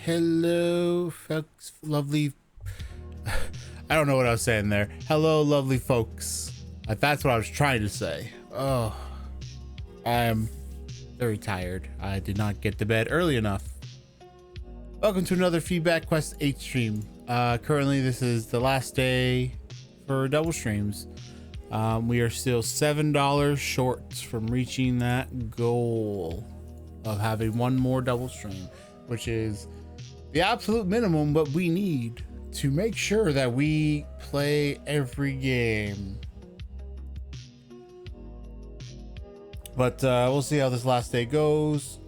Hello, folks, lovely. I don't know what I was saying there. Hello, lovely folks. That's what I was trying to say. Oh, I'm very tired. I did not get to bed early enough. Welcome to another Feedback Quest 8 stream. Currently, this is the last day for double streams. We are still $7 short from reaching that goal of having one more double stream, which is the absolute minimum what we need to make sure that we play every game. But we'll see how this last day goes.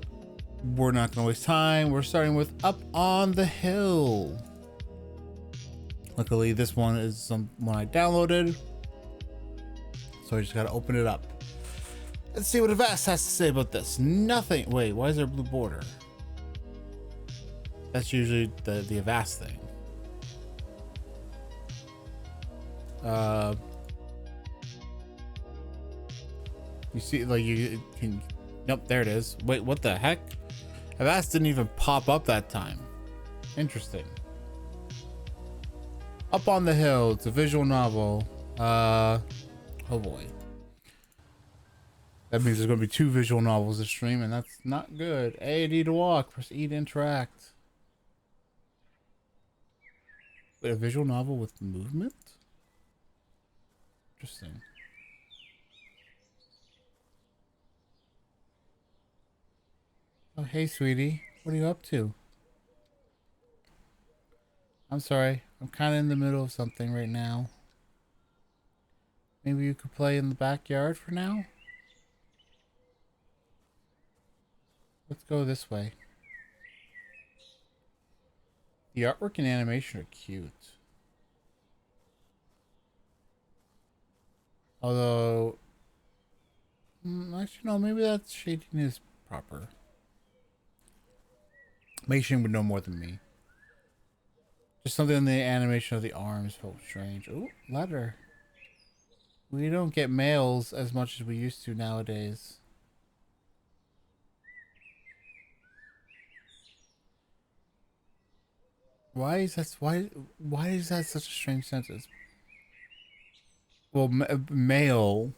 We're not gonna waste time. We're starting with Up on the Hill. Luckily, this one is one I downloaded, so I just gotta open it up. Let's see what Avast has to say about this. Nothing. Wait, why is there a blue border? That's usually the Avast thing. You see, like, you can. Nope, there it is. Wait, what the heck? Avast didn't even pop up that time. Interesting. Up on the Hill. It's a visual novel. Oh boy. That means there's going to be 2 visual novels this stream, and that's not good. A, D to walk. Press E to interact. Wait, a visual novel with movement? Interesting. Oh, hey, sweetie. What are you up to? I'm sorry. I'm kind of in the middle of something right now. Maybe you could play in the backyard for now? Let's go this way. The artwork and animation are cute. Although, actually, no, maybe that shading is proper. Mation would know more than me. Just something in the animation of the arms felt strange. Ooh, letter. We don't get mails as much as we used to nowadays. Why is that such a strange sentence? Well, mail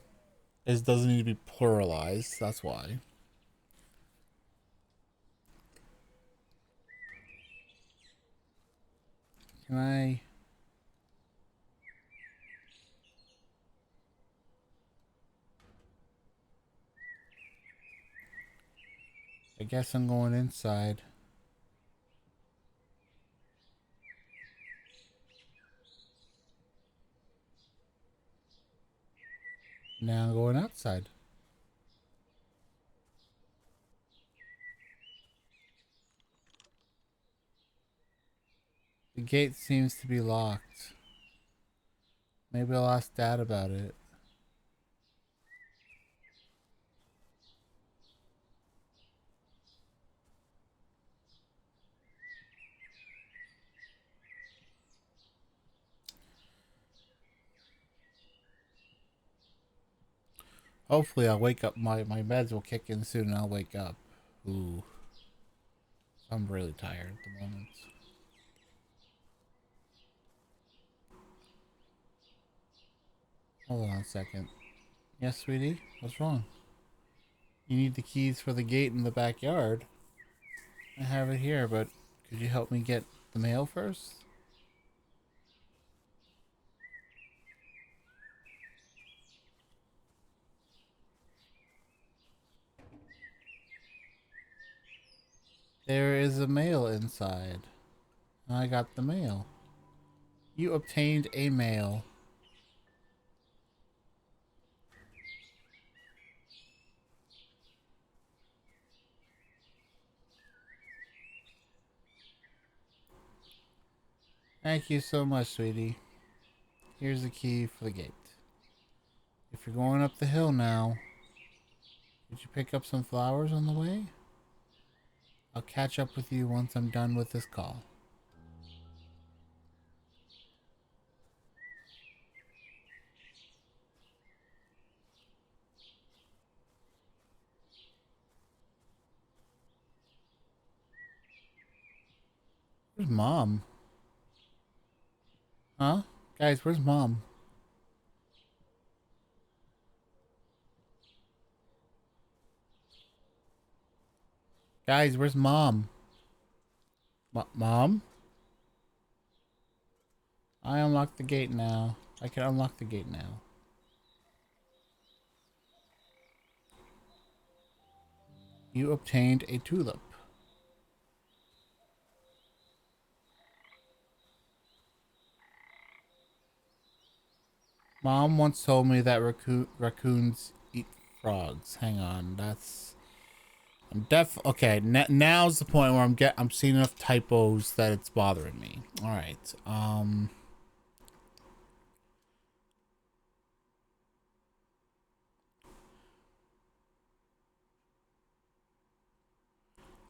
doesn't need to be pluralized. That's why. Can I? I guess I'm going inside. Now I'm going outside. The gate seems to be locked. Maybe I'll ask Dad about it. Hopefully I'll wake up. My meds will kick in soon and I'll wake up. Ooh. I'm really tired at the moment. Hold on a second. Yes, sweetie? What's wrong? You need the keys for the gate in the backyard. I have it here, but could you help me get the mail first? There is a mail inside. I got the mail. You obtained a mail. Thank you so much, sweetie. Here's the key for the gate. If you're going up the hill now, did you pick up some flowers on the way? I'll catch up with you once I'm done with this call. Where's Mom? Huh? Guys, where's Mom? Guys, where's Mom? Mom? I unlocked the gate now. I can unlock the gate now. You obtained a tulip. Mom once told me that raccoons eat frogs. Hang on, that's... Okay, now's the point where I'm seeing enough typos that it's bothering me. All right.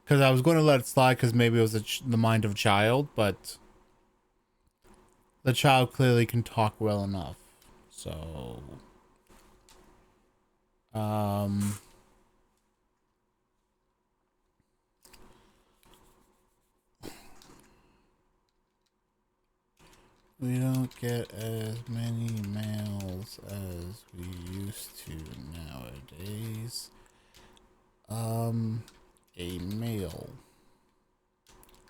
Because I was going to let it slide because maybe it was the mind of a child, but the child clearly can talk well enough. So, we don't get as many males as we used to nowadays. A male.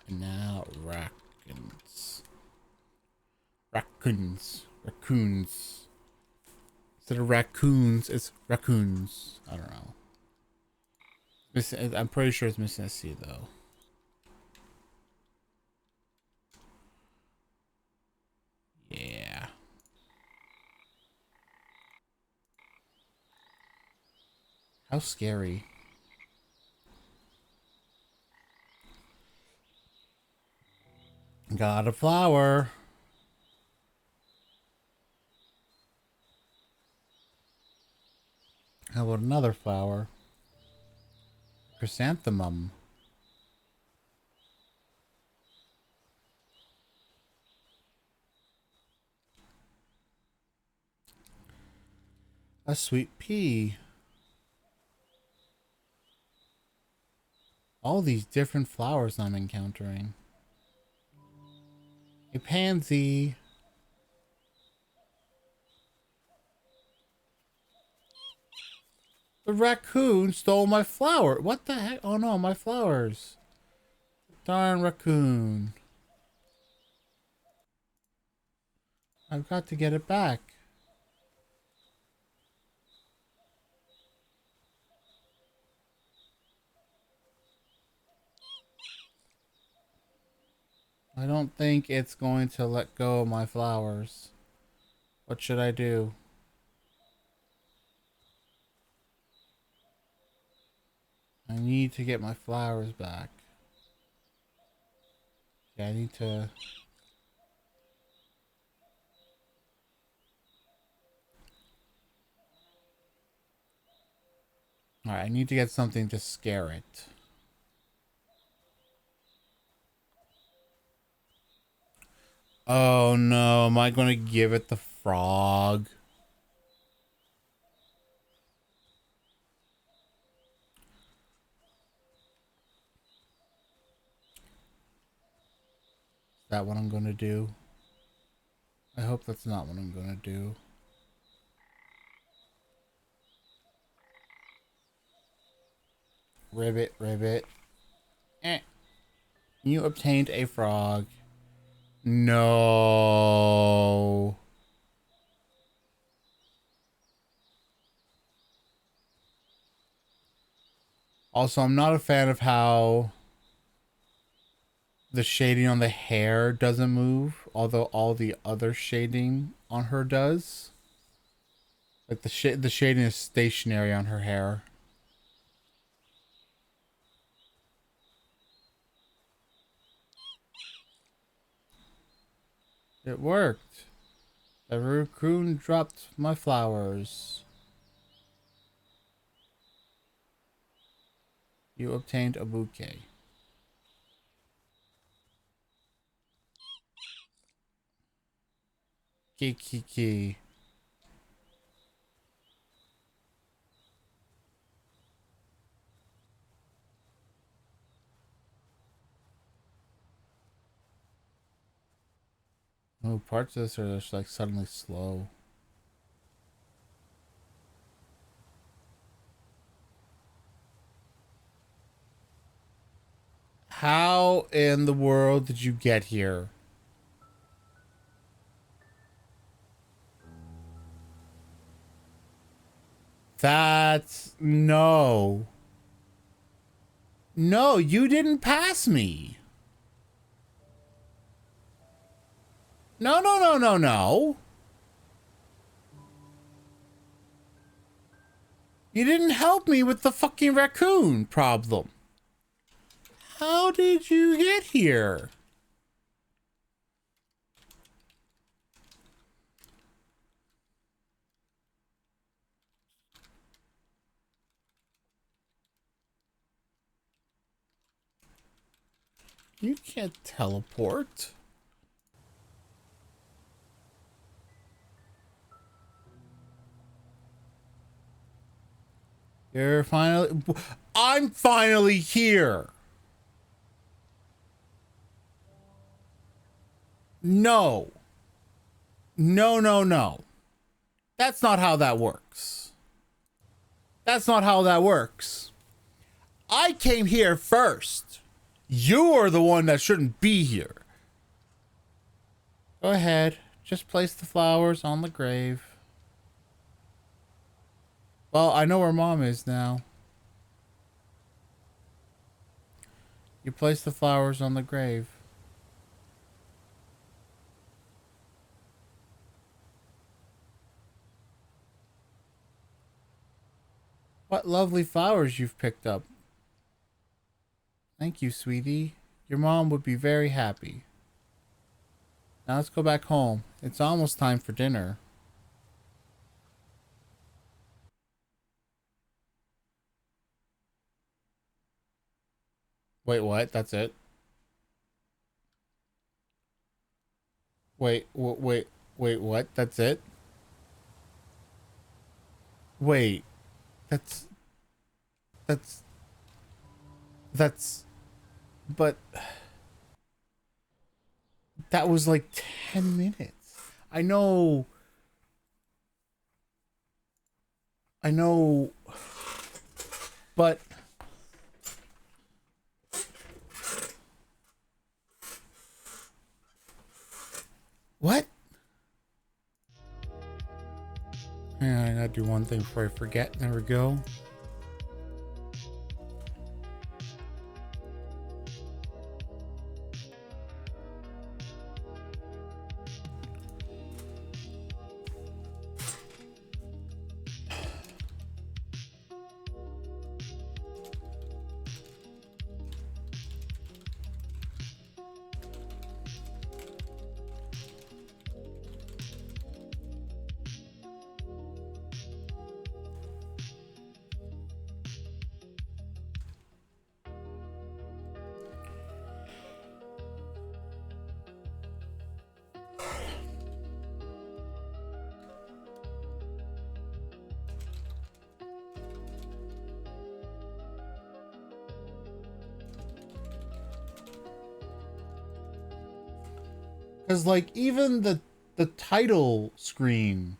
And now raccoons. Instead of raccoons, it's raccoons. I don't know. I'm pretty sure it's missing a C though. Yeah. How scary. Got a flower. How about another flower? Chrysanthemum. A sweet pea. All these different flowers I'm encountering. A pansy. The raccoon stole my flower. What the heck? Oh no, my flowers. Darn raccoon. I've got to get it back. I don't think it's going to let go of my flowers. What should I do? I need to get my flowers back. Yeah, I need to... Alright, I need to get something to scare it. Oh no, am I going to give it the frog? Is that what I'm going to do? I hope that's not what I'm going to do. Ribbit, ribbit. Eh. You obtained a frog. No. Also, I'm not a fan of how the shading on the hair doesn't move, although all the other shading on her does. Like the shading is stationary on her hair. It worked. The raccoon dropped my flowers. You obtained a bouquet. Kiki. Oh, parts of this are just like suddenly slow. How in the world did you get here? That's no. No, you didn't pass me. No, no, no, no, no. You didn't help me with the fucking raccoon problem. How did you get here? You can't teleport. You're finally... I'm finally here. No. No, no, no. That's not how that works. That's not how that works. I came here first. You're the one that shouldn't be here. Go ahead. Just place the flowers on the grave. Well, I know where Mom is now. You place the flowers on the grave. What lovely flowers you've picked up. Thank you, sweetie. Your mom would be very happy. Now let's go back home. It's almost time for dinner. Wait, what? That's it? Wait, wait, what? That's it? Wait, that's, that's, but that was like 10 minutes. I know, but what? Yeah, I gotta do one thing before I forget. There we go. Because like even the title screen,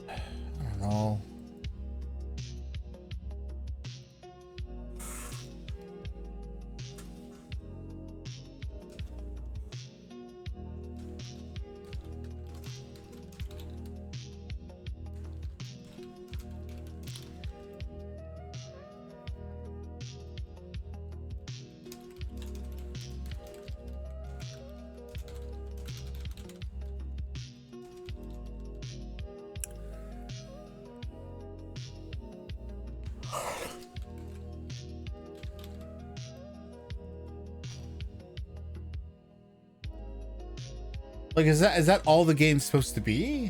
I don't know. Like, is that all the game's supposed to be?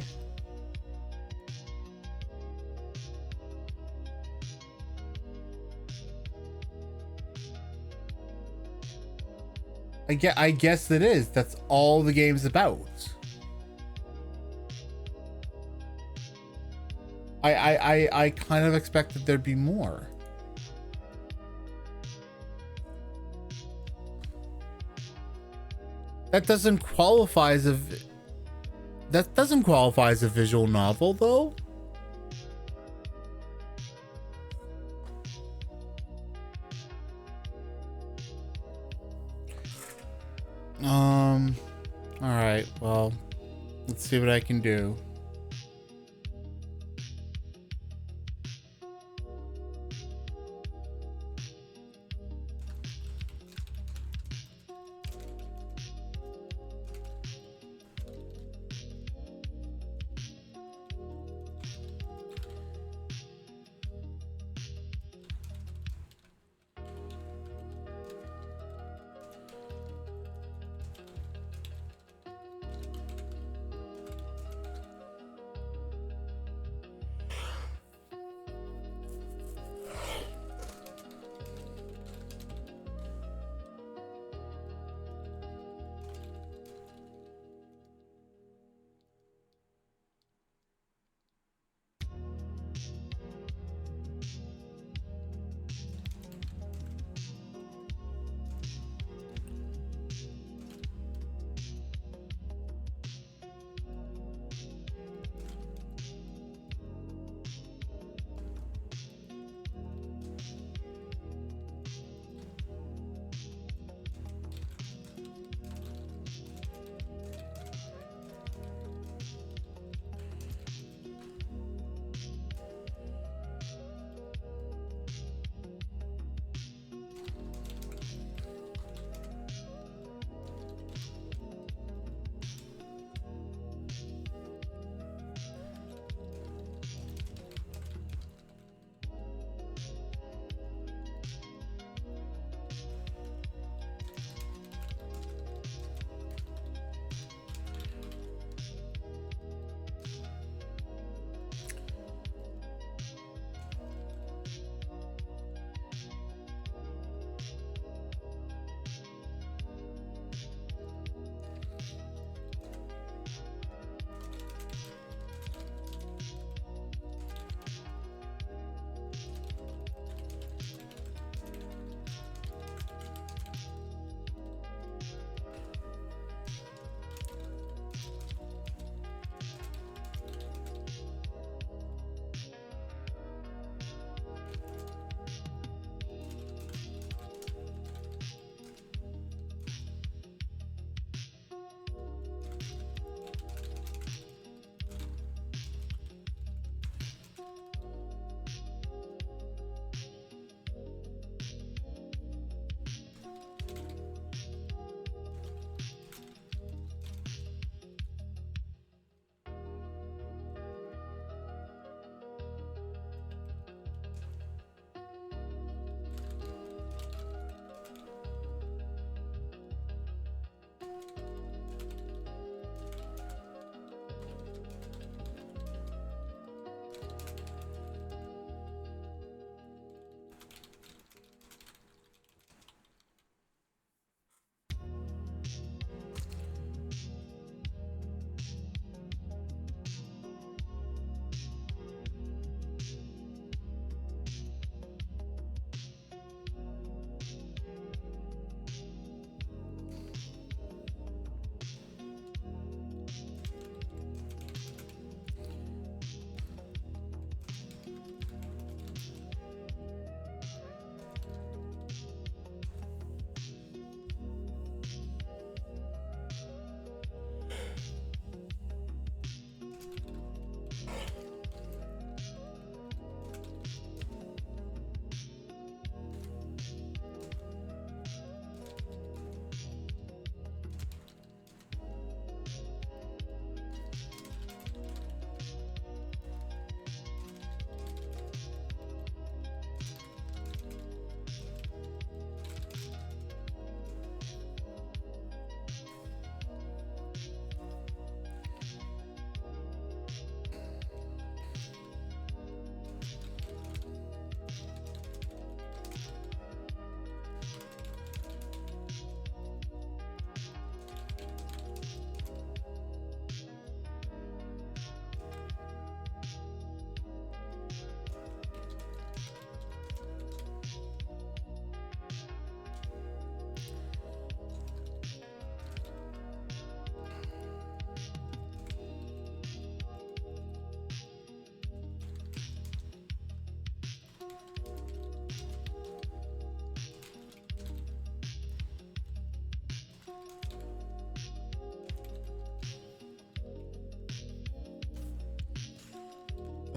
I guess it is. That's all the game's about. I kind of expected there'd be more. That doesn't qualify as a visual novel, though. All right. Well, let's see what I can do.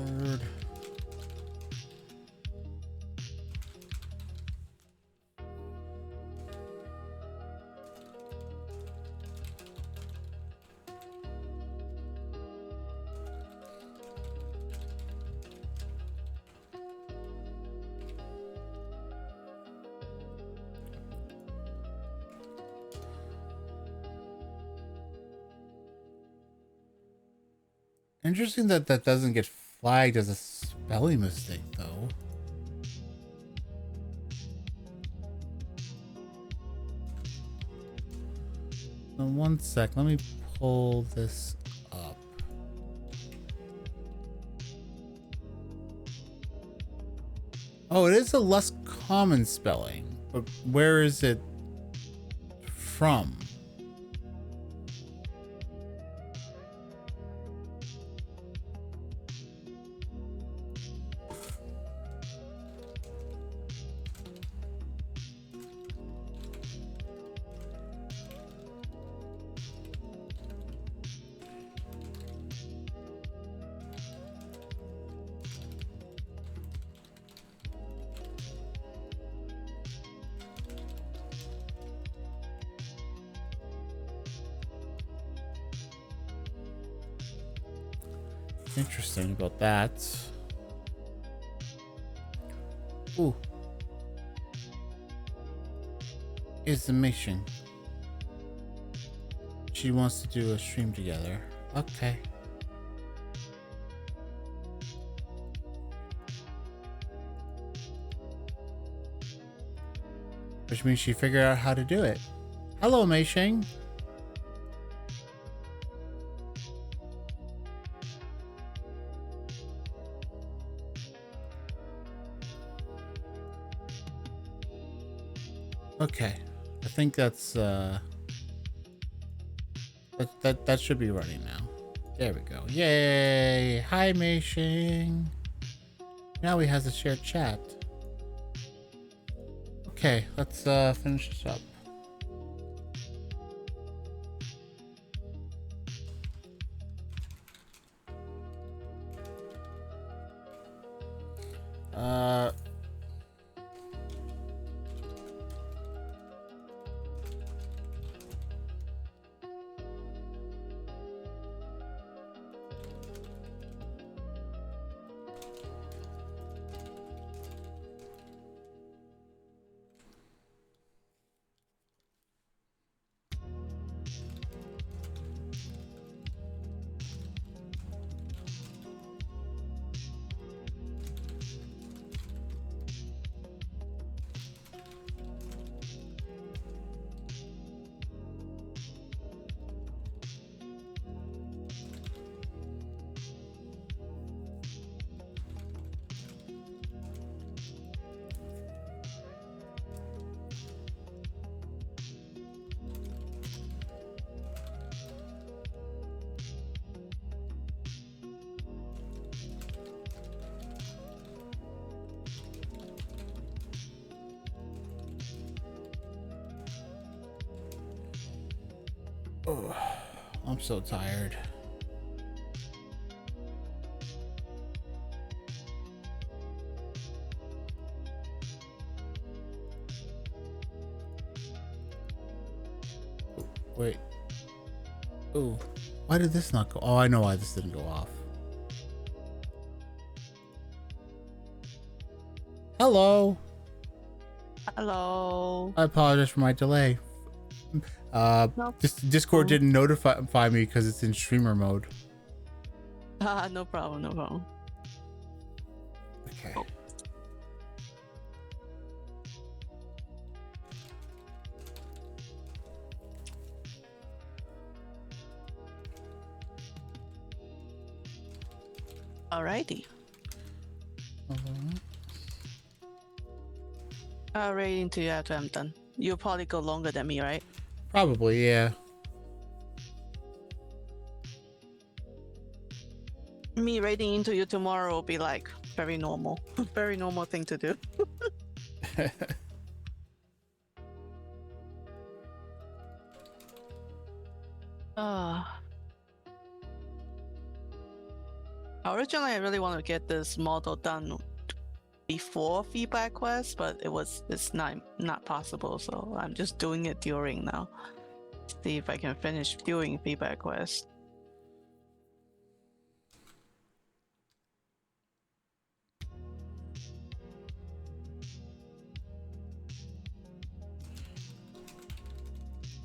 Word. Interesting that that doesn't get flagged as a spelling mistake, though. Now, one sec. Let me pull this up. Oh, it is a less common spelling, but where is it from? Interesting about that. Ooh. It's the mission. She wants to do a stream together. Okay. Which means she figured out how to do it. Hello, Mei Shing. Okay, I think that's that should be running now. There we go. Yay! Hi, Mei Shing. Now he has a shared chat. Okay, let's finish this up. Oh, I'm so tired. Wait. Oh, why did this not go? Oh, I know why this didn't go off. Hello. Hello. I apologize for my delay. No. Discord didn't notify me because it's in streamer mode. No problem, no problem. Okay. Oh. Alrighty. Rating to you after I'm done. You'll probably go longer than me, right? Probably, yeah. Me rating into you tomorrow will be like very normal. Very normal thing to do. Originally, I really want to get this model done before feedback quest, but it's not possible. So I'm just doing it during now. See if I can finish doing feedback quest.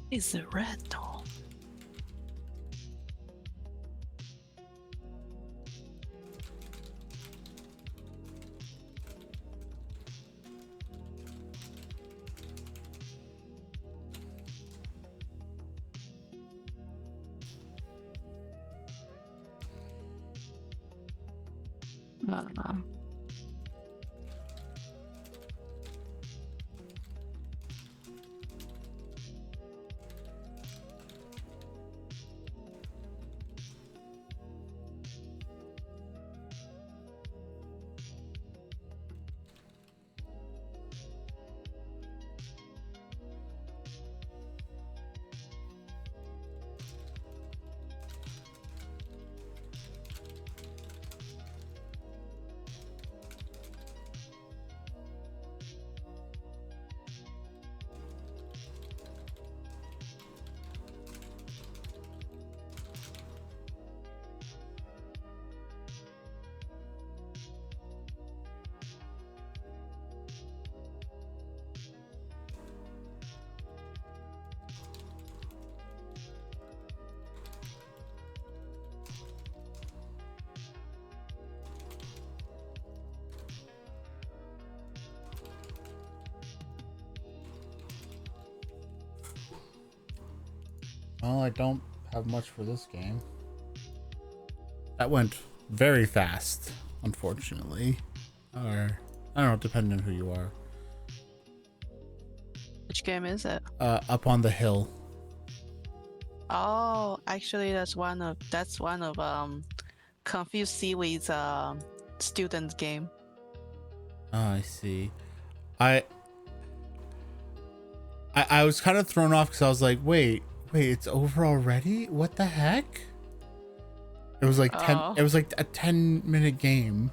Is it red though? I don't know. Well, I don't have much for this game. That went very fast, unfortunately. Or, I don't know, depending on who you are. Which game is it? Up on the hill. Oh, actually, that's one of Confused Seaweed's student game. Oh, I see. I was kind of thrown off because I was like, wait, it's over already? What the heck? It was like it was like a 10-minute game.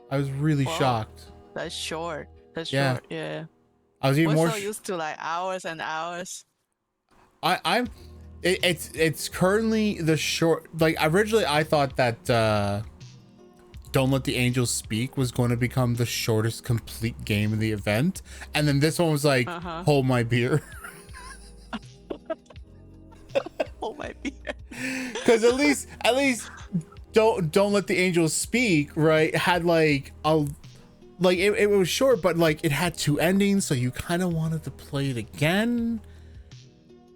I was really shocked. That's short. That's Yeah. short. Yeah. I was even We're more so used to like hours and hours. It's currently the short. Like originally, I thought that Don't Let the Angels Speak was going to become the shortest complete game of the event, and then this one was like, hold my beer. Hold my beer. Because at least don't Let the Angels Speak, right, had like a like it was short, but like it had two endings, so you kind of wanted to play it again.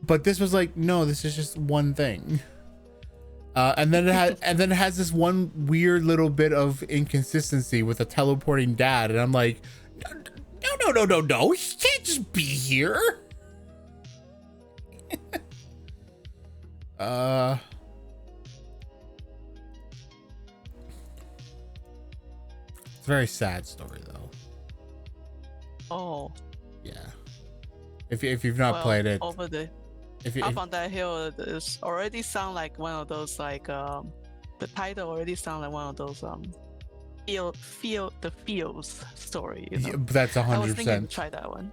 But this was like, no, this is just one thing. And then it has this one weird little bit of inconsistency with a teleporting dad, and I'm like, no, he can't just be here. It's a very sad story though. Oh. Yeah. If you've not played it, over the up on that hill, it already sound like one of those like the title already sound like one of those feel the feels story. You know? Yeah, that's 100%. I was thinking to try that one.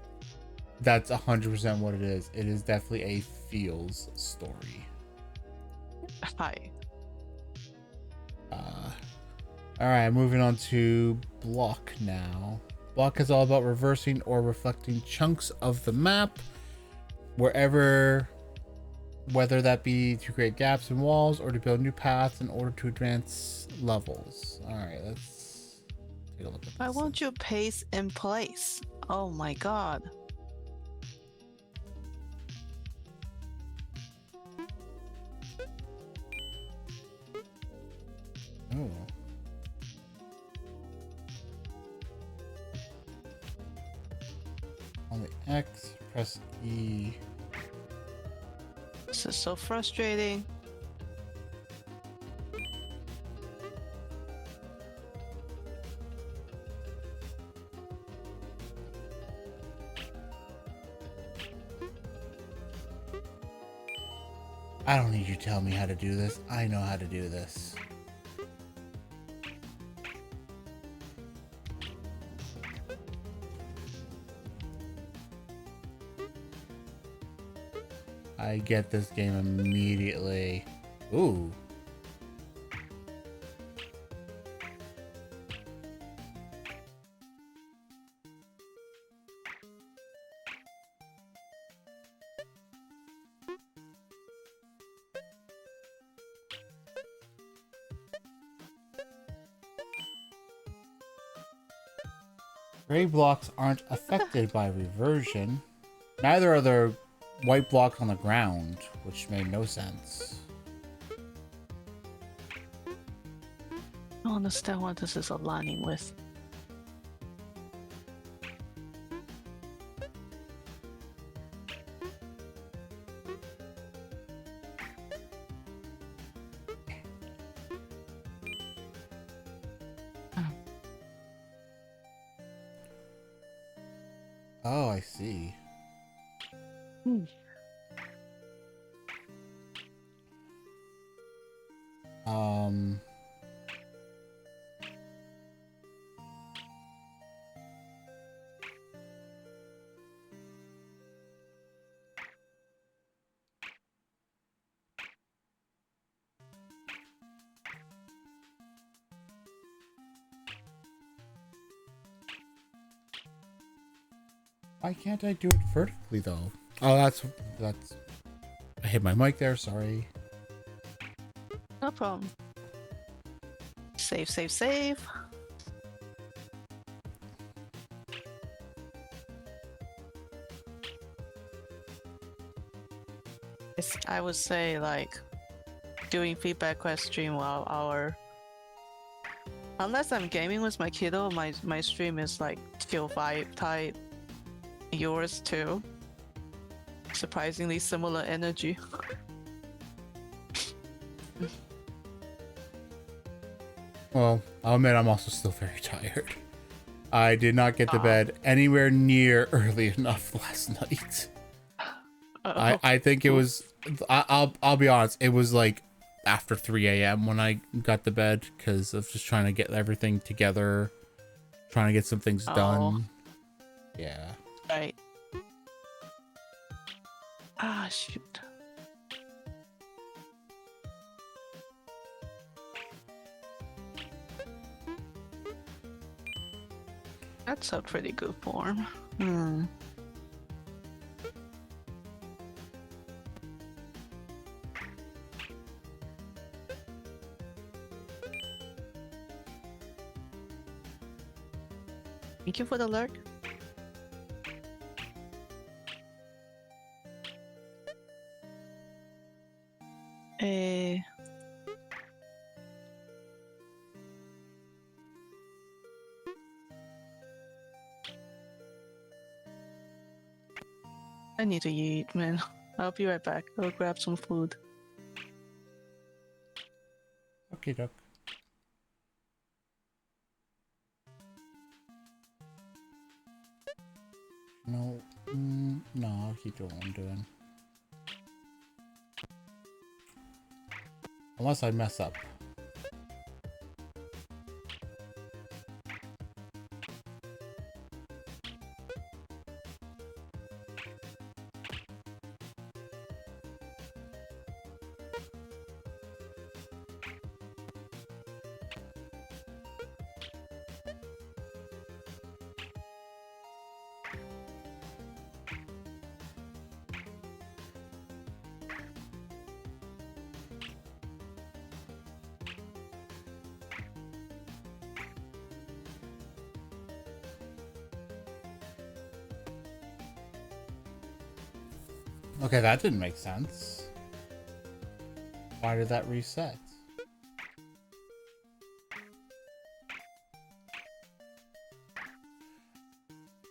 That's 100% what it is. It is definitely a feels story. Hi. All right, moving on to block now. Block is all about reversing or reflecting chunks of the map wherever, whether that be to create gaps in walls or to build new paths in order to advance levels. All right, let's take a look at this. Why won't you paste in place? Oh my god. Oh. On the X, press E. This is so frustrating. I don't need you to tell me how to do this. I know how to do this. I get this game immediately. Ooh. Gray blocks aren't affected by reversion. Neither are there white blocks on the ground, which made no sense. I don't understand what this is aligning with. Oh, I see. Hmm. Um... Why can't I do it vertically though? Oh, that's I hit my mic there, sorry. No problem. Save, save, save. I would say like doing feedback quest stream while unless I'm gaming with my kiddo, my stream is like chill vibe type. Yours too. Surprisingly similar energy. Well, I'll admit I'm also still very tired. I did not get to Aw. bed anywhere near early enough last night. Uh-oh. I think it was I'll be honest, it was like after 3 a.m. when I got to bed because of just trying to get everything together, trying to get some things done. Yeah. Right. Ah, shoot. That's a pretty good form. Hmm. Thank you for the alert. Eh. I need to eat, man. I'll be right back. I'll grab some food. Okay, doc. No, no, I'll keep doing what I'm doing. Unless I mess up. Okay, that didn't make sense. Why did that reset?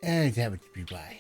That would be why.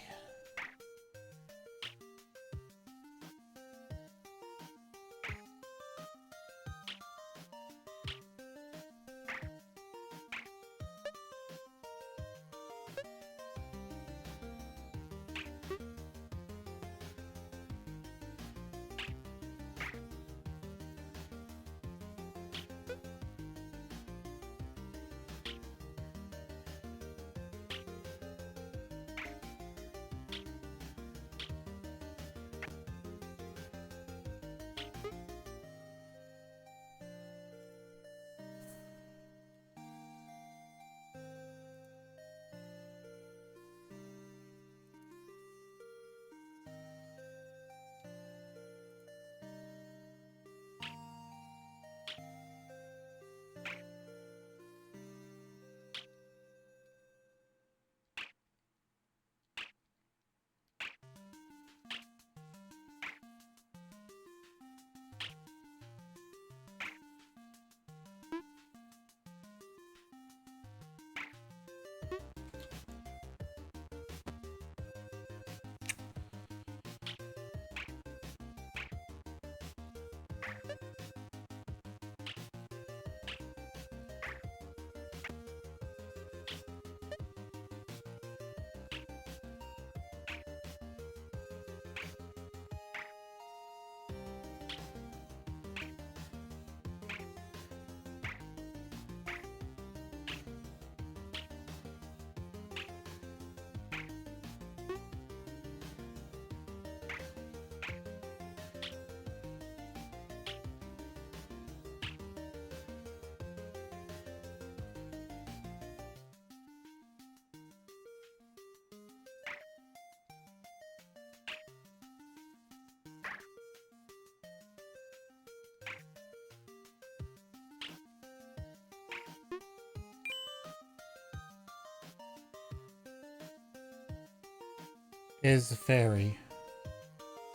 is a fairy.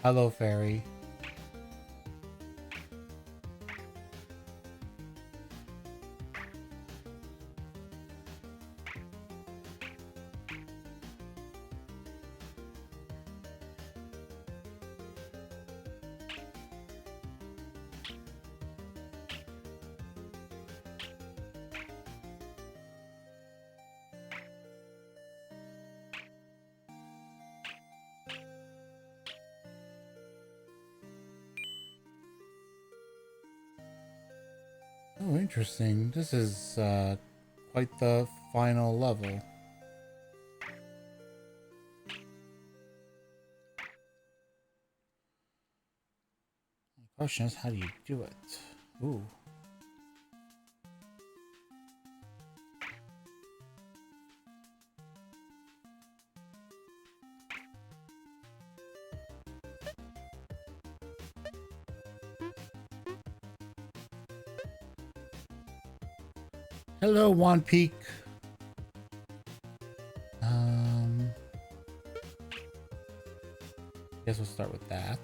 Hello, fairy. Oh, interesting. This is quite the final level. The question is, how do you do it? Ooh. Hello, One Peak. Guess we'll start with that.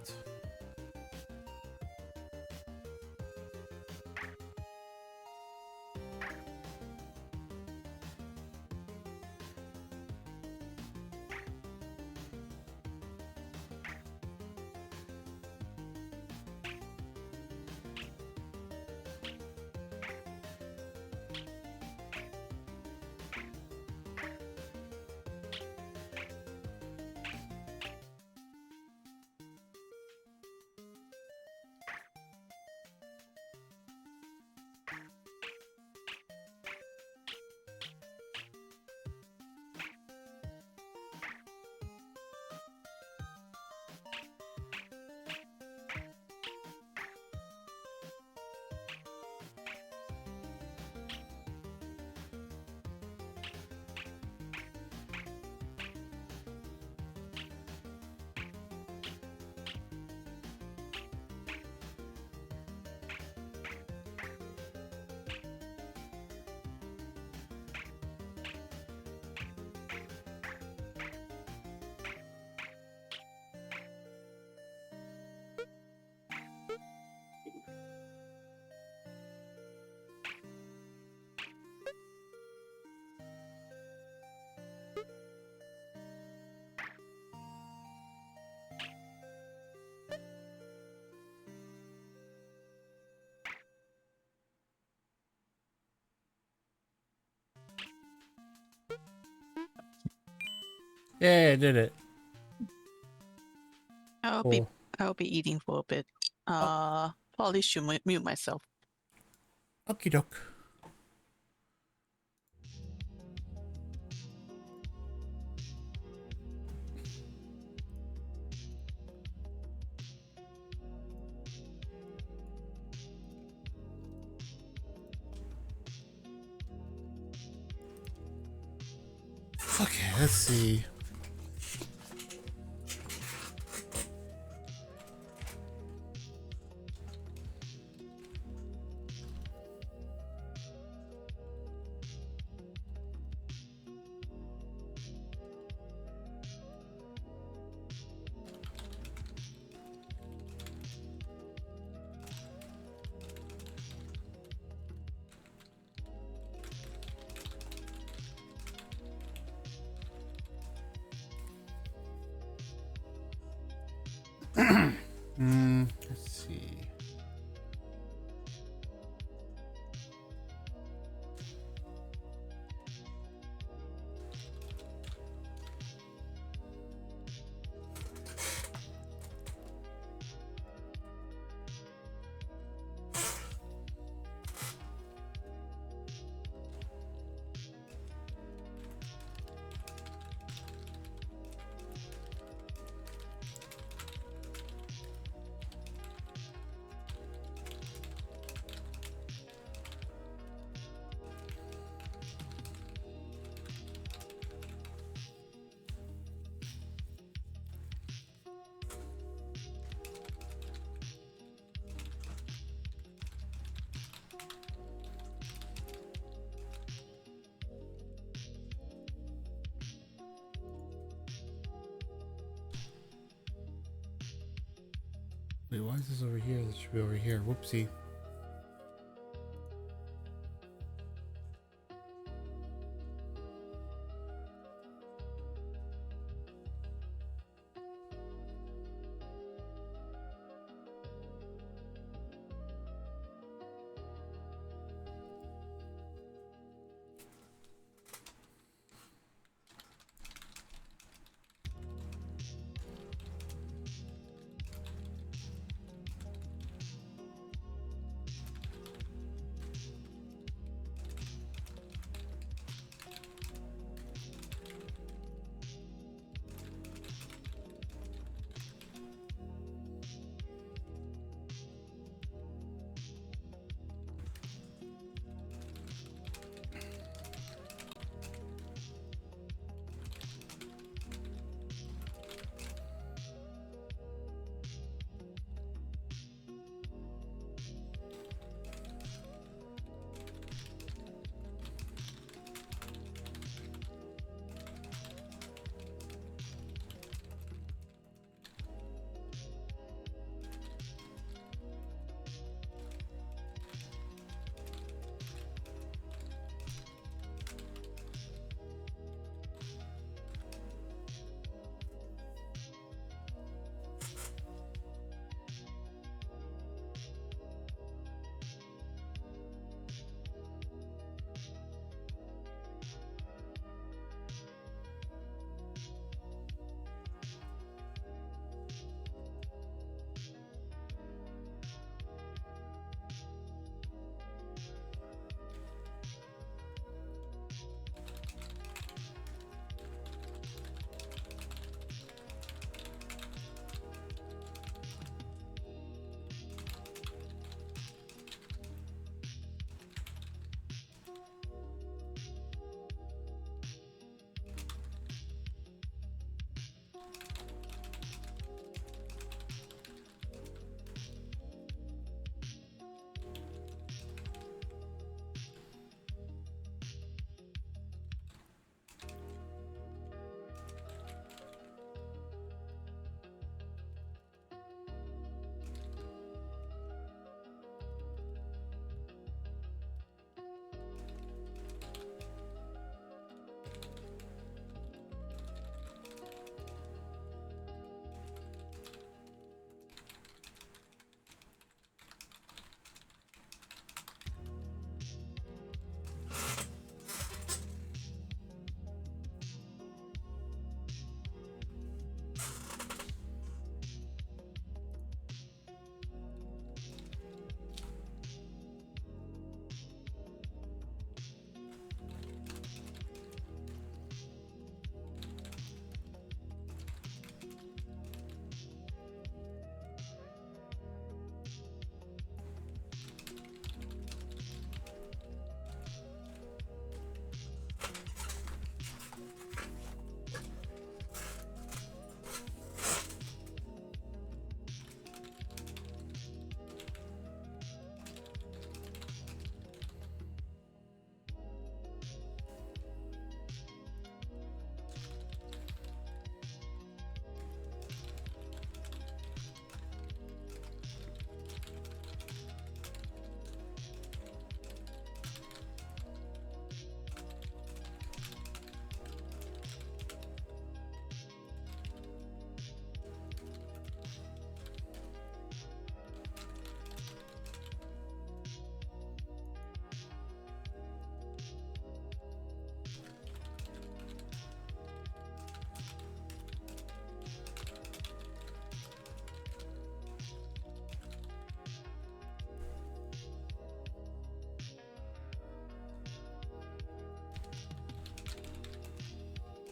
Yeah, I did it. I'll Cool. be eating for a bit. Oh, Probably should mute myself. okie doke. Okay, let's see. Let's see. Wait, why is this over here? This should be over here. Whoopsie.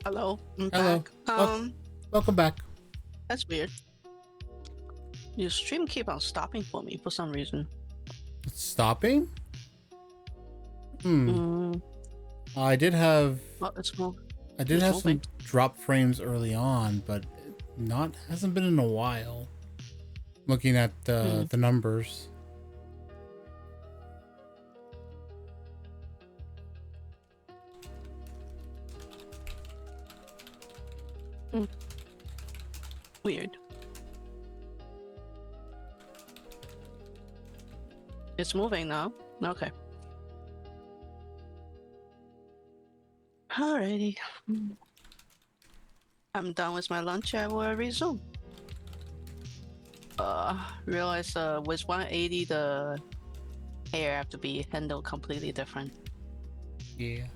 Hello, I'm Hello. back. Welcome back. That's weird. Your stream keep on stopping for me for some reason. It's stopping? Mm, I did have well, it's moving. I did have some drop frames early on, but not hasn't been in a while. Looking at the numbers. Weird. It's moving now. Okay. Alrighty. I'm done with my lunch. I will resume. Realize with 180 the hair have to be handled completely different. Yeah.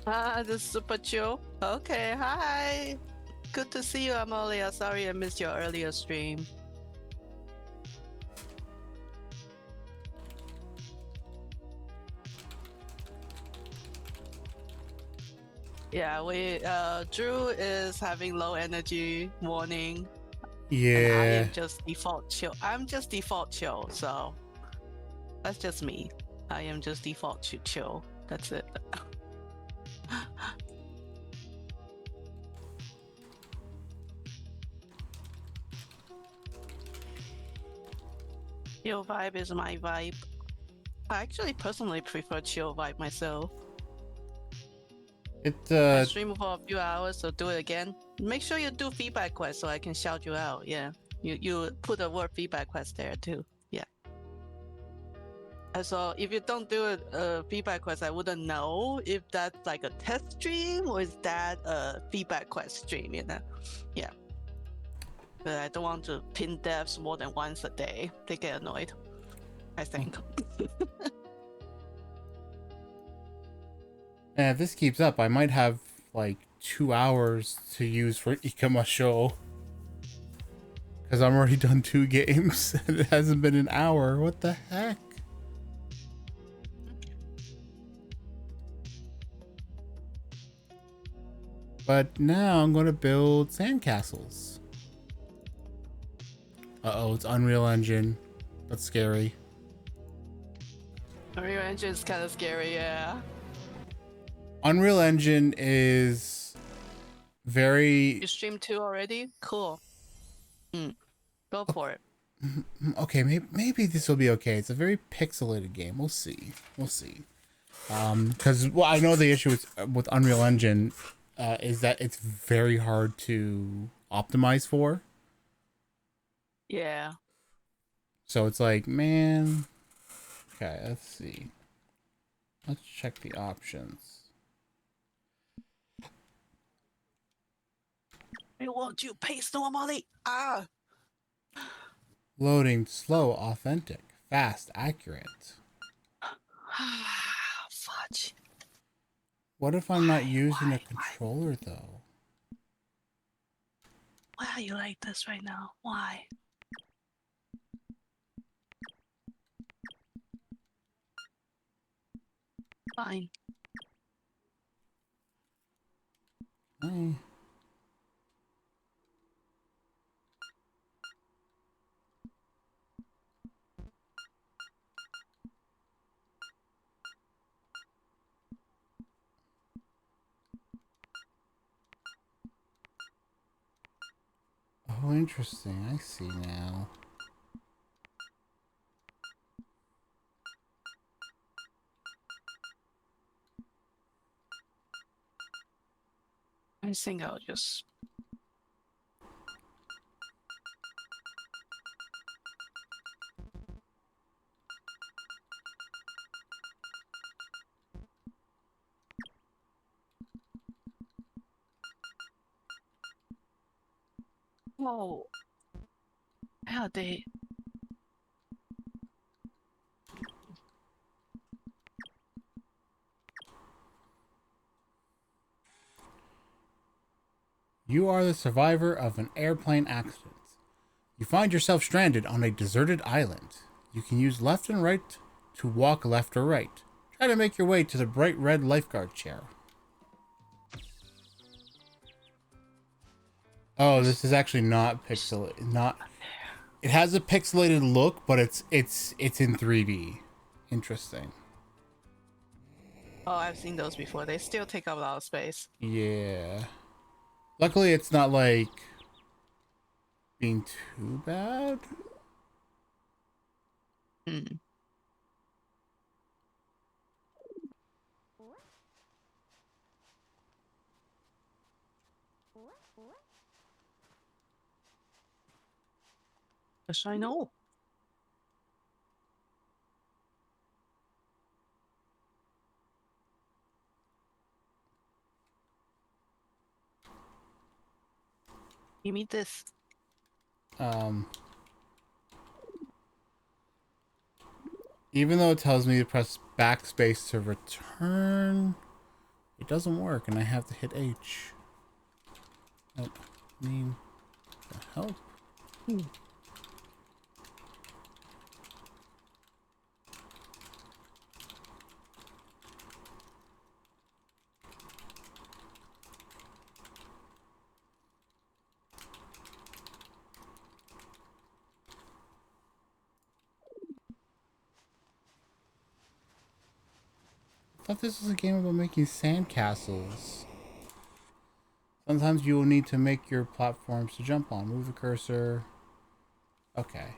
Ah, this is super chill. Okay, hi. Good to see you, Amalia. Sorry I missed your earlier stream. Yeah, we Drew is having low energy morning, and I Yeah. am just default chill. I'm just default chill, so that's just me. I am just default chill. That's it. Chill vibe is my vibe. I actually personally prefer chill vibe myself. It I stream for a few hours, so do it again. Make sure you do feedback quest so I can shout you out. Yeah, you put the word feedback quest there too. Yeah. And so if you don't do a feedback quest, I wouldn't know if that's like a test stream or is that a feedback quest stream. You know. Yeah. But I don't want to pin devs more than once a day. They get annoyed, I think. And if this keeps up, I might have like 2 hours to use for Ikamasho. Because I'm already done 2 games and it hasn't been an hour. What the heck? But now I'm going to build sandcastles. Uh-oh, it's Unreal Engine. That's scary. Unreal Engine is kind of scary, yeah. Unreal Engine is very... You streamed 2 already? Cool. Go for it. Okay, maybe this will be okay. It's a very pixelated game. We'll see. We'll see. Because well, I know the issue with Unreal Engine is that it's very hard to optimize for. Yeah. So it's like, man. Okay, let's see. Let's check the options. I want you paste normally. Ah. Loading slow, authentic, fast, accurate. Fudge. What if I'm not using a controller though? Why are you like this right now? Why? Fine. Hey. Oh, interesting. I see now. I think I'll just... Oh. Yeah, they... You are the survivor of an airplane accident. You find yourself stranded on a deserted island. You can use left and right to walk left or right. Try to make your way to the bright red lifeguard chair. Oh, this is actually not pixelated. Not. It has a pixelated look, but it's in 3D. Interesting. Oh, I've seen those before. They still take up a lot of space. Yeah. Luckily, it's not like being too bad. Hmm. Yes, I know. Give me this. Um, Even though it tells me to press backspace to return, it doesn't work, and I have to hit H. I mean, the help. I thought this was a game about making sandcastles. Sometimes you will need to make your platforms to jump on. Move the cursor. Okay.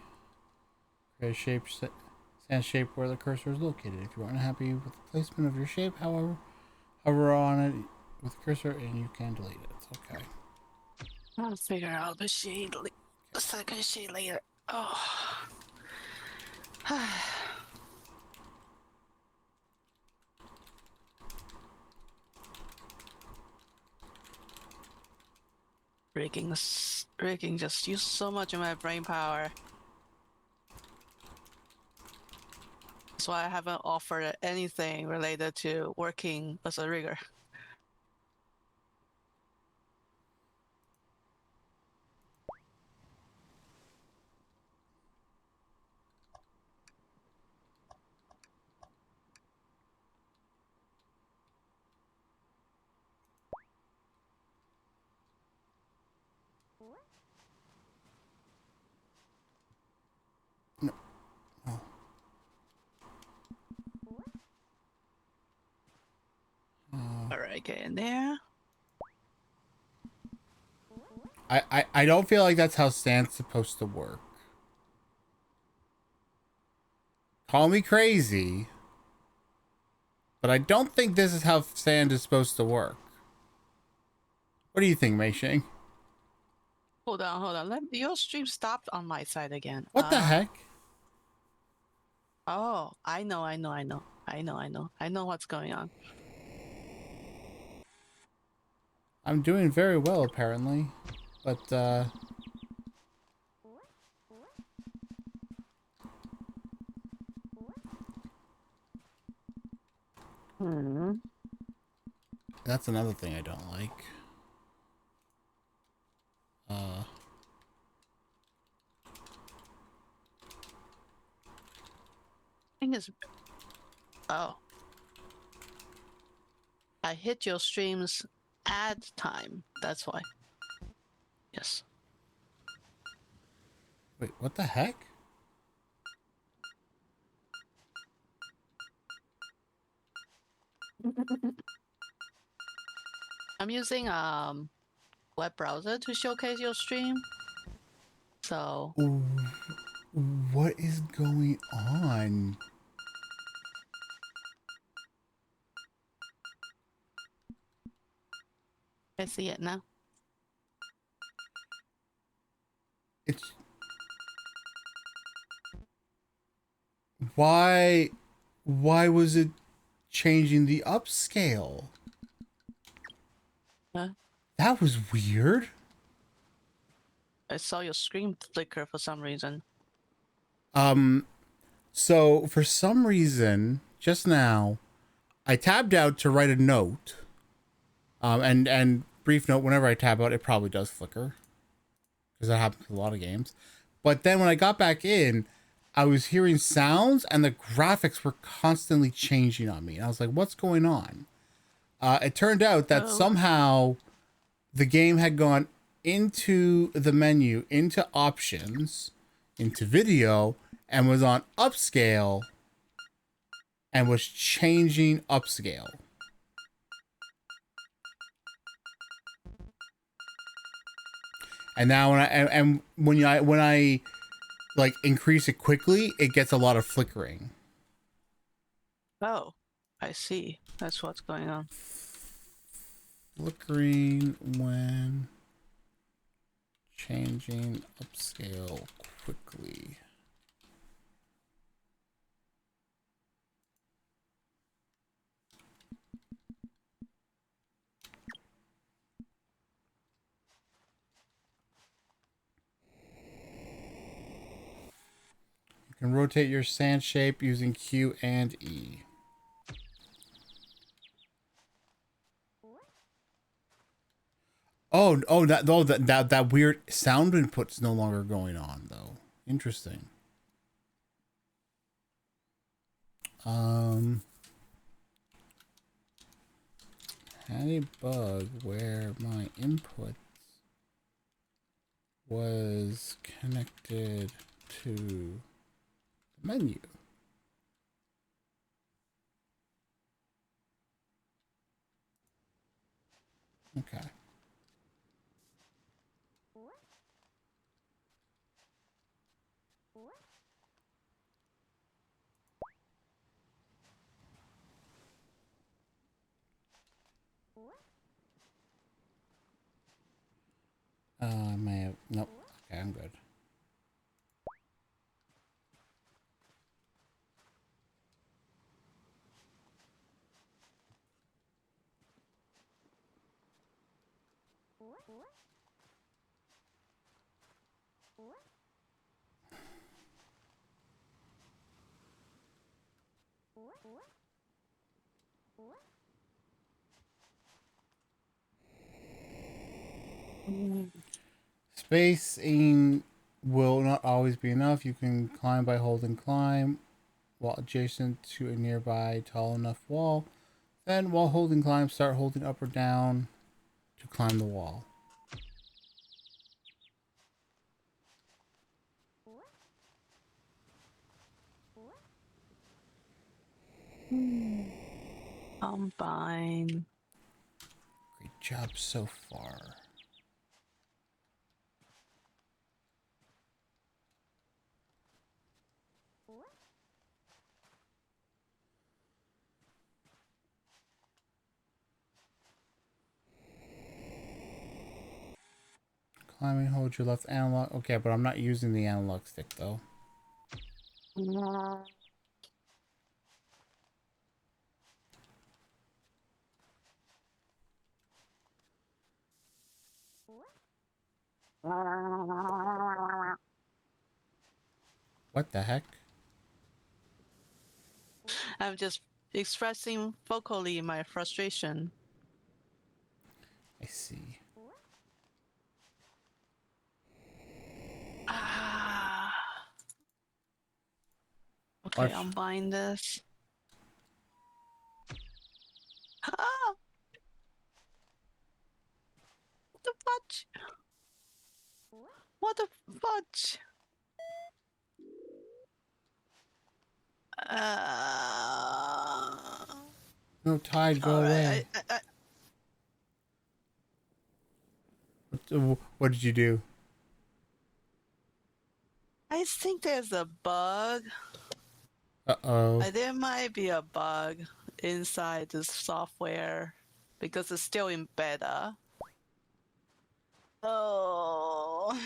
Create a shape, sand shape where the cursor is located. If you aren't happy with the placement of your shape, however, hover on it with the cursor and you can delete it. Okay. I'll figure out the shade. The second shade later. Oh. Rigging just used so much of my brain power. That's why I haven't offered anything related to working as a rigger. No. Oh. All right, get in there. I don't feel like that's how sand's supposed to work. Call me crazy, but I don't think this is how sand is supposed to work. What do you think, Mei Shing? Hold on. Your stream stopped on my side again. What the heck? Oh, I know what's going on. I'm doing very well, apparently. But, that's another thing I don't like. Thing is, oh, I hit your stream's ad time. That's why. Yes. Wait, what the heck? I'm using web browser to showcase your stream. So What is going on? I see it now. It's... Why was it changing the upscale? Huh? That was weird. I saw your screen flicker for some reason. So for some reason, just now, I tabbed out to write a note, and brief note, whenever I tab out, it probably does flicker. Because that happens with a lot of games. But then when I got back in, I was hearing sounds and the graphics were constantly changing on me. And I was like, what's going on? It turned out that somehow the game had gone into the menu, into options, into video, and was on upscale and was changing upscale. And now when I like increase it quickly, it gets a lot of flickering. Oh, I see. That's what's going on. Flickering when changing upscale quickly. You can rotate your sand shape using Q and E. That weird sound input's no longer going on though. Interesting. Had a bug where my input was connected to the menu. Okay. May have, nope. Okay, I'm good. Spacing will not always be enough. You can climb by holding climb while adjacent to a nearby tall enough wall. Then while holding climb, start holding up or down to climb the wall. Combine. Great job so far. Climbing, hold your left analog. Okay, but I'm not using the analog stick though. What the heck? I'm just expressing vocally my frustration. I see. Okay, Watch. I'm buying this. Ah! What the fudge? What the fudge? No, Tide, go away. What did you do? I think there's a bug. Uh-oh. There might be a bug inside this software because it's still in beta. Oh.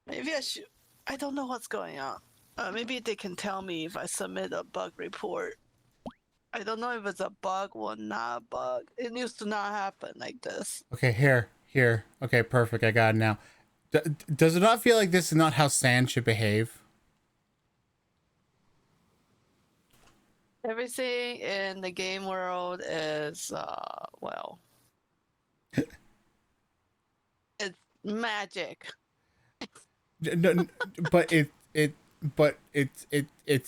Maybe I should. I don't know what's going on. Maybe they can tell me if I submit a bug report. I don't know if it's a bug or not a bug. It used to not happen like this. Okay, here. Okay, perfect. I got it now. Does it not feel like this is not how sand should behave? Everything in the game world is, well, It's magic. No, but it's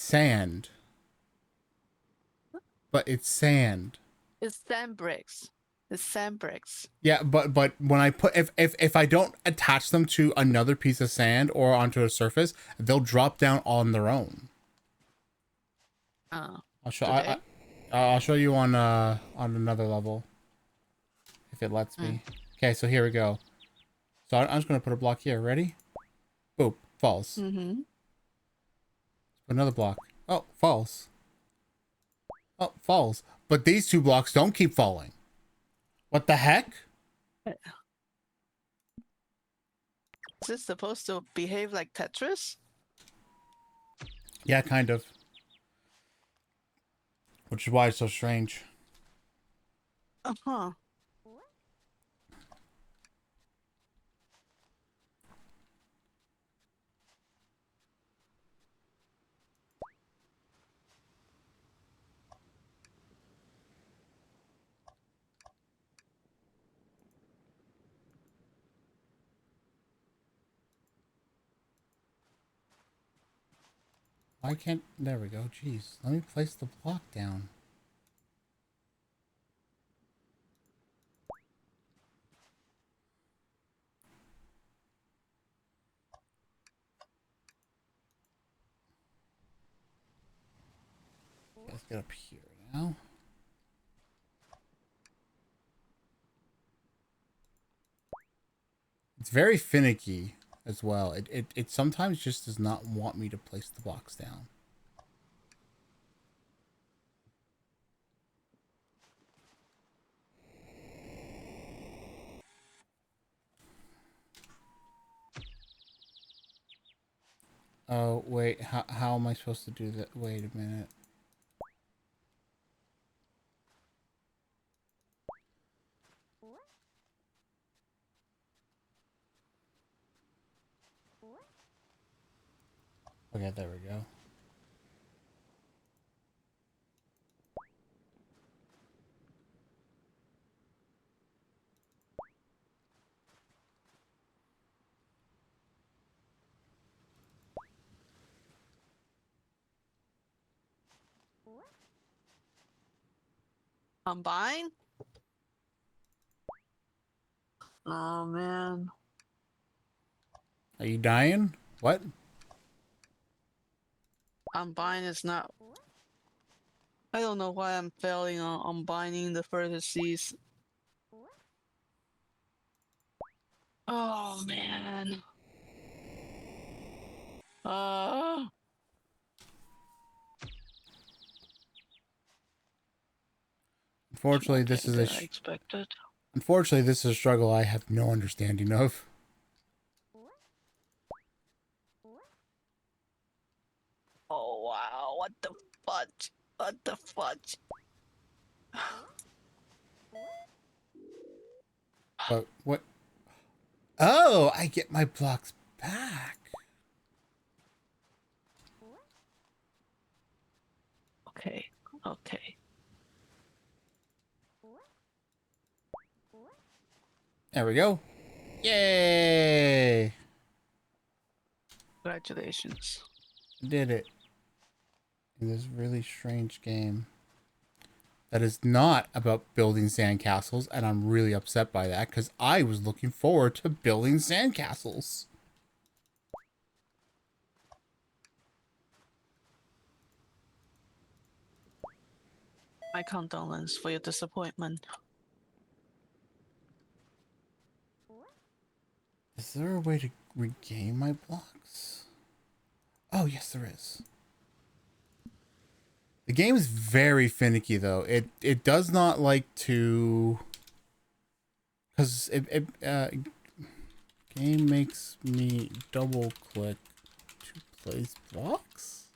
sand. But it's sand. It's sand bricks. It's sand bricks. Yeah, but when I put if I don't attach them to another piece of sand or onto a surface, they'll drop down on their own. Oh, I'll show today? I'll show you on another level if it lets me. Okay, so here we go. So I'm just gonna put a block here. Ready? Boop, false. Mm-hmm. Another block. Oh, false. Oh, falls. But these two blocks don't keep falling. What the heck? Is this supposed to behave like Tetris? Yeah, kind of. Which is why it's so strange. Uh-huh. Why can't... There we go. Jeez. Let me place the block down. Let's get up here now. It's very finicky as well. It sometimes just does not want me to place the blocks down. Oh, wait. How am I supposed to do that? Wait a minute. Okay, there we go. Combine? Oh, man. Are you dying? What? Combine is not... I don't know why I'm failing on combining the vertices. Oh, man. Uh, Unfortunately, okay, this is than I expected. Unfortunately, this is a struggle I have no understanding of. Oh, wow. What the fudge? What the fudge? But what? Oh, I get my blocks back. Okay, okay. There we go. Yay! Congratulations. Did it. In this really strange game. That is not about building sandcastles, and I'm really upset by that because I was looking forward to building sandcastles. My condolence for your disappointment. Is there a way to regain my blocks? Oh, yes, there is. The game is very finicky, though. It does not like to... Because game makes me double-click to place blocks?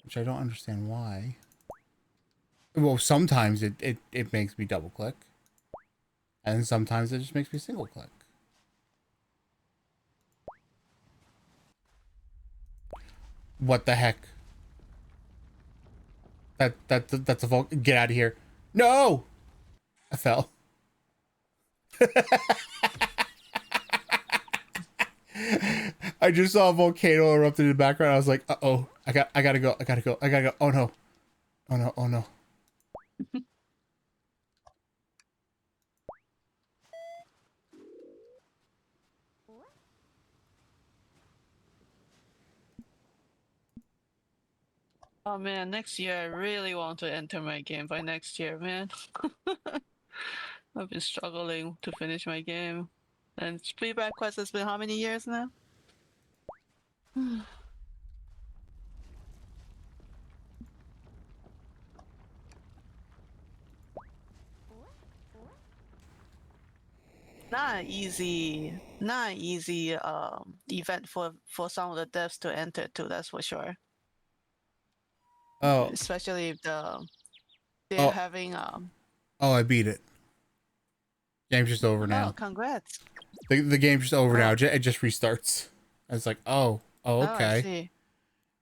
Which I don't understand why. Well, sometimes it makes me double-click. And sometimes it just makes me single-click. What the heck? That's a get out of here. No! I fell. I just saw a volcano erupt in the background. I was like, uh-oh. I gotta go. Oh no. Oh no. Oh no. Oh man, next year I really want to enter my game by next year, man. I've been struggling to finish my game. And Speedback Quest has been how many years now? Not easy event for some of the devs to enter to, that's for sure. Oh. Especially if they're Oh. having Oh, I beat it. Game's just over Oh, now. congrats. The game's just over Oh. now. It just restarts. I was like, oh, Oh, I okay. see.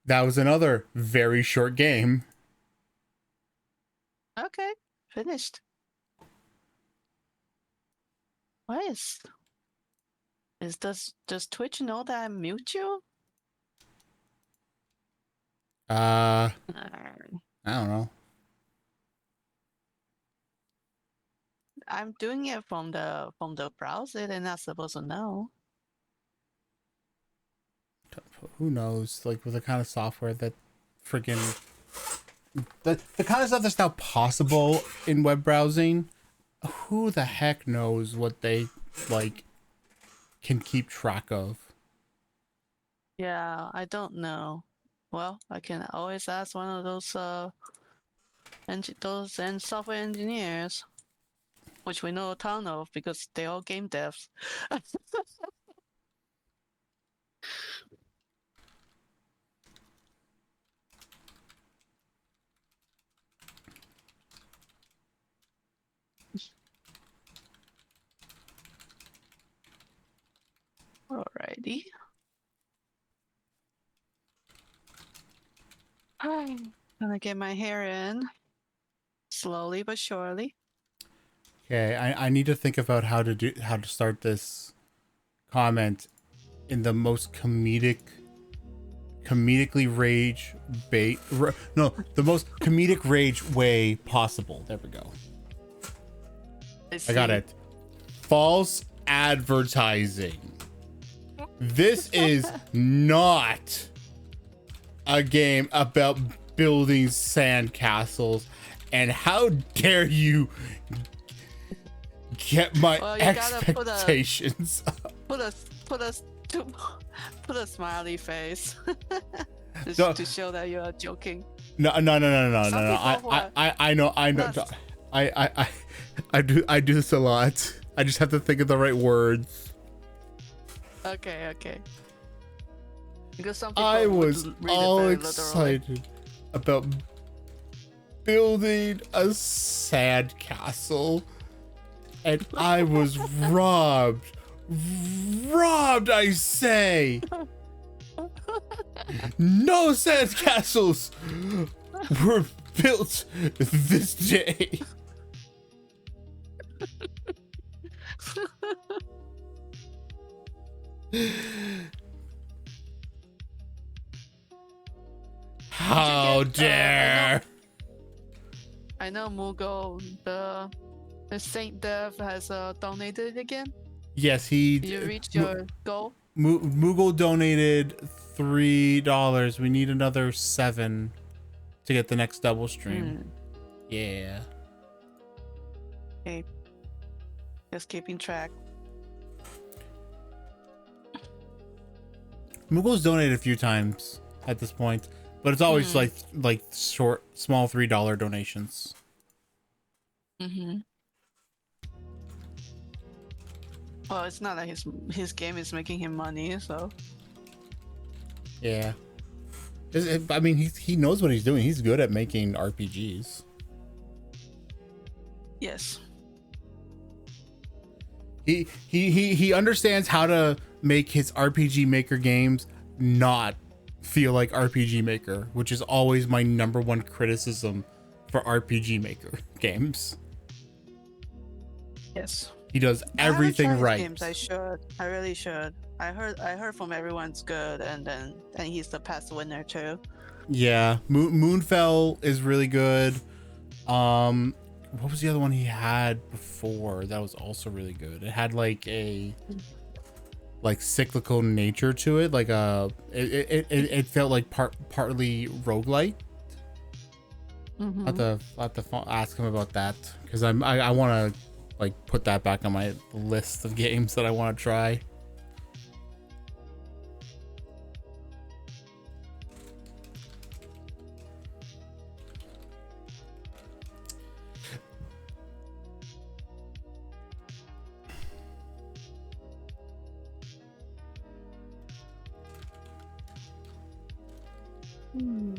That was another very short game. Okay, finished. Why does Twitch know that I mute you? I don't know. I'm doing it from the browser. They're not supposed to know. Who knows? Like with the kind of software that freaking the kind of stuff that's now possible in web browsing, who the heck knows what they like can keep track of? Yeah, I don't know. Well, I can always ask one of those software engineers, which we know a ton of because they're all game devs. Alrighty. I'm gonna get my hair in slowly but surely. Okay, I need to think about how to start this comment in the most comedically rage bait. No, the most comedic rage way possible. There we go. I got it. False advertising. This is not a game about building sandcastles, and how dare you get my expectations up. Put a smiley face to show that you are joking. No. I know. I do this a lot. I just have to think of the right words. Okay. Because some people I was read all it very excited about building a sandcastle, and I was robbed, I say. No sandcastles were built this day. How dare! I know Mugo, the Saint Dev has donated again. Yes, You reached your goal. Moogle donated $3. We need another 7 to get the next double stream. Yeah. Okay. Just keeping track. Moogle's donated a few times at this point, but it's always like short, small $3 donations. Well, it's not that his game is making him money, so. Yeah. I mean, he knows what he's doing. He's good at making RPGs. Yes. He understands how to make his RPG Maker games not feel like RPG Maker, which is always my #1 criticism for RPG Maker games. Yes. He does I haven't everything tried his right. games. I should. I really should. I heard from everyone's good, and he's the past winner too. Yeah, Moonfell is really good. What was the other one he had before that was also really good? It had like a cyclical nature to it, like it felt like partly roguelite. Mm-hmm. I have to ask him about that because I want to like put that back on my list of games that I want to try. Hmm.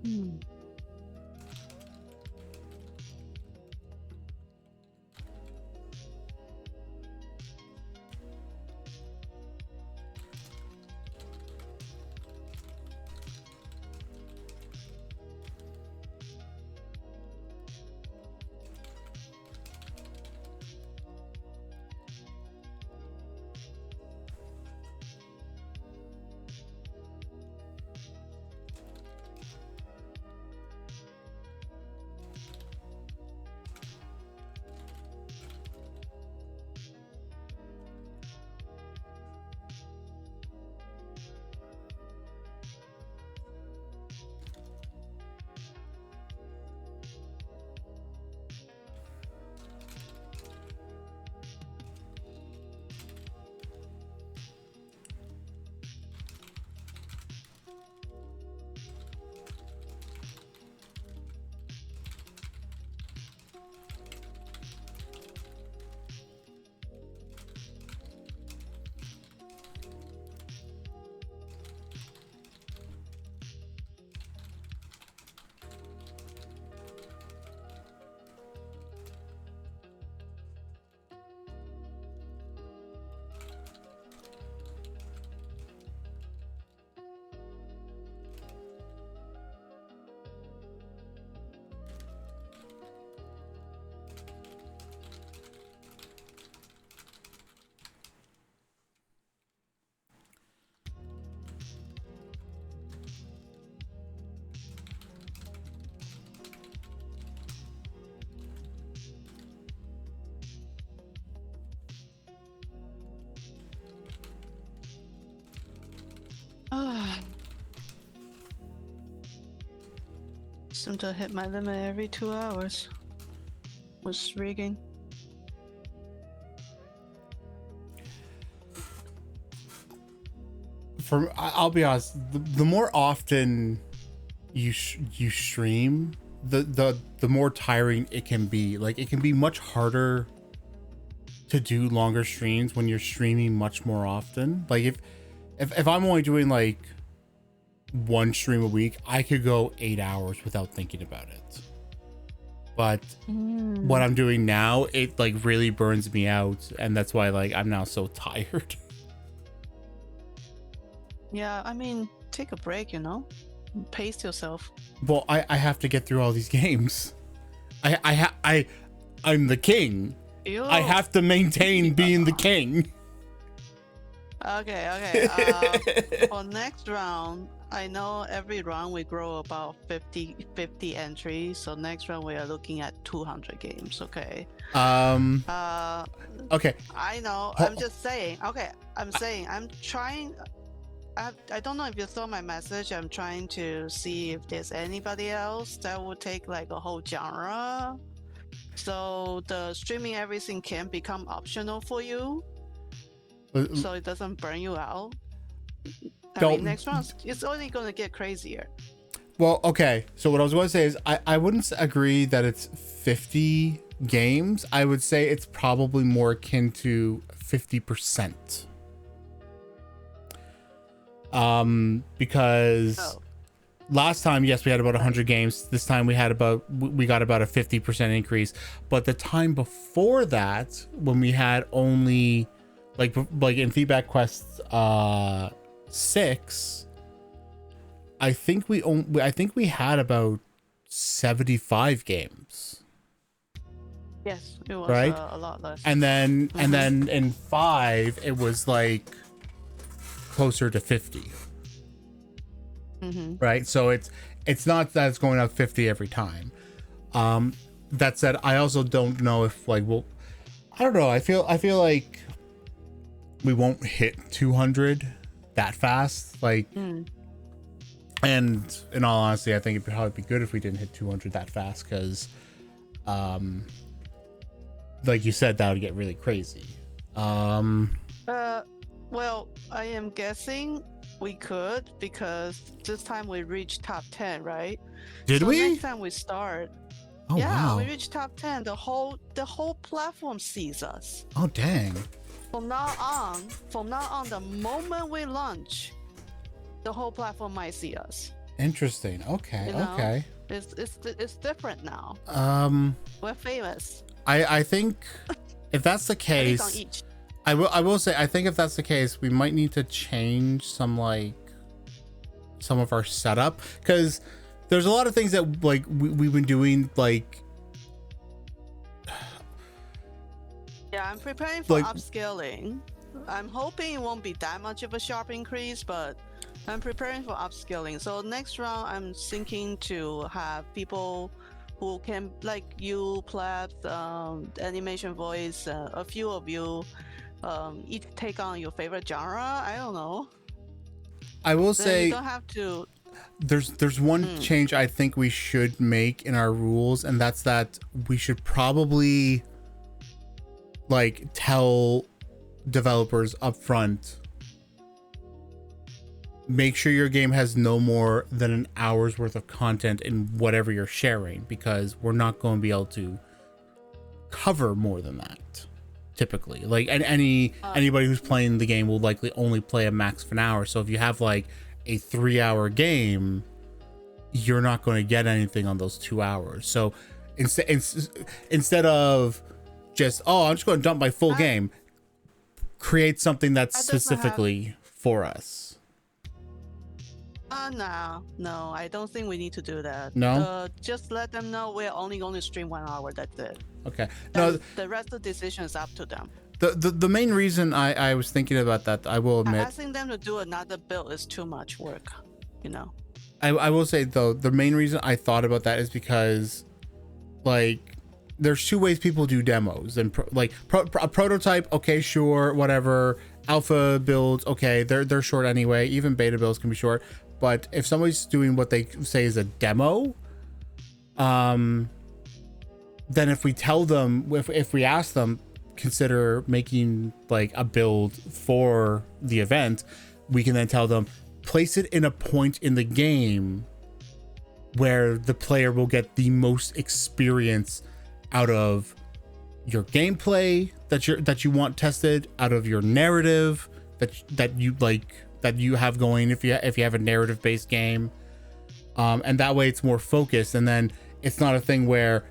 Hmm. Seem to hit my limit every 2 hours. Was rigging. I'll be honest, the more often you stream, the more tiring it can be. Like, it can be much harder to do longer streams when you're streaming much more often. Like, if I'm only doing like one stream a week, I could go 8 hours without thinking about it. But what I'm doing now, it like really burns me out, and that's why like I'm now so tired. Yeah, I mean, take a break, you know? Pace yourself. Well, I have to get through all these games. I'm the king. Ew. I have to maintain being the king. Okay. For next round, I know every round we grow about 50 entries. So next round we are looking at 200 games. Okay. Okay. I know. I'm just saying. Okay. I'm saying. I'm trying. I don't know if you saw my message. I'm trying to see if there's anybody else that would take like a whole genre. So the streaming everything can become optional for you. So it doesn't burn you out. I mean, next round, it's only going to get crazier. Well, okay. So what I was going to say is I wouldn't agree that it's 50 games. I would say it's probably more akin to 50%. Because last time, yes, we had about 100 games. This time we got about a 50% increase. But the time before that, when we had only like in Feedback Quest 6, I think we had about 75 games. Yes, it was right? A lot less. And then in 5 it was like closer to 50. Right? So it's not that it's going up 50 every time. That said, I also don't know if like I don't know. I feel like we won't hit 200 that fast. Like, and in all honesty, I think it'd probably be good if we didn't hit 200 that fast, because, like you said, that would get really crazy. Well, I am guessing we could, because this time we reached top 10, right? Did we? Next time we start. Oh, yeah, wow. we reached top 10. The whole platform sees us. Oh, dang. From now on, the moment we launch, the whole platform might see us. Interesting. Okay. Okay. It's different now. We're famous. I think if that's the At least on case, each. I will say I think if that's the case, we might need to change some of our setup, because there's a lot of things that like we've been doing like Yeah, I'm preparing for upscaling. I'm hoping it won't be that much of a sharp increase, but I'm preparing for upscaling. So next round, I'm thinking to have people who can, like you, Plebs, animation voice, a few of you, each take on your favorite genre. I don't know. I will Then say you don't have to. there's one change I think we should make in our rules, and that's that we should probably like tell developers up front, make sure your game has no more than an hour's worth of content in whatever you're sharing, because we're not going to be able to cover more than that typically. Like, and anybody who's playing the game will likely only play a max of an hour. So if you have like a 3-hour game, you're not going to get anything on those 2 hours. So instead of just, oh, I'm just going to dump my full game, create something that's specifically for us. No, I don't think we need to do that. No? Just let them know we're only going to stream 1 hour. That's it. Okay. No, the rest of the decision is up to them. The main reason I was thinking about that, I will admit, asking them to do another build is too much work, you know. I will say though, the main reason I thought about that is because, like, there's two ways people do demos, and a prototype, okay, sure, whatever. Alpha builds, okay, they're short anyway. Even beta builds can be short. But if somebody's doing what they say is a demo, then if we tell them, if we ask them, consider making like a build for the event, we can then tell them, place it in a point in the game where the player will get the most experience out of your gameplay that you want tested, out of your narrative that you have going, if you have a narrative based game, and that way it's more focused, and then it's not a thing where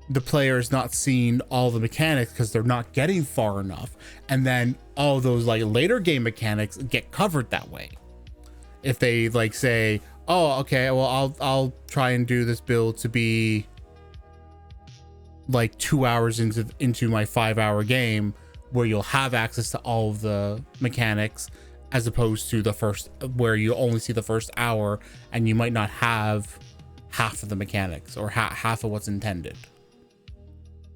the player is not seeing all the mechanics because they're not getting far enough, and then all those like later game mechanics get covered that way. If they like say, oh, okay, well, I'll try and do this build to be like 2 hours into my 5-hour game, where you'll have access to all of the mechanics, as opposed to the first, where you only see the first hour and you might not have half of the mechanics or half of what's intended.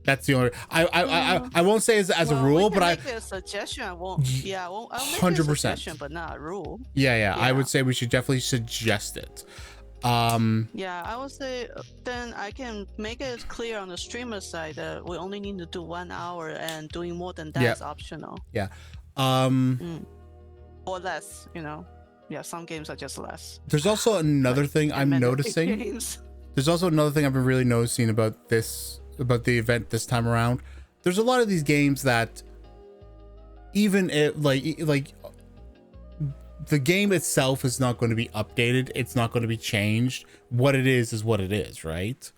That's the only. I won't say as a rule, but make a suggestion. I won't. Yeah, I'll make a suggestion, but not a rule. Yeah. I would say we should definitely suggest it. Yeah, I would say then I can make it clear on the streamer side that we only need to do 1 hour, and doing more than that is optional. Yeah. Or less, you know. Yeah, some games are just less. There's also another thing I'm noticing. There's also another thing I've been really noticing about the event this time around. There's a lot of these games that, even if like the game itself is not going to be updated, it's not going to be changed. What it is what it is, right?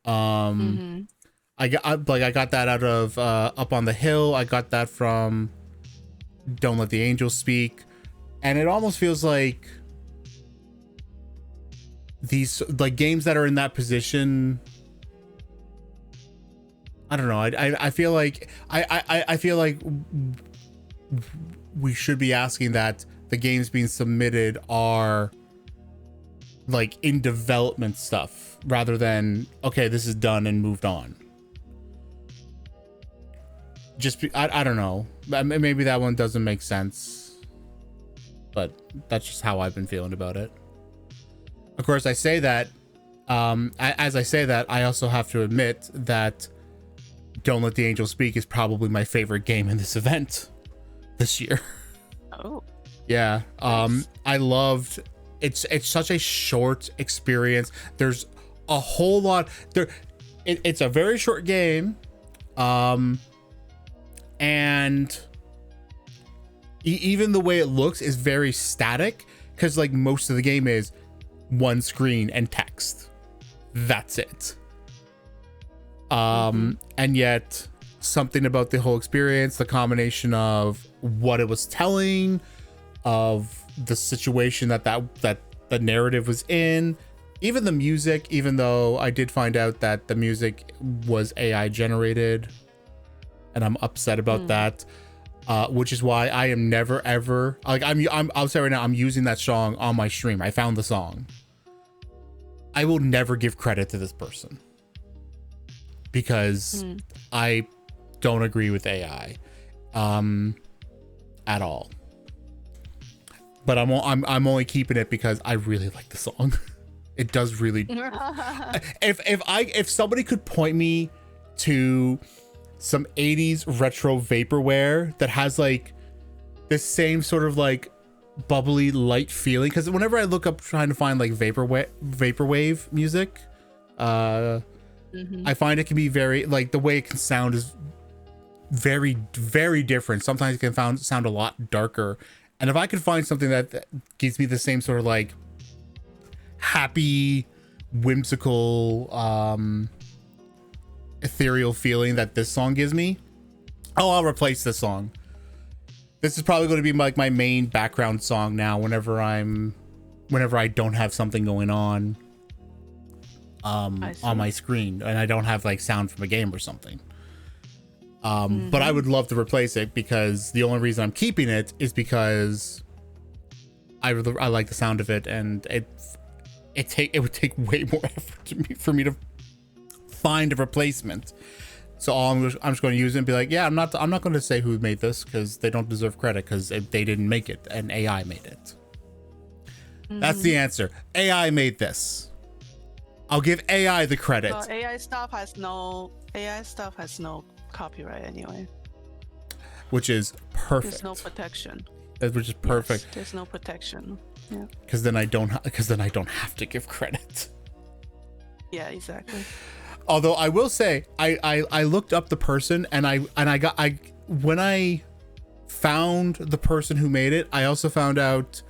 I got that out of Up on the Hill. I got that from Don't Let the Angels Speak, and it almost feels like these like games that are in that position, I don't know. I feel like I feel like we should be asking that the games being submitted are like in development stuff, rather than, okay, this is done and moved on. I don't know. Maybe that one doesn't make sense, but that's just how I've been feeling about it. Of course, I say that. As I say that, I also have to admit that Don't Let the Angels Speak is probably my favorite game in this event this year. Oh. Yeah. I loved it's such a short experience. There's a whole lot there. It's a very short game. And even the way it looks is very static, because like most of the game is one screen and text. That's it. And yet something about the whole experience, the combination of what it was telling, of the situation that the narrative was in, even the music, even though I did find out that the music was AI generated, and I'm upset about that. Which is why I am never ever like I'll say right now, I'm using that song on my stream. I found the song. I will never give credit to this person because I don't agree with AI at all. But I'm only keeping it because I really like the song. It does really. If somebody could point me to some 80s retro vaporware that has like the same sort of like bubbly light feeling, because whenever I look up trying to find like vaporwave music, I find it can be very like the way it can sound is very, very different. Sometimes it can sound a lot darker, and if I could find something that gives me the same sort of like happy, whimsical, ethereal feeling that this song gives me, I'll replace this song. This is probably going to be like my main background song now whenever I don't have something going on my screen and I don't have like sound from a game or something. But I would love to replace it, because the only reason I'm keeping it is because I like the sound of it, and it would take way more effort for me to find a replacement. So I'm just going to use it and be like, yeah, I'm not going to say who made this, because they don't deserve credit, because they didn't make it, and AI made it. That's the answer. AI made this. I'll give AI the credit. Well, AI stuff has no copyright anyway. Which is perfect. There's no protection. Which is perfect. Yes, there's no protection. Yeah. Because then I don't have to give credit. Yeah, exactly. Although I will say, I looked up the person, and when I found the person who made it, I also found out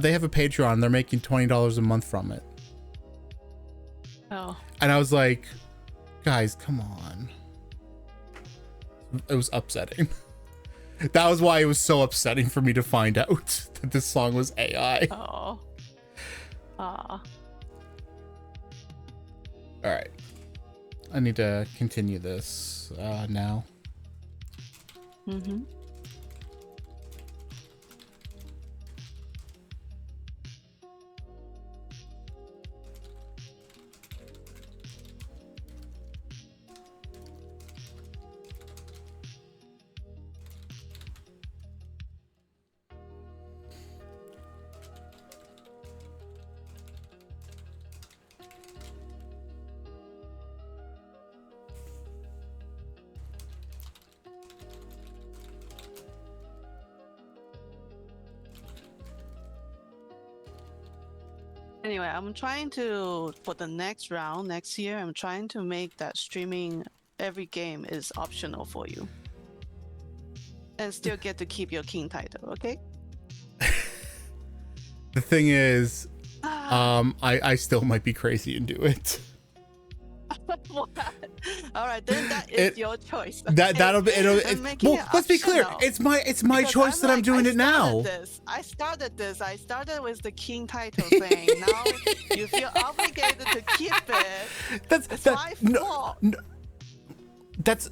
they have a Patreon. They're making $20 a month from it. Oh. And I was like, guys, come on. It was upsetting. That was why it was so upsetting for me to find out that this song was AI. Oh. Ah. All right. I need to continue this now. Anyway, I'm trying to, for the next round, next year, I'm trying to make that streaming every game is optional for you. And still get to keep your king title, okay? The thing is, I still might be crazy and do it. What? All right, then that is your choice. Okay? That'll be well, let's be clear. It's my because choice that I'm doing it now. I started with the king title thing. Now you feel obligated to keep it. It's my fault. No, that's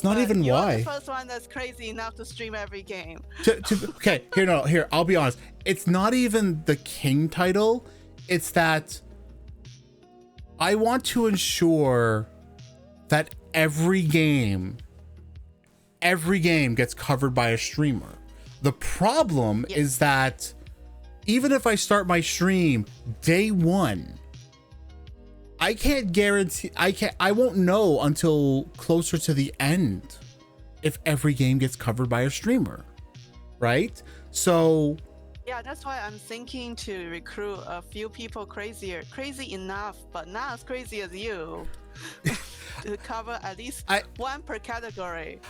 not even you're why. The first one that's crazy enough to stream every game. Okay, here. I'll be honest. It's not even the king title. It's that I want to ensure that every game gets covered by a streamer. The problem is that even if I start my stream day one, I can't guarantee, I won't know until closer to the end if every game gets covered by a streamer, right? So yeah, that's why I'm thinking to recruit a few people crazy enough, but not as crazy as you, to cover at least one per category.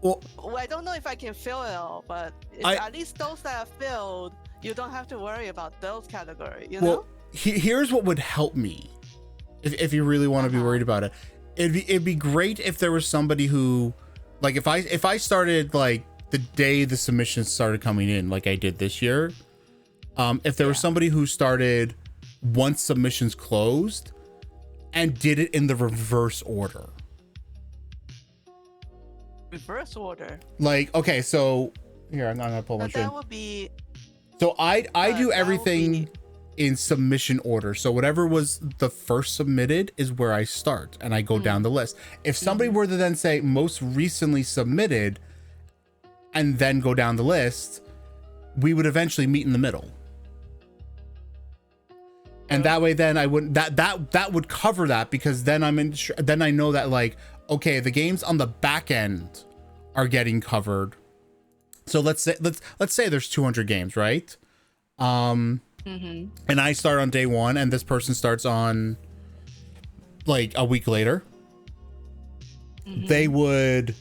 Well, I don't know if I can fill it all, but at least those that are filled, you don't have to worry about those categories, you Well, know? here's what would help me if you really want to be worried about it. It'd be great if there was somebody who, like, if I started like the day the submissions started coming in, like I did this year, if there was somebody who started once submissions closed and did it in the reverse order. Reverse order. Like, okay, so here I'm gonna pull my But string. that would be So I do that would everything be- in submission order. So whatever was the first submitted is where I start, and I go down the list. If somebody were to then say most recently submitted and then go down the list, we would eventually meet in the middle. And that way then I wouldn't that would cover that, because then then I know that, like, okay, the games on the back end are getting covered. So let's say there's 200 games, right? And I start on day 1 and this person starts on like a week later. They would,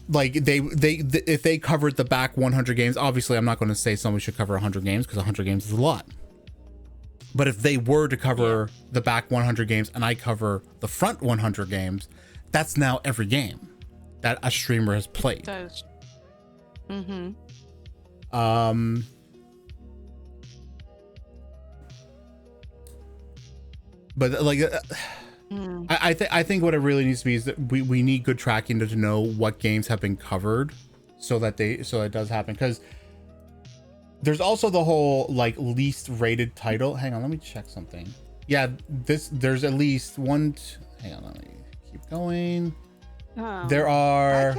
like, they if they covered the back 100 games, obviously I'm not going to say someone should cover 100 games, because 100 games is a lot. But if they were to cover the back 100 games and I cover the front 100 games, that's now every game that a streamer has played. That's, But like, I think what it really needs to be is that we need good tracking to know what games have been covered, so that it does happen. Because there's also the whole, like, least rated title. Hang on, let me check something. Yeah, there's at least one. Hang on, let me keep going. There are.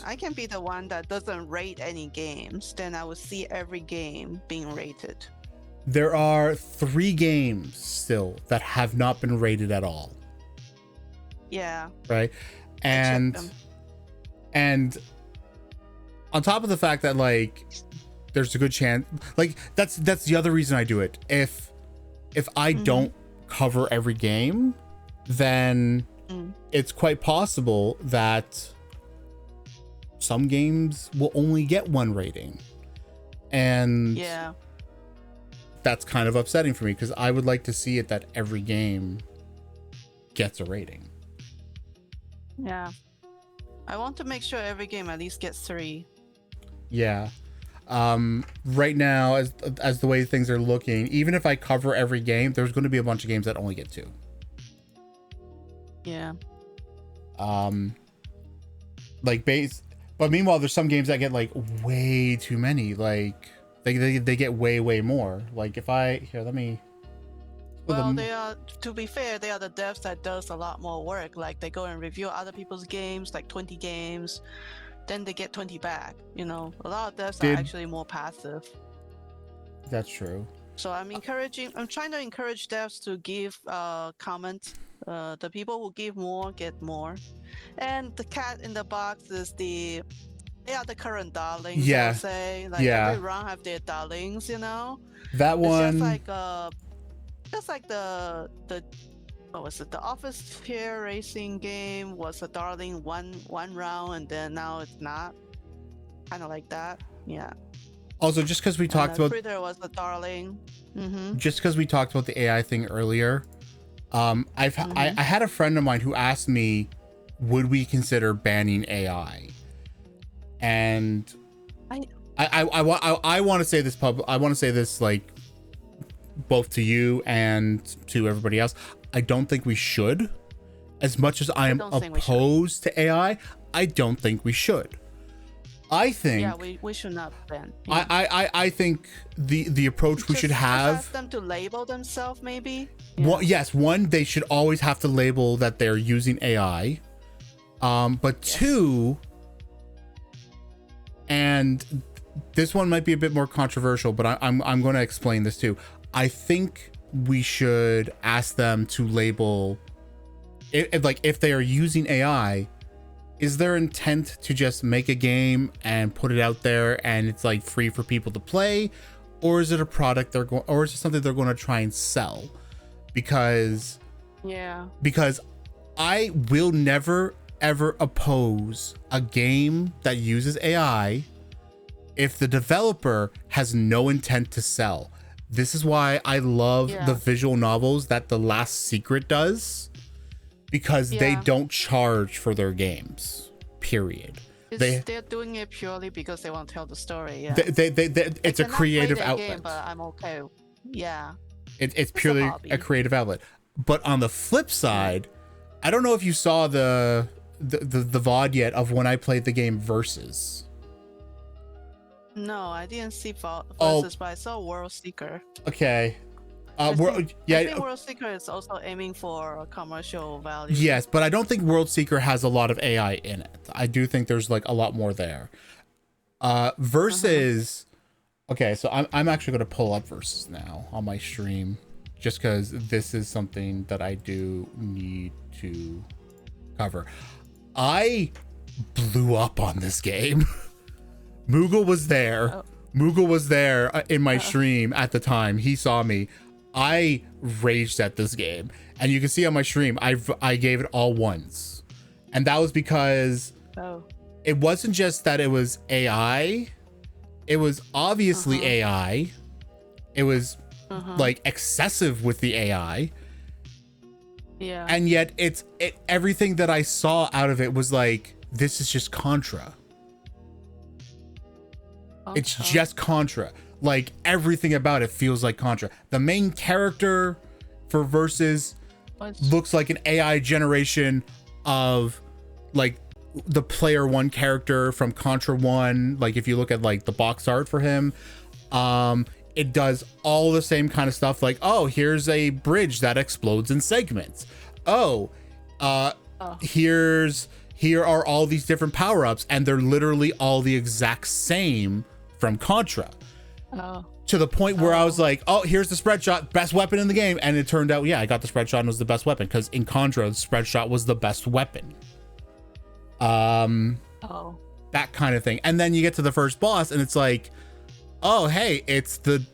I can be the one that doesn't rate any games. Then I will see every game being rated. There are 3 games still that have not been rated at all. Yeah. Right. And on top of the fact that, like, there's a good chance, like, that's the other reason I do it. If I don't cover every game, then it's quite possible that some games will only get 1 rating. And that's kind of upsetting for me, because I would like to see it that every game gets a rating. Yeah. I want to make sure every game at least gets 3. Yeah. Right now, as the way things are looking, even if I cover every game, there's going to be a bunch of games that only get 2. Yeah. Like but meanwhile, there's some games that get, like, way too many. Like they get way more. Like, if let me. Well, they are, to be fair, they are the devs that does a lot more work. Like, they go and review other people's games, like 20 games, then they get 20 back. You know, a lot of devs are actually more passive. That's true. So I'm trying to encourage devs to give comments. The people who give more get more. And the cat in the box is they are the current darlings. I would say, like, every round have their darlings, you know. That one. It's just like the what was it? The office chair racing game was a darling one round, and then now it's not. Kind of like that. Yeah. Also, just because we talked about Twitter was the darling. Just because we talked about the AI thing earlier, I had a friend of mine who asked me, would we consider banning AI? And I want to say this I want to say this, like, both to you and to everybody else. I don't think we should. As much as I am opposed to AI, I don't think we should. I think we should not ban. I think the approach we should have, ask them to label themselves, maybe. Well, yes, one, they should always have to label that they're using AI. But 2, and this one might be a bit more controversial, but I'm going to explain this too. I think we should ask them to label if they are using AI, is their intent to just make a game and put it out there and it's, like, free for people to play, or is it a product or is it something they're going to try and sell? Because I will never ever oppose a game that uses AI if the developer has no intent to sell, this is why I love the visual novels that The Last Secret does, because they don't charge for their games, period. They're doing it purely because they want to tell the story. Yeah, it's a creative outlet. Game, but I'm okay. Yeah, it's purely a creative outlet. But on the flip side, I don't know if you saw the VOD yet of when I played the game Versus. No, I didn't see Versus, but I saw World Seeker. Okay. I think World Seeker is also aiming for a commercial value. Yes, but I don't think World Seeker has a lot of AI in it. I do think there's like a lot more there. Versus, okay, so I'm actually going to pull up Versus now on my stream, just because this is something that I do need to cover. I blew up on this game. Moogle was there. Moogle was there in my stream at the time. He saw me. I raged at this game, and you can see on my stream I gave it all ones, and that was because it wasn't just that it was AI. It was obviously AI. It was like excessive with the AI. Yeah. And yet everything that I saw out of it was like, this is just Contra. It's just Contra. Like, everything about it feels like Contra. The main character for Versus looks like an AI generation of like the player one character from Contra 1. Like, if you look at like the box art for him, it does all the same kind of stuff. Like, oh, here's a bridge that explodes in segments. Here are all these different power-ups, and they're literally all the exact same from Contra. To the point where I was like, oh, here's the spread shot, best weapon in the game. And it turned out, yeah, I got the spread shot and it was the best weapon, because in Contra, the spread shot was the best weapon. That kind of thing. And then you get to the first boss and it's like, oh, hey, it's the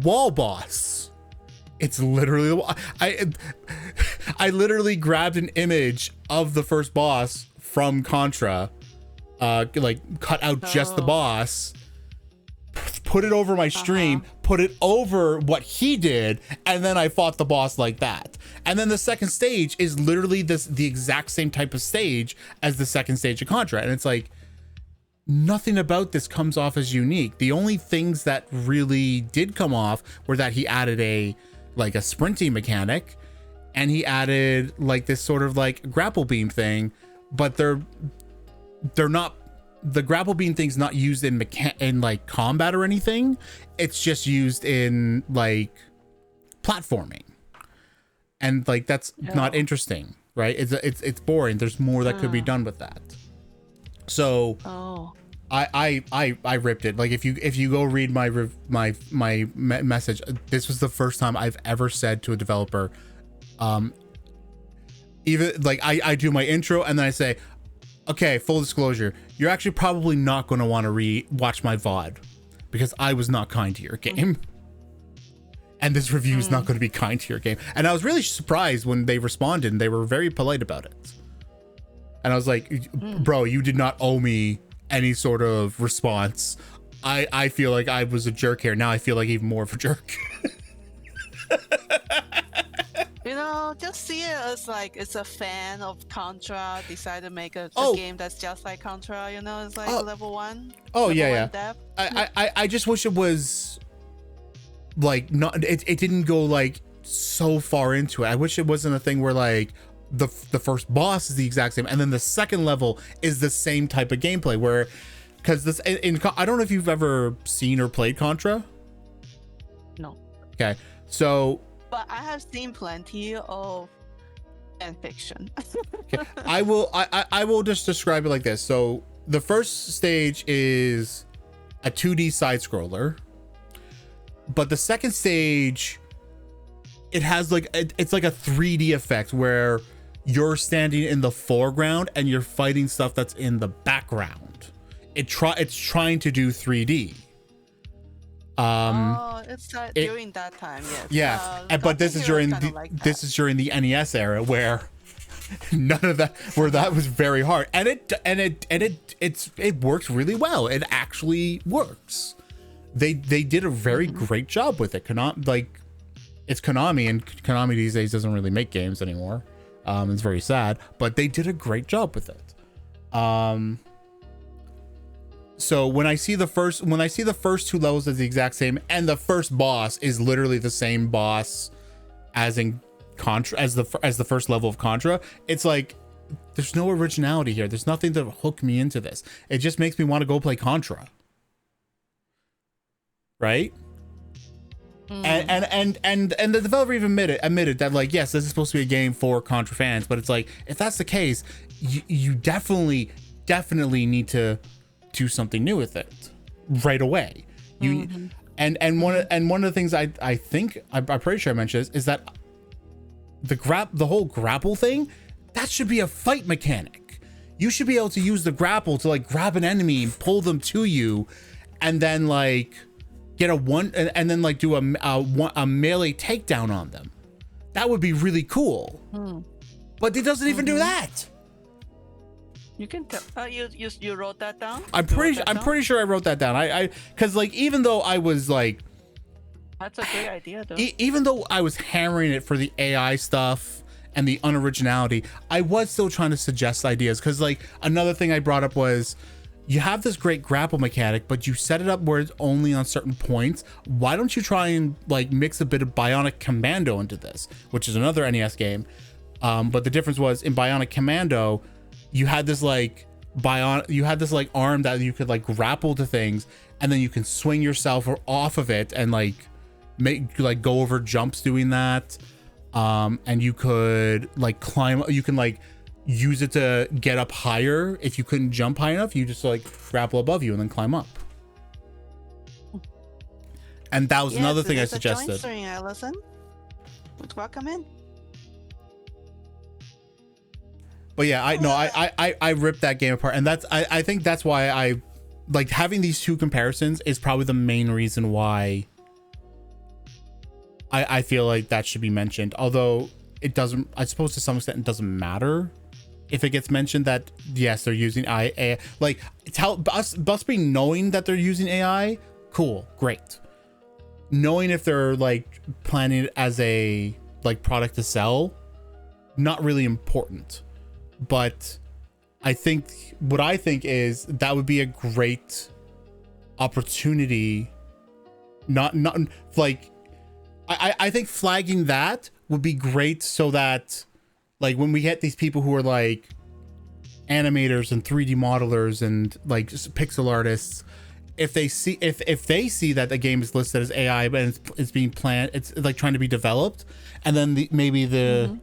wall boss. It's literally the wall. I literally grabbed an image of the first boss from Contra, like cut out just the boss, put it over my stream, put it over what he did, and then I fought the boss like that. And then the second stage is literally the exact same type of stage as the second stage of Contra. And it's like, nothing about this comes off as unique. The only things that really did come off were that he added a sprinting mechanic, and he added like this sort of like grapple beam thing, but they're not, the grapple beam thing's not used in like combat or anything. It's just used in like platforming, and like that's not interesting, right? It's boring. There's more that could be done with that. So I ripped it. Like, if you go read my message, this was the first time I've ever said to a developer, even like I do my intro and then I say, okay, full disclosure, you're actually probably not going to want to watch my VOD, because I was not kind to your game. And this review is not going to be kind to your game. And I was really surprised when they responded, and they were very polite about it. And I was like, bro, you did not owe me any sort of response. I feel like I was a jerk here. Now I feel like even more of a jerk. You know, just see it as like it's a fan of Contra decided to make a game that's just like Contra. You know, it's like level 1. Oh, level 1 I just wish it was like not. It didn't go like so far into it. I wish it wasn't a thing where like the first boss is the exact same, and then the second level is the same type of gameplay. Where, because this I don't know if you've ever seen or played Contra. No. Okay, so. But I have seen plenty of fan fiction. Okay. I will just describe it like this. So the first stage is a 2D side scroller, but the second stage, it has like it's like a 3D effect where you're standing in the foreground and you're fighting stuff that's in the background. It's trying to do 3D. It's during that time, yes. Yeah, but this is during the NES era, where None of that, where that was very hard, and it works really well. It actually works. They did a very great job with it. It's Konami, and Konami these days doesn't really make games anymore. It's very sad, but they did a great job with it. So when I see the first two levels as the exact same, and the first boss is literally the same boss as in Contra, as the first level of Contra, it's like there's no originality here. There's nothing to hook me into this. It just makes me want to go play Contra, right? And the developer even admitted that, like, yes, this is supposed to be a game for Contra fans, but it's like, if that's the case, you definitely need to do something new with it right away. And one of the things I think I'm pretty sure I mentioned is that the whole grapple thing, that should be a fight mechanic. You should be able to use the grapple to, like, grab an enemy and pull them to you, and then, like, get and then, like, do a melee takedown on them. That would be really cool. But it doesn't even do that. You can tell. You wrote that down? I'm pretty sure I wrote that down. I because, like, even though I was like, that's a great idea, though. Even though I was hammering it for the AI stuff and the unoriginality, I was still trying to suggest ideas. Because, like, another thing I brought up was, you have this great grapple mechanic, but you set it up where it's only on certain points. Why don't you try and, like, mix a bit of Bionic Commando into this, which is another NES game. But the difference was, in Bionic Commando, you had this, like, arm that you could, like, grapple to things, and then you can swing yourself or off of it and, like, go over jumps doing that. And you could, like, climb. You can, like, use it to get up higher. If you couldn't jump high enough, you just, like, grapple above you and then climb up. And that was another thing I suggested. Allison. Welcome in. But yeah, I ripped that game apart, and I think that's why I like having these two comparisons is probably the main reason why I feel like that should be mentioned. Although it doesn't, I suppose to some extent it doesn't matter if it gets mentioned that yes, they're using AI. Like, tell us being knowing that they're using AI, cool, great. Knowing if they're, like, planning it as a, like, product to sell, not really important. But I think is that would be a great opportunity. Not like, I think flagging that would be great, so that, like, when we get these people who are, like, animators and 3D modelers and, like, just pixel artists, if they see that the game is listed as AI but it's being planned, it's like trying to be developed, and then maybe the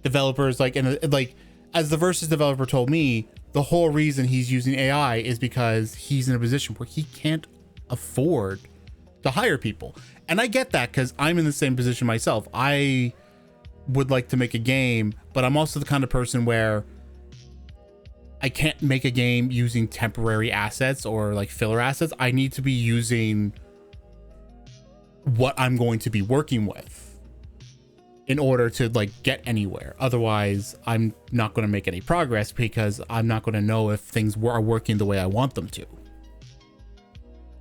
developers, like, as the Versus developer told me, the whole reason he's using AI is because he's in a position where he can't afford to hire people. And I get that, because I'm in the same position myself. I would like to make a game, but I'm also the kind of person where I can't make a game using temporary assets or, like, filler assets. I need to be using what I'm going to be working with in order to, like, get anywhere. Otherwise, I'm not going to make any progress, because I'm not going to know if things are working the way I want them to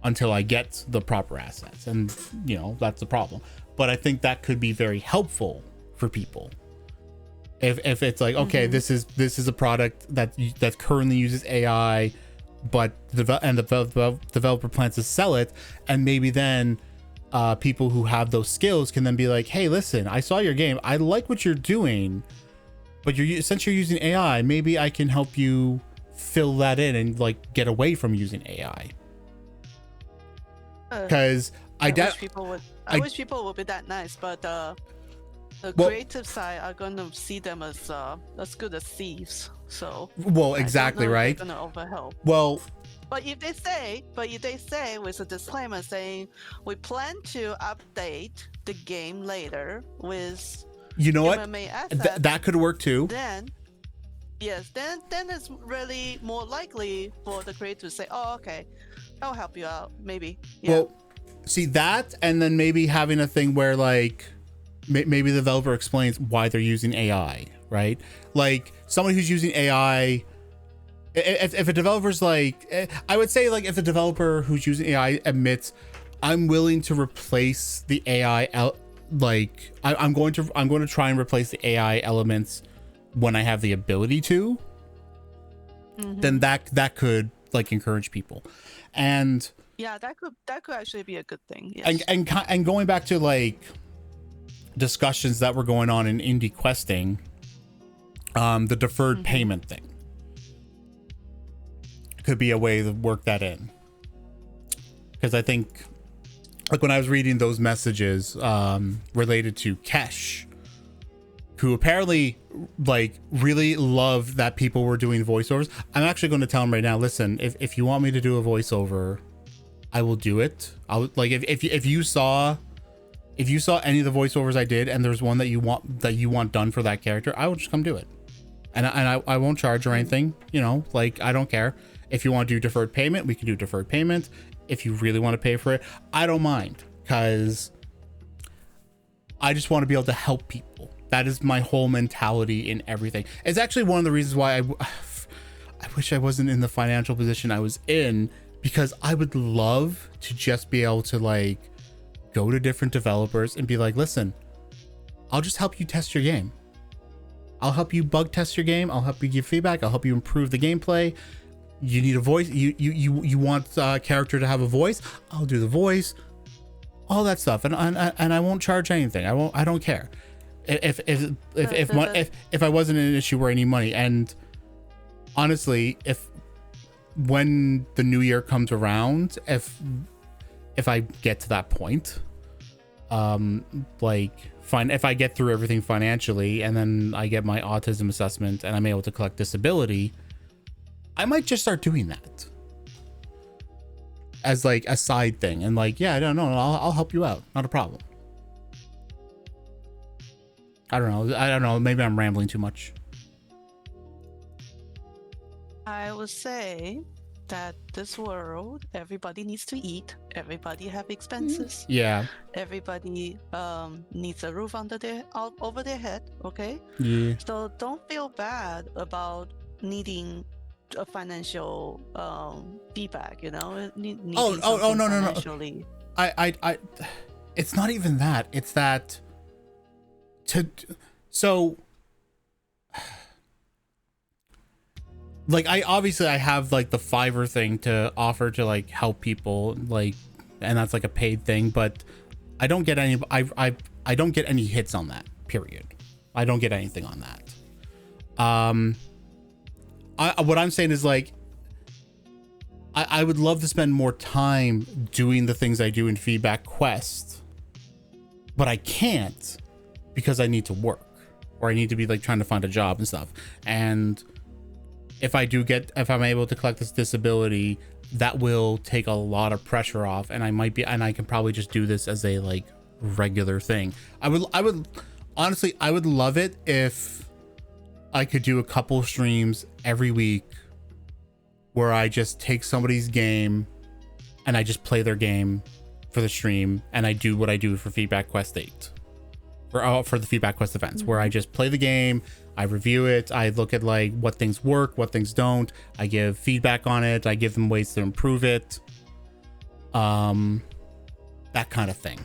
until I get the proper assets. And, you know, that's the problem. But I think that could be very helpful for people. If it's like, okay, this is a product that currently uses AI, but the developer plans to sell it, and maybe then people who have those skills can then be like, hey, listen, I saw your game, I like what you're doing, but since you're using AI, maybe I can help you fill that in and, like, get away from using AI. Because I wish people would be that nice, but the creative side are going to see them as good as thieves. So exactly, right? They're going to overhelp. Well, but if they say with a disclaimer saying we plan to update the game later with, you know what, MMA assets, that could work too. Then yes, then it's really more likely for the creator to say, oh, okay, I'll help you out, maybe. Yeah. Well, see that, and then maybe having a thing where, like, maybe the developer explains why they're using AI, right? Like somebody who's using AI, if a developer's like, I would say like if a developer who's using AI admits, I'm willing to replace the AI, I'm going to try and replace the AI elements when I have the ability to, then that could like encourage people. And yeah, that could actually be a good thing. Yes. And going back to like discussions that were going on in indie questing, the deferred payment thing could be a way to work that in, because I think like when I was reading those messages related to Kesh, who apparently like really loved that people were doing voiceovers. I'm actually going to tell him right now, listen, if you want me to do a voiceover, I will do it. I'll like if you saw any of the voiceovers I did and there's one that you want done for that character, I will just come do it. And I won't charge or anything, you know, like I don't care. If you want to do deferred payment, we can do deferred payment. If you really want to pay for it, I don't mind, because I just want to be able to help people. That is my whole mentality in everything. It's actually one of the reasons why I wish I wasn't in the financial position I was in, because I would love to just be able to like go to different developers and be like, listen, I'll just help you test your game. I'll help you bug test your game. I'll help you give feedback. I'll help you improve the gameplay. You need a voice. You want a character to have a voice. I'll do the voice, all that stuff. And I won't charge anything. I don't care. If I wasn't in an issue where I need money. And honestly, when the new year comes around, if I get to that point, if I get through everything financially and then I get my autism assessment and I'm able to collect disability, I might just start doing that as like a side thing. And like, yeah, I don't know, I'll help you out, not a problem. I don't know, maybe I'm rambling too much. I would say that this world, everybody needs to eat, everybody have expenses. Yeah. Everybody needs a roof over their head, okay? Yeah. So don't feel bad about needing a financial feedback, you know? No. I it's not even that. It's that like I have like the Fiverr thing to offer to like help people, like, and that's like a paid thing, but I don't get any I don't get any hits on that, period. I don't get anything on that. What I'm saying is like I would love to spend more time doing the things I do in Feedback Quest, but I can't because I need to work, or I need to be like trying to find a job and stuff. And if I'm able to collect this disability, that will take a lot of pressure off, and I can probably just do this as a like regular thing. I would honestly love it if I could do a couple streams every week where I just take somebody's game and I just play their game for the stream, and I do what I do for Feedback Quest 8 for the Feedback Quest events, where I just play the game, I review it, I look at like what things work, what things don't, I give feedback on it, I give them ways to improve it, that kind of thing.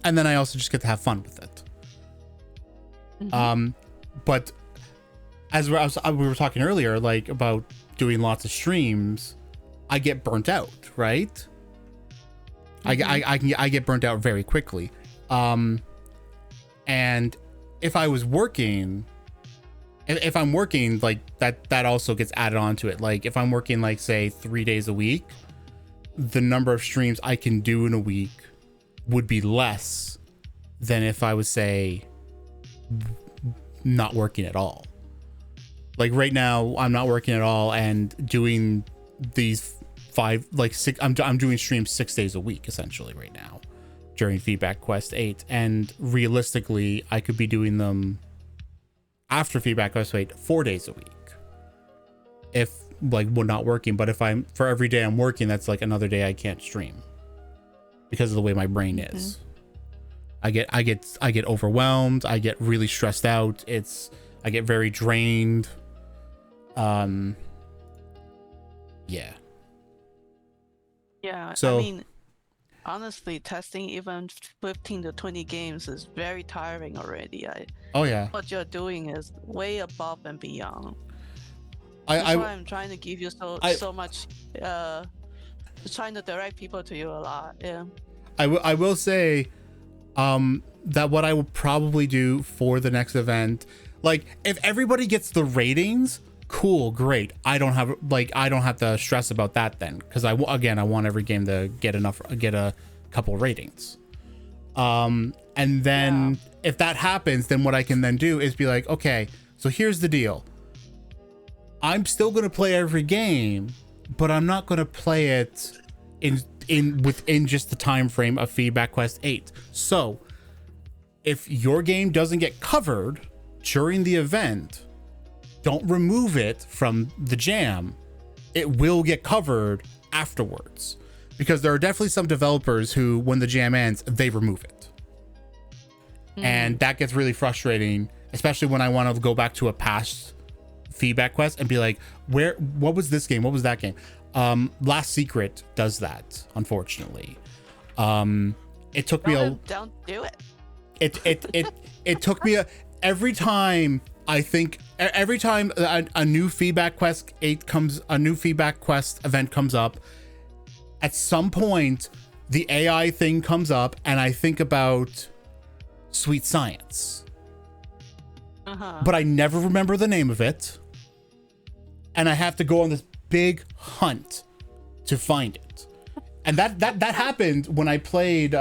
And then I also just get to have fun with it. But as we were talking earlier, like about doing lots of streams, I get burnt out, right? I get burnt out very quickly. And if I was working, if I'm working, like that also gets added onto it. Like if I'm working like say 3 days a week, the number of streams I can do in a week would be less than if I was say not working at all. Like right now I'm not working at all and doing these 6 I'm doing streams 6 days a week essentially right now during Feedback Quest 8, and realistically I could be doing them after Feedback Quest 8 4 days a week if like we're not working. But if I'm for every day I'm working, that's like another day I can't stream because of the way my brain is. I get overwhelmed, I get really stressed out. I get very drained. Yeah. Yeah, So- I mean, honestly, testing even 15 to 20 games is very tiring already. Oh yeah. What you're doing is way above and beyond. I That's why I I'm trying to give you I- so much, trying to direct people to you a lot. Yeah. I will say that what I will probably do for the next event, like if everybody gets the ratings, cool, great. I don't have to stress about that then, because I want every game to get a couple ratings. And then if that happens, then what I can then do is be like, okay, so here's the deal. I'm still going to play every game, but I'm not going to play it within just the time frame of Feedback Quest 8. So if your game doesn't get covered during the event, don't remove it from the jam. It will get covered afterwards, because there are definitely some developers who, when the jam ends, they remove it. And that gets really frustrating, especially when I want to go back to a past Feedback Quest and be like, what was this game? What was that game? Last Secret does that, unfortunately. It took me Don't do it. it took me every time a new Feedback Quest 8 a new Feedback Quest event comes up, at some point the AI thing comes up and I think about Sweet Science. But I never remember the name of it, and I have to go on this big hunt to find it. And that happened when I played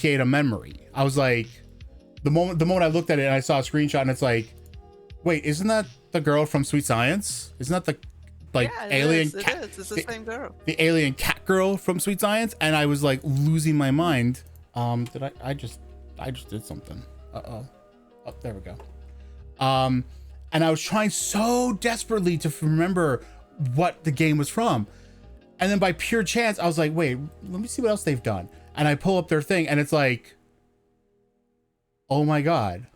Kata Memory. I was like, the moment I looked at it and I saw a screenshot and it's like, wait, isn't that the girl from Sweet Science? Isn't that the alien cat? It's the same girl. The alien cat girl from Sweet Science? And I was like losing my mind. I just did something. Oh, there we go. And I was trying so desperately to remember what the game was from. And then by pure chance, I was like, wait, let me see what else they've done. And I pull up their thing and it's like, oh my God,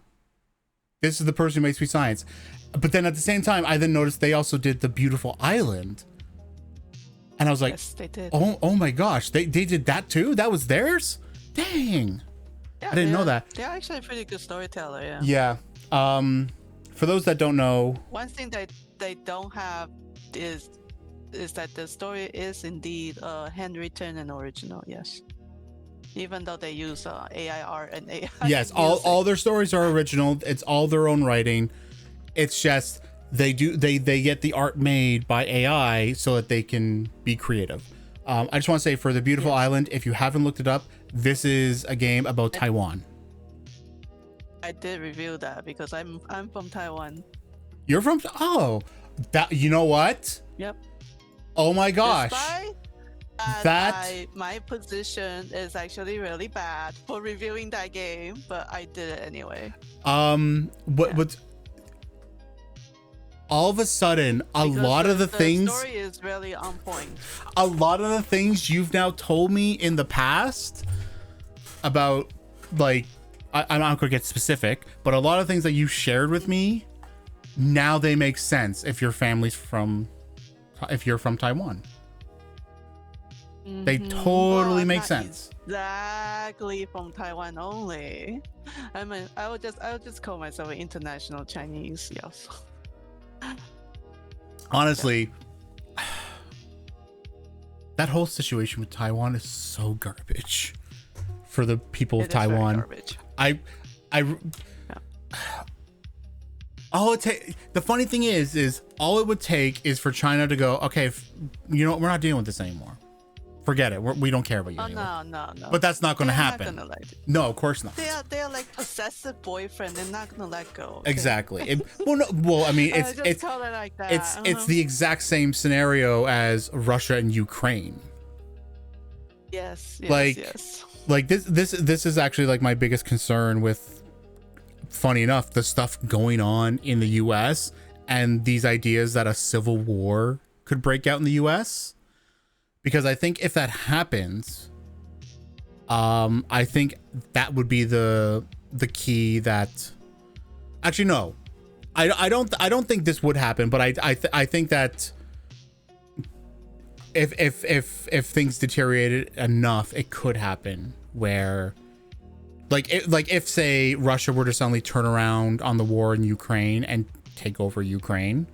this is the person who made Sweet Science. But then at the same time, I then noticed they also did The Beautiful Island. And I was like, Yes, they did. oh my gosh, they did that too? That was theirs? Dang. Yeah, I didn't know that. They're actually a pretty good storyteller, yeah. Yeah. For those that don't know, One thing that they don't have is that the story is indeed handwritten and original, yes. Even though they use AI art and AI yes, music. all their stories are original. It's all their own writing. It's just they get the art made by AI so that they can be creative. I just want to say, for The Beautiful Island, if you haven't looked it up, this is a game about Taiwan. I did review that because I'm from Taiwan. You're from? Oh, that, you know what? Yep. Oh my gosh. Despite my position is actually really bad for reviewing that game, but I did it anyway. What's all of a sudden, Because lot of the things, story is really on point. a lot of the things you've now told me in the past about, like, I'm not gonna get specific, but a lot of things that you shared with me, now they make sense if you're from Taiwan. They totally make sense. Exactly from Taiwan only. I mean, I would just call myself an international Chinese. Yes. Honestly, that whole situation with Taiwan is so garbage for the people of It is very Taiwan. garbage. All it take, the funny thing is all it would take is for China to go, okay, you know what, we're not dealing with this anymore. Forget it. We don't care about you anymore. No. But that's not going to They're happen. Not gonna No, of course not. they're like possessive boyfriend. They're not gonna let go. Okay? Exactly. I mean, it's just call it like that. it's the exact same scenario as Russia and Ukraine. yes. Like this is actually like my biggest concern with, funny enough, the stuff going on in the US and these ideas that a civil war could break out in the US. Because I think if that happens, I think that would be the the key that, actually no, I don't think this would happen, but I think that if things deteriorated enough, it could happen where, like if say Russia were to suddenly turn around on the war in Ukraine and take over Ukraine,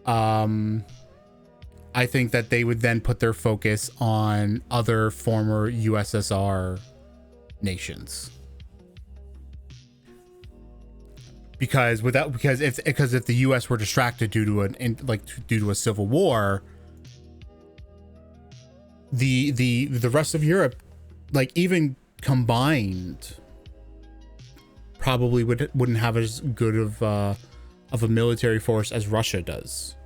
I think that they would then put their focus on other former USSR nations. Because if the US were distracted due to a civil war, the rest of Europe, like even combined, probably wouldn't have as good of a military force as Russia does.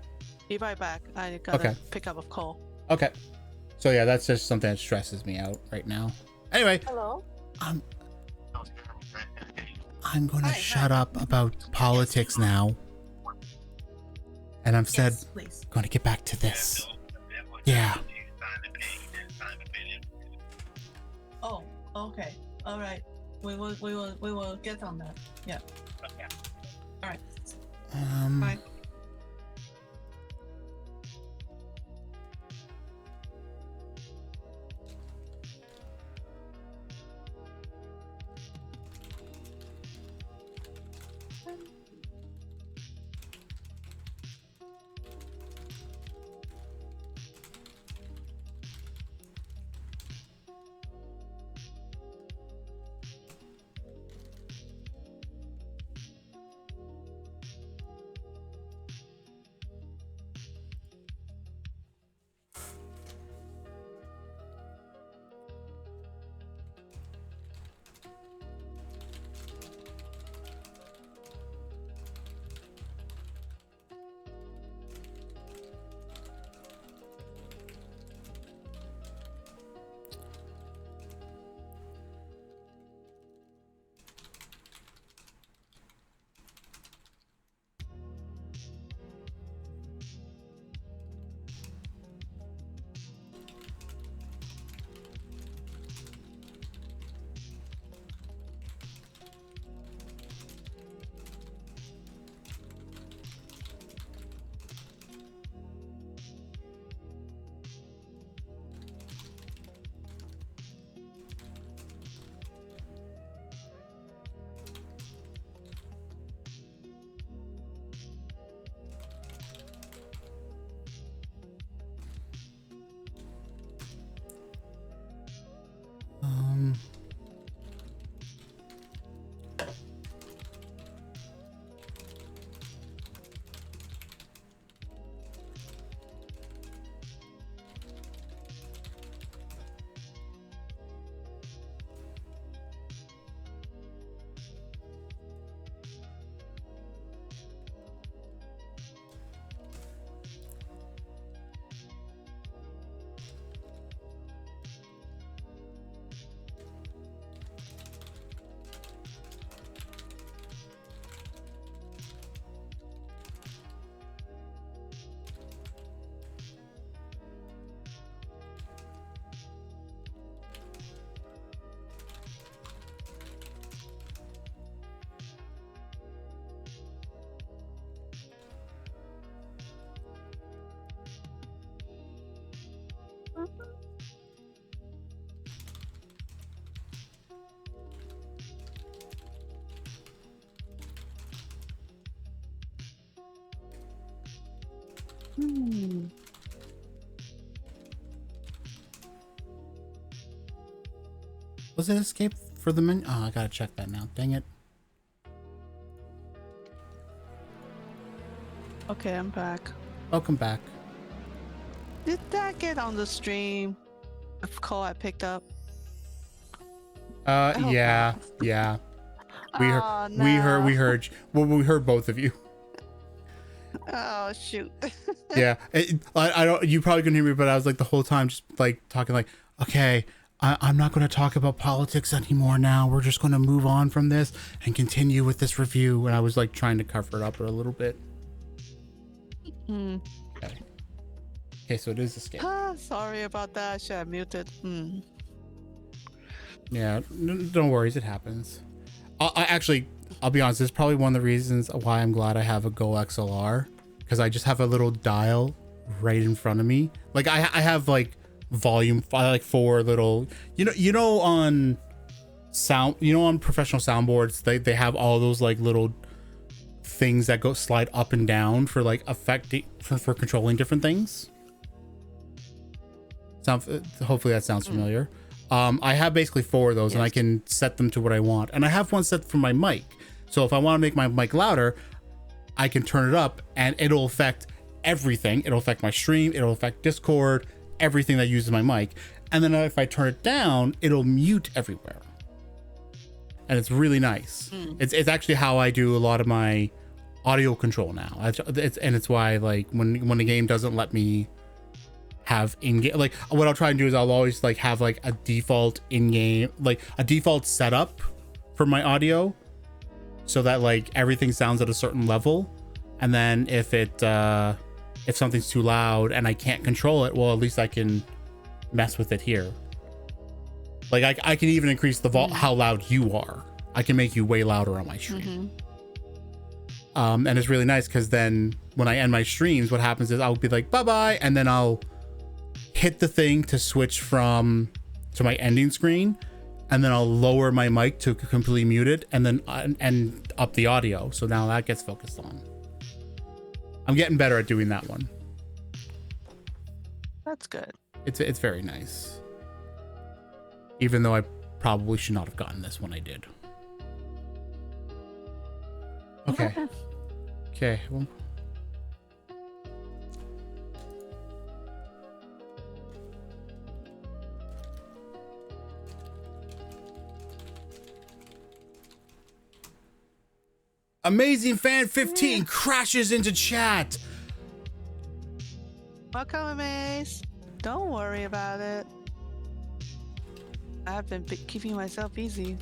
Be right back. I gotta pick up a call. Okay. So yeah, that's just something that stresses me out right now. Anyway. Hello. I'm gonna shut up about politics now. And I'm instead going to get back to this. Yeah. Oh, okay. All right. We will get on that. Yeah. Okay. All right. Bye. Was it escape for the menu? Oh, I gotta check that now. Dang it. Okay, I'm back. Welcome back. Did that get on the stream? The call I picked up. Yeah. We heard. Well, we heard both of you. Oh shoot. Yeah, I don't. You probably couldn't hear me, but I was like the whole time just like talking like, okay, I'm not going to talk about politics anymore now. We're just going to move on from this and continue with this review. And I was like trying to cover it up a little bit. Okay, so it is escape. Sorry about that. I should have muted. Yeah, no worries. It happens. I actually, I'll be honest, this is probably one of the reasons why I'm glad I have a Go XLR, because I just have a little dial right in front of me. Like I have like volume, like 4 little, on sound, on professional soundboards, they have all those like little things that go slide up and down for like affecting for controlling different things. Hopefully that sounds familiar. I have basically 4 of those, and I can set them to what I want. And I have one set for my mic. So if I want to make my mic louder, I can turn it up and it'll affect everything. It'll affect my stream. It'll affect Discord, everything that uses my mic. And then if I turn it down, it'll mute everywhere. And it's really nice. It's actually how I do a lot of my audio control now. It's why, like, when the game doesn't let me have in-game, like, what I'll try and do is I'll always like have like a default in-game, like a default setup for my audio, so that like everything sounds at a certain level. And then if something's too loud and I can't control it, well, at least I can mess with it here. Like I can even increase the how loud you are. I can make you way louder on my stream. And it's really nice, because then when I end my streams, what happens is I'll be like, bye-bye, and then I'll hit the thing to switch to my ending screen, and then I'll lower my mic to completely mute it, and then and up the audio, so now that gets focused on. I'm getting better at doing that one. That's good. It's very nice, even though I probably should not have gotten this when I did. Okay. Well, Amazing Fan 15 crashes into chat. Welcome, Amaze. Don't worry about it. I've been keeping myself easy.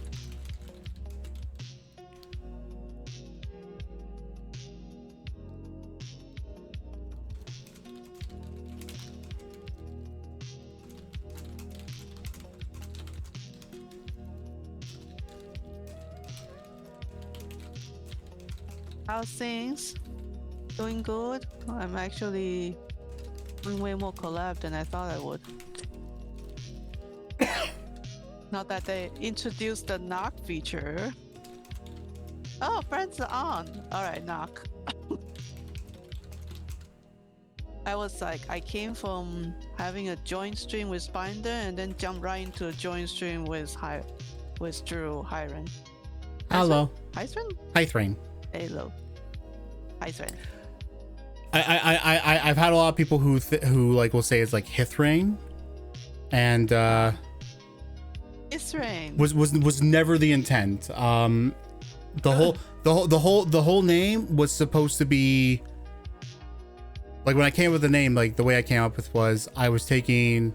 How's things? Doing good? I'm actually doing way more collab than I thought I would. Not that they introduced the knock feature. Oh, friends are on. Alright, knock. I came from having a joint stream with Binder and then jumped right into a joint stream with Drew Hyren. Hello. Hyren? Hello. Hi, Sven. I've had a lot of people who like will say it's like Hithrain, and Hithrain was never the intent. The whole name was supposed to be like, when I came up with the name, like the way I came up with was I was taking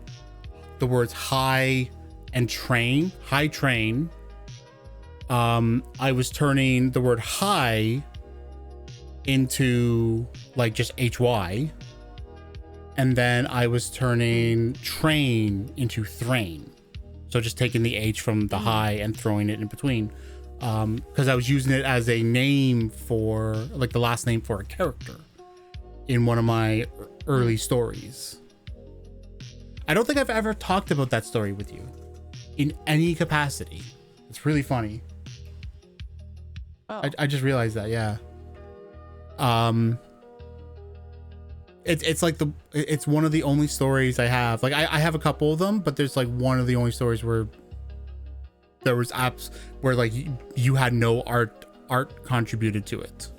the words high and train, high train. I was turning the word high into like just HY, and then I was turning train into thrain, so just taking the H from the high and throwing it in between, because I was using it as a name for, like, the last name for a character in one of my early stories. I don't think I've ever talked about that story with you in any capacity. It's really funny. I just realized that, yeah. It's like it's one of the only stories I have. Like I have a couple of them, but there's like one of the only stories where there was apps where like you had no art contributed to it.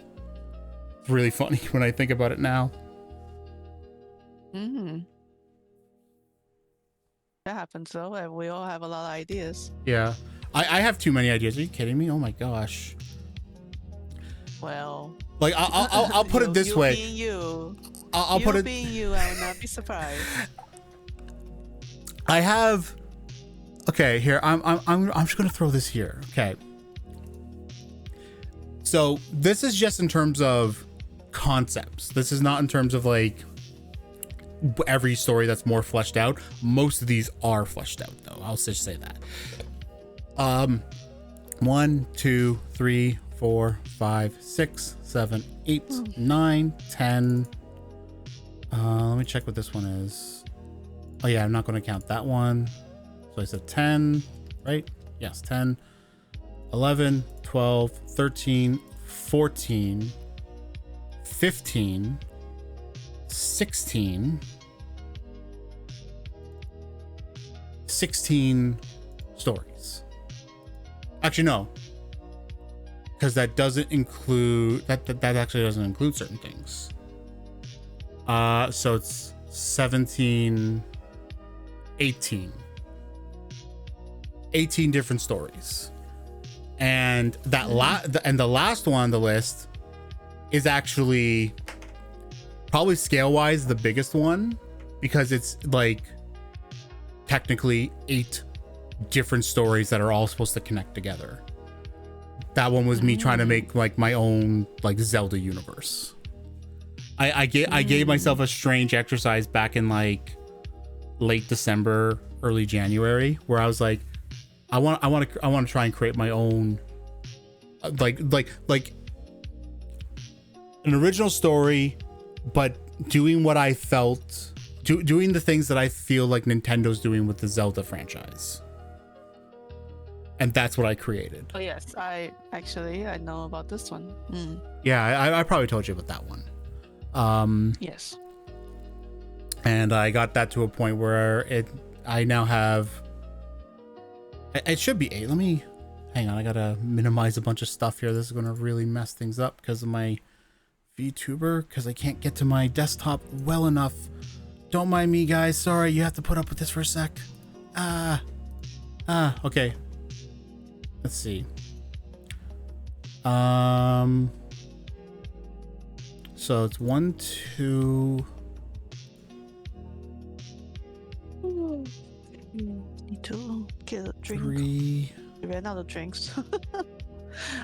It's really funny when I think about it now. That happens though. We all have a lot of ideas. Yeah. I have too many ideas. Are you kidding me? Oh my gosh. Well, like I'll put it this way. Being you. I'll put it being you. I will not be surprised. I have. Okay, here I'm just gonna throw this here. Okay. So this is just in terms of concepts. This is not in terms of like every story that's more fleshed out. Most of these are fleshed out, though. I'll just say that. 1, 2, 3, 4, 5, 6, 7, 8, 9, 10. Let me check what this one is. Oh yeah, I'm not going to count that one. So I said 10, right? Yes, 10, 11, 12, 13, 14, 15, 16, 16 stories. Actually, no, because that doesn't include that actually doesn't include certain things. So it's 17, 18 different stories, and that the last one on the list is actually probably scale wise the biggest one, because it's like technically 8 different stories that are all supposed to connect together. That one was me trying to make like my own like Zelda universe. I gave myself a strange exercise back in like late December, early January, where I was like, I want to try and create my own like an original story, but doing what I felt, doing the things that I feel like Nintendo's doing with the Zelda franchise. And that's what I created. Oh yes, I know about this one. Yeah, I probably told you about that one. Yes. And I got that to a point where I now have, it should be 8. Let me, hang on, I gotta minimize a bunch of stuff here. This is gonna really mess things up because of my VTuber, because I can't get to my desktop well enough. Don't mind me, guys. Sorry, you have to put up with this for a sec. Okay. Let's see. So it's 1, 2. Need to get a drink. 3. We ran out of drinks.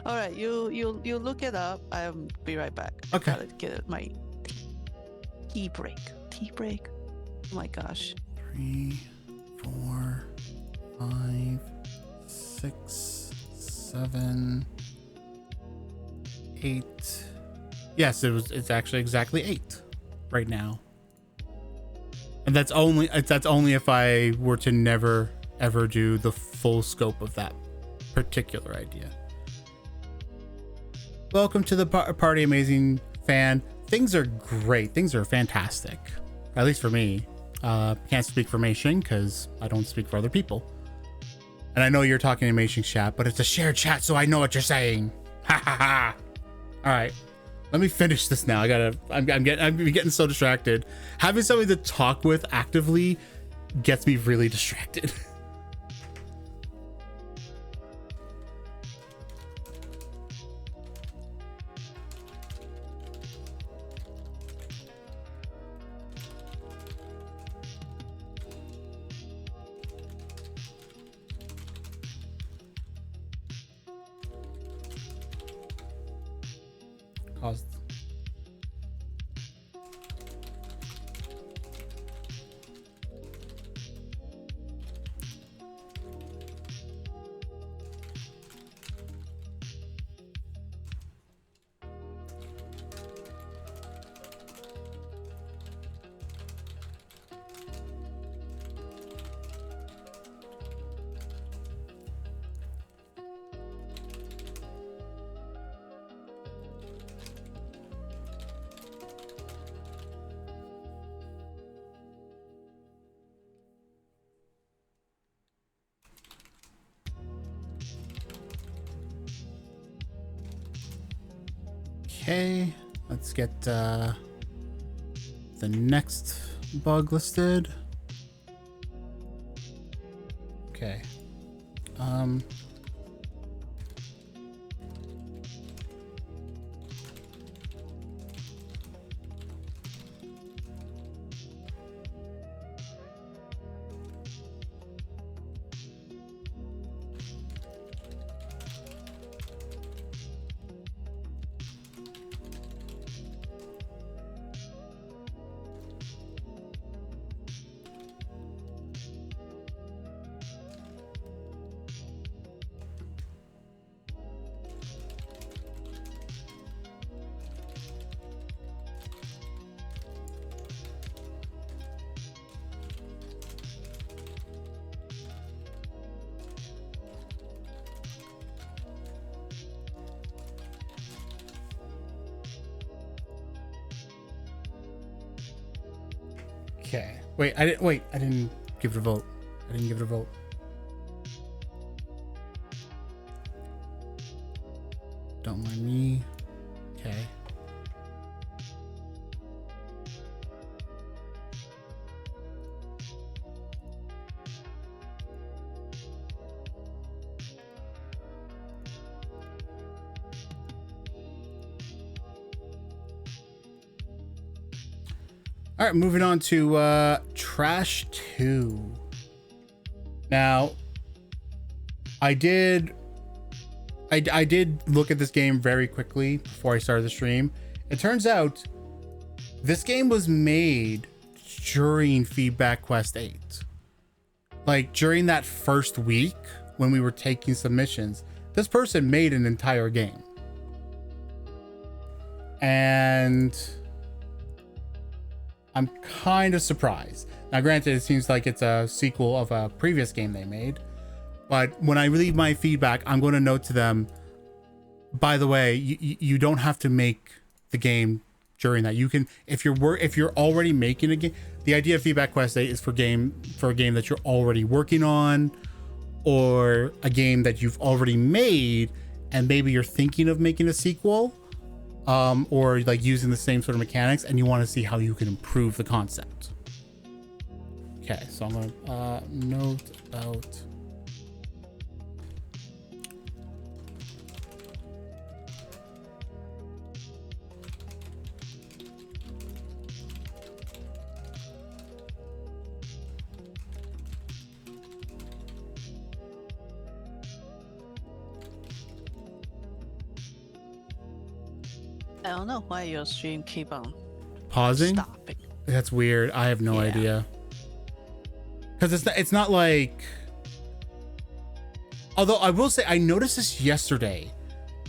All right, you look it up. I'll be right back. Okay. Gotta get my tea break. Oh my gosh. 3, 4, 5, 6, 7, 8. Yes, it's actually exactly 8 right now. And that's only if I were to never ever do the full scope of that particular idea. Welcome to the party, amazing fan. Things are great. Things are fantastic. At least for me. Can't speak for Mei Xing because I don't speak for other people. And I know you're talking in Mei Xing's chat, but it's a shared chat, so I know what you're saying. Ha ha ha. All right. Let me finish this now. I'm getting so distracted. Having somebody to talk with actively gets me really distracted. Caused. Okay, let's get the next bug listed. Okay. Okay. Wait, I didn't give it a vote. I didn't give it a vote. Don't mind me. Okay. All right, moving on to Trash 2. Now, I did look at this game very quickly before I started the stream. It turns out this game was made during Feedback Quest 8. Like during that first week when we were taking submissions, this person made an entire game. And I'm kind of surprised. Now, granted, it seems like it's a sequel of a previous game they made, but when I leave my feedback, I'm going to note to them, by the way, you don't have to make the game during that. You can, if you're already making a game, the idea of Feedback Quest 8 is for a game that you're already working on, or a game that you've already made, and maybe you're thinking of making a sequel. Or like using the same sort of mechanics, and you want to see how you can improve the concept. Okay, so I'm gonna note about I don't know why your stream keep on pausing. stopping. That's weird. I have no idea. Because it's not like. Although I will say I noticed this yesterday.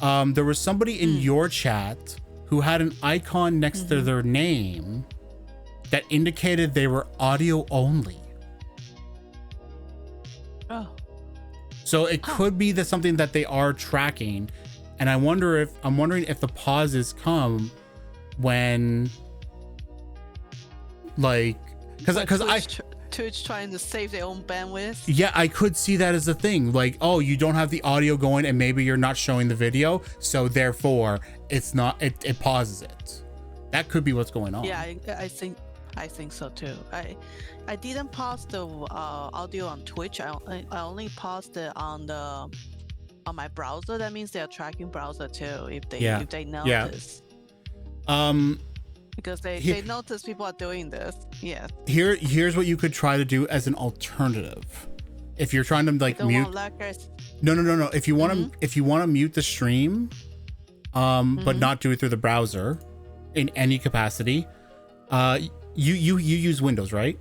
There was somebody in your chat who had an icon next to their name that indicated they were audio only. Oh. So it could be that something that they are tracking. And I'm wondering if the pauses come when, like, because Twitch trying to save their own bandwidth. Yeah, I could see that as a thing. Like, oh, you don't have the audio going, and maybe you're not showing the video, so therefore it's not. It pauses it. That could be what's going on. Yeah, I think so too. I didn't pause the audio on Twitch. I only paused it on my browser. That means they're tracking browser too. If they notice. Because they notice people are doing this. Yeah. Here's what you could try to do as an alternative. If you're trying to like mute. No. If you want to mute the stream, but not do it through the browser, in any capacity, you use Windows, right?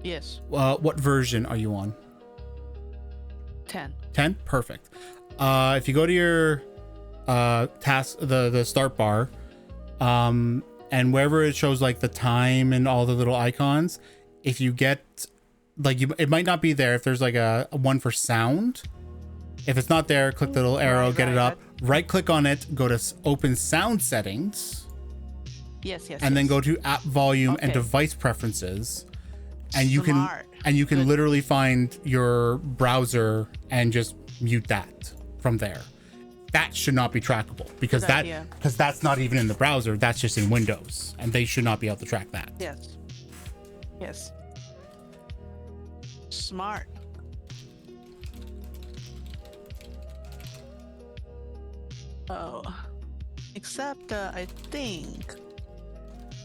Yes. What version are you on? 10. 10? Perfect. If you go to your task, the start bar, and wherever it shows like the time and all the little icons, if you get like it might not be there. If there's like a one for sound, if it's not there, click the little arrow, get it up, right click on it, go to open sound settings. Yes. And then go to app volume and device preferences, and you can literally find your browser and just mute that from there. That should not be trackable because that's not even in the browser. That's just in Windows, and they should not be able to track that. Yes. Smart. Oh, except I think.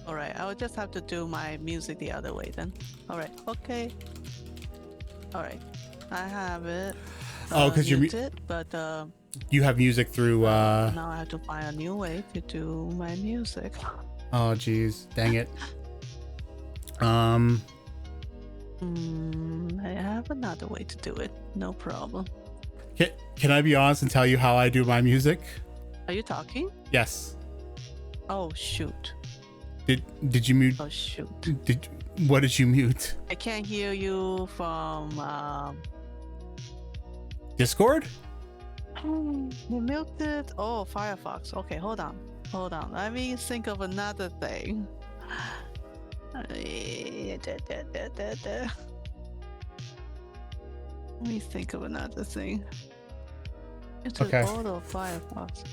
All right, I will just have to do my music the other way then. All right. Okay. All right. I have it. Because you're muted, but you have music through. Now I have to find a new way to do my music. Oh, geez, dang it. I have another way to do it. No problem. Can I be honest and tell you how I do my music? Are you talking? Yes. Oh shoot. Did you mute? Oh shoot. What did you mute? I can't hear you from Discord? You muted. Oh, Firefox. Okay, hold on. Let me think of another thing. Let me think of another thing. It's Okay. an auto Firefox.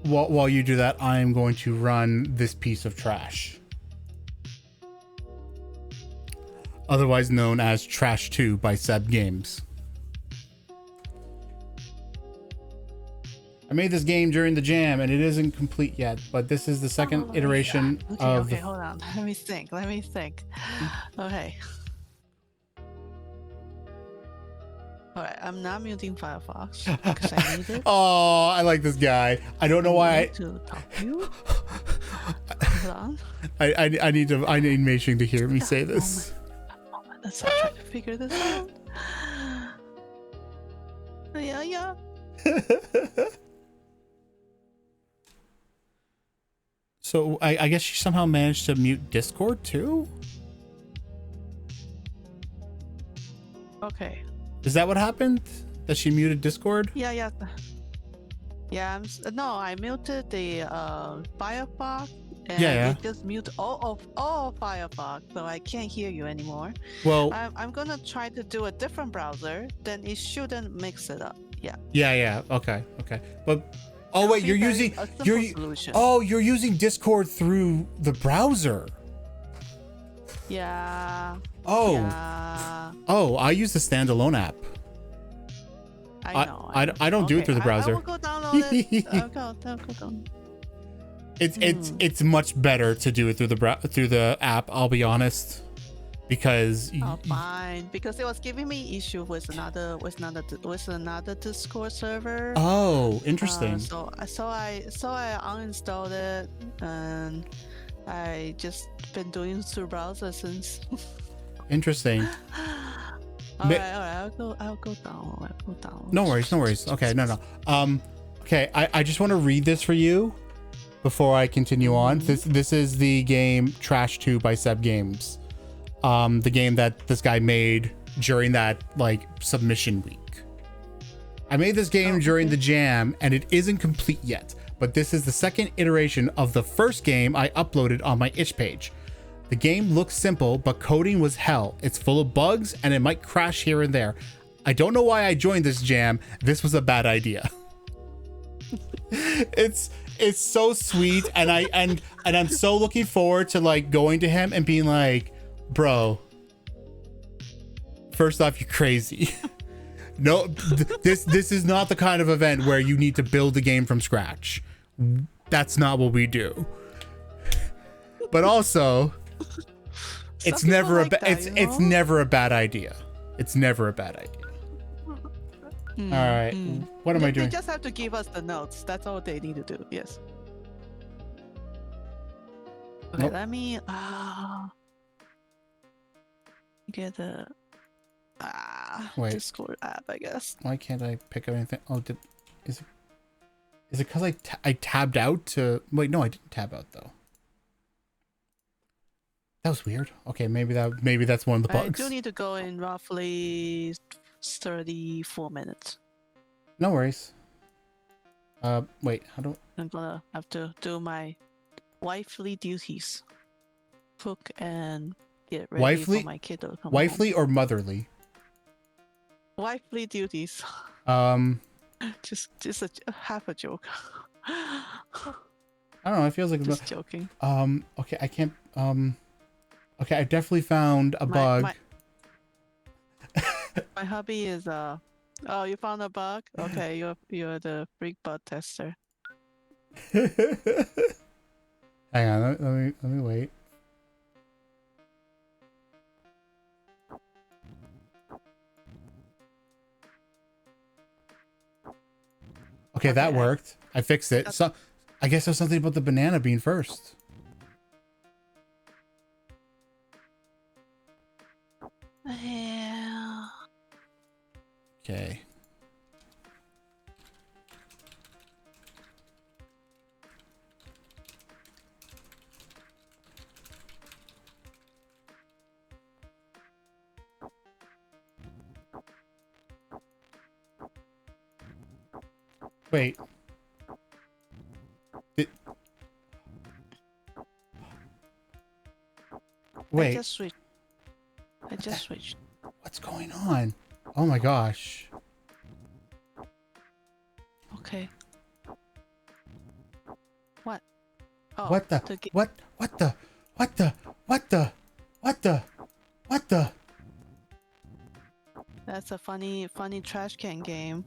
While you do that, I am going to run this piece of trash, otherwise known as Trash 2 by Seb Games. I made this game during the jam and it isn't complete yet, but this is the second iteration of Okay, hold on. Let me think. Okay. Alright, I'm not muting Firefox because I need it. Oh, I like this guy. I don't know why. To talk to you. Hold on. I need Mashing to hear me say this. Let's try to figure this out. Yeah. So I guess she somehow managed to mute Discord too? Okay. Is that what happened? That she muted Discord? Yeah. Yeah, I muted the Firefox and it just muted all Firefox, so I can't hear you anymore. Well, I'm gonna try to do a different browser, then it shouldn't mix it up. Yeah. Okay. But wait, you're using you're using Discord through the browser. Yeah. Oh. Yeah. Oh, I use the standalone app. I know. I don't do it through the browser. I will go download it. I'll go down. It's much better to do it through the app. I'll be honest, because fine. Because it was giving me issue with another Discord server. Oh, interesting. So I uninstalled it and I just been doing through browser since. Interesting. All right. I'll go down. No worries. Okay, no. Okay, I just want to read this for you before I continue on. This is the game Trash 2 by Seb Games. The game that this guy made during that submission week. I made this game during the jam and it isn't complete yet, but this is the second iteration of the first game I uploaded on my itch page. The game looks simple, but coding was hell. It's full of bugs and it might crash here and there. I don't know why I joined this jam. This was a bad idea. It's so sweet, and I'm so looking forward to going to him and being like, bro, first off, you're crazy. No, this is not the kind of event where you need to build a game from scratch. That's not what we do. But also, it's never it's never a bad idea. It's never a bad idea. All right, what am I doing? They just have to give us the notes. That's all they need to do. Yes. Okay, Nope. let me get the Discord app, I guess. Why can't I pick up anything? Oh, is it because I tabbed out to wait? No, I didn't tab out though. That was weird. Okay, maybe that's one of the bugs. I do need to go in roughly 34 minutes. No worries. Wait, how do I'm gonna have to do my wifely duties. Cook and get ready for my kid to come wifely home. or motherly? Wifely duties. Just half a joke. I don't know. It feels like just joking. Okay, I can't. Okay, I definitely found a bug. My hobby is Oh, you found a bug? Okay, you're the freak bug tester. Hang on, let me wait. Okay, that worked. I fixed it. So I guess there's something about the banana bean first. Yeah. Okay. Wait. Wait. I just switched. What's going on? Oh my gosh. Okay. What? Oh, What the? What the? What the? What the? What the? What the? That's a funny trash can game.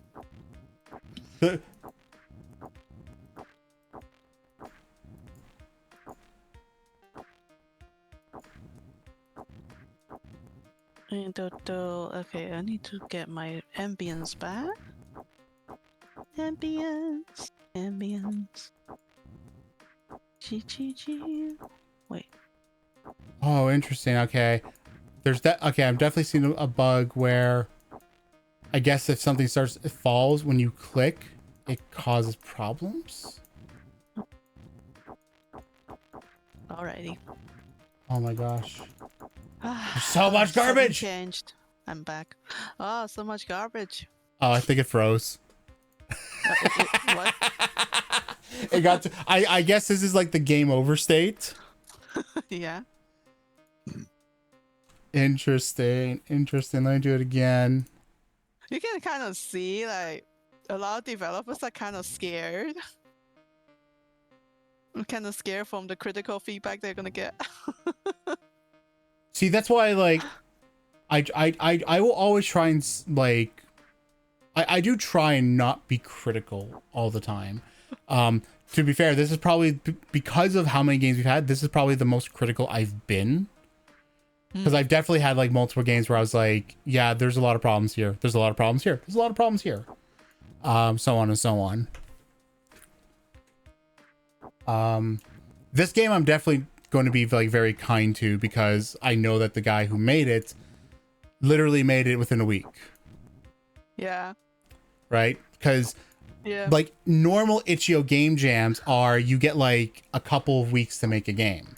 Okay, I need to get my ambience back. Ambience. G. Wait. Oh, interesting. Okay. There's that. Okay, I'm definitely seeing a bug where I guess if something it falls when you click, it causes problems. Alrighty. Oh my gosh. There's so much garbage. Changed. I'm back. Oh, so much garbage. Oh, I think it froze. What? It got to, I guess this is like the game over state. Yeah. Interesting. Let me do it again. You can kind of see like a lot of developers are kind of scared. I'm kind of scared from the critical feedback they're gonna get. See, that's why like I will always try and like I do try and not be critical all the time. To be fair, this is probably because of how many games we've had, this is probably the most critical I've been. Because I've definitely had like multiple games where I was like, yeah, there's a lot of problems here. There's a lot of problems here. There's a lot of problems here. So on and so on. This game I'm definitely going to be like very kind to because I know that the guy who made it literally made it within a week. Yeah. Right? Because yeah, like normal itch.io game jams are you get like a couple of weeks to make a game.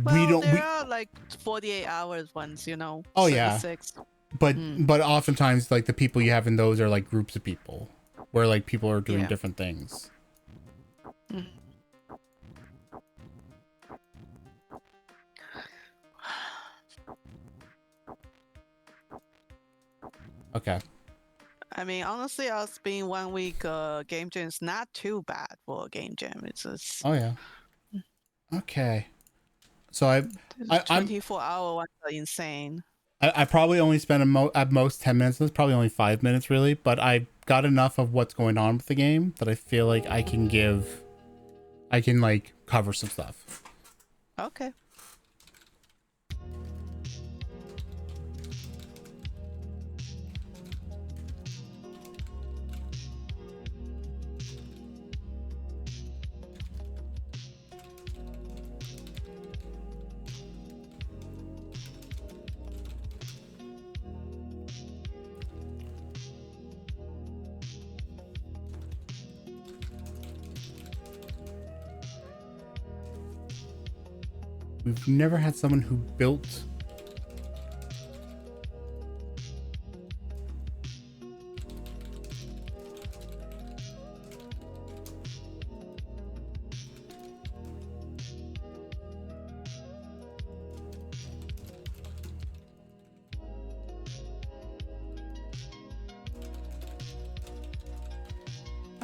Well, there are like 48 hours ones, you know. Oh 36. Yeah. But oftentimes like the people you have in those are like groups of people where like people are doing different things. Okay. I mean, honestly, us being 1 week game jam is not too bad for a game jam. It's just... Oh yeah. Okay. So I'm 24-hour ones are insane. I probably only spent at most 10 minutes. It's probably only 5 minutes really, but I got enough of what's going on with the game that I feel like I can like cover some stuff. Okay. We've never had someone who built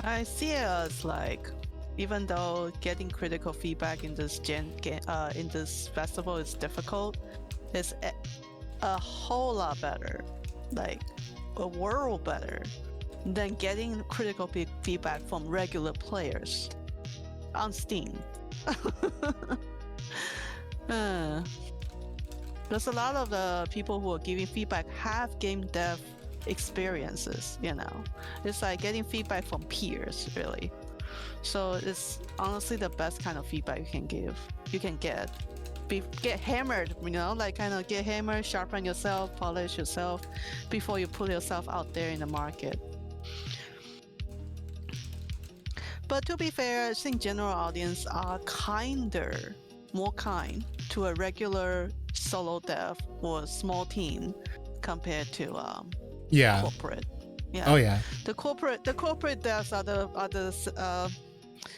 I see it as like, even though getting critical feedback in this in this festival is difficult, it's a whole lot better, like a world better, than getting critical feedback from regular players on Steam. There's a lot of the people who are giving feedback have game dev experiences, you know. It's like getting feedback from peers, really. So it's honestly the best kind of feedback you can get hammered, you know, like kind of get hammered, sharpen yourself, polish yourself before you put yourself out there in the market. But to be fair, I think general audience are more kind to a regular solo dev or small team compared to corporate. Yeah. Oh yeah. The corporate devs are the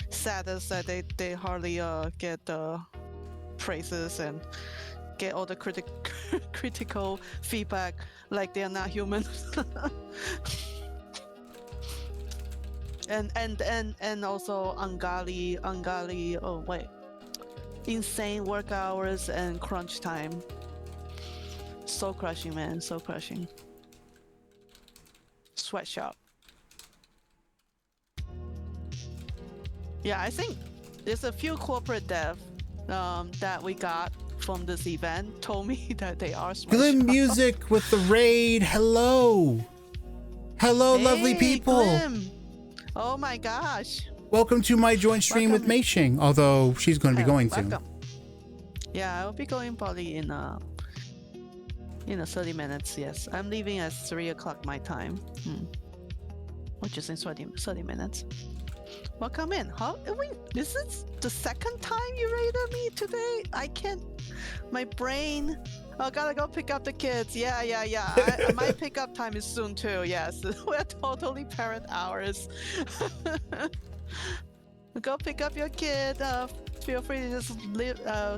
saddest that they hardly get the praises, and get all the critical feedback like they're not human. and also ungodly, oh wait, insane work hours and crunch time. So crushing, man, so crushing. Sweatshop. Yeah, I think there's a few corporate dev that we got from this event told me that they are Sweatshop. Glim Music with the raid. Hello. Hello, lovely people. Glim. Oh my gosh. Welcome to my joint stream with Mei Ching, although she's going to be going soon. Yeah, I will be going probably in 30 minutes. Yes, I'm leaving at 3 o'clock my time, which is in 30 minutes. Welcome in. Huh? Wait, this is the second time you raided me today? I can't. My brain. Oh, gotta go pick up the kids. Yeah. My pickup time is soon too. Yes, we're totally parent hours. Go pick up your kid. Feel free to just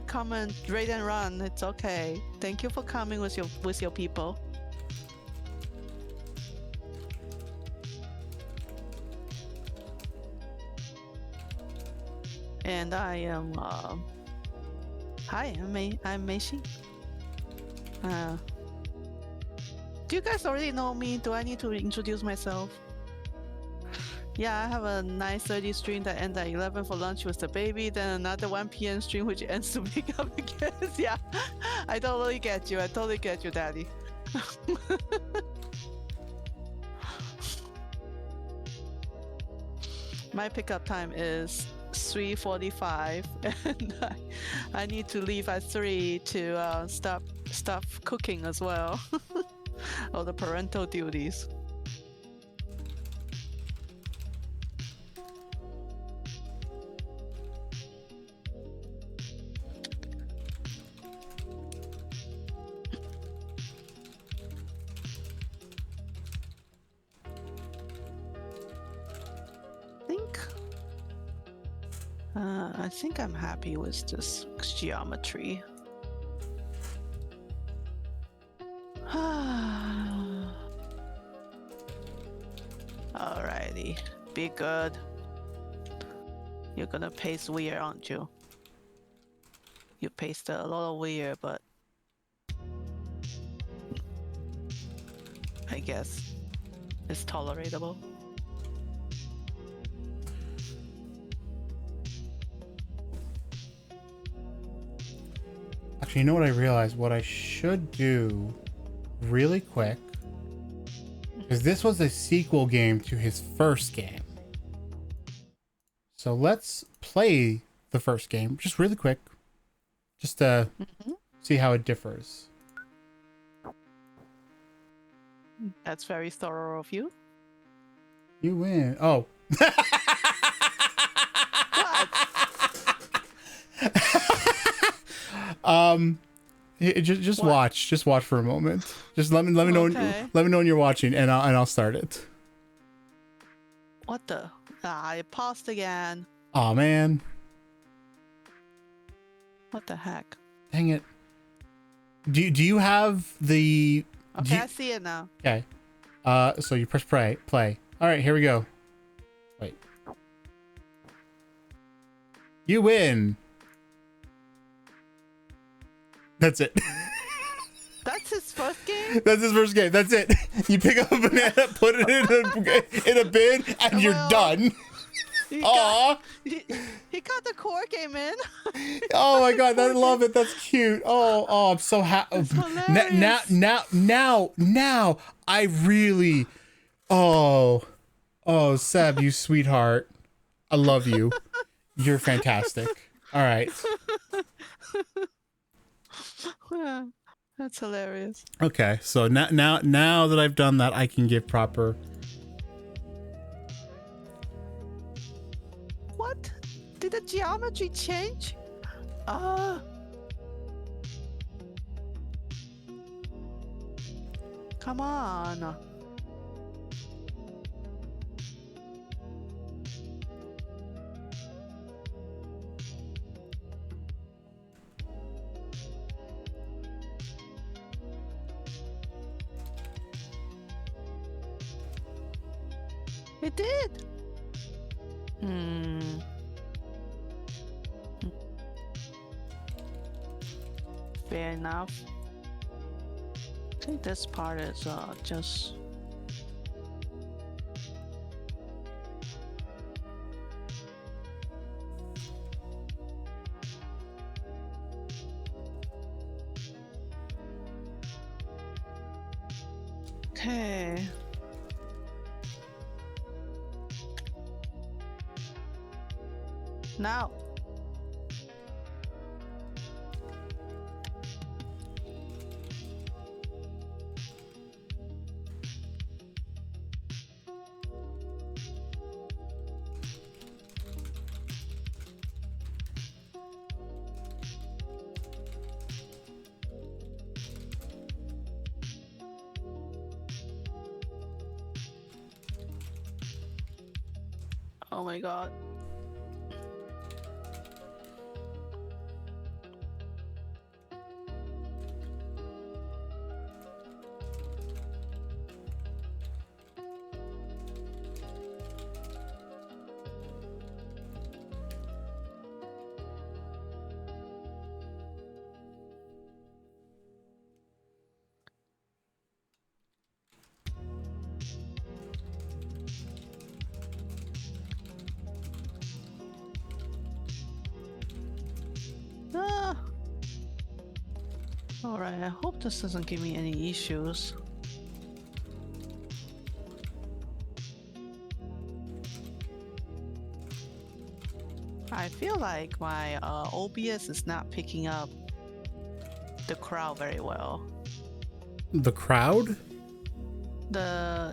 come and raid and run. It's okay. Thank you for coming with your people. And I am. Hi, I'm Meishi. Do you guys already know me? Do I need to introduce myself? Yeah, I have a 9:30 stream that ends at 11 for lunch with the baby, then another 1 p.m. stream which ends to pick up the kids. Yeah, I totally get you. I totally get you, Daddy. My pickup time is 3:45, and I need to leave at 3 to stop cooking as well. All the parental duties. I think I'm happy with this geometry. Alrighty, be good. You're gonna paste weird, aren't you? You pasted a lot of weird, but I guess it's tolerable. Actually, you know what I realized? What I should do really quick, because this was a sequel game to his first game. So let's play the first game just really quick, just to see how it differs. That's very thorough of you. You win. Oh. Just watch. Just watch for a moment. Just let me know. Let me know when you're watching, and I'll start it. What the? I paused again. Aw, man. What the heck? Dang it. Do you have the? Okay, I see it now. Okay. So you press play. All right, here we go. Wait. You win. That's it. That's his first game? That's his first game. That's it. You pick up a banana, put it in a bin, and you're done. He got the core game in. Oh my god, I love it. That's cute. Oh, I'm so happy. Now, I really. Oh, Seb, you sweetheart. I love you. You're fantastic. All right. That's hilarious. Okay, so now that I've done that, I can give proper. What? Did the geometry change? Come on. It did. Fair enough. I think this part is just. Okay. Now. Oh my god. Alright, I hope this doesn't give me any issues. I feel like my OBS is not picking up the crowd very well. The crowd?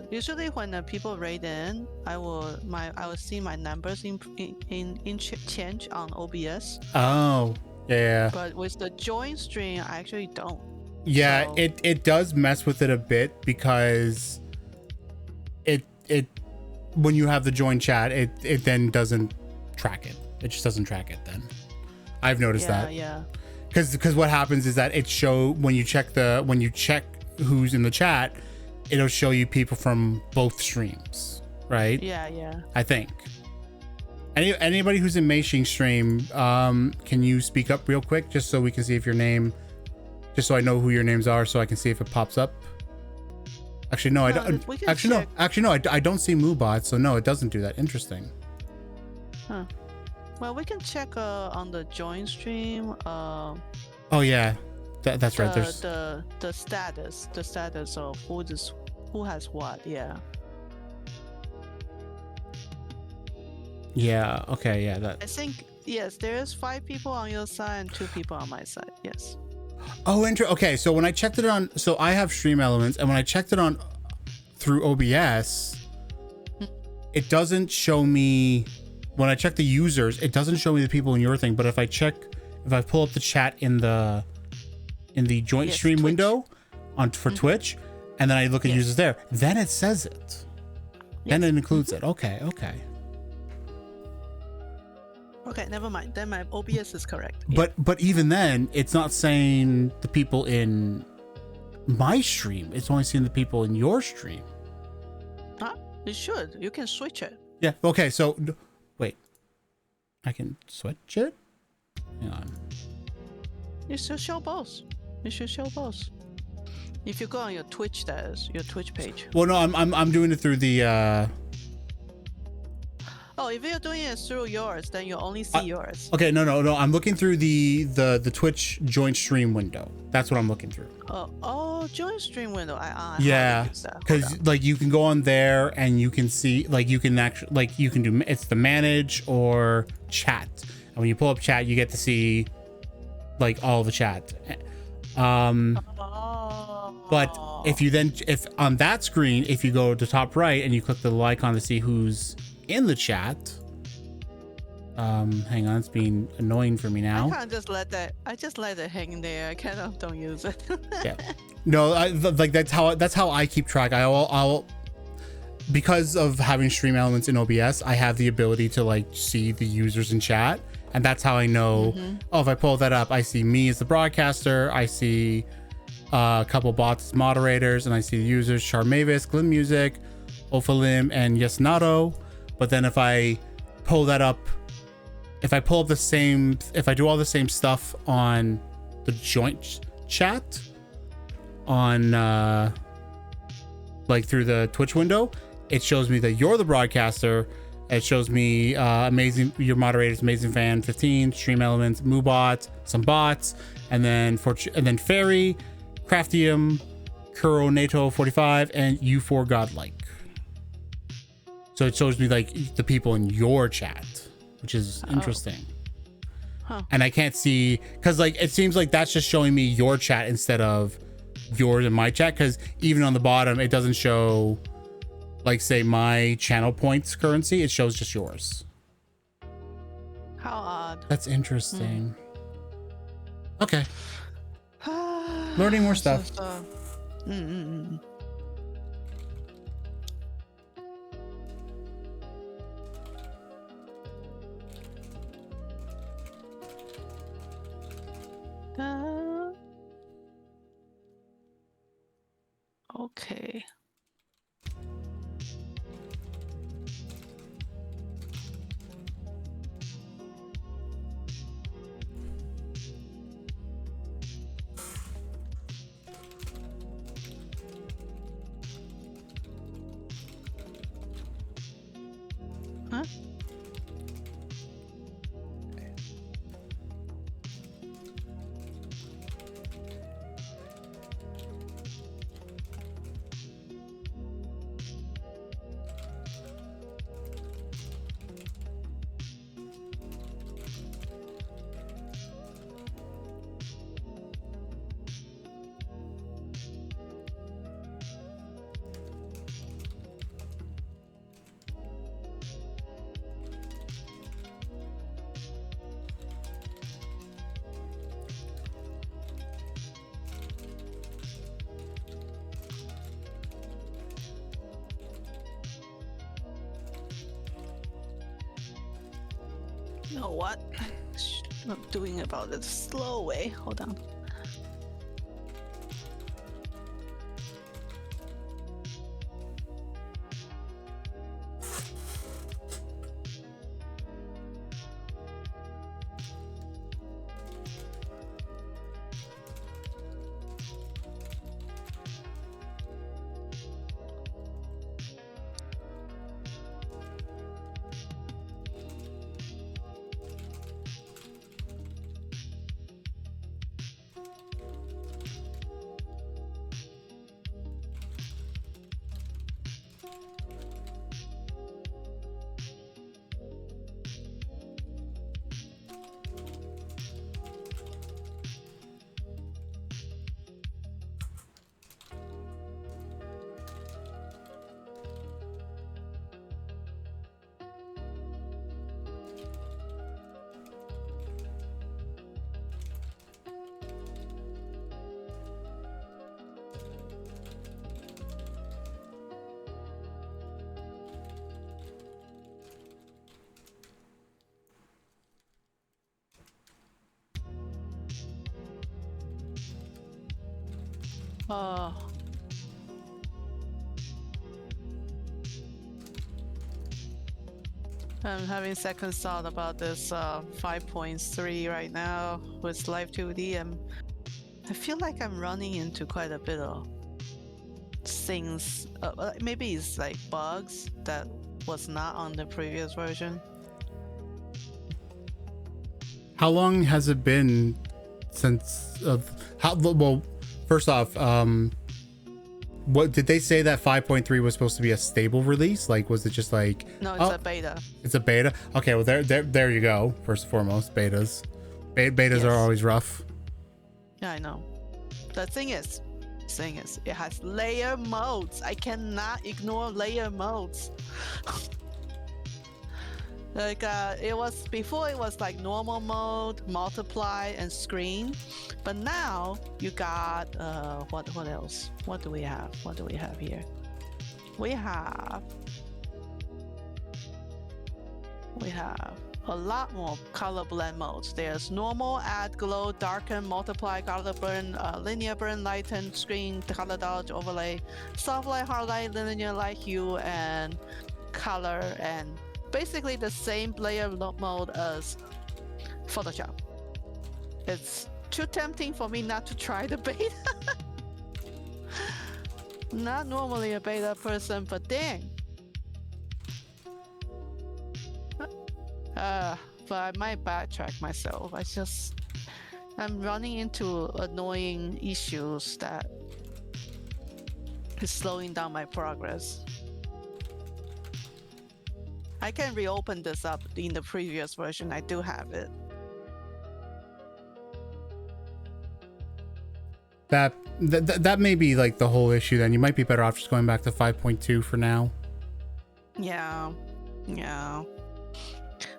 Usually when the people raid in, I will see my numbers in change on OBS. Oh, yeah. But with the join stream, I actually don't. Yeah, so... it does mess with it a bit because it when you have the join chat, it then doesn't track it. It just doesn't track it then. I've noticed that. Yeah. Because what happens is that when you check who's in the chat, it'll show you people from both streams, right? Yeah. I think. Anybody who's in Meishing's stream, can you speak up real quick just so we can see if your name, just so I know who your names are, so I can see if it pops up. Actually, no, I don't. Actually, no, I don't see Moobot, so no, it doesn't do that. Interesting. Huh. Well, we can check on the join stream. Oh yeah, that's right. There's the status of who has what. Yeah. Yeah. Okay. Yeah. That. I think yes. There is 5 people on your side and 2 people on my side. Yes. Oh, okay. So when I checked it on, so I have Stream Elements, and when I checked it on through OBS, it doesn't show me. When I check the users, it doesn't show me the people in your thing. But if I pull up the chat in the joint stream Twitch window for Twitch, and then I look at users there, then it says it. Then it includes it. Okay. Okay, never mind. Then my OBS is correct. But even then, it's not saying the people in my stream. It's only seeing the people in your stream. Huh? It should. You can switch it. Yeah. Okay. So, wait. I can switch it? Hang on. You should show both. If you go on your Twitch status, your Twitch page. Well, no, I'm doing it through the. Oh, if you're doing it through yours, then you only see yours. Okay, no. I'm looking through the Twitch joint stream window. That's what I'm looking through. Oh, joint stream window. Yeah, because like you can go on there and you can see you can do it's the manage or chat, and when you pull up chat, you get to see like all the chat. But if on that screen, if you go to top right and you click the little icon to see who's in the chat, hang on, it's being annoying for me now. I just let it hang there. I kind of don't use it. Yeah, no, that's how I keep track. I'll because of having Stream Elements in OBS, I have the ability to see the users in chat, and that's how I know. Oh, if I pull that up, I see me as the broadcaster, I see a couple bots as moderators, and I see the users: Char Mavis, Glim Music, Ophalim, and Yasnato. But then if I pull that up, if I do all the same stuff on the joint chat on like through the Twitch window, it shows me that you're the broadcaster. It shows me amazing, your moderators, amazing fan 15, stream elements, Moobot, some bots, and then Fairy, Craftium, Kuronato 45, and U4 Godlike. So it shows me like the people in your chat, which is interesting. Huh. And I can't see, because like it seems like that's just showing me your chat instead of yours and my chat, because even on the bottom it doesn't show like say my channel points currency, it shows just yours. How odd. That's interesting. Okay. Learning more stuff. Okay. Huh? You know what? I'm doing about it the slow way. Hold on. I'm having second thought about this 5.3 right now with Live 2D, and I feel like I'm running into quite a bit of things. Maybe it's like bugs that was not on the previous version. How long has it been since well, first off, what did they say that 5.3 was supposed to be a stable release? Like, was it just like, no, it's a beta. It's a beta. Okay, well there you go. First and foremost, betas Yes. are always rough. Yeah, I know. The thing is, it has layer modes. I cannot ignore layer modes. Like it was before, it was like normal mode, multiply, and screen, but now you got what else? What do we have? What do we have here? We have a lot more color blend modes. There's normal, add glow, darken, multiply, color burn, linear burn, lighten, screen, color dodge, overlay, soft light, hard light, linear light, hue, and color, and basically the same layer mode as Photoshop. It's too tempting for me not to try the beta. Not normally a beta person, but dang. But I might backtrack myself. I'm running into annoying issues that is slowing down my progress. I can reopen this up in the previous version. I do have it. That may be like the whole issue. Then you might be better off just going back to 5.2 for now. Yeah.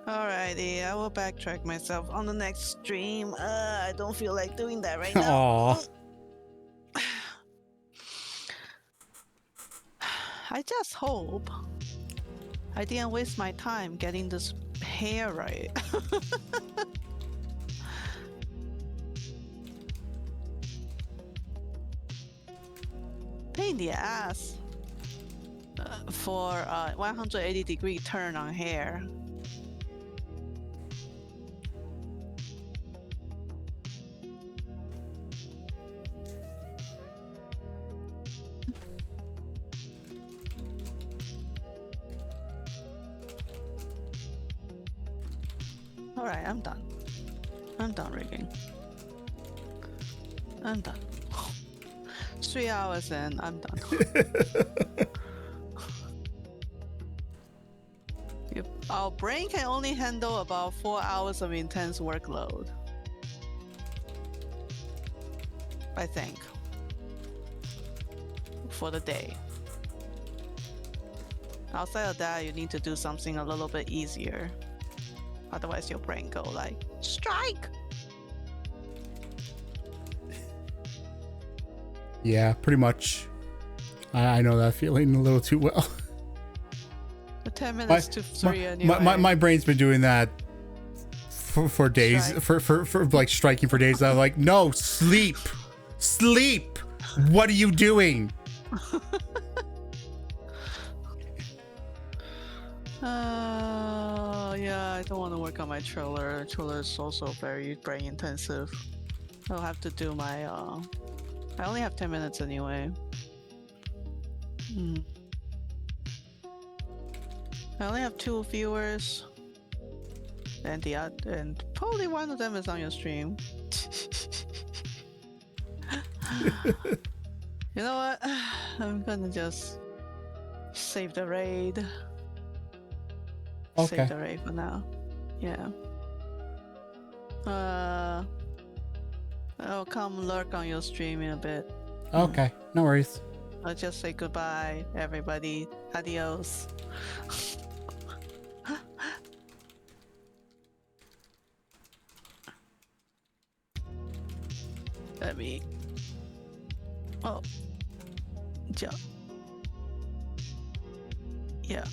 Alrighty, I will backtrack myself on the next stream. I don't feel like doing that right now. Aww. I just hope I didn't waste my time getting this hair right. Pain in the ass for 180-degree turn on hair. Alright, I'm done. I'm done rigging. I'm done. 3 hours in, I'm done. Our brain can only handle about 4 hours of intense workload. I think. For the day. Outside of that, you need to do something a little bit easier. Otherwise your brain go like, strike! Yeah, pretty much. I know that feeling a little too well. The 10 minutes to 3 anyway. My brain's been doing that for days. Strike. For like striking for days. I'm like, no, sleep! Sleep! What are you doing? Yeah, I don't want to work on my trailer. Trailer is also very brain intensive. I'll have to do my I only have 10 minutes anyway. I only have 2 viewers. And probably one of them is on your stream. You know what? I'm gonna just save the raid. Okay. Save the raid for now. Yeah. I'll come lurk on your stream in a bit. Okay, no worries. I'll just say goodbye, everybody. Adios. Let me. Oh. Jump. Yeah.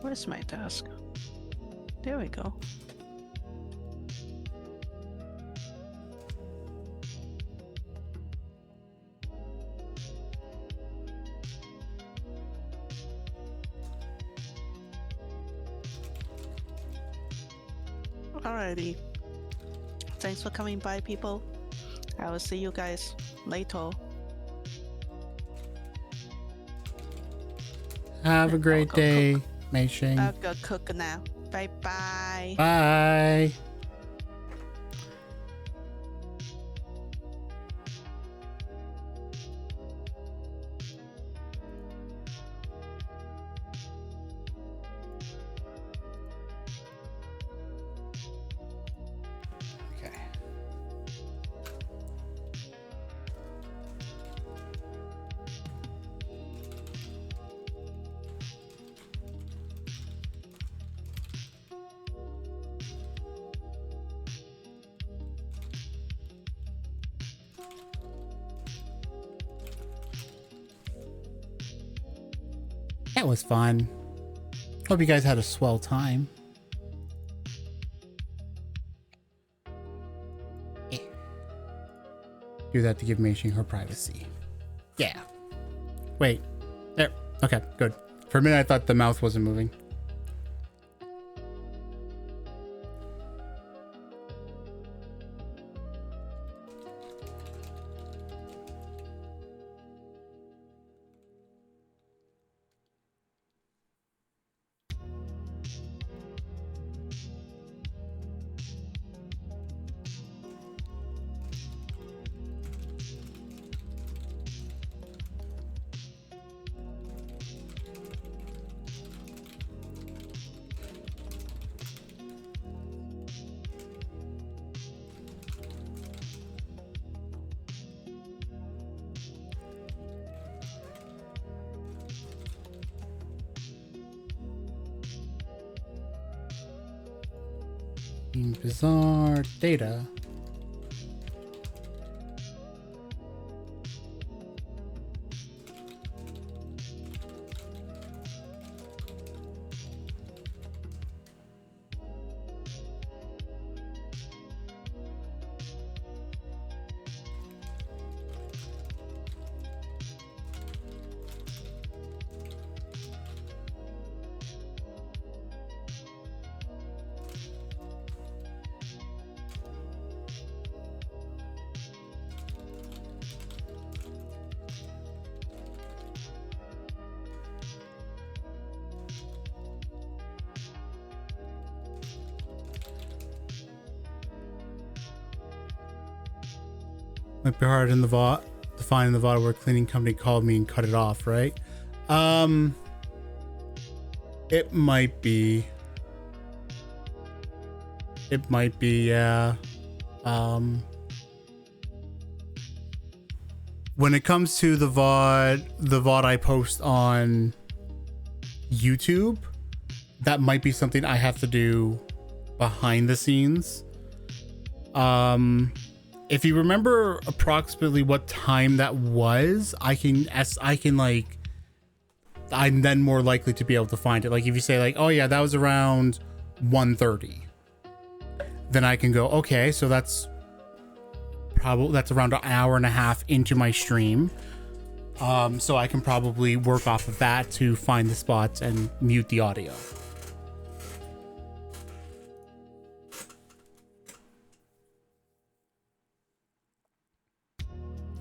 Where's my desk? There we go. Alrighty. Thanks for coming by, people. I will see you guys later. Have a great day, Mei Xing. I'll go cook now. Bye bye. Bye. That was fun. Hope you guys had a swell time. Do that to give Meishin her privacy. Yeah. Wait. There. Okay, good. For a minute, I thought the mouth wasn't moving. Bizarre data. Might be hard in the VOD to find in the VOD where a cleaning company called me and cut it off, right? It might be. It might be, yeah. When it comes to the VOD I post on YouTube, that might be something I have to do behind the scenes. If you remember approximately what time that was, I'm then more likely to be able to find it. Like if you say like, oh yeah, that was around 1:30, then I can go, okay, so that's around an hour and a half into my stream. So I can probably work off of that to find the spots and mute the audio.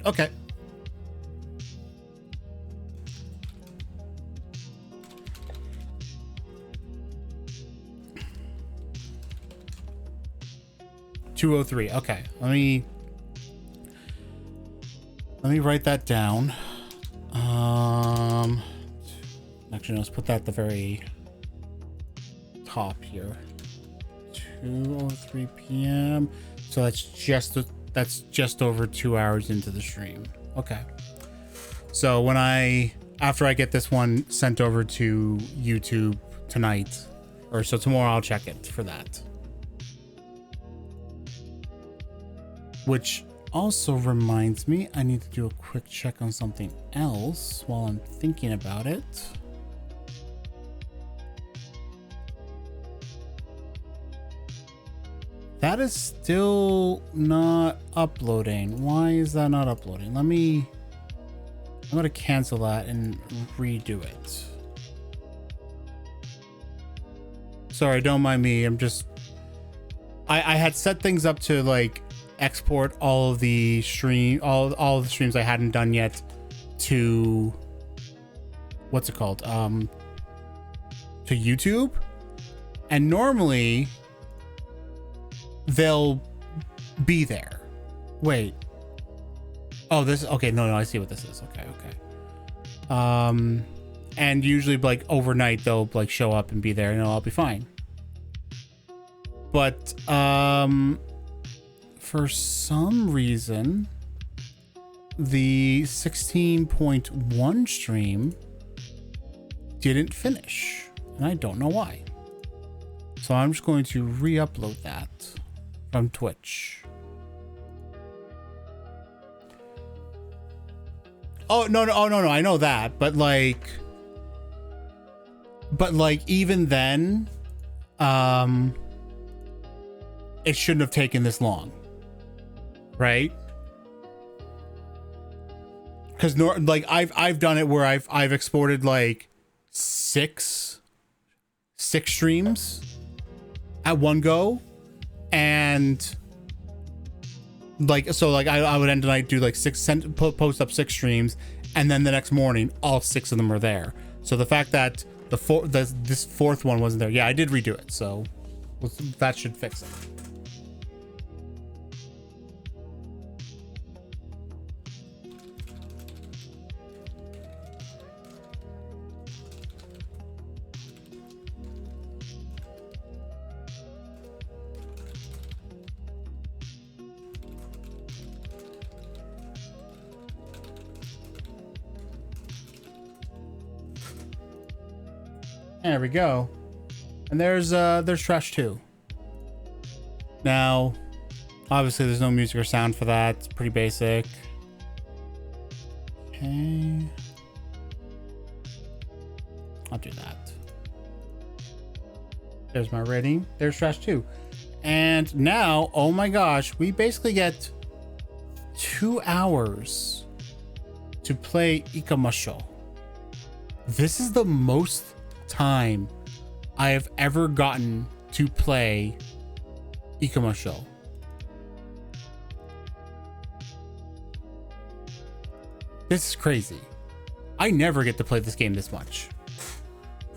Okay. $203. Okay. Let me write that down. Actually, let's put that at the very top here. 2:03 p.m. So that's just over 2 hours into the stream. Okay. So after I get this one sent over to YouTube tonight, or so tomorrow, I'll check it for that. Which also reminds me, I need to do a quick check on something else while I'm thinking about it. That is still not uploading. Why is that not uploading? I'm going to cancel that and redo it. Sorry, don't mind me. I had set things up to like export all of the all of the streams I hadn't done yet to what's it called? To YouTube. And normally they'll be there. Wait. Oh, this, okay, no, I see what this is. Okay. And usually like overnight they'll like show up and be there and I'll be fine. But for some reason the 16.1 stream didn't finish and I don't know why. So I'm just going to re-upload that from Twitch. Oh no, I know that, but like But like even then, it shouldn't have taken this long, right? Because like I've done it where I've exported like six streams at one go, and like so like I would end the night, do like post up 6 streams, and then the next morning all 6 of them are there. So the fact that this fourth one wasn't there, yeah, I did redo it, so that should fix it. There we go. And there's trash too. Now, obviously there's no music or sound for that. It's pretty basic. Okay. I'll do that. There's my rating. There's trash too. And now, oh my gosh, we basically get 2 hours to play Ikamasho. This is the most time I have ever gotten to play Ikamasho. This is crazy. I never get to play this game this much.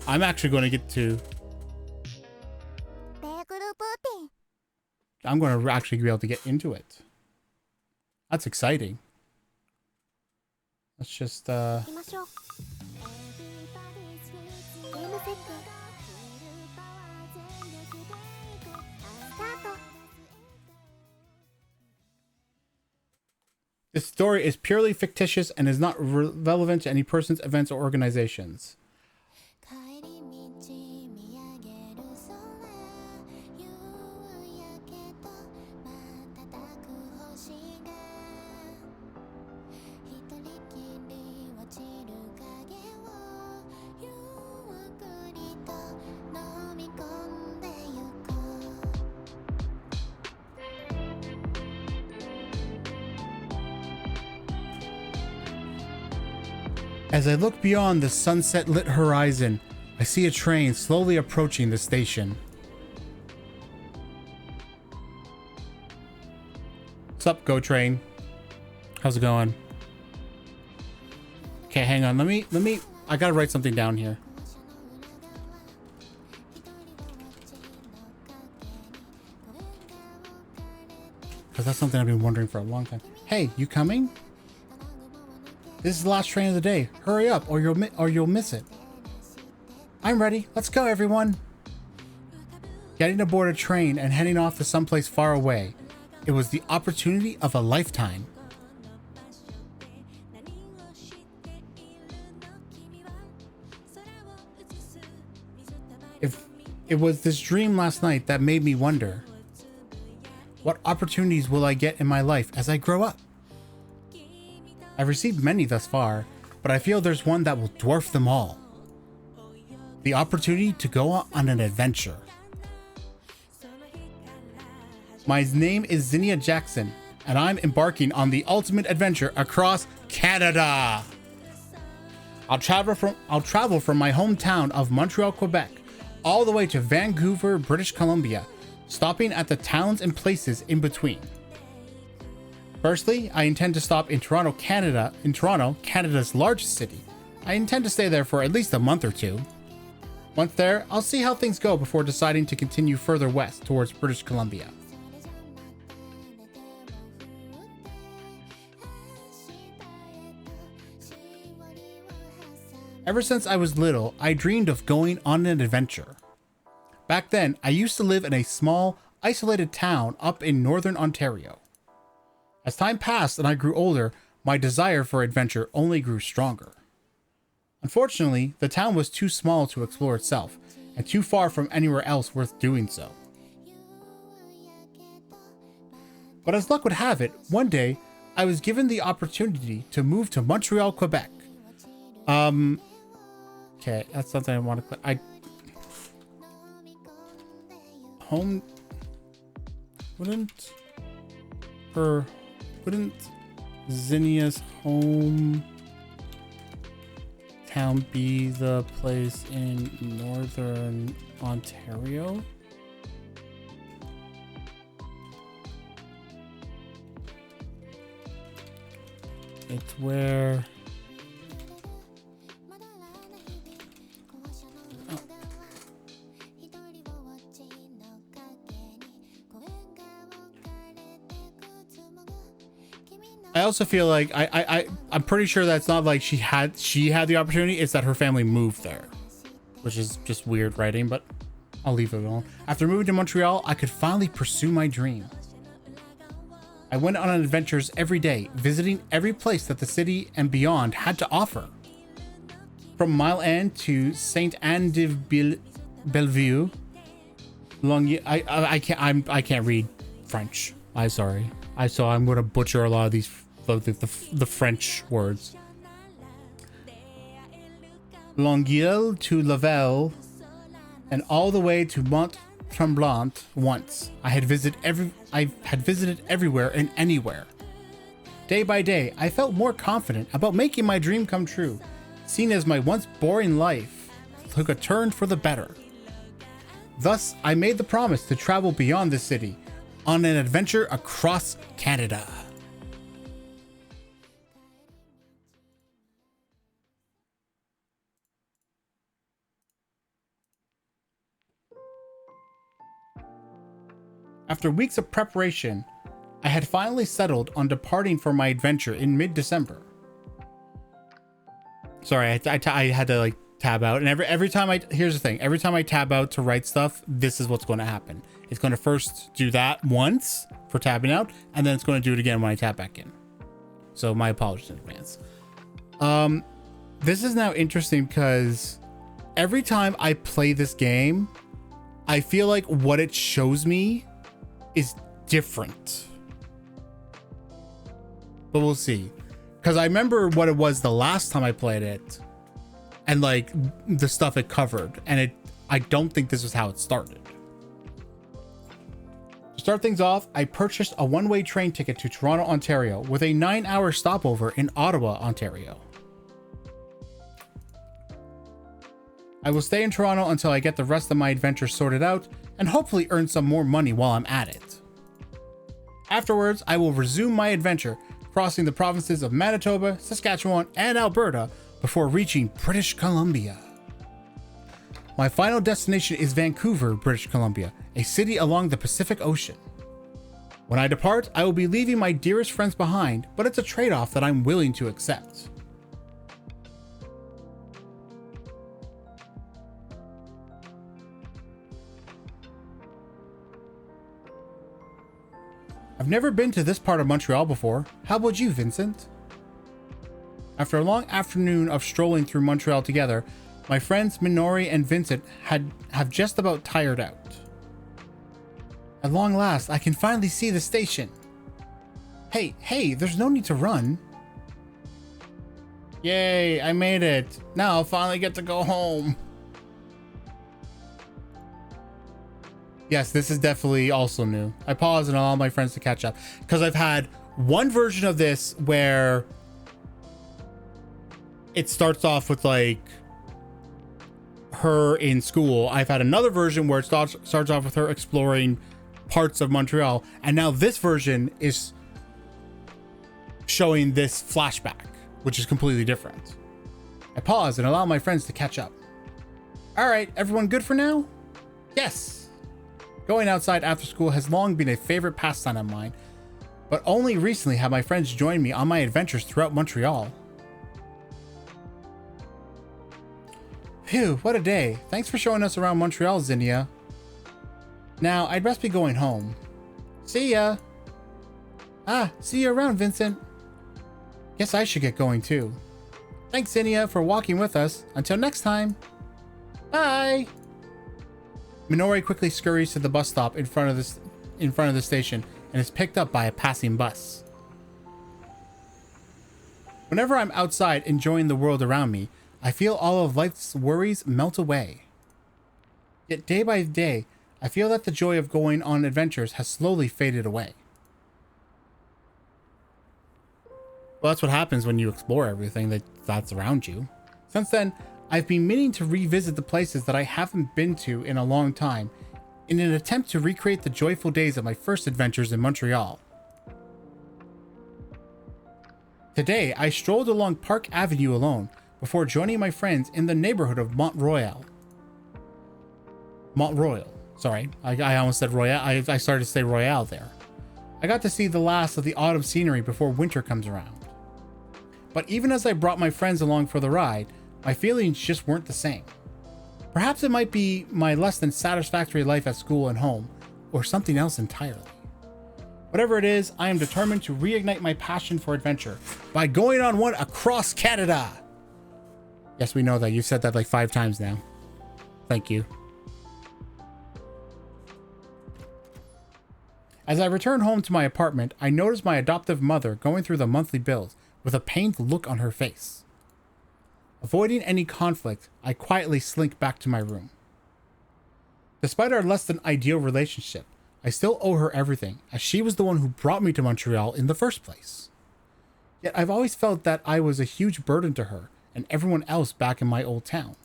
I'm actually going to get to... I'm going to actually be able to get into it. That's exciting. Let's just This story is purely fictitious and is not relevant to any persons, events, or organizations. As I look beyond the sunset-lit horizon, I see a train slowly approaching the station. What's up, Go Train? How's it going? Okay, hang on. Let me. I gotta write something down here. Because that's something I've been wondering for a long time. Hey, you coming? This is the last train of the day. Hurry up, or you'll miss it. I'm ready. Let's go, everyone. Getting aboard a train and heading off to someplace far away. It was the opportunity of a lifetime. If it was this dream last night that made me wonder, what opportunities will I get in my life as I grow up? I've received many thus far, but I feel there's one that will dwarf them all. The opportunity to go on an adventure. My name is Zinnia Jackson, and I'm embarking on the ultimate adventure across Canada. I'll travel from my hometown of Montreal, Quebec, all the way to Vancouver, British Columbia, stopping at the towns and places in between. Firstly, I intend to stop in Toronto, Canada, Canada's largest city. I intend to stay there for at least a month or 2. Once there, I'll see how things go before deciding to continue further west towards British Columbia. Ever since I was little, I dreamed of going on an adventure. Back then, I used to live in a small, isolated town up in northern Ontario. As time passed and I grew older, my desire for adventure only grew stronger. Unfortunately, the town was too small to explore itself, and too far from anywhere else worth doing so. But as luck would have it, one day, I was given the opportunity to move to Montreal, Quebec. Okay, that's something I want to. Home. Wouldn't Zinnia's home town be the place in northern Ontario? It's where I also feel like I'm pretty sure that's not like she had the opportunity. It's that her family moved there, which is just weird writing, but I'll leave it alone. After moving to Montreal, I could finally pursue my dream. I went on adventures every day, visiting every place that the city and beyond had to offer. From Mile End to Saint Anne de Bellevue, I can't read French. I'm sorry. I'm gonna butcher a lot of these the French words. Longueuil to Laval, and all the way to Mont Tremblant once. I had visited everywhere and anywhere. Day by day, I felt more confident about making my dream come true, seeing as my once boring life took a turn for the better. Thus, I made the promise to travel beyond the city on an adventure across Canada. After weeks of preparation, I had finally settled on departing for my adventure in mid-December. Sorry, I had to like tab out, and every time here's the thing, every time I tab out to write stuff, this is what's going to happen. It's going to first do that once for tabbing out, and then it's going to do it again when I tab back in. So my apologies in advance. This is now interesting because every time I play this game, I feel like what it shows me is different. But we'll see. Because I remember what it was the last time I played it, and like the stuff it covered, and I don't think this is how it started. To start things off, I purchased a one-way train ticket to Toronto, Ontario, with a 9-hour stopover in Ottawa, Ontario. I will stay in Toronto until I get the rest of my adventure sorted out, and hopefully earn some more money while I'm at it. Afterwards, I will resume my adventure, crossing the provinces of Manitoba, Saskatchewan, and Alberta before reaching British Columbia. My final destination is Vancouver, British Columbia, a city along the Pacific Ocean. When I depart, I will be leaving my dearest friends behind, but it's a trade-off that I'm willing to accept. I've never been to this part of Montreal before. How about you, Vincent? After a long afternoon of strolling through Montreal together, my friends Minori and Vincent have just about tired out. At long last, I can finally see the station. Hey, there's no need to run. Yay, I made it. Now I'll finally get to go home. Yes, this is definitely also new. I paused and allowed my friends to catch up because I've had one version of this where it starts off with like her in school. I've had another version where it starts off with her exploring parts of Montreal, and now this version is showing this flashback, which is completely different. I paused and allowed my friends to catch up. All right, everyone good for now? Yes. Going outside after school has long been a favorite pastime of mine, but only recently have my friends joined me on my adventures throughout Montreal. Phew, what a day. Thanks for showing us around Montreal, Zinnia. Now, I'd best be going home. See ya. See you around, Vincent. Guess I should get going too. Thanks, Zinnia, for walking with us. Until next time. Bye. Minori quickly scurries to the bus stop in front of the station and is picked up by a passing bus. Whenever I'm outside enjoying the world around me, I feel all of life's worries melt away. Yet day by day, I feel that the joy of going on adventures has slowly faded away. Well, that's what happens when you explore everything that's around you. Since then, I've been meaning to revisit the places that I haven't been to in a long time in an attempt to recreate the joyful days of my first adventures in Montreal. Today, I strolled along Park Avenue alone before joining my friends in the neighborhood of Mont-Royal. Mont-Royal. Sorry, I almost said Royale. I started to say Royale there. I got to see the last of the autumn scenery before winter comes around. But even as I brought my friends along for the ride, my feelings just weren't the same. Perhaps it might be my less than satisfactory life at school and home, or something else entirely. Whatever it is, I am determined to reignite my passion for adventure by going on one across Canada. Yes, we know that. You've said that like 5 times now. Thank you. As I return home to my apartment, I notice my adoptive mother going through the monthly bills with a pained look on her face. Avoiding any conflict, I quietly slink back to my room. Despite our less than ideal relationship, I still owe her everything, as she was the one who brought me to Montreal in the first place. Yet I've always felt that I was a huge burden to her and everyone else back in my old town.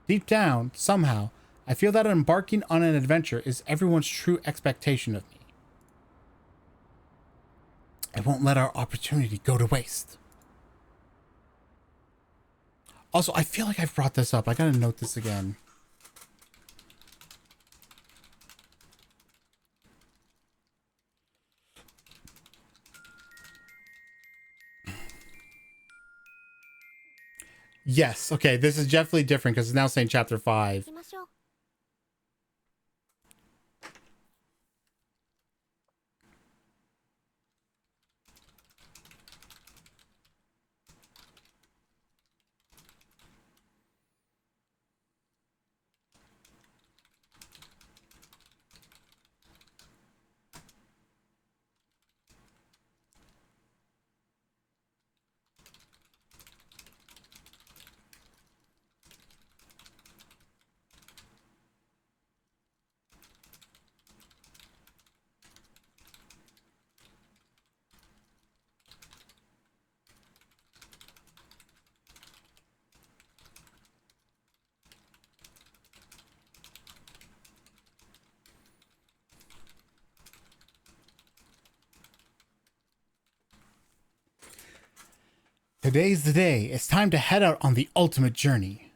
Deep down, somehow, I feel that embarking on an adventure is everyone's true expectation of me. I won't let our opportunity go to waste. Also, I feel like I've brought this up. I gotta note this again. Yes, okay, this is definitely different because it's now saying chapter 5. Today's the day. It's time to head out on the ultimate journey.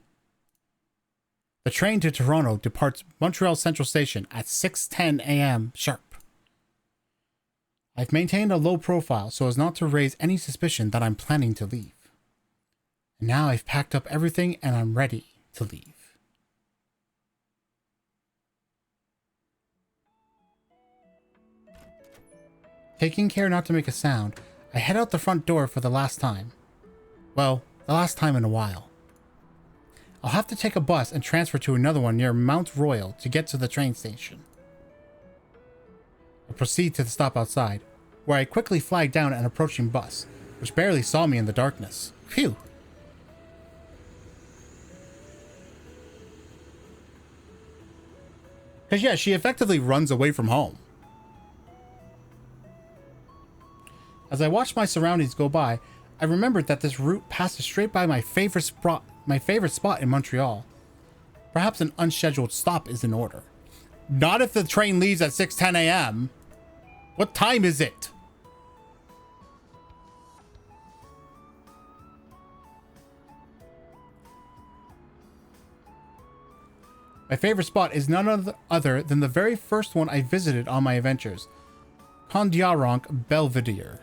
The train to Toronto departs Montreal Central Station at 6:10 a.m. sharp. I've maintained a low profile so as not to raise any suspicion that I'm planning to leave. And now I've packed up everything and I'm ready to leave. Taking care not to make a sound, I head out the front door for the last time. Well, the last time in a while. I'll have to take a bus and transfer to another one near Mount Royal to get to the train station. I proceed to the stop outside, where I quickly flag down an approaching bus, which barely saw me in the darkness. Phew! Because yeah, she effectively runs away from home. As I watched my surroundings go by, I remembered that this route passes straight by my favorite spot in Montreal. Perhaps an unscheduled stop is in order. Not if the train leaves at 6:10 a.m. What time is it? My favorite spot is none other than the very first one I visited on my adventures, Kondiaronk Belvedere.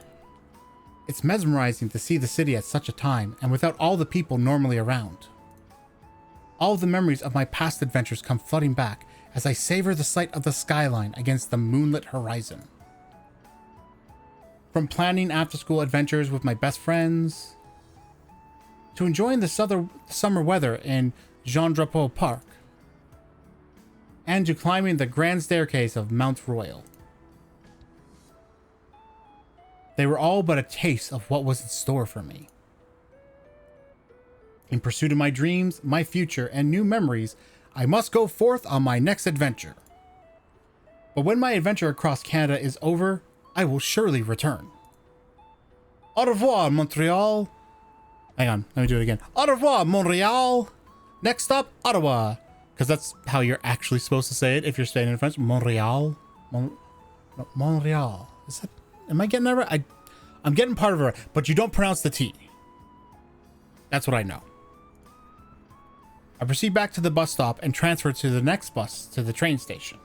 It's mesmerizing to see the city at such a time and without all the people normally around. All of the memories of my past adventures come flooding back as I savor the sight of the skyline against the moonlit horizon. From planning after-school adventures with my best friends, to enjoying the summer weather in Jean Drapeau Park, and to climbing the grand staircase of Mount Royal. They were all but a taste of what was in store for me. In pursuit of my dreams, my future, and new memories, I must go forth on my next adventure. But when my adventure across Canada is over, I will surely return. Au revoir, Montreal. Hang on, let me do it again. Au revoir, Montreal. Next stop, Ottawa. Because that's how you're actually supposed to say it if you're staying in French. Montreal. Montreal. Is that... Am I getting that right? I'm getting part of it right, but you don't pronounce the T. That's what I know. I proceed back to the bus stop and transfer to the next bus to the train station.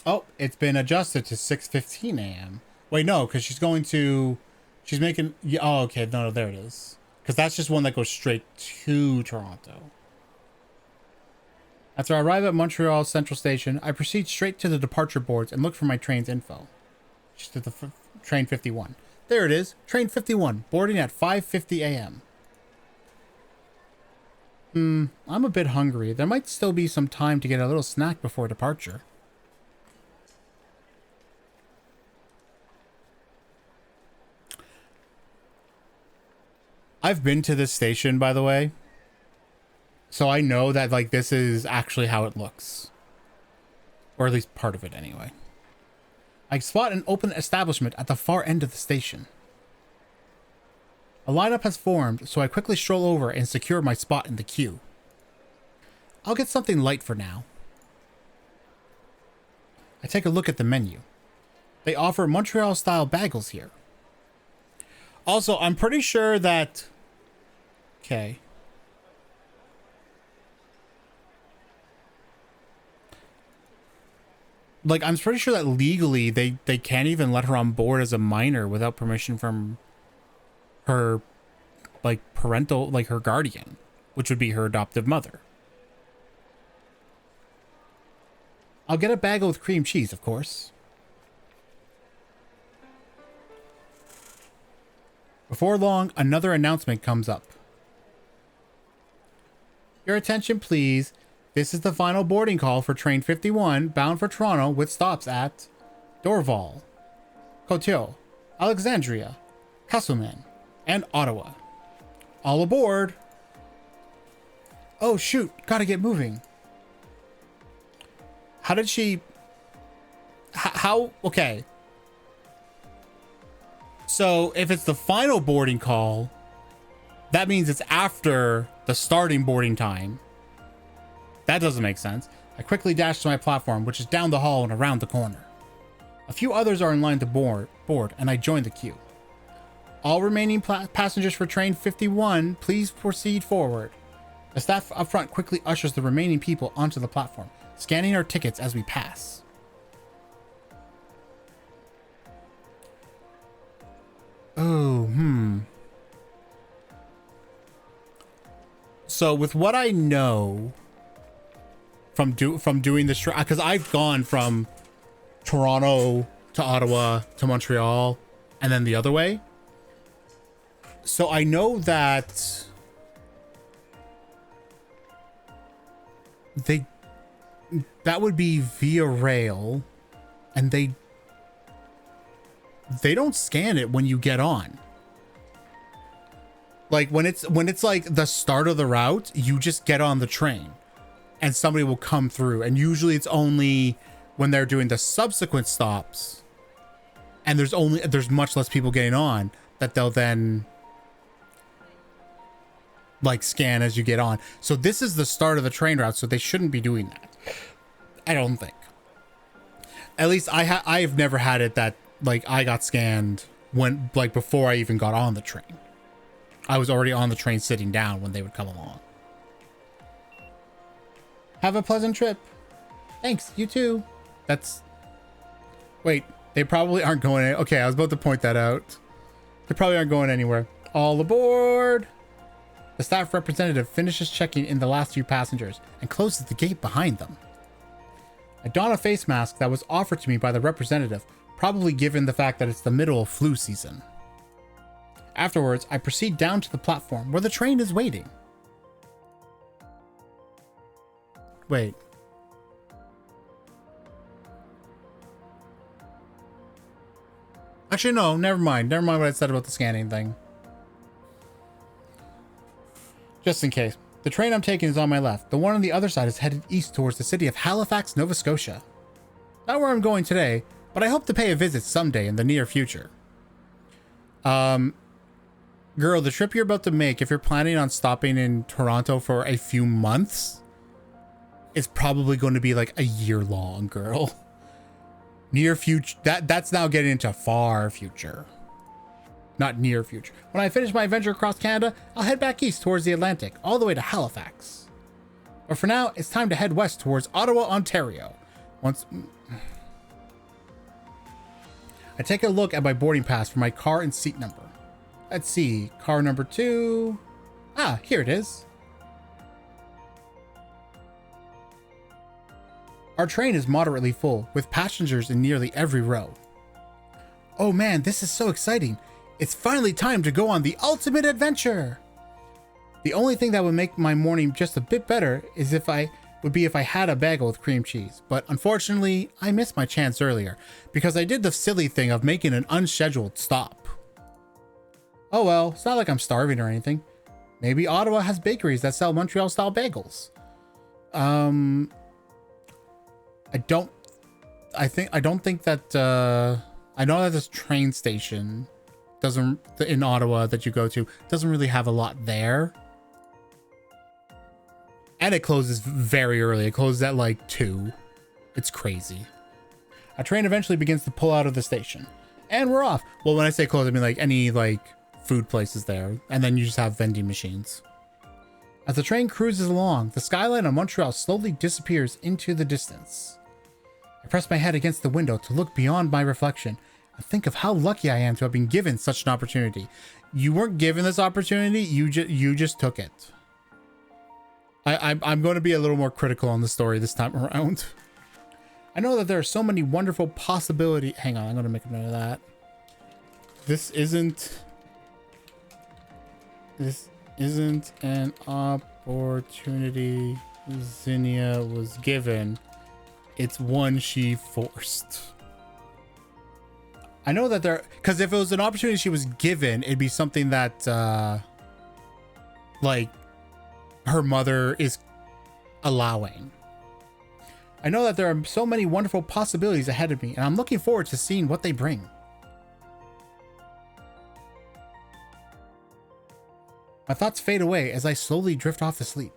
Oh, it's been adjusted to 6:15 a.m. Wait, no, because she's going to... She's making... Yeah, oh, okay. No, there it is. Because that's just one that goes straight to Toronto. After I arrive at Montreal Central Station, I proceed straight to the departure boards and look for my train's info. Just to the train 51. There it is. Train 51. Boarding at 5:50 a.m. I'm a bit hungry. There might still be some time to get a little snack before departure. I've been to this station, by the way. So I know that, like, this is actually how it looks. Or at least part of it, anyway. I spot an open establishment at the far end of the station. A lineup has formed, so I quickly stroll over and secure my spot in the queue. I'll get something light for now. I take a look at the menu. They offer Montreal-style bagels here. Also, I'm pretty sure that... Okay. Like, I'm pretty sure that legally they can't even let her on board as a minor without permission from her, like, parental, like, her guardian, which would be her adoptive mother. I'll get a bagel with cream cheese, of course. Before long, another announcement comes up. Your attention, please. This is the final boarding call for train 51, bound for Toronto, with stops at Dorval, Coteau, Alexandria, Castleman, and Ottawa. All aboard. Oh, shoot. Gotta get moving. How did she... How... Okay. So, if it's the final boarding call, that means it's after the starting boarding time. That doesn't make sense. I quickly dash to my platform, which is down the hall and around the corner. A few others are in line to board, and I join the queue. All remaining passengers for train 51, please proceed forward. The staff up front quickly ushers the remaining people onto the platform, scanning our tickets as we pass. Oh, So with what I know from doing this, because I've gone from Toronto to Ottawa to Montreal and then the other way. So I know that that would be via rail, and they don't scan it when you get on. Like when it's like the start of the route, you just get on the train and somebody will come through, and usually it's only when they're doing the subsequent stops and there's much less people getting on that they'll then like scan as you get on. So this is the start of the train route, so they shouldn't be doing that, I don't think. At least I've never had it that like I got scanned when, like, before I even got on the train. I was already on the train sitting down when they would come along. Have a pleasant trip. Thanks, you too. Wait, they probably aren't going okay, I was about to point that out. They probably aren't going anywhere. All aboard. The staff representative finishes checking in the last few passengers and closes the gate behind them. I don a face mask that was offered to me by the representative, probably given the fact that it's the middle of flu season. Afterwards, I proceed down to the platform where the train is waiting. Wait. Actually, no, never mind. Never mind what I said about the scanning thing. Just in case. The train I'm taking is on my left. The one on the other side is headed east towards the city of Halifax, Nova Scotia. Not where I'm going today, but I hope to pay a visit someday in the near future. Girl, the trip you're about to make, if you're planning on stopping in Toronto for a few months, is probably going to be like a year long, girl. Near future, that's now getting into far future. Not near future. When I finish my adventure across Canada, I'll head back east towards the Atlantic, all the way to Halifax. But for now, it's time to head west towards Ottawa, Ontario. Once I take a look at my boarding pass for my car and seat number. Let's see, car number 2. Ah, here it is. Our train is moderately full, with passengers in nearly every row. Oh man, this is so exciting. It's finally time to go on the ultimate adventure. The only thing that would make my morning just a bit better is if I had a bagel with cream cheese. But unfortunately, I missed my chance earlier because I did the silly thing of making an unscheduled stop. Oh well, it's not like I'm starving or anything. Maybe Ottawa has bakeries that sell Montreal-style bagels. I don't think that I know that this train station in Ottawa that you go to doesn't really have a lot there. And it closes very early. It closes at like 2. It's crazy. A train eventually begins to pull out of the station. And we're off. Well, when I say close, I mean like any like food places there. And then you just have vending machines. As the train cruises along, the skyline of Montreal slowly disappears into the distance. I press my head against the window to look beyond my reflection and think of how lucky I am to have been given such an opportunity. You weren't given this opportunity, you just took it. I'm going to be a little more critical on the story this time around. I know that there are so many wonderful possibilities. Hang on, I'm going to make a note of that. This isn't an opportunity Zinnia was given. It's one she forced. I know that because if it was an opportunity she was given, it'd be something that like her mother is allowing. I know that there are so many wonderful possibilities ahead of me, and I'm looking forward to seeing what they bring. My thoughts fade away as I slowly drift off to sleep.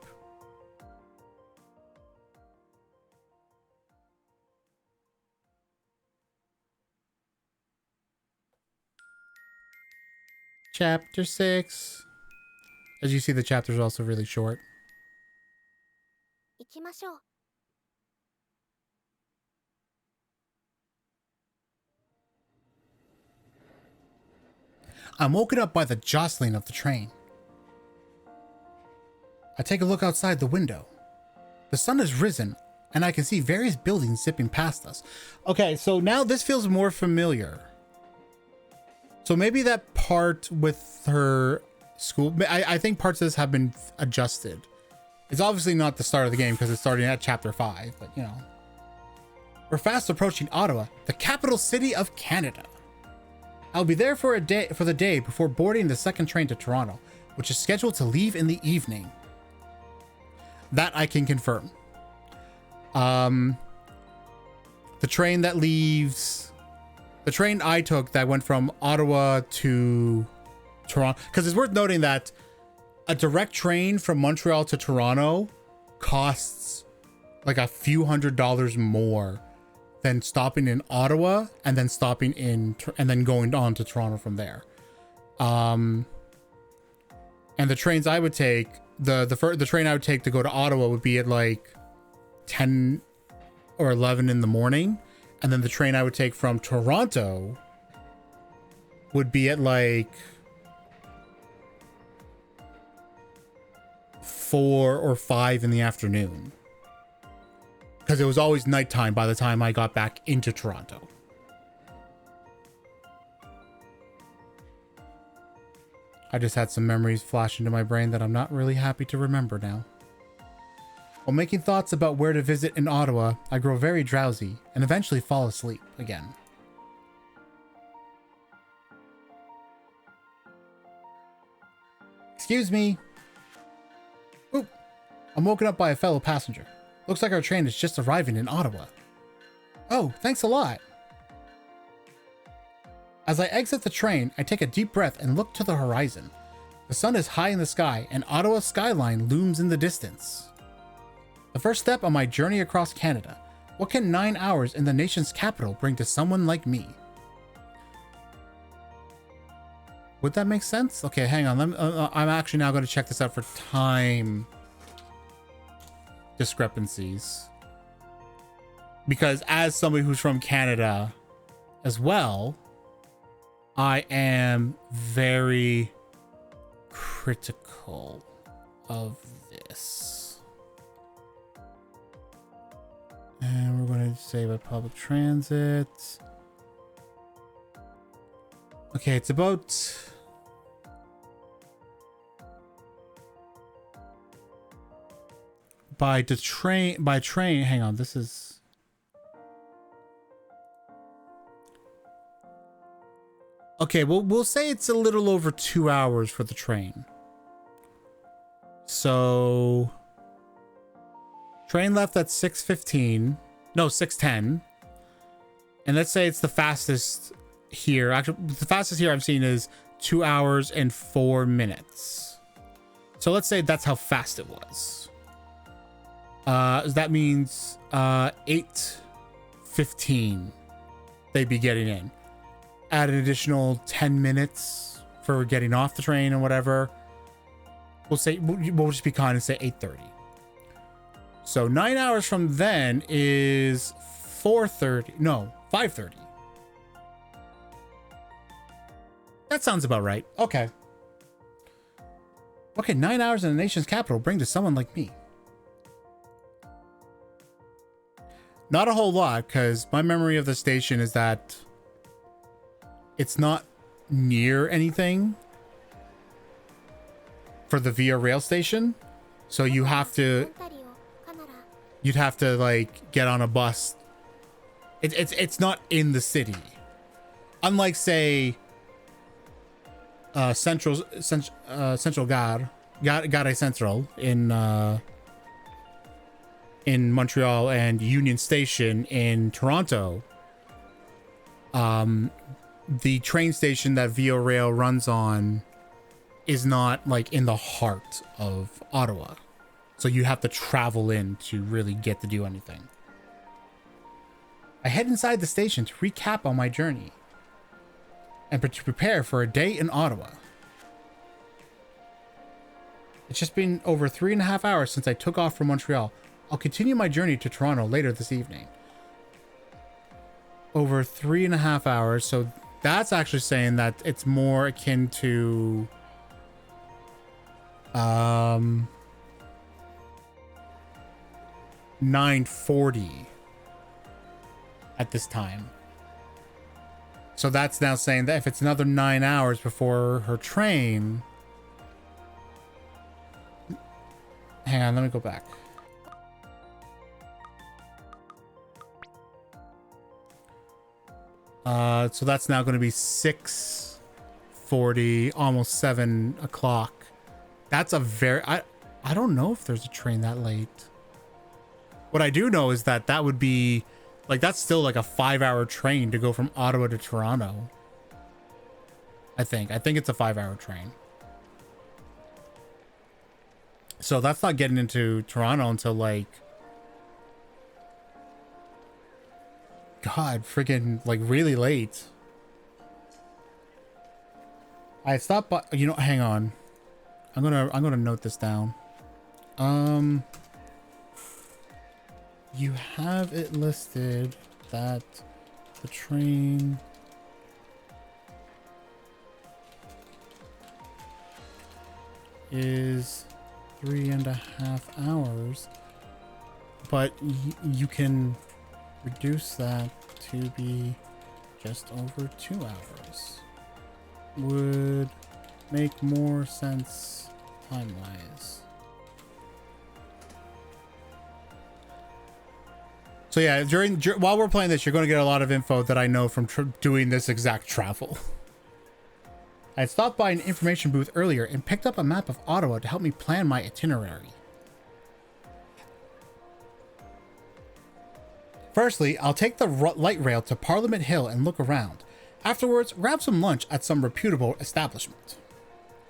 Chapter 6. As you see, the chapters are also really short. I'm woken up by the jostling of the train. I take a look outside the window. The sun has risen, and I can see various buildings zipping past us. Okay, so now this feels more familiar. So maybe that part with her school, I think parts of this have been adjusted. It's obviously not the start of the game because it's starting at chapter 5, but you know. We're fast approaching Ottawa, the capital city of Canada. I'll be there for the day before boarding the second train to Toronto, which is scheduled to leave in the evening. That I can confirm. The train that leaves, the train I took that went from Ottawa to Toronto, because it's worth noting that a direct train from Montreal to Toronto costs like a few $100s more than stopping in Ottawa and then stopping in and then going on to Toronto from there. And the trains I would take, the train I would take to go to Ottawa would be at like 10 or 11 in the morning, and then the train I would take from Toronto would be at like 4 or 5 in the afternoon, because it was always nighttime by the time I got back into Toronto. I just had some memories flash into my brain that I'm not really happy to remember now. While making thoughts about where to visit in Ottawa, I grow very drowsy and eventually fall asleep again. Excuse me. Oop. I'm woken up by a fellow passenger. Looks like our train is just arriving in Ottawa. Oh, thanks a lot. As I exit the train, I take a deep breath and look to the horizon. The sun is high in the sky and Ottawa's skyline looms in the distance. The first step on my journey across Canada. What can 9 hours in the nation's capital bring to someone like me? Would that make sense? Okay, hang on. I'm actually now going to check this out for time discrepancies. Because as somebody who's from Canada as well, I am very critical of this. And we're going to say by public transit. Okay, it's about... by train, hang on, this is... Okay, well, we'll say it's a little over 2 hours for the train. So... train left at 6:15. No, 6:10. And let's say it's the fastest here. Actually, the fastest here I've seen is 2 hours and 4 minutes. So let's say that's how fast it was. That means 8:15 they'd be getting in. Add an additional 10 minutes for getting off the train and whatever. We'll say, we'll just be kind and say 8:30. So 9 hours from then is 4:30. No, 5:30. That sounds about right. Okay. Okay, 9 hours in the nation's capital bring to someone like me. Not a whole lot, because my memory of the station is that it's not near anything for the Via Rail station. So you'd have to like get on a bus. It's not in the city. Unlike say Central Gare Central in Montreal and Union Station in Toronto. The train station that Via Rail runs on is not like in the heart of Ottawa. So you have to travel in to really get to do anything. I head inside the station to recap on my journey and to prepare for a day in Ottawa. It's just been over 3.5 hours since I took off from Montreal. I'll continue my journey to Toronto later this evening. Over 3.5 hours, so that's actually saying that it's more akin to 9:40 at this time. So that's now saying that if it's another 9 hours before her train... Hang on, let me go back. So that's now going to be 6:40, almost 7 o'clock. That's a very... I don't know if there's a train that late. What I do know is that that would be... like, that's still like a 5-hour train to go from Ottawa to Toronto. I think it's a 5-hour train. So that's not getting into Toronto until like... God, freaking like really late. I stopped by, you know, hang on. I'm gonna note this down. You have it listed that the train is 3.5 hours, but you can reduce that to be just over 2 hours. Would make more sense time-wise. So yeah, while we're playing this, you're going to get a lot of info that I know from doing this exact travel. I had stopped by an information booth earlier and picked up a map of Ottawa to help me plan my itinerary. Firstly, I'll take the light rail to Parliament Hill and look around. Afterwards, grab some lunch at some reputable establishment.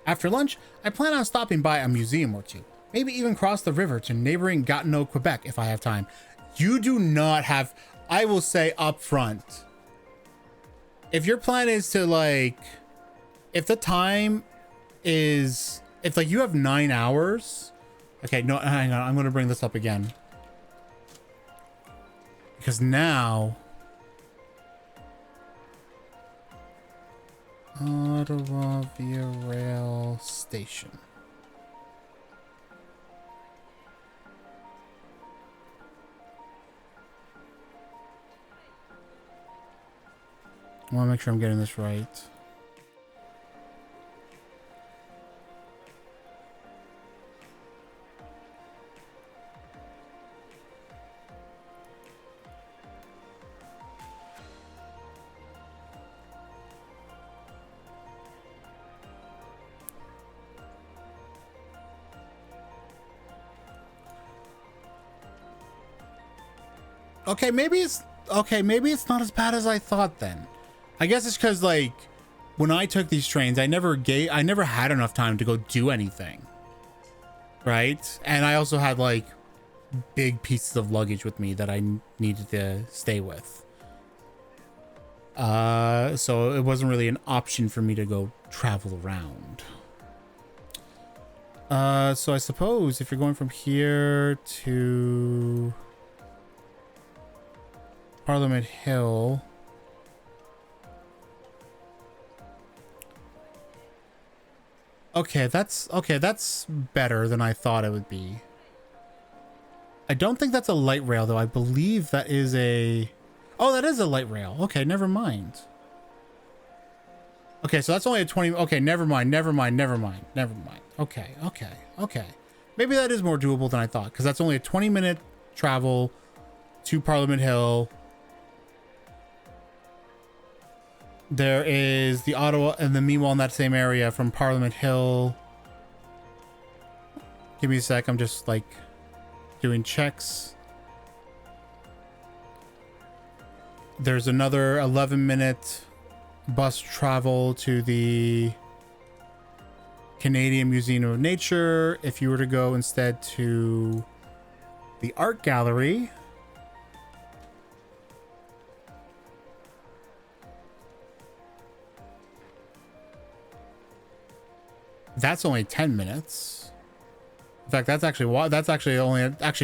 After lunch, I plan on stopping by a museum or two. Maybe even cross the river to neighboring Gatineau, Quebec if I have time. You do not have, I will say up front, if your plan is to like, if the time is, if like you have 9 hours, okay, no, hang on, I'm going to bring this up again. Because now, Ottawa Via Rail Station. I want to make sure I'm getting this right. Okay, maybe it's not as bad as I thought then. I guess it's because like when I took these trains, I never had enough time to go do anything. Right? And I also had like big pieces of luggage with me that I needed to stay with. So it wasn't really an option for me to go travel around. So I suppose if you're going from here to Parliament Hill, okay, that's better than I thought it would be. I don't think that's a light rail though. I believe that is a, oh, that is a light rail. Okay, never mind. Okay, so that's only a 20, okay, never mind. Okay. Maybe that is more doable than I thought, because that's only a 20-minute travel to Parliament Hill. There is the Ottawa, and then meanwhile in that same area from Parliament Hill. Give me a sec, I'm just like doing checks. There's another 11-minute bus travel to the Canadian Museum of Nature. If you were to go instead to the art gallery, that's only 10 minutes. In fact, that's actually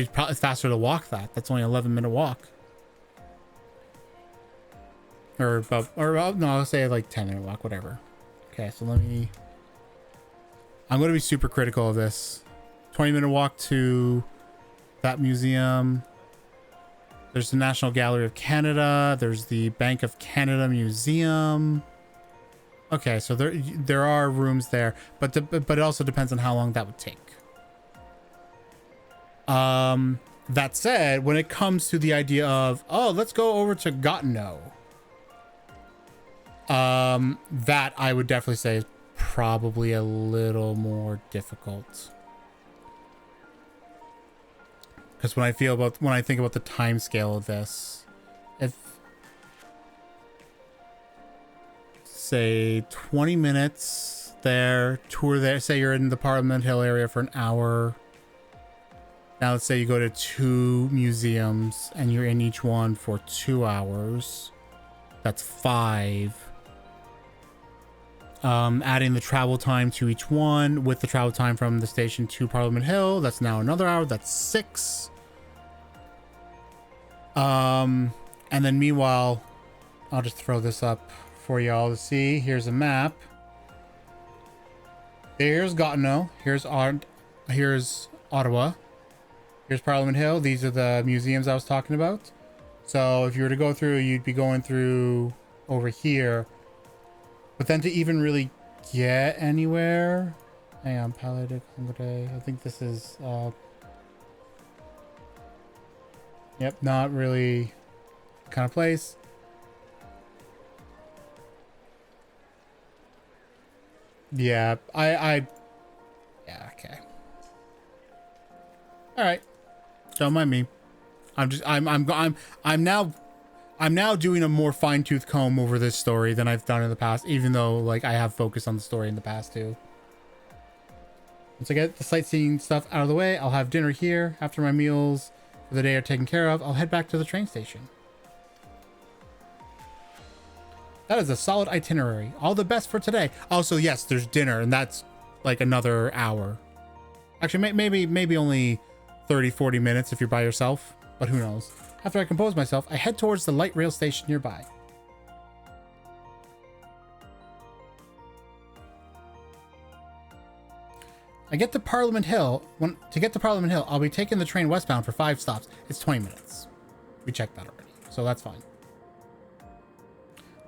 probably faster to walk that. That's only an 11-minute walk. No, I'll say like 10-minute walk, whatever. Okay, so I'm going to be super critical of this. 20-minute walk to that museum. There's the National Gallery of Canada. There's the Bank of Canada Museum. Okay, so there are rooms there, but it also depends on how long that would take. That said, when it comes to the idea of, oh, let's go over to Gatineau, that I would definitely say is probably a little more difficult. Because when I think about the time scale of this, if say 20 minutes there, tour there, say you're in the Parliament Hill area for an hour. Now let's say you go to 2 museums and you're in each one for 2 hours. That's 5. Adding the travel time to each one with the travel time from the station to Parliament Hill, that's now another hour. That's 6. And then meanwhile, I'll just throw this up for y'all to see. Here's a map. Here's Gatineau. Here's Ottawa. Here's Parliament Hill. These are the museums I was talking about. So if you were to go through, you'd be going through over here. But then to even really get anywhere. Hang on, Palette Day. I think this is yep, not really kind of place. Yeah, yeah, okay. All right. Don't mind me. I'm now doing a more fine-tooth comb over this story than I've done in the past, even though like I have focused on the story in the past too. Once I get the sightseeing stuff out of the way, I'll have dinner here. After my meals for the day are taken care of, I'll head back to the train station. That is a solid itinerary. All the best for today. Also, yes, there's dinner, and that's like another hour. Actually, maybe only 30-40 minutes if you're by yourself, but who knows. After I compose myself, I head towards the light rail station nearby. To get to Parliament Hill, I'll be taking the train westbound for 5 stops. It's 20 minutes. We checked that already, so that's fine.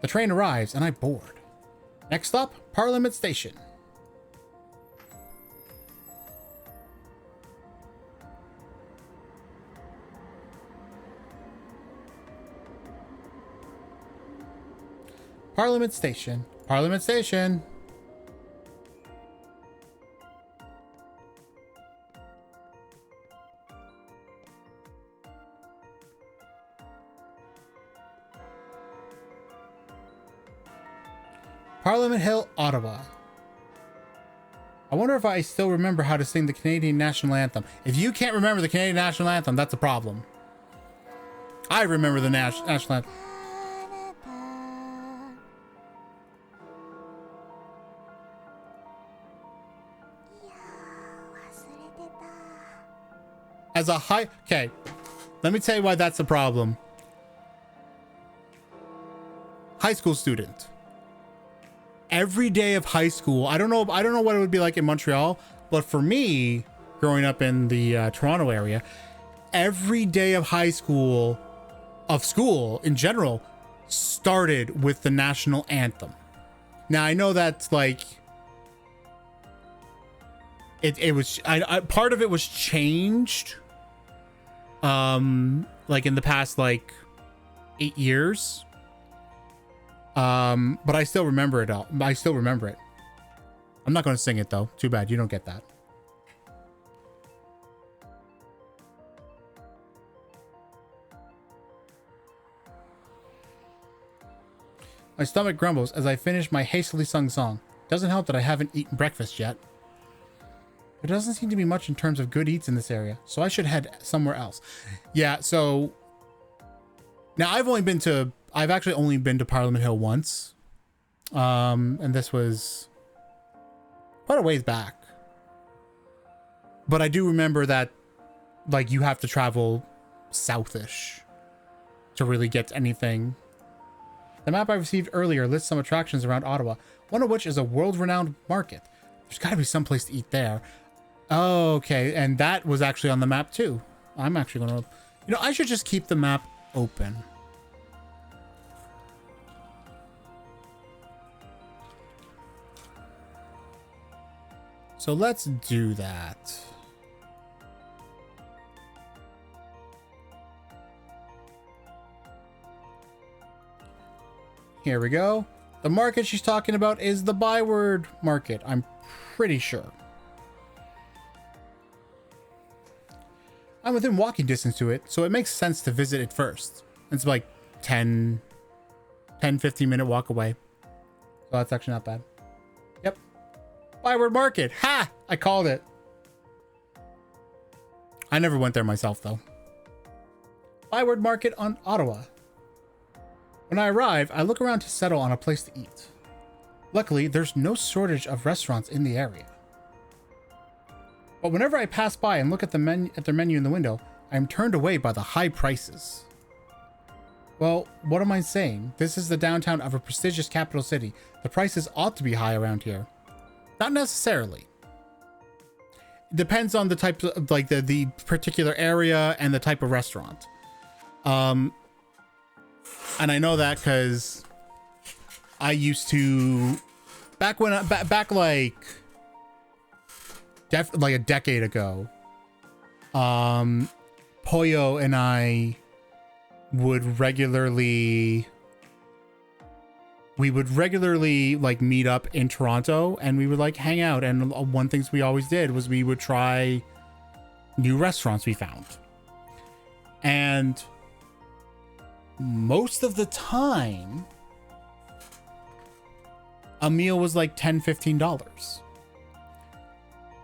The train arrives, and I board. Next stop, Parliament Station. Parliament Station. Parliament Station. Parliament Hill, Ottawa. I wonder if I still remember how to sing the Canadian National Anthem. If you can't remember the Canadian National Anthem, that's a problem. I remember the National Anthem. As a okay, let me tell you why that's a problem. High school student. Every day of high school, I don't know what it would be like in Montreal, but for me, growing up in the Toronto area, every day of school in general, started with the national anthem. Now I know that's like it was part of it was changed, like in the past like 8 years. But I still remember it all. I still remember it. I'm not going to sing it though. Too bad. You don't get that. My stomach grumbles as I finish my hastily sung song. Doesn't help that I haven't eaten breakfast yet. There doesn't seem to be much in terms of good eats in this area, so I should head somewhere else. Yeah, so now I've actually only been to Parliament Hill once. And this was quite a ways back. But I do remember that like you have to travel southish to really get anything. The map I received earlier lists some attractions around Ottawa, one of which is a world-renowned market. There's got to be some place to eat there. Oh, okay, and that was actually on the map too. I'm actually going to, I should just keep the map open. So let's do that. Here we go. The market she's talking about is the Byward Market, I'm pretty sure. I'm within walking distance to it, so it makes sense to visit it first. It's like 15 minute walk away. So that's actually not bad. Yep. Byward Market. Ha! I called it. I never went there myself though. Byward Market on Ottawa. When I arrive, I look around to settle on a place to eat. Luckily, there's no shortage of restaurants in the area. But whenever I pass by and look at their menu in the window, I am turned away by the high prices. Well, what am I saying? This is the downtown of a prestigious capital city. The prices ought to be high around here. Not necessarily. It depends on the type of, like the particular area and the type of restaurant. And I know that because I used to back when back like a decade ago, Poyo and I would regularly like meet up in Toronto, and we would like hang out, and one things we always did was we would try new restaurants we found. And most of the time a meal was like $10-15.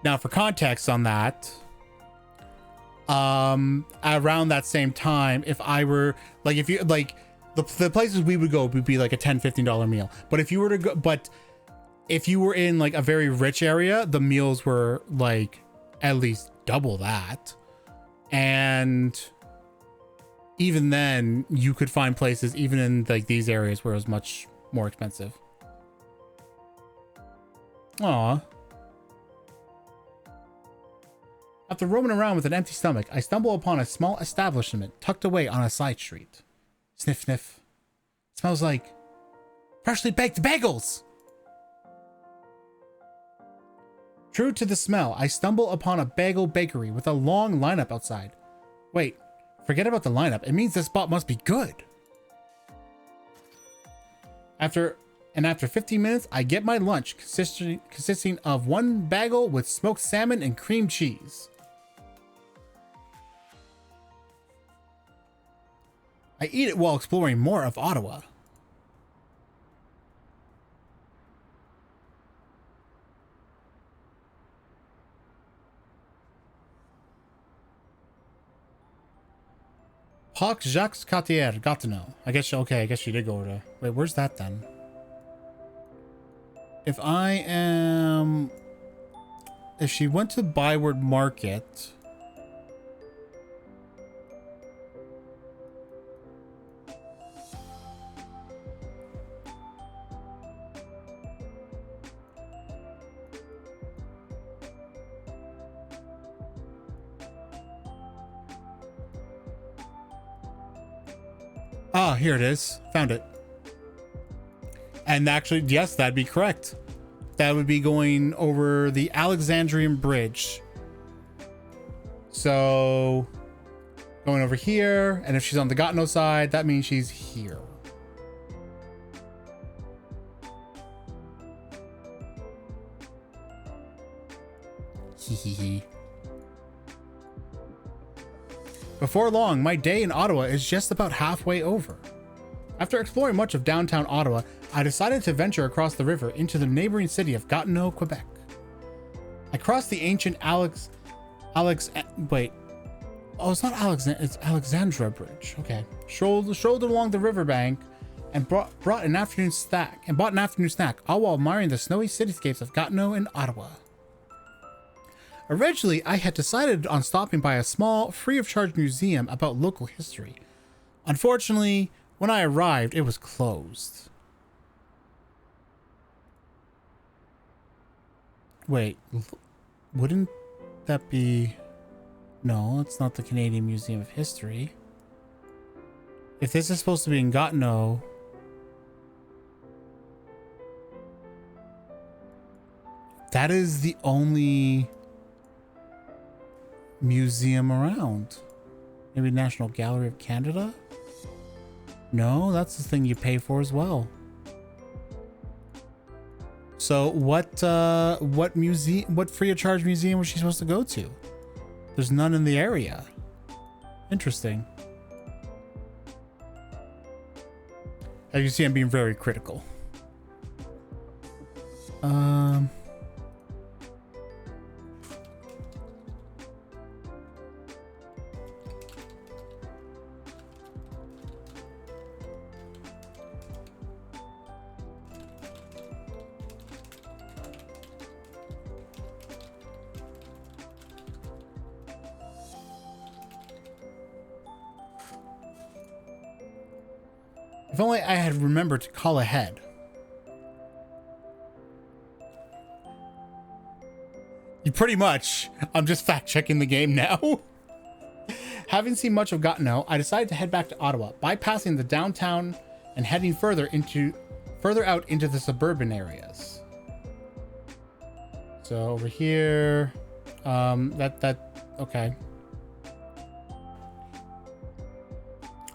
Now for context on that, around that same time, if I were like, if you like the places we would go would be like a $10-15 meal, but if you were to go, but if you were in like a very rich area, the meals were like at least double that. And even then you could find places even in like these areas where it was much more expensive. Aw. After roaming around with an empty stomach, I stumble upon a small establishment tucked away on a side street. Sniff, sniff. It smells like freshly baked bagels. True to the smell, I stumble upon a bagel bakery with a long lineup outside. Wait, forget about the lineup. It means this spot must be good. After 15 minutes, I get my lunch consisting of one bagel with smoked salmon and cream cheese. I eat it while exploring more of Ottawa. Parc Jacques Cartier, Gatineau. I guess she did go to. Wait, where's that then? If she went to Byward Market. Ah, here it is. Found it. And actually, yes, that'd be correct. That would be going over the Alexandrian Bridge. So, going over here, and if she's on the Gatineau side, that means she's here. Hehehe. Before long, my day in Ottawa is just about halfway over. After exploring much of downtown Ottawa, I decided to venture across the river into the neighboring city of Gatineau, Quebec. I crossed the ancient it's not Alexandra Bridge. Okay. Strolled along the riverbank and bought an afternoon snack, all while admiring the snowy cityscapes of Gatineau and Ottawa. Originally, I had decided on stopping by a small, free-of-charge museum about local history. Unfortunately, when I arrived, it was closed. Wait, wouldn't that be... No, it's not the Canadian Museum of History. If this is supposed to be in Gatineau... That is the only museum around. Maybe National Gallery of Canada? No, that's the thing you pay for as well. So what free of charge museum was she supposed to go to? There's none in the area. Interesting. As you see, I'm being very critical. If only I had remembered to call ahead. You pretty much. I'm just fact checking the game now. Having seen much of Gatineau, I decided to head back to Ottawa, bypassing the downtown and heading further out into the suburban areas. So over here, okay.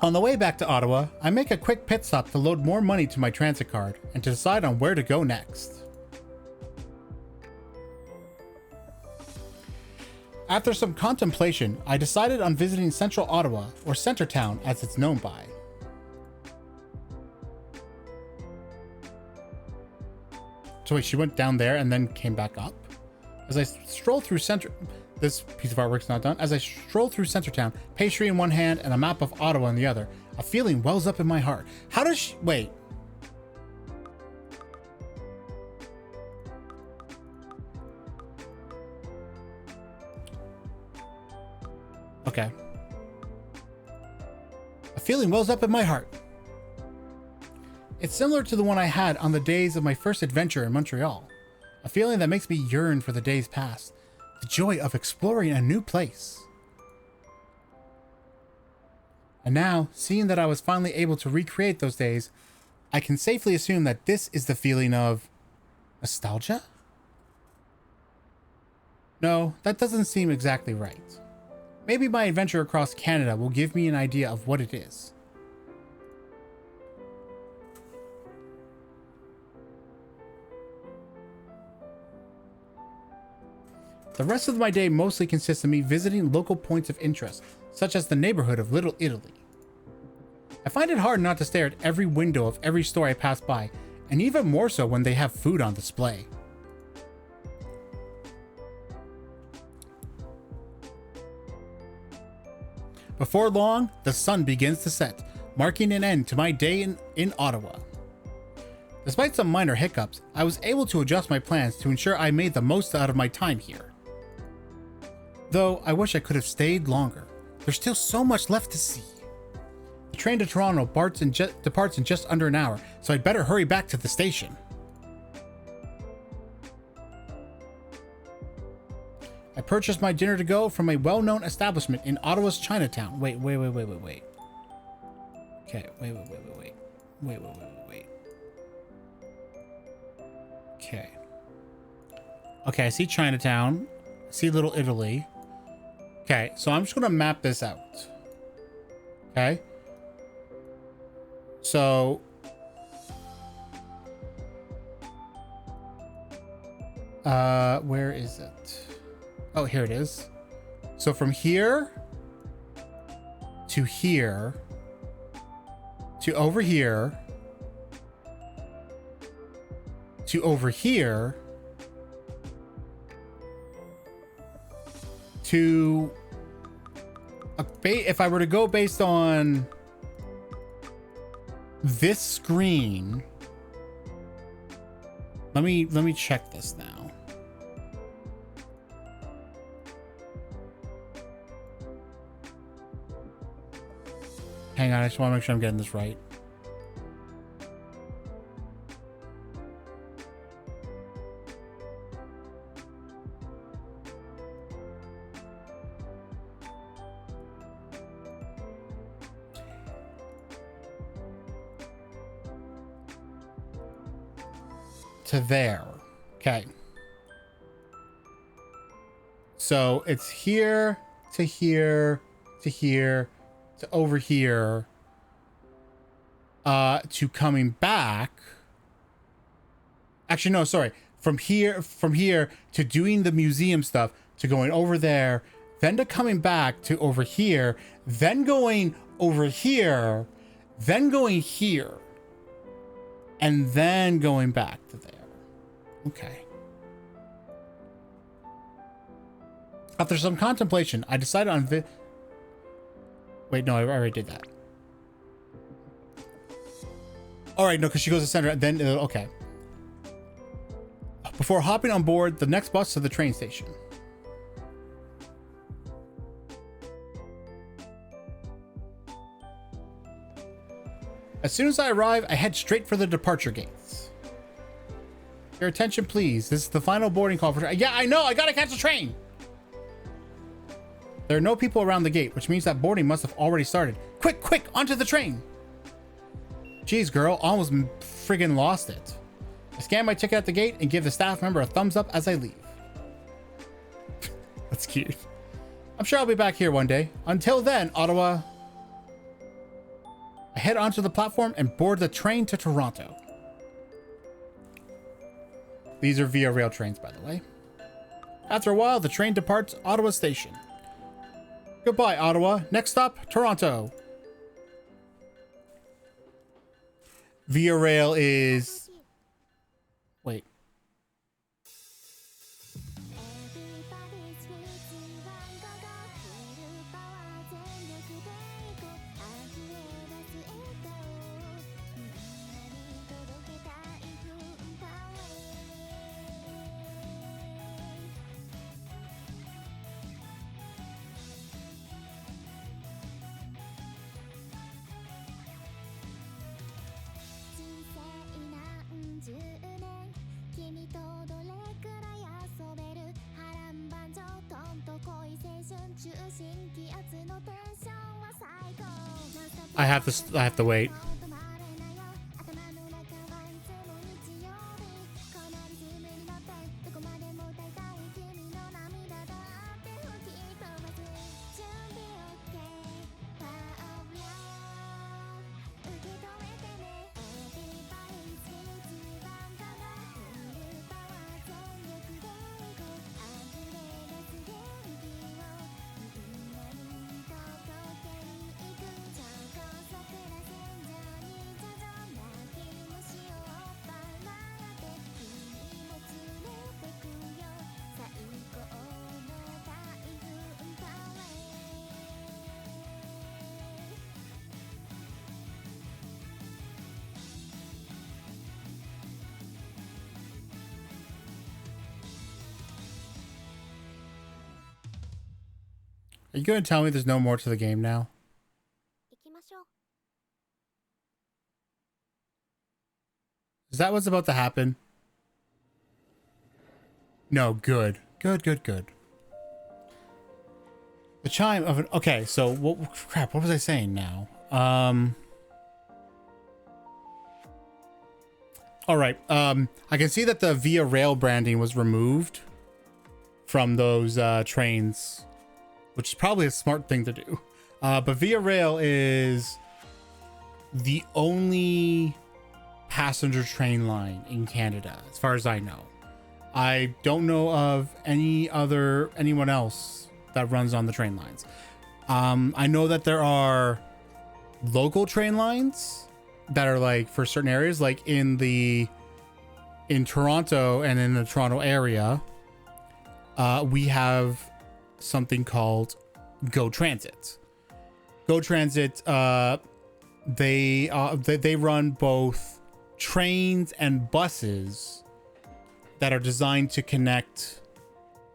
On the way back to Ottawa, I make a quick pit stop to load more money to my transit card and to decide on where to go next. After some contemplation, I decided on visiting Central Ottawa, or Centertown as it's known by. So wait, she went down there and then came back up? As I stroll through this piece of artwork's not done. As I stroll through Centertown, pastry in one hand and a map of Ottawa in the other, a feeling wells up in my heart. How does she... Wait. Okay. A feeling wells up in my heart. It's similar to the one I had on the days of my first adventure in Montreal. A feeling that makes me yearn for the days past. The joy of exploring a new place. And now, seeing that I was finally able to recreate those days, I can safely assume that this is the feeling of nostalgia? No, that doesn't seem exactly right. Maybe my adventure across Canada will give me an idea of what it is. The rest of my day mostly consists of me visiting local points of interest, such as the neighborhood of Little Italy. I find it hard not to stare at every window of every store I pass by, and even more so when they have food on display. Before long, the sun begins to set, marking an end to my day in Ottawa. Despite some minor hiccups, I was able to adjust my plans to ensure I made the most out of my time here. Though I wish I could have stayed longer. There's still so much left to see. The train to Toronto departs in just under an hour, so I'd better hurry back to the station. I purchased my dinner to go from a well-known establishment in Ottawa's Chinatown. Wait. Okay, wait. Okay, I see Chinatown. I see Little Italy. Okay, so I'm just gonna map this out. Okay. So where is it? Oh, here it is. So from here to here to over here to over here to if I were to go based on this screen, let me check this now. Hang on, I just want to make sure I'm getting this right. To there. Okay. So it's here to here to here to over here to coming back. Actually, no, sorry. From here to doing the museum stuff, to going over there, then to coming back to over here, then going over here, then going here, and then going back to there. Okay. After some contemplation, I decided on wait, no, I already did that. All right, no, because she goes to center, then okay. Before hopping on board the next bus to the train station. As soon as I arrive, I head straight for the departure gates. Your attention, please. This is the final boarding call for... Yeah, I know. I gotta catch the train. There are no people around the gate, which means that boarding must have already started. Quick, onto the train. Jeez, girl, almost friggin' lost it. I scan my ticket at the gate and give the staff member a thumbs up as I leave. That's cute. I'm sure I'll be back here one day. Until then, Ottawa, I head onto the platform and board the train to Toronto. These are via rail trains, by the way. After a while, the train departs Ottawa Station. Goodbye, Ottawa. Next stop, Toronto. Via rail is... Wait. I have to wait. Are you going to tell me there's no more to the game now? Is that what's about to happen? No, good. Good. The chime of an... Okay, so... Crap, what was I saying now? Alright, I can see that the Via Rail branding was removed from those trains, which is probably a smart thing to do. But Via Rail is the only passenger train line in Canada, as far as I know. I don't know of anyone else that runs on the train lines. I know that there are local train lines that are like for certain areas, like in Toronto and in the Toronto area. We have something called Go Transit. Go Transit, they run both trains and buses that are designed to connect,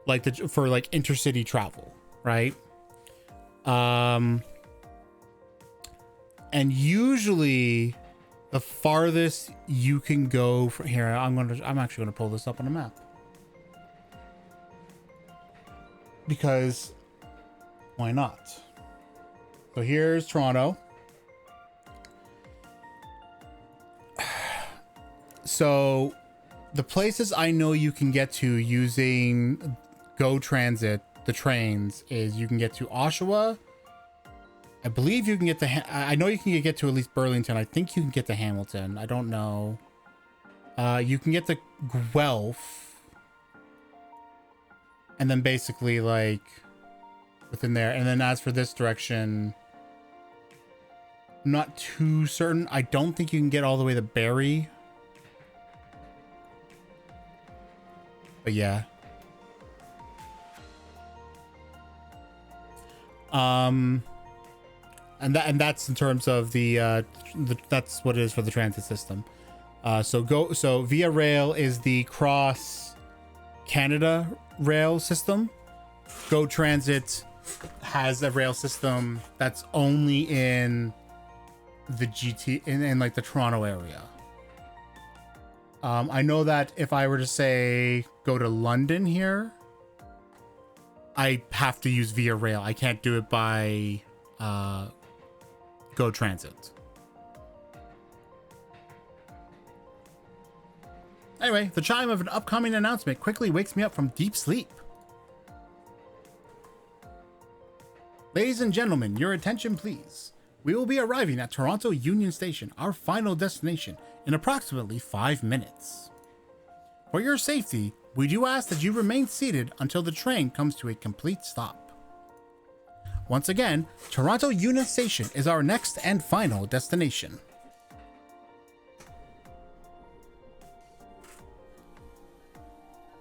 like for intercity travel, right? And usually the farthest you can go from here, I'm actually gonna pull this up on a map, because why not? So here's Toronto. So the places I know you can get to using Go Transit, the trains, is you can get to Oshawa. I believe you can get to... I know you can get to at least Burlington. I think you can get to Hamilton. I don't know. You can get to Guelph. And then basically like within there. And then as for this direction, I'm not too certain. I don't think you can get all the way to Barrie. But yeah. And that's in terms of the that's what it is for the transit system. So Via Rail is the cross Canada rail system. Go Transit has a rail system that's only in the in like the Toronto area. I know that if I were to say go to London here, I have to use Via Rail. I can't do it by Go Transit. Anyway, the chime of an upcoming announcement quickly wakes me up from deep sleep. Ladies and gentlemen, your attention please. We will be arriving at Toronto Union Station, our final destination, in approximately 5 minutes. For your safety, we do ask that you remain seated until the train comes to a complete stop. Once again, Toronto Union Station is our next and final destination.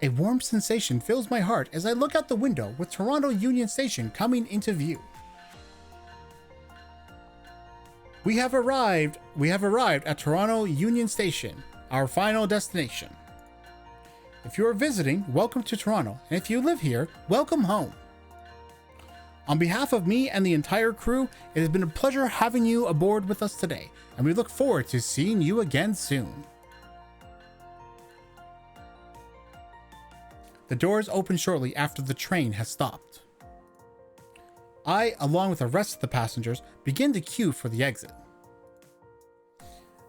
A warm sensation fills my heart as I look out the window with Toronto Union Station coming into view. We have arrived at Toronto Union Station, our final destination. If you are visiting, welcome to Toronto, and if you live here, welcome home. On behalf of me and the entire crew, it has been a pleasure having you aboard with us today, and we look forward to seeing you again soon. The doors open shortly after the train has stopped. I, along with the rest of the passengers, begin to queue for the exit.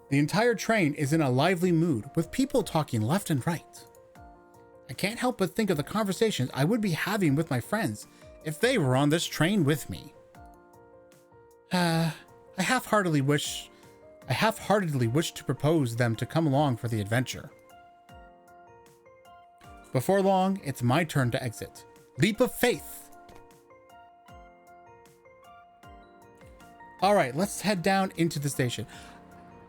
The entire train is in a lively mood, with people talking left and right. I can't help but think of the conversations I would be having with my friends if they were on this train with me. I half-heartedly wish to propose them to come along for the adventure. Before long, it's my turn to exit. Leap of faith! Alright, let's head down into the station.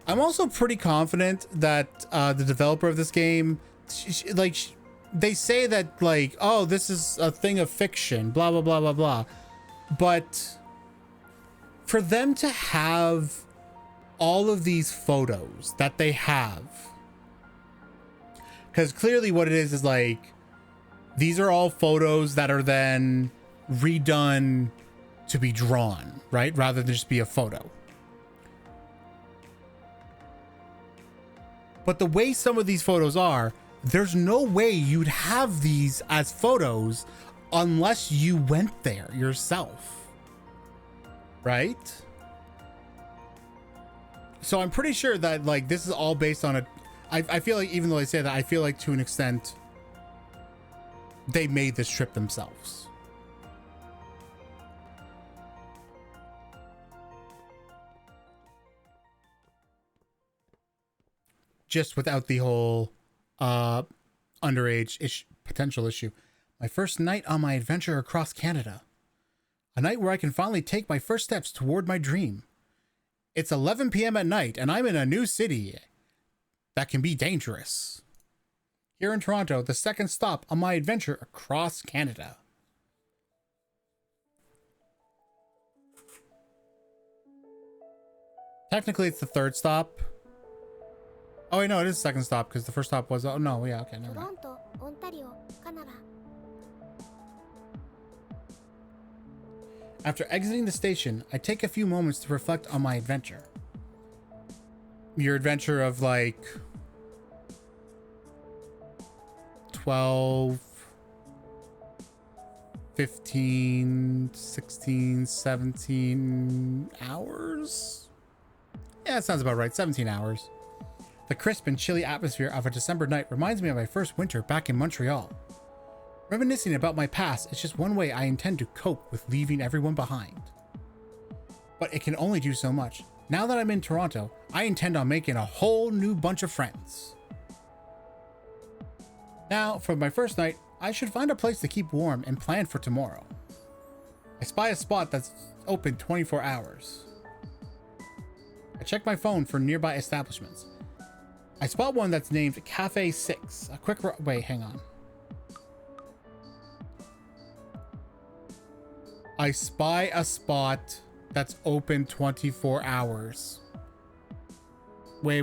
I'm also pretty confident that the developer of this game, they say that, like, oh, this is a thing of fiction, blah, blah, blah, blah, blah. But for them to have all of these photos that they have, because clearly what it is like, these are all photos that are then redone to be drawn, right? Rather than just be a photo. But the way some of these photos are, there's no way you'd have these as photos unless you went there yourself. Right? So I'm pretty sure that, like, this is all based on I feel like, even though I say that, I feel like to an extent they made this trip themselves. Just without the whole underage potential issue. My first night on my adventure across Canada. A night where I can finally take my first steps toward my dream. It's 11 p.m. at night and I'm in a new city that can be dangerous. Here in Toronto, the second stop on my adventure across Canada. Technically, it's the third stop. Oh, wait, no, it is the second stop because the first stop was... Oh, no, yeah, okay, never mind. Toronto, Ontario, Canada. After exiting the station, I take a few moments to reflect on my adventure. Your adventure of, like, 12, 15, 16, 17 hours? Yeah, that sounds about right. 17 hours. The crisp and chilly atmosphere of a December night reminds me of my first winter back in Montreal. Reminiscing about my past is just one way I intend to cope with leaving everyone behind. But it can only do so much. Now that I'm in Toronto, I intend on making a whole new bunch of friends. Now, for my first night, I should find a place to keep warm and plan for tomorrow. I spy a spot that's open 24 hours. I check my phone for nearby establishments. I spot one that's named Cafe 6. Wait, hang on. I spy a spot that's open 24 hours. Wait.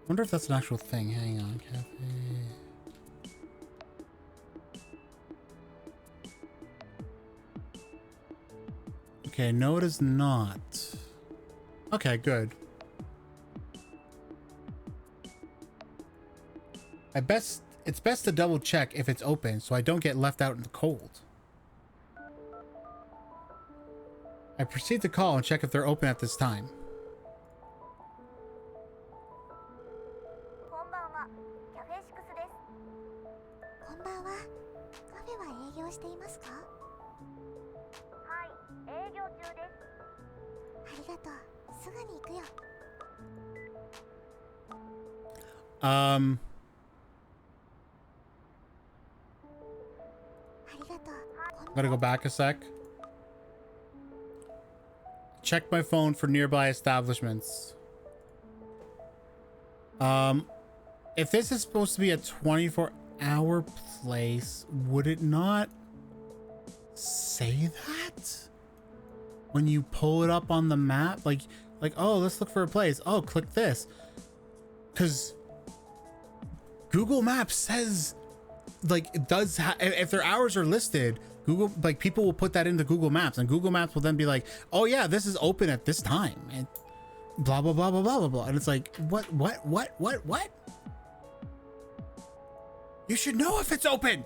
Wonder if that's an actual thing. Hang on, cafe. Okay, no, it is not. Okay, good. It's best to double check if it's open so I don't get left out in the cold. I proceed to call and check if they're open at this time. I'm gonna go back a sec. Check my phone for nearby establishments. If this is supposed to be a 24-hour place, would it not say that when you pull it up on the map? Like, oh, let's look for a place. Oh, click this. Because Google Maps says, like, it does if their hours are listed, Google, like, people will put that into Google Maps, and Google Maps will then be like, oh yeah, this is open at this time, and blah blah blah blah blah blah blah. And it's like, what? You should know if it's open.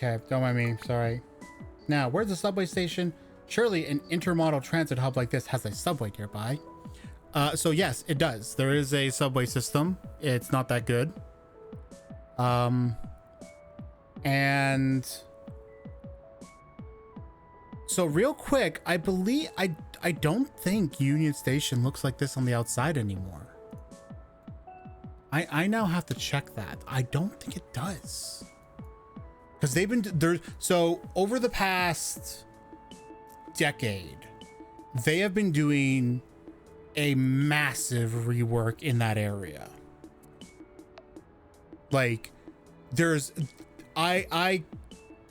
Okay, don't mind me, sorry. Now, where's the subway station? Surely an intermodal transit hub like this has a subway nearby. So yes, it does. There is a subway system. It's not that good. And so real quick, I believe, I don't think Union Station looks like this on the outside anymore. I now have to check that. I don't think it does. Because they've been there. So over the past decade, they have been doing a massive rework in that area. Like, there was I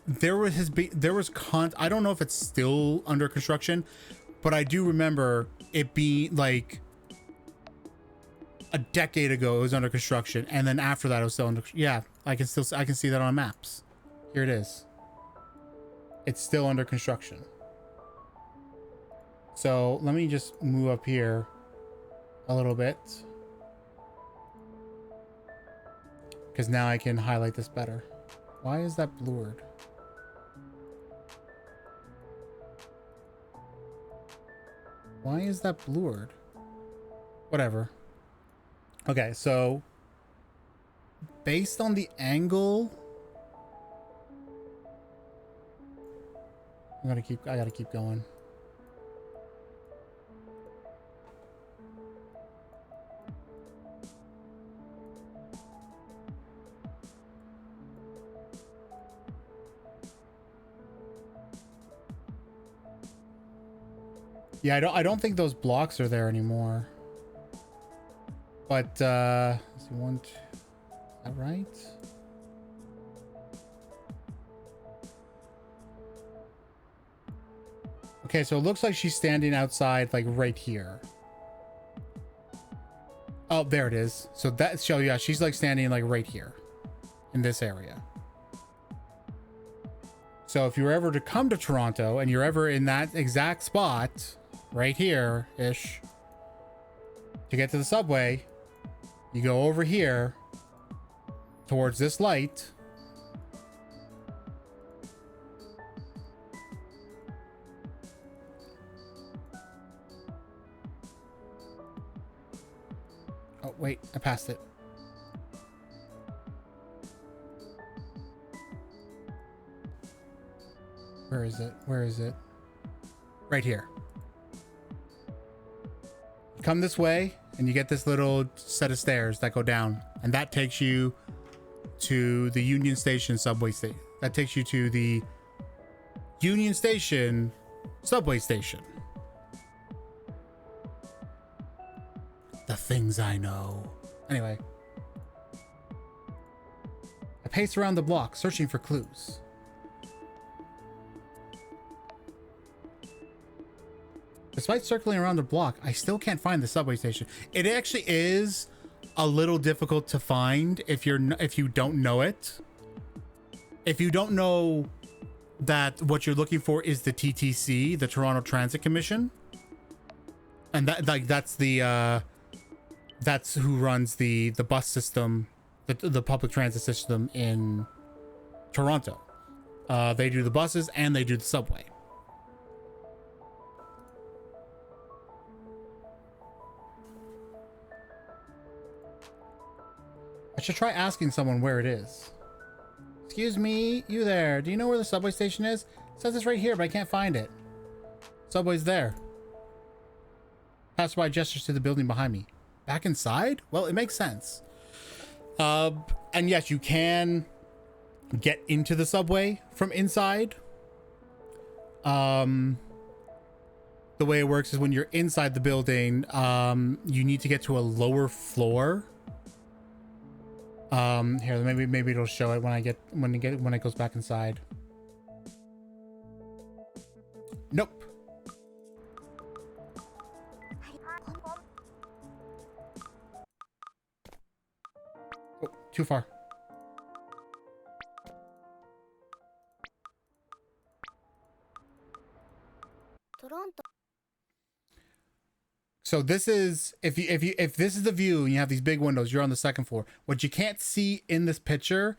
don't know if it's still under construction, but I do remember it being like a decade ago it was under construction, and then after that it was still under. Yeah, I can see that on maps. Here it is. It's still under construction. So let me just move up here a little bit, because now I can highlight this better. Why is that blurred? Why is that blurred? Whatever. Okay, so based on the angle, I gotta keep going. Yeah, I don't think those blocks are there anymore. But let's see, is that right? Okay, so it looks like she's standing outside, like right here. Oh, there it is. So yeah, she's like standing like right here in this area. So if you're ever to come to Toronto and you're ever in that exact spot right here ish to get to the subway, you go over here towards this light. Oh, wait, I passed it. Where is it? Where is it? Right here. Come this way and you get this little set of stairs that go down, and that takes you to the Union Station subway station. That takes you to the Union Station Subway station. The things I know. Anyway. I pace around the block, searching for clues. Despite circling around the block, I still can't find the subway station. It actually is a little difficult to find if you don't know it. If you don't know that what you're looking for is the TTC, the Toronto Transit Commission, and that's who runs the bus system, the public transit system in Toronto. They do the buses and they do the subway. I should try asking someone where it is. Excuse me, you there. Do you know where the subway station is? It says it's right here, but I can't find it. Subway's there. Passerby gestures to the building behind me. Back inside? Well, it makes sense. And yes, you can get into the subway from inside. The way it works is when you're inside the building, you need to get to a lower floor. Here, maybe it'll show it when it goes back inside. Nope. Oh, too far. Toronto. So this is if this is the view and you have these big windows, you're on the second floor. What you can't see in this picture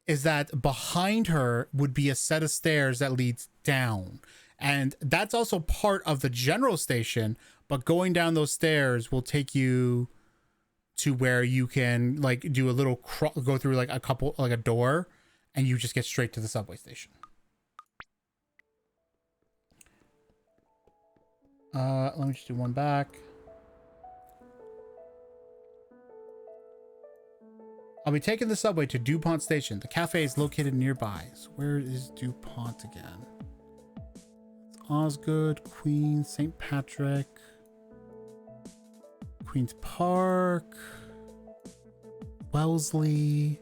is that behind her would be a set of stairs that leads down. And that's also part of the general station, but going down those stairs will take you to where you can like do a little go through like a door, and you just get straight to the subway station. Let me just do one back. I'll be taking the subway to DuPont Station. The cafe is located nearby. So where is DuPont again? It's Osgood, Queens, St. Patrick, Queens Park, Wellesley.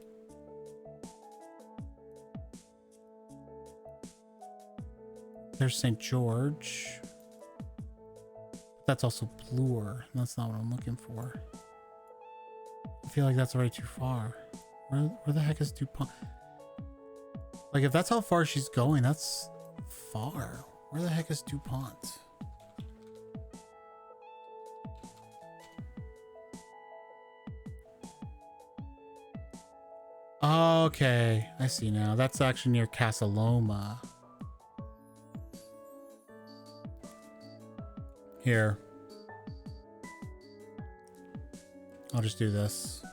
There's St. George. That's also Bloor. That's not what I'm looking for. I feel like that's already too far. Where the heck is DuPont? Like, if that's how far she's going, that's far. Where the heck is DuPont? Okay, I see now. That's actually near Casa Loma. Here. I'll just do this.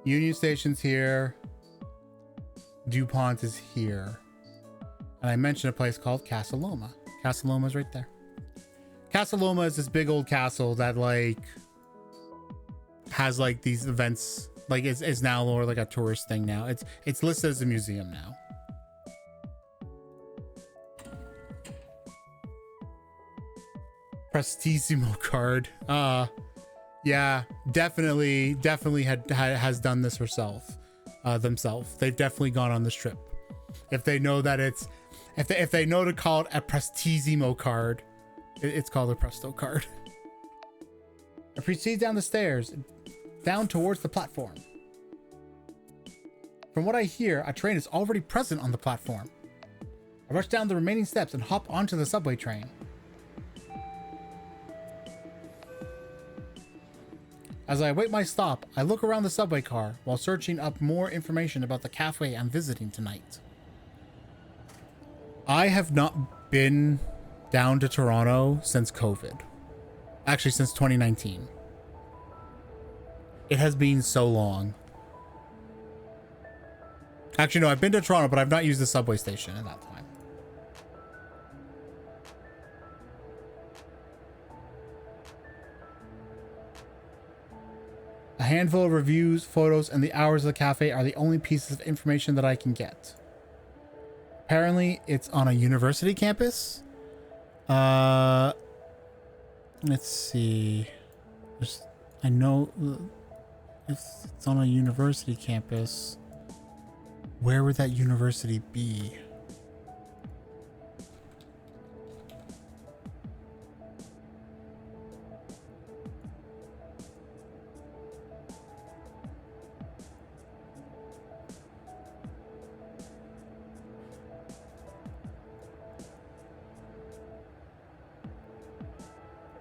Union Station's here. DuPont is here. And I mentioned a place called Casa Loma. Casa Loma's right there. Casa Loma is this big old castle that like has like these events, like it's now more like a tourist thing now. It's listed as a museum now. Prestissimo card. Yeah, definitely has done this themselves. They've definitely gone on this trip. If they know that it's, if they know to call it a Prestissimo card, it's called a Presto card. I proceed down the stairs, down towards the platform. From what I hear, a train is already present on the platform. I rush down the remaining steps and hop onto the subway train. As I await my stop, I look around the subway car while searching up more information about the cafe I'm visiting tonight. I have not been down to Toronto since COVID. Actually, since 2019. It has been so long. Actually, no, I've been to Toronto, but I've not used the subway station at that time. A handful of reviews, photos, and the hours of the cafe are the only pieces of information that I can get. Apparently it's on a university campus. Let's see. I know if it's on a university campus, where would that university be?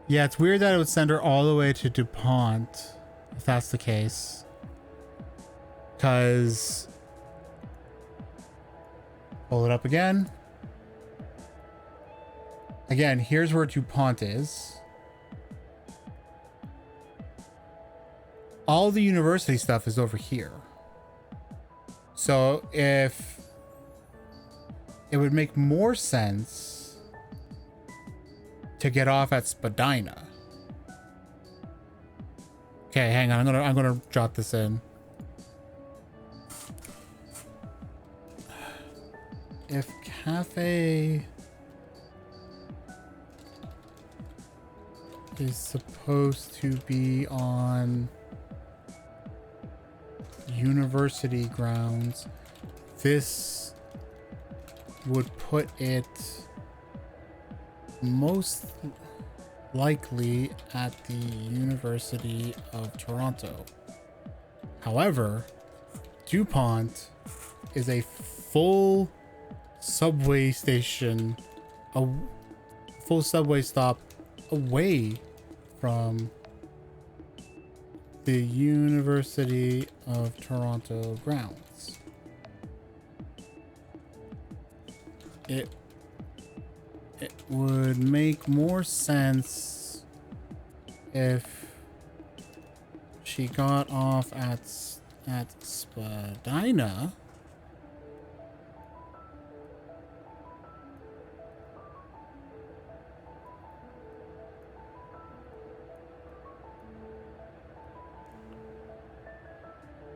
Yeah, it's weird that it would send her all the way to DuPont, if that's the case. Because... Pull it up again. Again, here's where DuPont is. All the university stuff is over here. So if... It would make more sense to get off at Spadina. Okay, hang on. I'm gonna jot this in. If Cafe is supposed to be on university grounds, this would put it most likely at the University of Toronto. However, DuPont is a full subway station, a full subway stop away from the University of Toronto grounds. It would make more sense if she got off at Spadina.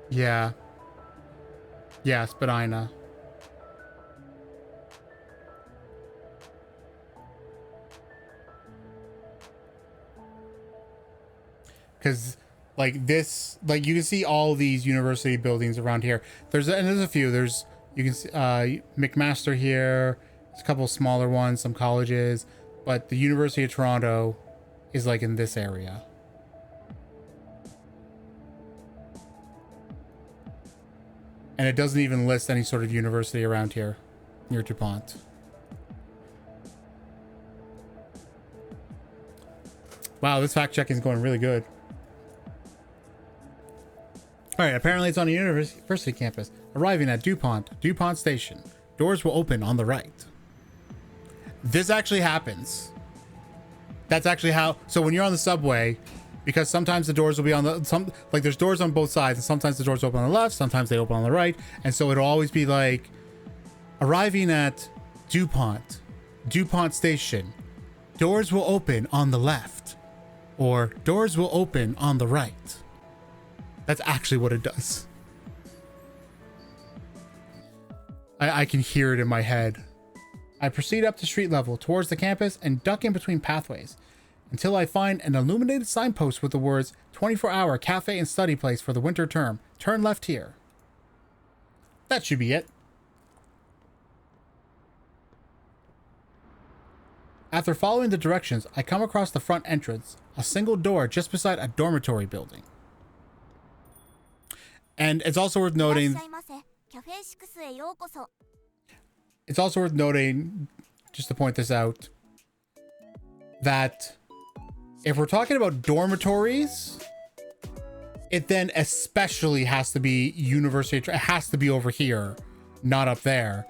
Yeah. Yeah, Spadina. Because like this, like you can see all these university buildings around here. There's a few. You can see McMaster here. There's a couple smaller ones, some colleges, but the University of Toronto is like in this area. And it doesn't even list any sort of university around here near DuPont. Wow, this fact checking is going really good. All right, apparently it's on a university campus. Arriving at DuPont Station. Doors will open on the right. This actually happens. That's actually how. So when you're on the subway, because sometimes the doors will be on like there's doors on both sides, and sometimes the doors open on the left, sometimes they open on the right, and so it'll always be like arriving at DuPont Station. Doors will open on the left, or doors will open on the right. That's actually what it does. I can hear it in my head. I proceed up to street level towards the campus and duck in between pathways until I find an illuminated signpost with the words 24-hour cafe and study place for the winter term. Turn left here. That should be it. After following the directions, I come across the front entrance, a single door just beside a dormitory building. And it's also worth noting, just to point this out, that if we're talking about dormitories, it then especially has to be university. It has to be over here, not up there,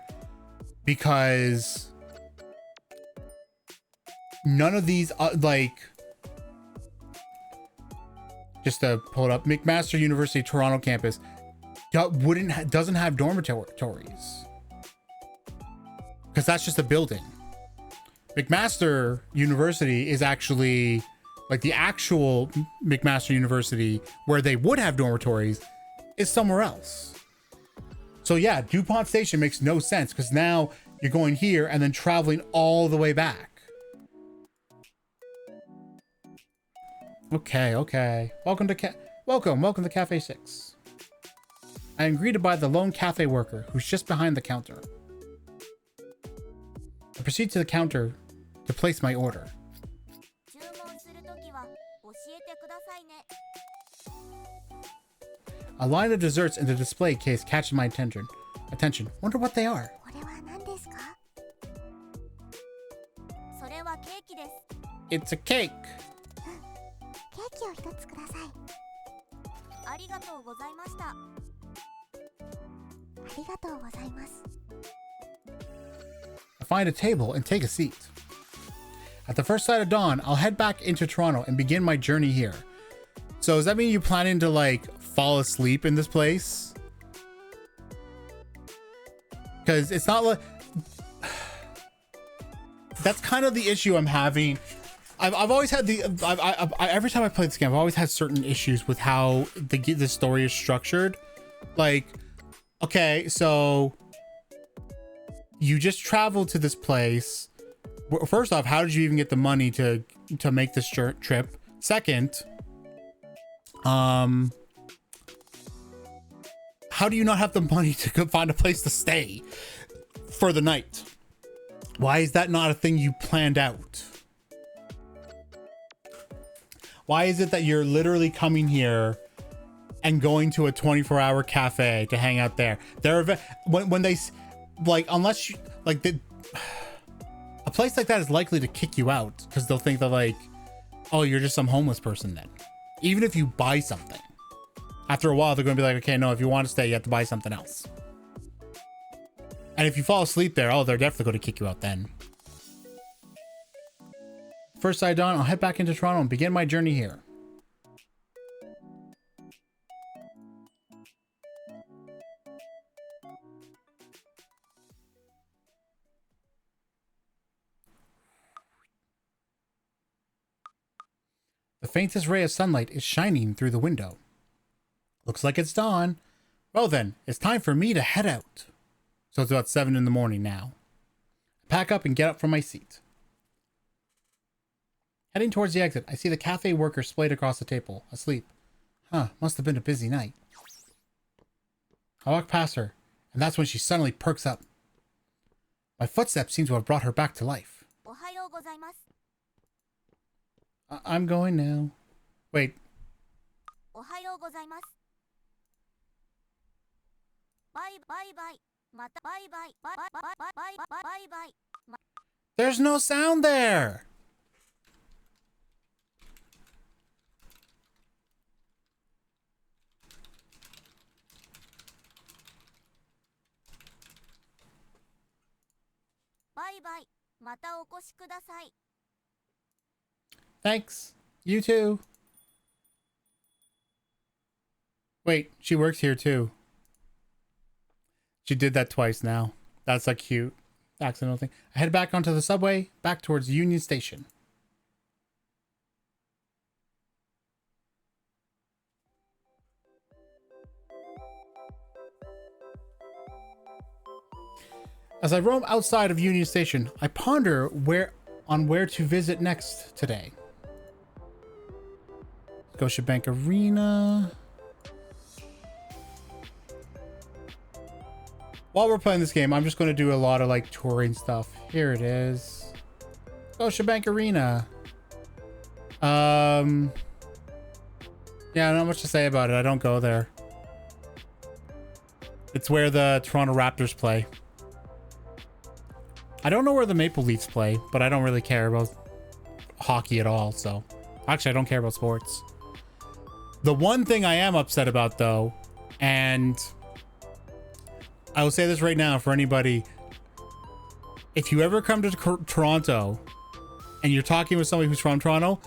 because none of these, just to pull it up, McMaster University Toronto campus doesn't have dormitories, because that's just a building. McMaster University is actually like the actual McMaster University where they would have dormitories is somewhere else. So yeah, DuPont Station makes no sense, because now you're going here and then traveling all the way back. Okay. Welcome to Cafe 6. I am greeted by the lone cafe worker who's just behind the counter. I proceed to the counter to place my order. A line of desserts in the display case catches my attention. Wonder what they are. It's a cake. I find a table and take a seat. At the first light of dawn, I'll head back into Toronto and begin my journey here. So does that mean you're planning to like fall asleep in this place? Because it's not like... That's kind of the issue I'm having. I've always had the... every time I play this game, I've always had certain issues with how the story is structured. Like, okay, so... You just traveled to this place. First off, how did you even get the money to make this trip? Second, how do you not have the money to go find a place to stay for the night? Why is that not a thing you planned out? Why is it that you're literally coming here and going to a 24-hour cafe to hang out there? When they like, unless you like a place like that is likely to kick you out because they'll think that like, oh, you're just some homeless person then. Even if you buy something, after a while they're going to be like, okay, no, if you want to stay, you have to buy something else. And if you fall asleep there, oh, they're definitely going to kick you out then. First side dawn, I'll head back into Toronto and begin my journey here. The faintest ray of sunlight is shining through the window. Looks like it's dawn. Well then, it's time for me to head out. So it's about 7 in the morning now. I pack up and get up from my seat. Heading towards the exit, I see the cafe worker splayed across the table, asleep. Huh, must have been a busy night. I walk past her, and that's when she suddenly perks up. My footsteps seem to have brought her back to life. I'm going now. Wait. There's no sound there. Thanks. You too. Wait, she works here too. She did that twice now. That's a cute accidental thing. I head back onto the subway, back towards Union Station. As I roam outside of Union Station, I ponder where to visit next today. Scotiabank Arena. While we're playing this game, I'm just going to do a lot of like touring stuff. Here it is. Scotiabank Arena. Yeah, not much to say about it. I don't go there. It's where the Toronto Raptors play. I don't know where the Maple Leafs play, but I don't really care about hockey at all, so... Actually, I don't care about sports. The one thing I am upset about, though, and I will say this right now for anybody, if you ever come to Toronto and you're talking with somebody who's from Toronto,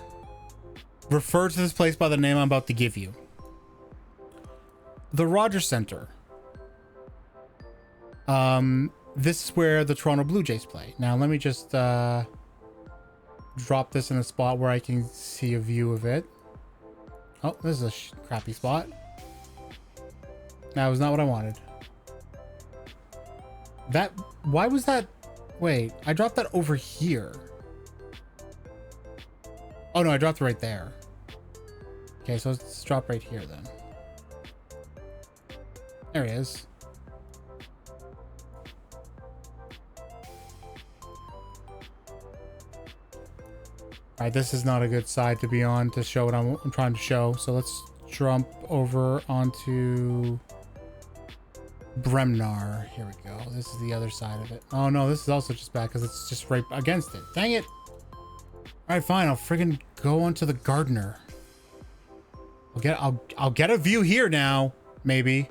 refer to this place by the name I'm about to give you. The Rogers Centre. This is where the Toronto Blue Jays play. Now, let me just drop this in a spot where I can see a view of it. Oh, this is a crappy spot. That was not what I wanted. Why was that Wait, I dropped that over here. Oh no, I dropped it right there. Okay, so let's drop right here then. There he is. Alright, this is not a good side to be on to show what I'm trying to show. So let's jump over onto Bremnar. Here we go. This is the other side of it. Oh no, this is also just bad because it's just right against it. Dang it. Alright, fine. I'll friggin' go onto the Gardener. I'll get a view here now, maybe.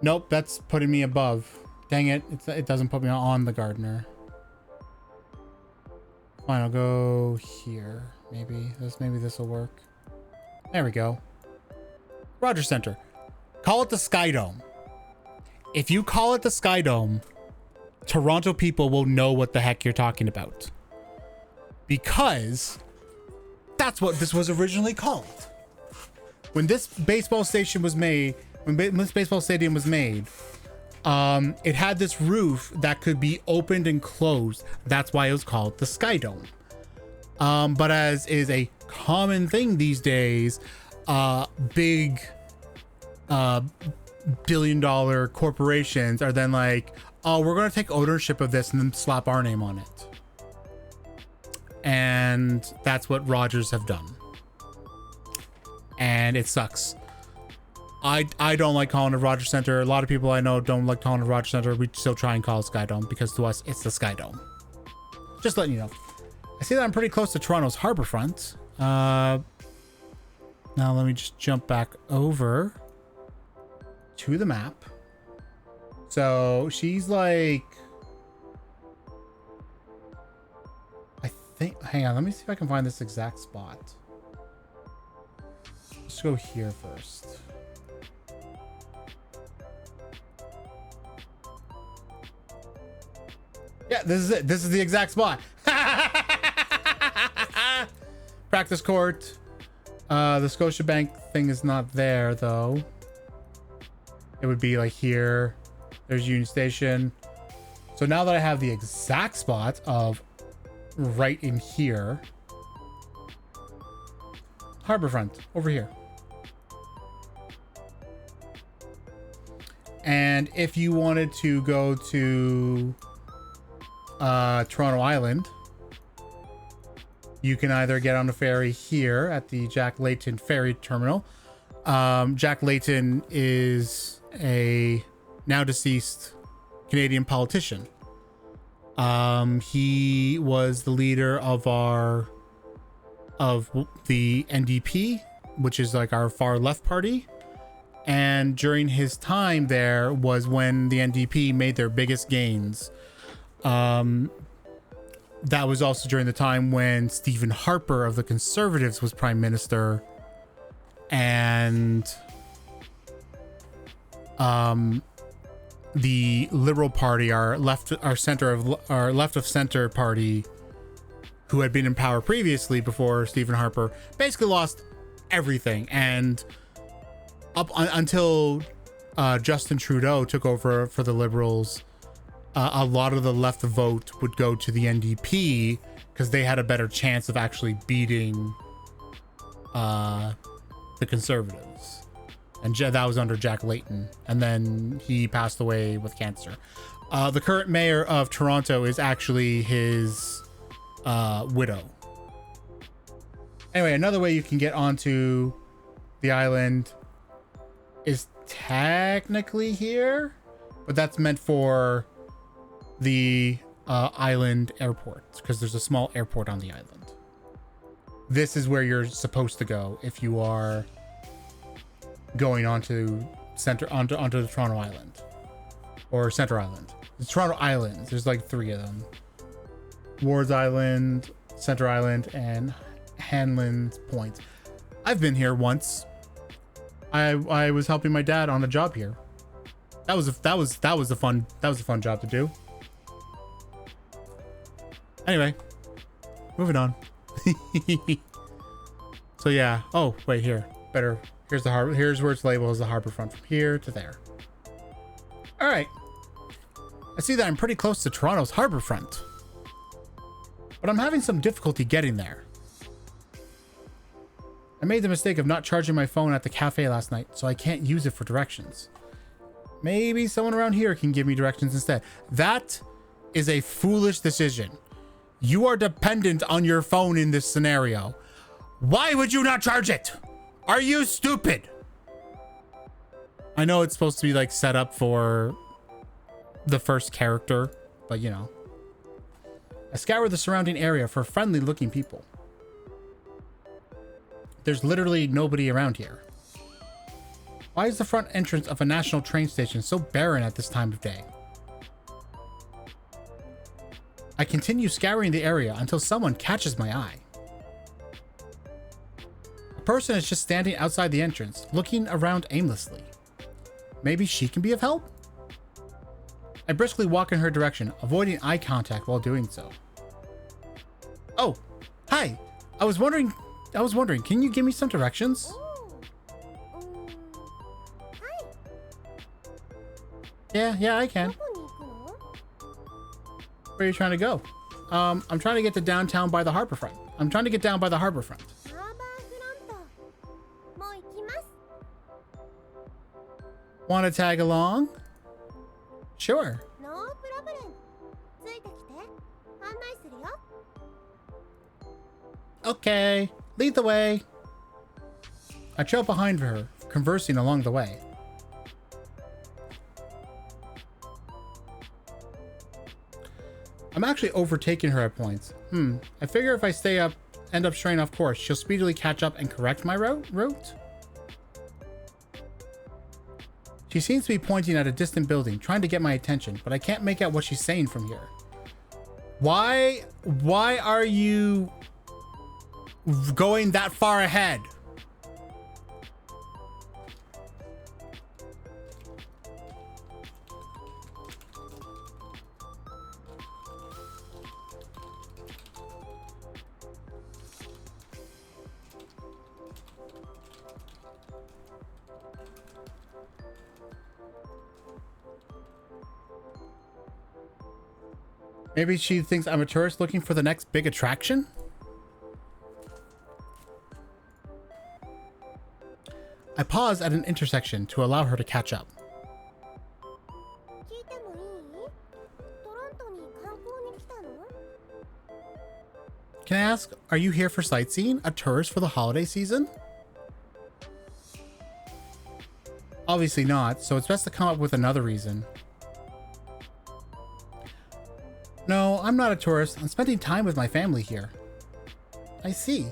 Nope, that's putting me above. Dang it. It doesn't put me on the Gardener. Fine, I'll go here. Maybe this will work. There we go. Rogers Center. Call it the Sky Dome. If you call it the Sky Dome, Toronto people will know what the heck you're talking about. Because that's what this was originally called. When this baseball station was made, when this baseball stadium was made, it had this roof that could be opened and closed. That's why it was called the Sky Dome. But as is a common thing these days, big billion-dollar corporations are then like, oh, we're going to take ownership of this and then slap our name on it. And that's what Rogers have done. And it sucks. I don't like calling it Rogers Center. A lot of people I know don't like calling it Rogers Center. We still try and call it Sky Dome because to us, it's the Sky Dome. Just letting you know. I see that I'm pretty close to Toronto's harborfront. Now let me just jump back over to the map. So she's like, hang on, let me see if I can find this exact spot. Let's go here first. Yeah, this is it. This is the exact spot. Practice court. The Scotiabank thing is not there though. It would be like here. There's Union Station. So now that I have the exact spot of right in here, Harborfront over here. And if you wanted to go to Toronto Island, you can either get on a ferry here at the Jack Layton Ferry Terminal. Jack Layton is a now deceased Canadian politician. He was the leader of the NDP, which is like our far left party. And during his time there was when the NDP made their biggest gains. That was also during the time when Stephen Harper of the Conservatives was prime minister, and the Liberal Party, our left of center party, who had been in power previously before Stephen Harper, basically lost everything. And up until Justin Trudeau took over for the Liberals, a lot of the left vote would go to the NDP because they had a better chance of actually beating the Conservatives. And that was under Jack Layton. And then he passed away with cancer. The current mayor of Toronto is actually his widow. Anyway, another way you can get onto the island is technically here, but that's meant for the island airport because there's a small airport on the island. This is where you're supposed to go if you are going onto the Toronto Island or Center Island. The Toronto Islands, there's like 3 of them: Wards Island, Center Island, and Hanlan's Point. I've been here once. I was helping my dad on a job here. That was a fun job to do. Anyway, moving on. So yeah. Oh wait, here. Better. Here's the harbor. Here's where it's labeled as the harborfront from here to there. All right. I see that I'm pretty close to Toronto's harborfront, but I'm having some difficulty getting there. I made the mistake of not charging my phone at the cafe last night, so I can't use it for directions. Maybe someone around here can give me directions instead. That is a foolish decision. You are dependent on your phone in this scenario. Why would you not charge it? Are you stupid? I know it's supposed to be like set up for the first character, but you know. I scour the surrounding area for friendly looking people. There's literally nobody around here. Why is the front entrance of a national train station so barren at this time of day? I continue scouring the area until someone catches my eye. A person is just standing outside the entrance, looking around aimlessly. Maybe she can be of help? I briskly walk in her direction, avoiding eye contact while doing so. Oh, hi. I was wondering, can you give me some directions? Yeah, I can. Where are you trying to go? I'm trying to get to downtown by the harborfront. I'm trying to get down by the harborfront. Want to tag along? Sure. Okay, lead the way. I trail behind her, conversing along the way. I'm actually overtaking her at points. I figure if I end up straying off course, she'll speedily catch up and correct my route? She seems to be pointing at a distant building, trying to get my attention, but I can't make out what she's saying from here. Why are you going that far ahead? Maybe she thinks I'm a tourist looking for the next big attraction? I pause at an intersection to allow her to catch up. Can I ask, are you here for sightseeing? A tourist for the holiday season? Obviously not, so it's best to come up with another reason. No, I'm not a tourist. I'm spending time with my family here. I see.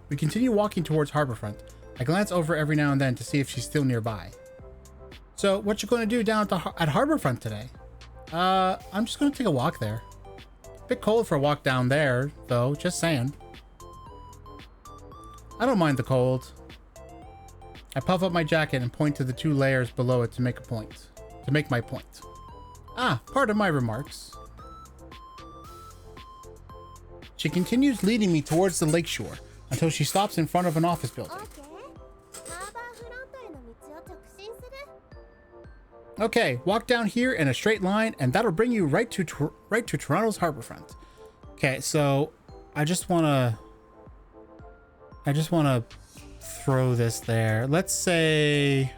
We continue walking towards Harborfront. I glance over every now and then to see if she's still nearby. So, what you going to do down at Harborfront today? I'm just going to take a walk there. Bit cold for a walk down there, though. Just saying. I don't mind the cold. I puff up my jacket and point to the 2 layers below it to make my point. Ah, part of my remarks. She continues leading me towards the lakeshore until she stops in front of an office building. Okay, walk down here in a straight line and that'll bring you right to Toronto's harborfront. Okay, so I just want to throw this there. Let's say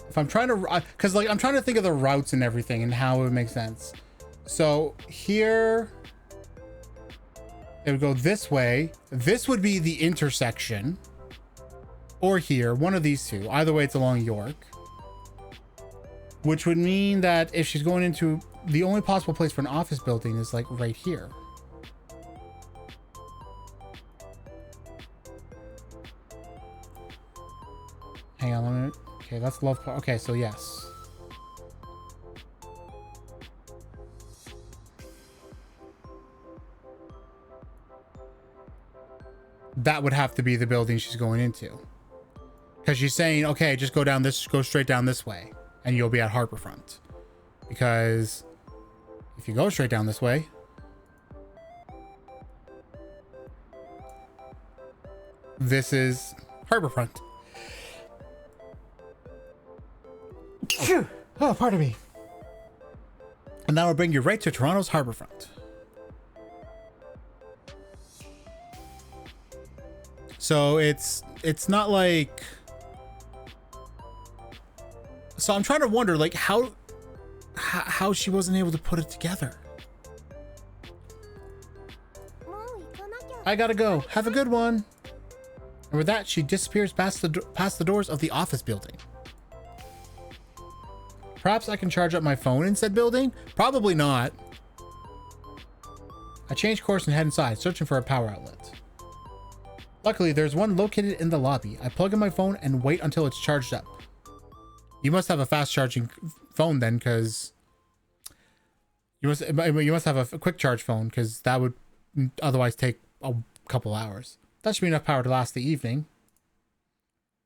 if I'm trying to, because like I'm trying to think of the routes and everything and how it would make sense. So here it would go this way. This would be the intersection, or here, one of these two. Either way, it's along York, which would mean that if she's going into the only possible place for an office building is like right here. Hang on a minute. Okay, that's Love Park. Okay, so yes. That would have to be the building she's going into. Because she's saying, okay, just go straight down this way, and you'll be at Harborfront. Because if you go straight down this way, this is Harborfront. Oh, pardon me. And that will bring you right to Toronto's harborfront. So it's not like. So I'm trying to wonder, like, how she wasn't able to put it together. もう行かなきゃ。 I gotta go. Have a good one. And with that, she disappears past the doors of the office building. Perhaps I can charge up my phone in said building? Probably not. I change course and head inside, searching for a power outlet. Luckily, there's one located in the lobby. I plug in my phone and wait until it's charged up. You must have a fast charging phone then, because you must have a quick charge phone, because that would otherwise take a couple hours. That should be enough power to last the evening.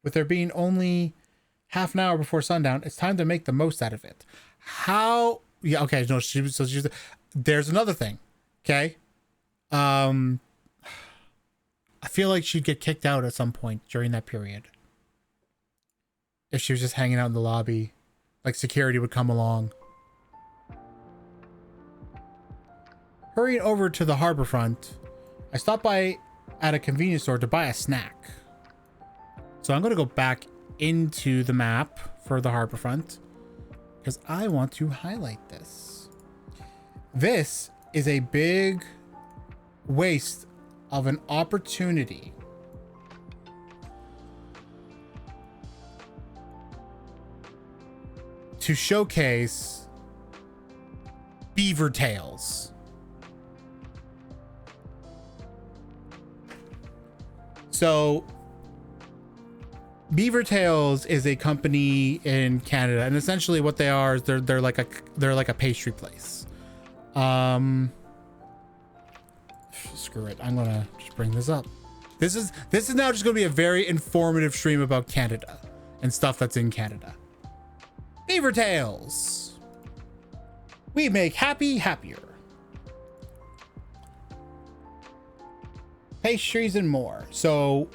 With there being only half an hour before sundown, it's time to make the most out of it. How? Yeah, okay. No, there's another thing. Okay. I feel like she'd get kicked out at some point during that period. If she was just hanging out in the lobby, like security would come along. Hurrying over to the harbor front, I stopped by at a convenience store to buy a snack. So I'm going to go back into the map for the harbor front because I want to highlight this. This is a big waste of an opportunity to showcase beaver tails. So Beaver Tails is a company in Canada, and essentially what they are is they're like a pastry place. Screw it. I'm gonna just bring this up. This is now just gonna be a very informative stream about Canada and stuff that's in Canada. Beaver Tails. We make happy happier. Pastries and more. So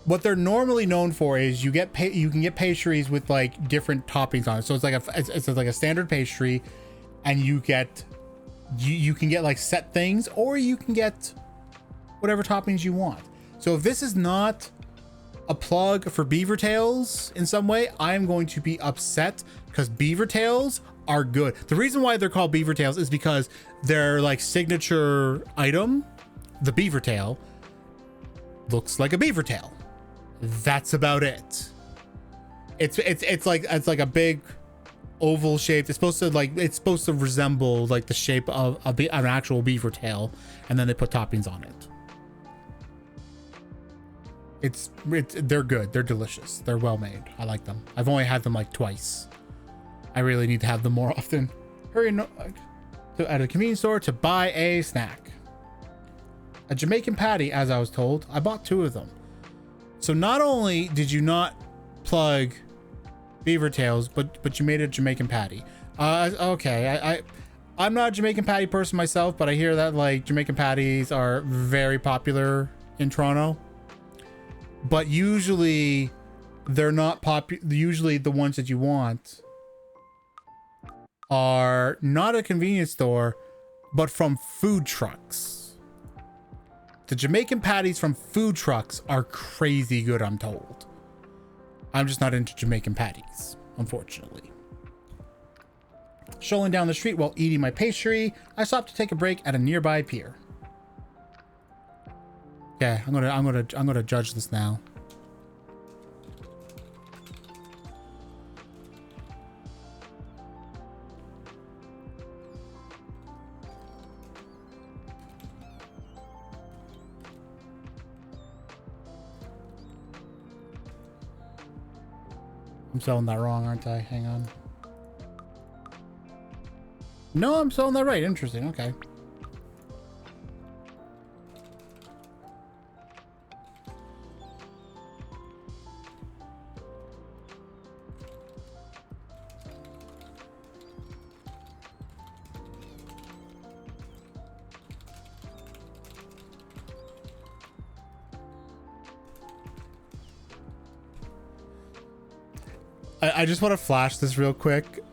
what they're normally known for is you can get pastries with like different toppings on it. So it's like a standard pastry, and you can get like set things, or you can get whatever toppings you want. So if this is not a plug for Beaver Tails in some way, I am going to be upset, because Beaver Tails are good. The reason why they're called Beaver Tails is because their like signature item, the beaver tail, looks like a beaver tail. That's about it. It's like a big oval shape. It's supposed to resemble like the shape of an actual beaver tail, and then they put toppings on it. They're good. They're delicious. They're well made. I like them. I've only had them like twice. I really need to have them more often. Hurry at a convenience store to buy a snack. A Jamaican patty, as I was told. I bought 2 of them. So not only did you not plug Beaver Tails, but you made a Jamaican patty. Okay, I'm not a Jamaican patty person myself, but I hear that like Jamaican patties are very popular in Toronto. But usually they're not popular. Usually the ones that you want are not a convenience store, but from food trucks. The Jamaican patties from food trucks are crazy good, I'm told. I'm just not into Jamaican patties, unfortunately. Strolling down the street while eating my pastry, I stopped to take a break at a nearby pier. Yeah, I'm gonna judge this now. I'm spelling that wrong, aren't I? Hang on. No, I'm spelling that right. Interesting. Okay. I just want to flash this real quick.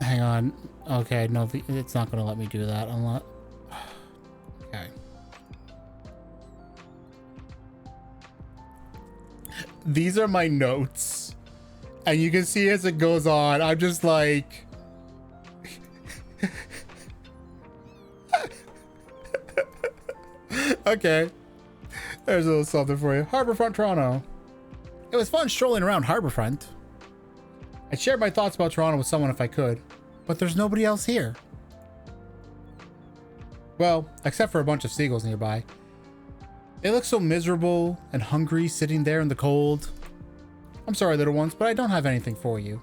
Hang on. Okay, no, it's not going to let me do that. Unless... Okay. These are my notes. And you can see as it goes on, I'm just like... Okay. There's a little something for you. Harborfront, Toronto. It was fun strolling around Harborfront. I shared my thoughts about Toronto with someone if I could, but there's nobody else here. Well, except for a bunch of seagulls nearby. They look so miserable and hungry sitting there in the cold. I'm sorry, little ones, but I don't have anything for you.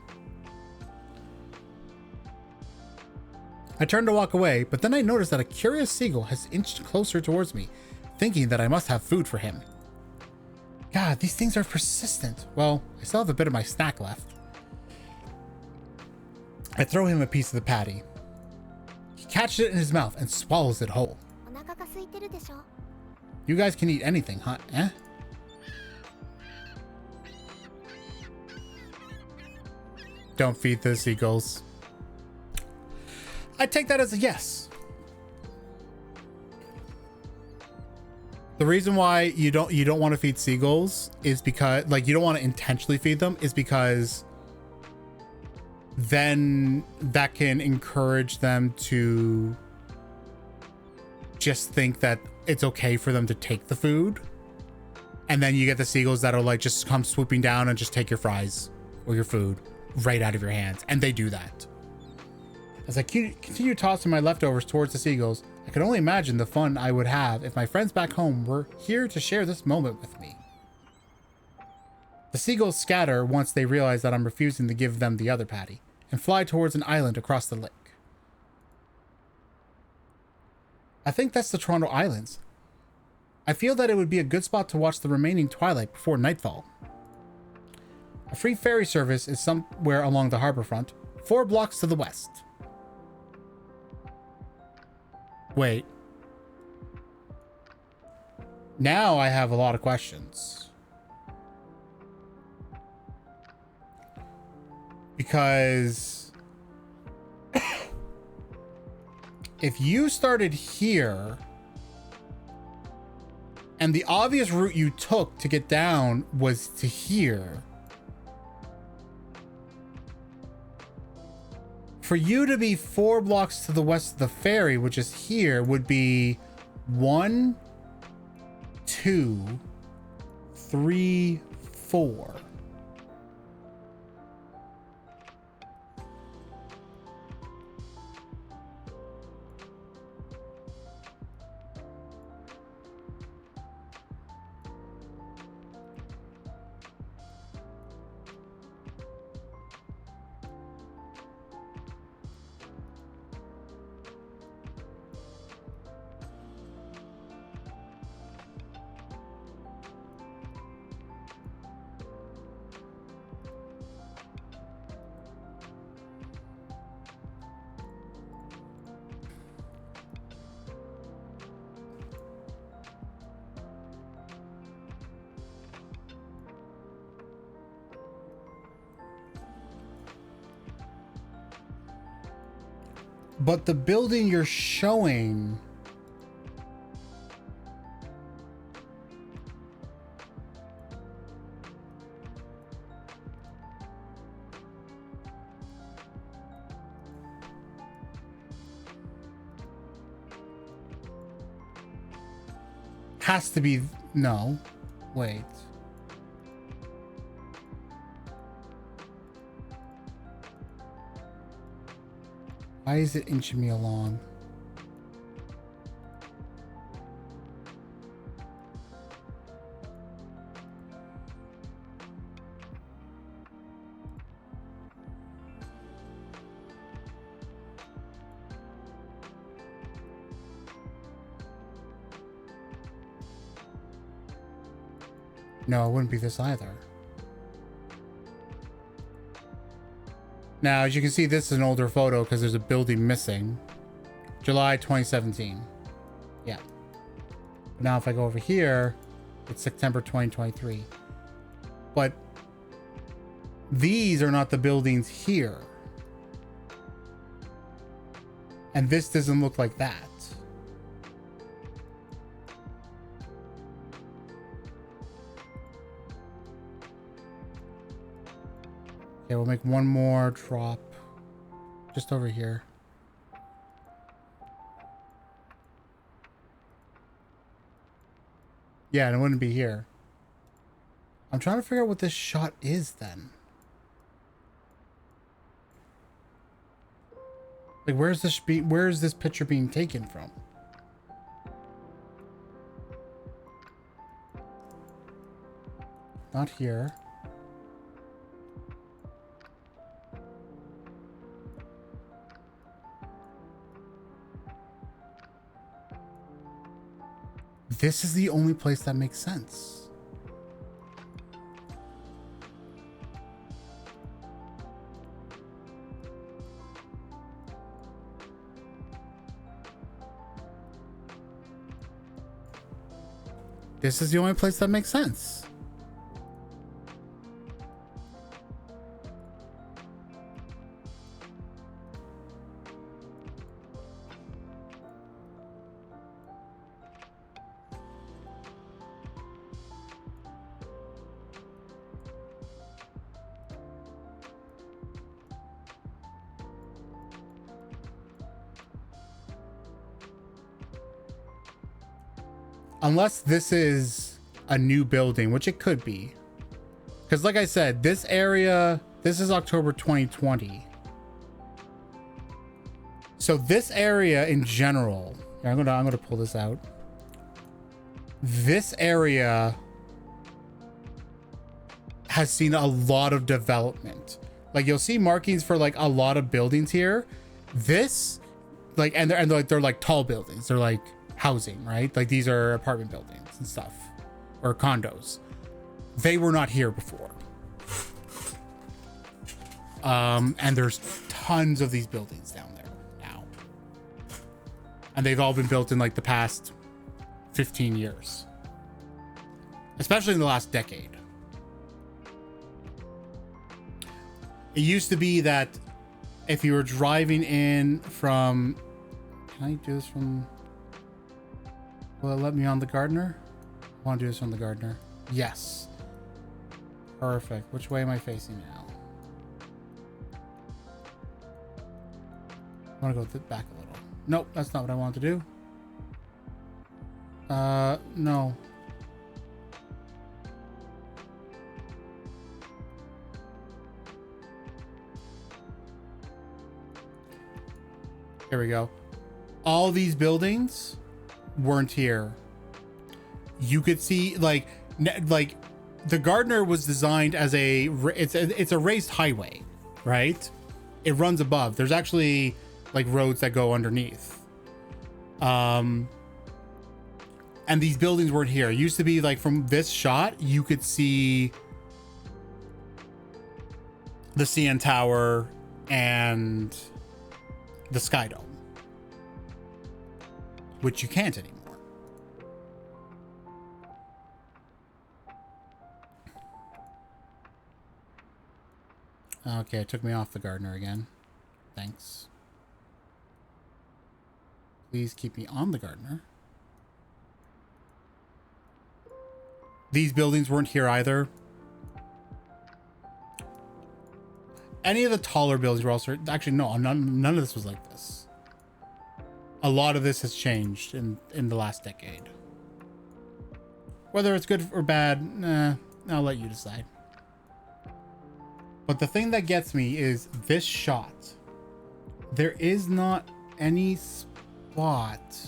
I turned to walk away, but then I noticed that a curious seagull has inched closer towards me, thinking that I must have food for him. God, these things are persistent. Well, I still have a bit of my snack left. I throw him a piece of the patty. He catches it in his mouth and swallows it whole. お腹が空いてるでしょ You guys can eat anything, huh? Eh? Don't feed the seagulls. I take that as a yes. The reason why you don't want to feed seagulls is because, like, you don't want to intentionally feed them, is because then that can encourage them to just think that it's okay for them to take the food. And then you get the seagulls that are like, just come swooping down and just take your fries or your food right out of your hands. And they do that. As I continue tossing my leftovers towards the seagulls, I can only imagine the fun I would have if my friends back home were here to share this moment with me. The seagulls scatter once they realize that I'm refusing to give them the other patty, and fly towards an island across the lake. I think that's the Toronto Islands. I feel that it would be a good spot to watch the remaining twilight before nightfall. A free ferry service is somewhere along the harborfront, 4 blocks to the west. Wait. Now I have a lot of questions. Because if you started here and the obvious route you took to get down was to here, for you to be 4 blocks to the west of the ferry, which is here, would be 1, 2, 3, 4. But the building you're showing has to be, no, wait. Why is it inching me along? No, it wouldn't be this either. Now, as you can see, this is an older photo because there's a building missing. July 2017. Yeah. Now, if I go over here, it's September 2023. But These are not the buildings here. And this doesn't look like that. Okay, we'll make one more drop just over here. Yeah, and it wouldn't be here. I'm trying to figure out what this shot is then. Like, where's this picture being taken from? Not here. This is the only place that makes sense. This is the only place that makes sense. Unless this is a new building, which it could be. Because like I said, this area, this is October 2020. So this area in general, I'm gonna pull this out. This area has seen a lot of development. Like you'll see markings for like a lot of buildings here. This, like, and they're like tall buildings. They're like housing, right? Like these are apartment buildings and stuff, or condos. They were not here before. And there's tons of these buildings down there now. And they've all been built in like the past 15 years. Especially in the last decade. It used to be that if you were driving in from... Can I do this from... Will it let me on the Gardener? I want to do this on the Gardener. Yes. Perfect. Which way am I facing now? I want to go back a little. Nope, that's not what I wanted to do. No. Here we go. All these buildings weren't here. You could see like the Gardener was designed as it's a raised highway, right? It runs above. There's actually like roads that go underneath. And these buildings weren't here. It used to be like from this shot, you could see the CN Tower and the Sky Dome, which you can't anymore. Okay, it took me off the Gardener again. Thanks. Please keep me on the Gardener. These buildings weren't here either. Any of the taller buildings were also... Actually, no, none of this was like this. A lot of this has changed in the last decade. Whether it's good or bad, I'll let you decide. But the thing that gets me is this shot. There is not any spot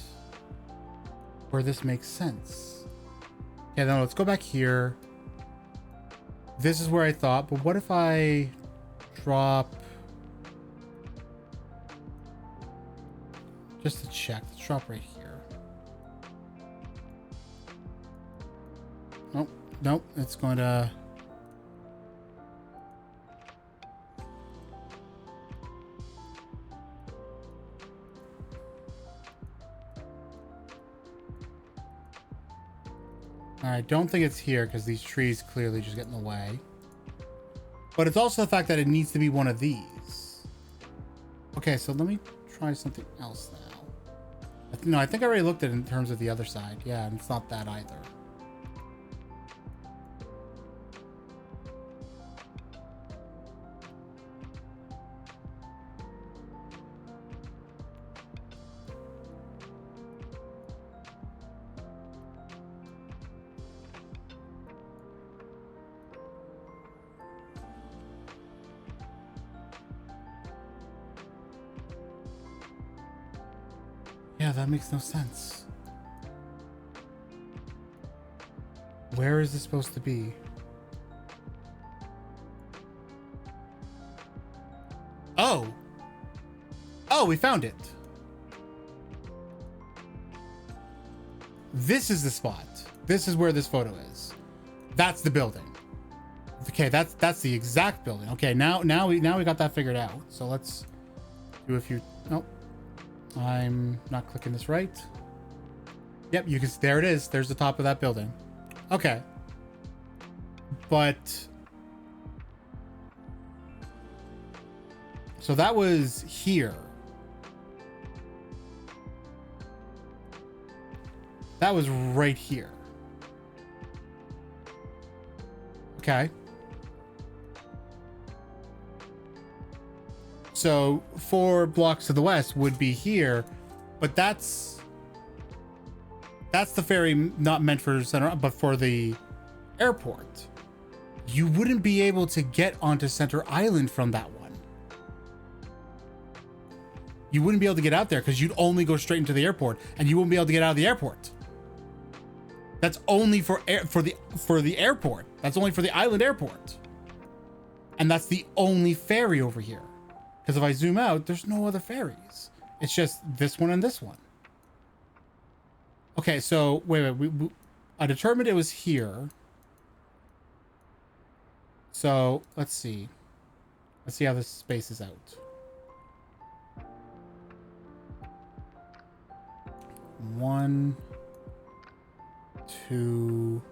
where this makes sense. Okay, now let's go back here. This is where I thought, but what if I drop... Just to check, let's drop right here. Nope, it's going to... I don't think it's here because these trees clearly just get in the way. But it's also the fact that it needs to be one of these. Okay, so let me try something else now. No, I think I already looked at it in terms of the other side. Yeah, and it's not that either. Yeah, that makes no sense. Where is this supposed to be? Oh! Oh, we found it. This is the spot. This is where this photo is. That's the building. Okay, that's the exact building. Okay, now we got that figured out. So let's do a few. Nope. I'm not clicking this right. Yep, you can. There it is. There's the top of that building. Okay. But so that was here. That was right here. Okay. So 4 blocks to the west would be here, but that's the ferry not meant for Center, but for the airport. You wouldn't be able to get onto Center Island from that one. You wouldn't be able to get out there because you'd only go straight into the airport, and you wouldn't be able to get out of the airport. That's only for the airport. That's only for the island airport. And that's the only ferry over here. Because if I zoom out, there's no other ferries. It's just this one and this one. Okay, so wait. I determined it was here. So let's see. Let's see how this spaces out. 1, 2.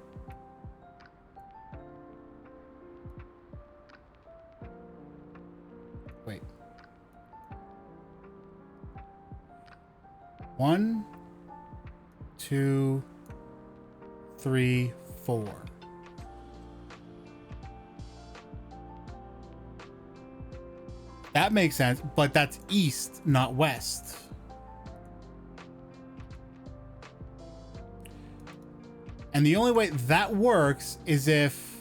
Wait. 1, 2, 3, 4. That makes sense, but that's east, not west. And the only way that works is if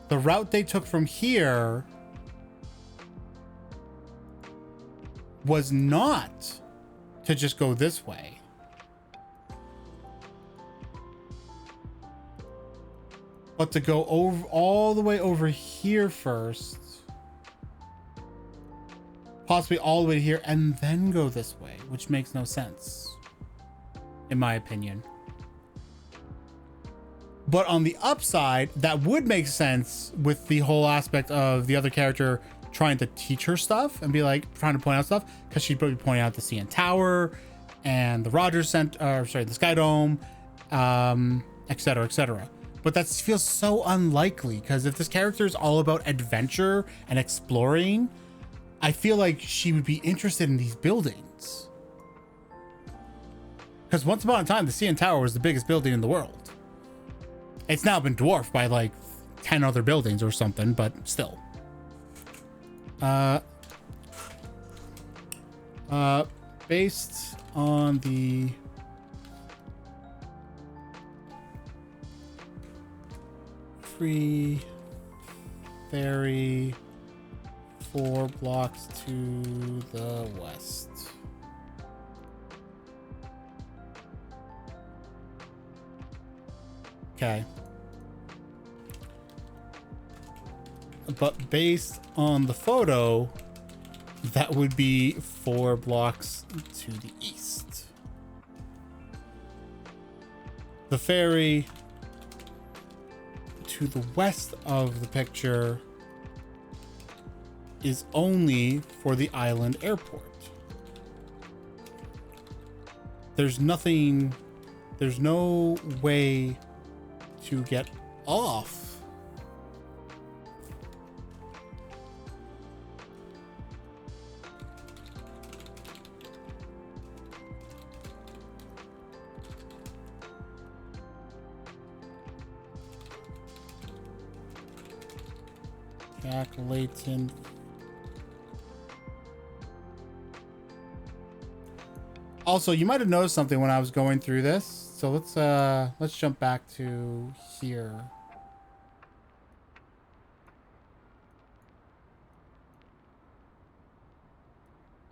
the route they took from here was not to just go this way. But to go over all the way over here first. Possibly all the way to here and then go this way, which makes no sense, in my opinion. But on the upside, that would make sense with the whole aspect of the other character trying to teach her stuff and be like trying to point out stuff, because she'd probably point out the CN Tower and the Rogers Center, the Sky Dome, etc., etc. But that feels so unlikely, because if this character is all about adventure and exploring, I feel like she would be interested in these buildings. Because once upon a time, the CN Tower was the biggest building in the world. It's now been dwarfed by like 10 other buildings or something, but still. Based on the free ferry 4 blocks to the west. Okay. But based on the photo, that would be 4 blocks to the east. The ferry to the west of the picture is only for the island airport. There's no way to get off Jack Layton. Also, you might have noticed something when I was going through this. So let's jump back to here.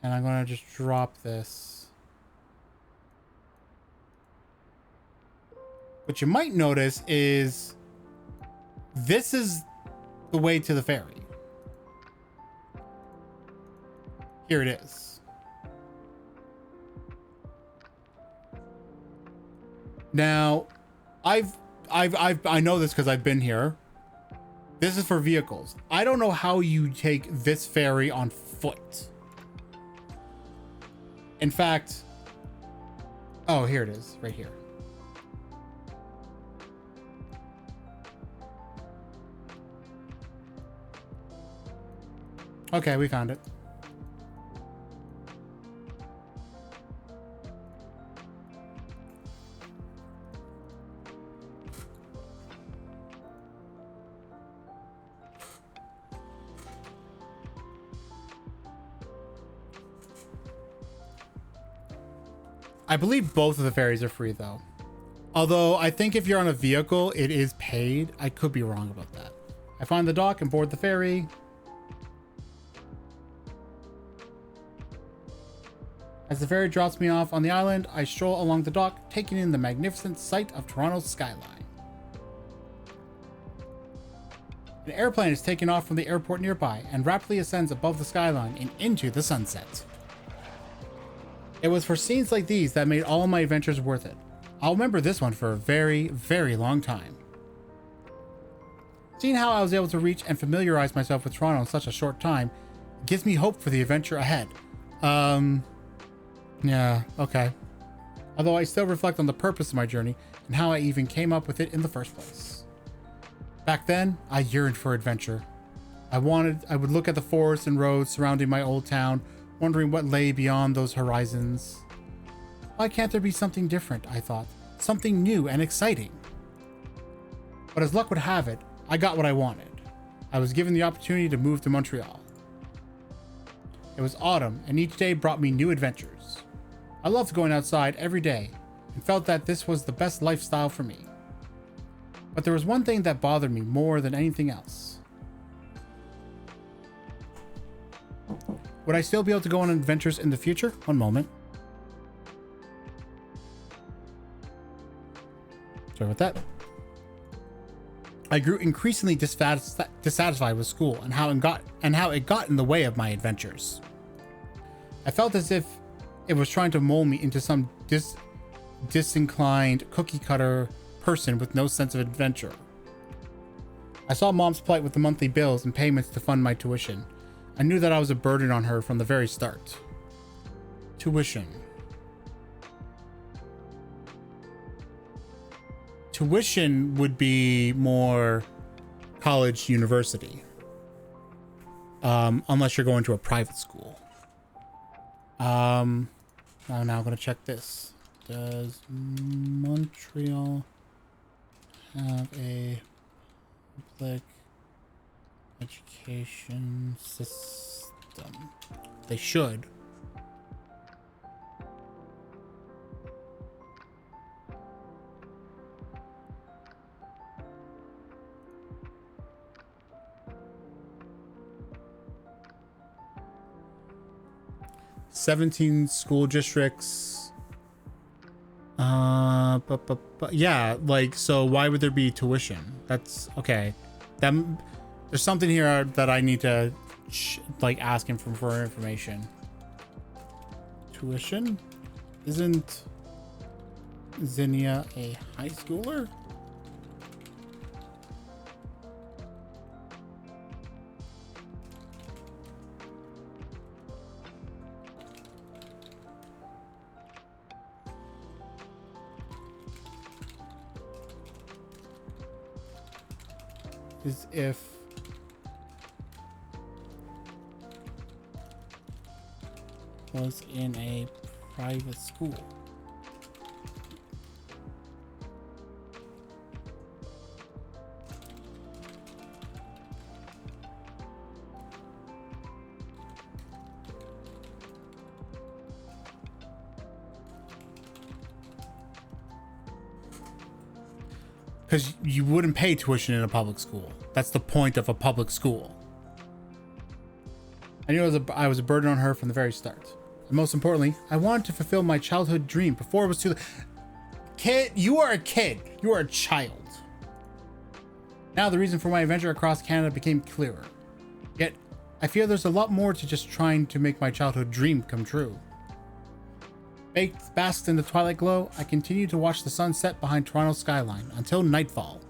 And I'm gonna just drop this. What you might notice is this is the way to the ferry. Here it is. Now, I know this because I've been here. This is for vehicles. I don't know how you take this ferry on foot. In fact, oh, here it is, right here. Okay, we found it. I believe both of the ferries are free though. Although I think if you're on a vehicle, it is paid. I could be wrong about that. I find the dock and board the ferry. As the ferry drops me off on the island, I stroll along the dock, taking in the magnificent sight of Toronto's skyline. An airplane is taken off from the airport nearby and rapidly ascends above the skyline and into the sunset. It was for scenes like these that made all my adventures worth it. I'll remember this one for a very, very long time. Seeing how I was able to reach and familiarize myself with Toronto in such a short time gives me hope for the adventure ahead. Yeah, okay. Although I still reflect on the purpose of my journey and how I even came up with it in the first place. Back then, I yearned for adventure. I would look at the forests and roads surrounding my old town, wondering what lay beyond those horizons. Why can't there be something different, I thought. Something new and exciting. But as luck would have it, I got what I wanted. I was given the opportunity to move to Montreal. It was autumn, and each day brought me new adventures. I loved going outside every day, and felt that this was the best lifestyle for me. But there was one thing that bothered me more than anything else. Would I still be able to go on adventures in the future? One moment. Sorry about that. I grew increasingly dissatisfied with school and how it got in the way of my adventures. I felt as if it was trying to mold me into some disinclined cookie-cutter person with no sense of adventure. I saw Mom's plight with the monthly bills and payments to fund my tuition. I knew that I was a burden on her from the very start. Tuition. Tuition would be more college, university. Unless you're going to a private school. I'm now going to check this. Does Montreal have a public education system? They should. "17 school districts." Yeah, like, so why would there be tuition? That's okay. There's something here that I need to ask him for information. Tuition? Isn't Zinnia a high schooler? Is if was in a private school. Because you wouldn't pay tuition in a public school. That's the point of a public school. I knew I was a burden on her from the very start. And most importantly, I wanted to fulfill my childhood dream before it was too late. Kid, you are a kid. You are a child. Now the reason for my adventure across Canada became clearer. Yet, I feel there's a lot more to just trying to make my childhood dream come true. Basked in the twilight glow, I continued to watch the sun set behind Toronto's skyline until nightfall.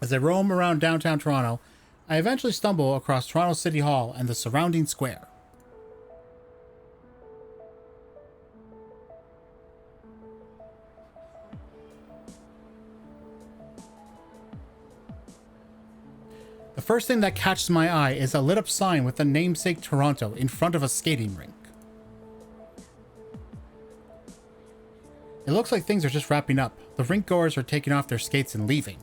As I roam around downtown Toronto, I eventually stumble across Toronto City Hall and the surrounding square. The first thing that catches my eye is a lit up sign with the namesake Toronto in front of a skating rink. It looks like things are just wrapping up. The rink goers are taking off their skates and leaving.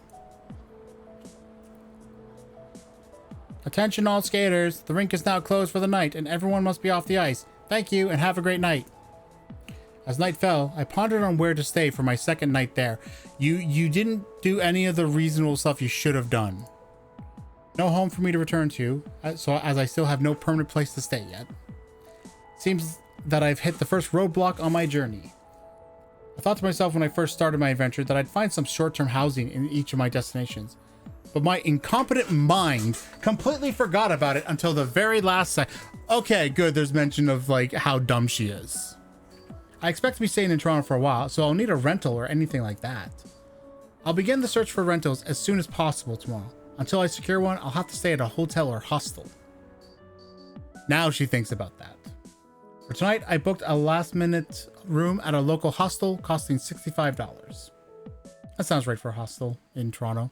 Attention all skaters, the rink is now closed for the night and everyone must be off the ice. Thank you and have a great night. As night fell, I pondered on where to stay for my second night there. You didn't do any of the reasonable stuff you should have done. No home for me to return to, so as I still have no permanent place to stay yet. Seems that I've hit the first roadblock on my journey. I thought to myself when I first started my adventure that I'd find some short-term housing in each of my destinations. But my incompetent mind completely forgot about it until the very last second. Okay, good, there's mention of like how dumb she is. I expect to be staying in Toronto for a while, so I'll need a rental or anything like that. I'll begin the search for rentals as soon as possible tomorrow. Until I secure one, I'll have to stay at a hotel or hostel. Now she thinks about that. For tonight, I booked a last-minute room at a local hostel costing $65. That sounds right for a hostel in Toronto.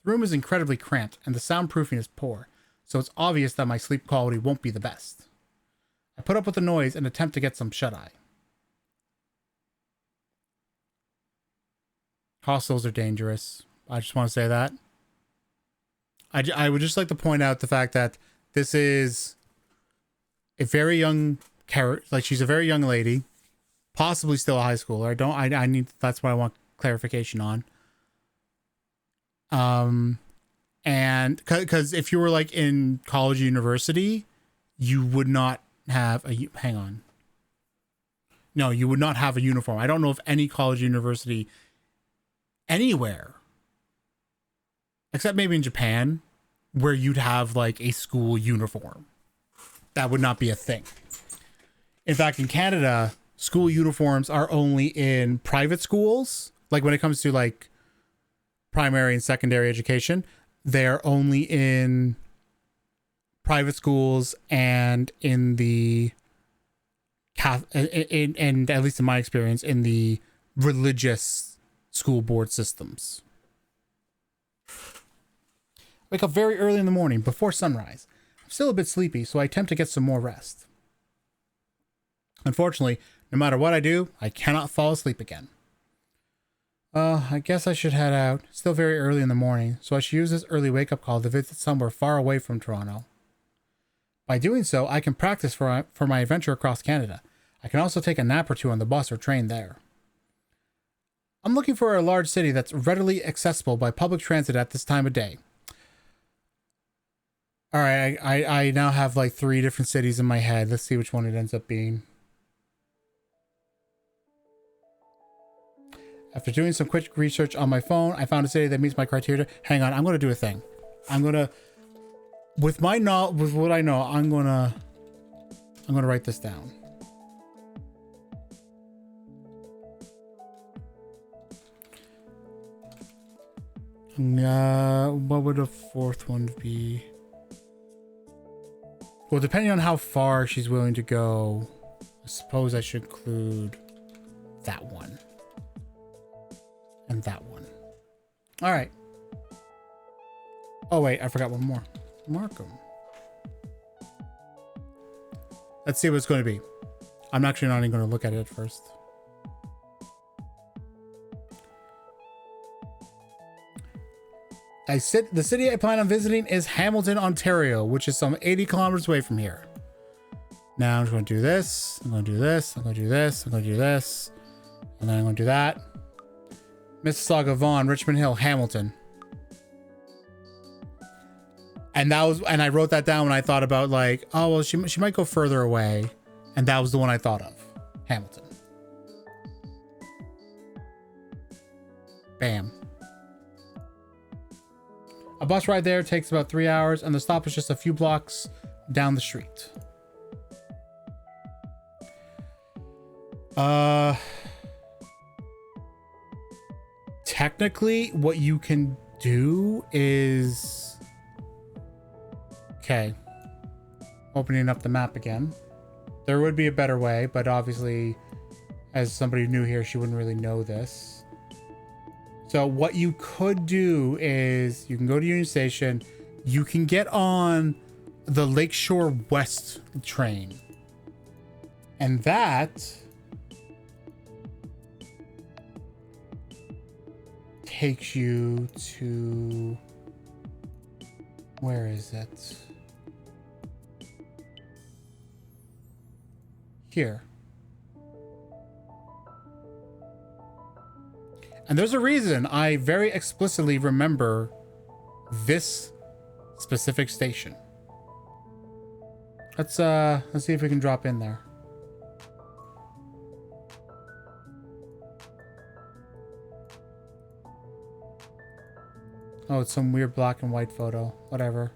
The room is incredibly cramped and the soundproofing is poor, so it's obvious that my sleep quality won't be the best. I put up with the noise and attempt to get some shut-eye. Hostels are dangerous. I just want to say that. I would just like to point out the fact that this is a very young character. Like, she's a very young lady, possibly still a high schooler. I need, that's what I want clarification on. And because if you were like in college, university, you would not have a, hang on. No, you would not have a uniform. I don't know of any college, university anywhere, except maybe in Japan, where you'd have like a school uniform. That would not be a thing. In fact, in Canada, school uniforms are only in private schools. Like when it comes to like primary and secondary education, they're only in private schools and in the and at least in my experience, in the religious school board systems. Wake up very early in the morning before sunrise. I'm still a bit sleepy, so I attempt to get some more rest. Unfortunately, no matter what I do, I cannot fall asleep again. I guess I should head out. It's still very early in the morning, so I should use this early wake-up call to visit somewhere far away from Toronto. By doing so, I can practice for my adventure across Canada. I can also take a nap or two on the bus or train there. I'm looking for a large city that's readily accessible by public transit at this time of day. All right, I now have like 3 different cities in my head. Let's see which one it ends up being. After doing some quick research on my phone, I found a city that meets my criteria. Hang on, I'm going to do a thing. I'm going to, with my knowledge, with what I know, I'm going to write this down. What would a 4th one be? Well, depending on how far she's willing to go, I suppose I should include that one. And that one. All right. Oh, wait, I forgot one more. Markham. Let's see what it's going to be. I'm actually not even going to look at it first. The city I plan on visiting is Hamilton, Ontario, which is some 80 kilometers away from here. Now I'm just going to do this. I'm going to do this. I'm going to do this. I'm going to do this. And then I'm going to do that. Mississauga, Vaughan, Richmond Hill, Hamilton. And I wrote that down when I thought about like, oh, well, she might go further away. And that was the one I thought of. Hamilton. Bam. A bus ride there takes about 3 hours, and the stop is just a few blocks down the street. Technically, what you can do is... Okay. Opening up the map again. There would be a better way, but obviously, as somebody new here, she wouldn't really know this. So what you could do is you can go to Union Station. You can get on the Lakeshore West train. And that takes you to... Where is it? Here. And there's a reason I very explicitly remember this specific station. Let's see if we can drop in there. Oh, it's some weird black and white photo. Whatever.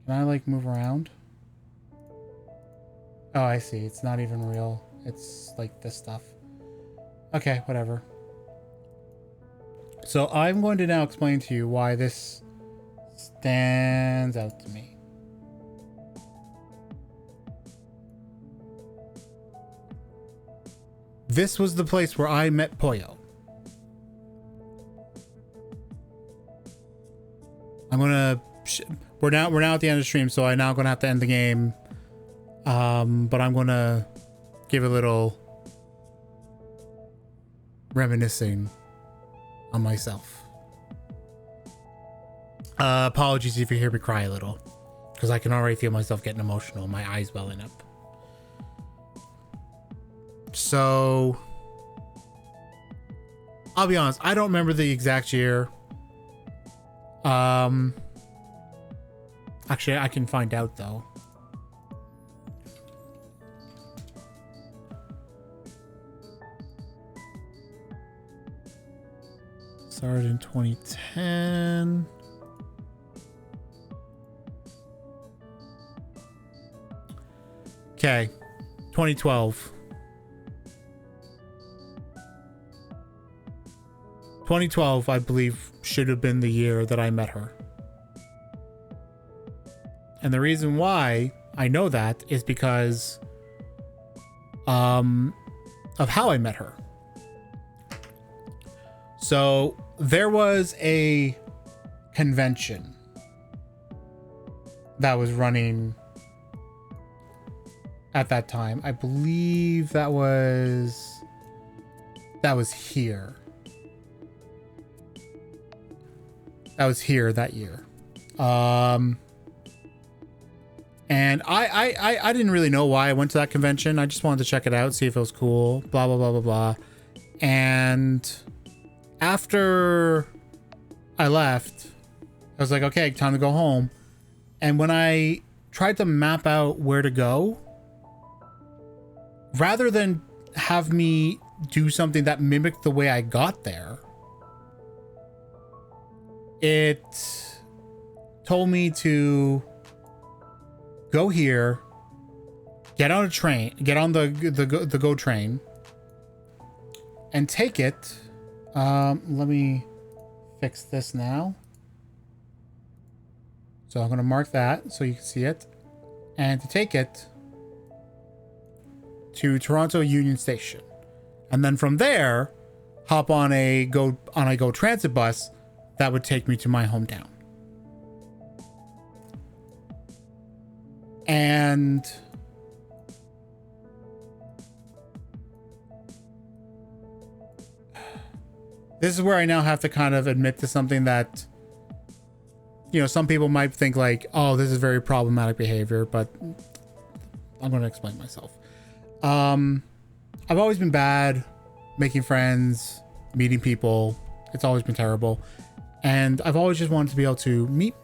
Can I like move around? Oh, I see. It's not even real. It's like this stuff. Okay, whatever. So I'm going to now explain to you why this stands out to me. This was the place where I met Poyo. I'm gonna... We're now at the end of the stream, so I'm now gonna have to end the game. But I'm gonna give a little reminiscing on myself. Apologies if you hear me cry a little, because I can already feel myself getting emotional, my eyes welling up. So I'll be honest, I don't remember the exact year. Actually, I can find out though. Started in 2010. Okay, 2012. 2012, I believe, should have been the year that I met her. And the reason why I know that is because of how I met her. So there was a convention that was running at that time. I believe that was here. That was here that year. And I didn't really know why I went to that convention. I just wanted to check it out, see if it was cool, blah, blah, blah, blah, blah. And after I left, I was like, okay, time to go home. And when I tried to map out where to go, rather than have me do something that mimicked the way I got there, it told me to go here, get on a train, get on the GO train, and take it. Let me fix this now. So I'm going to mark that so you can see it, and to take it to Toronto Union Station, and then from there, hop on a GO transit bus that would take me to my hometown. And this is where I now have to kind of admit to something that, you know, some people might think like, oh, this is very problematic behavior, but I'm going to explain myself. I've always been bad making friends, meeting people. It's always been terrible. And I've always just wanted to be able to meet,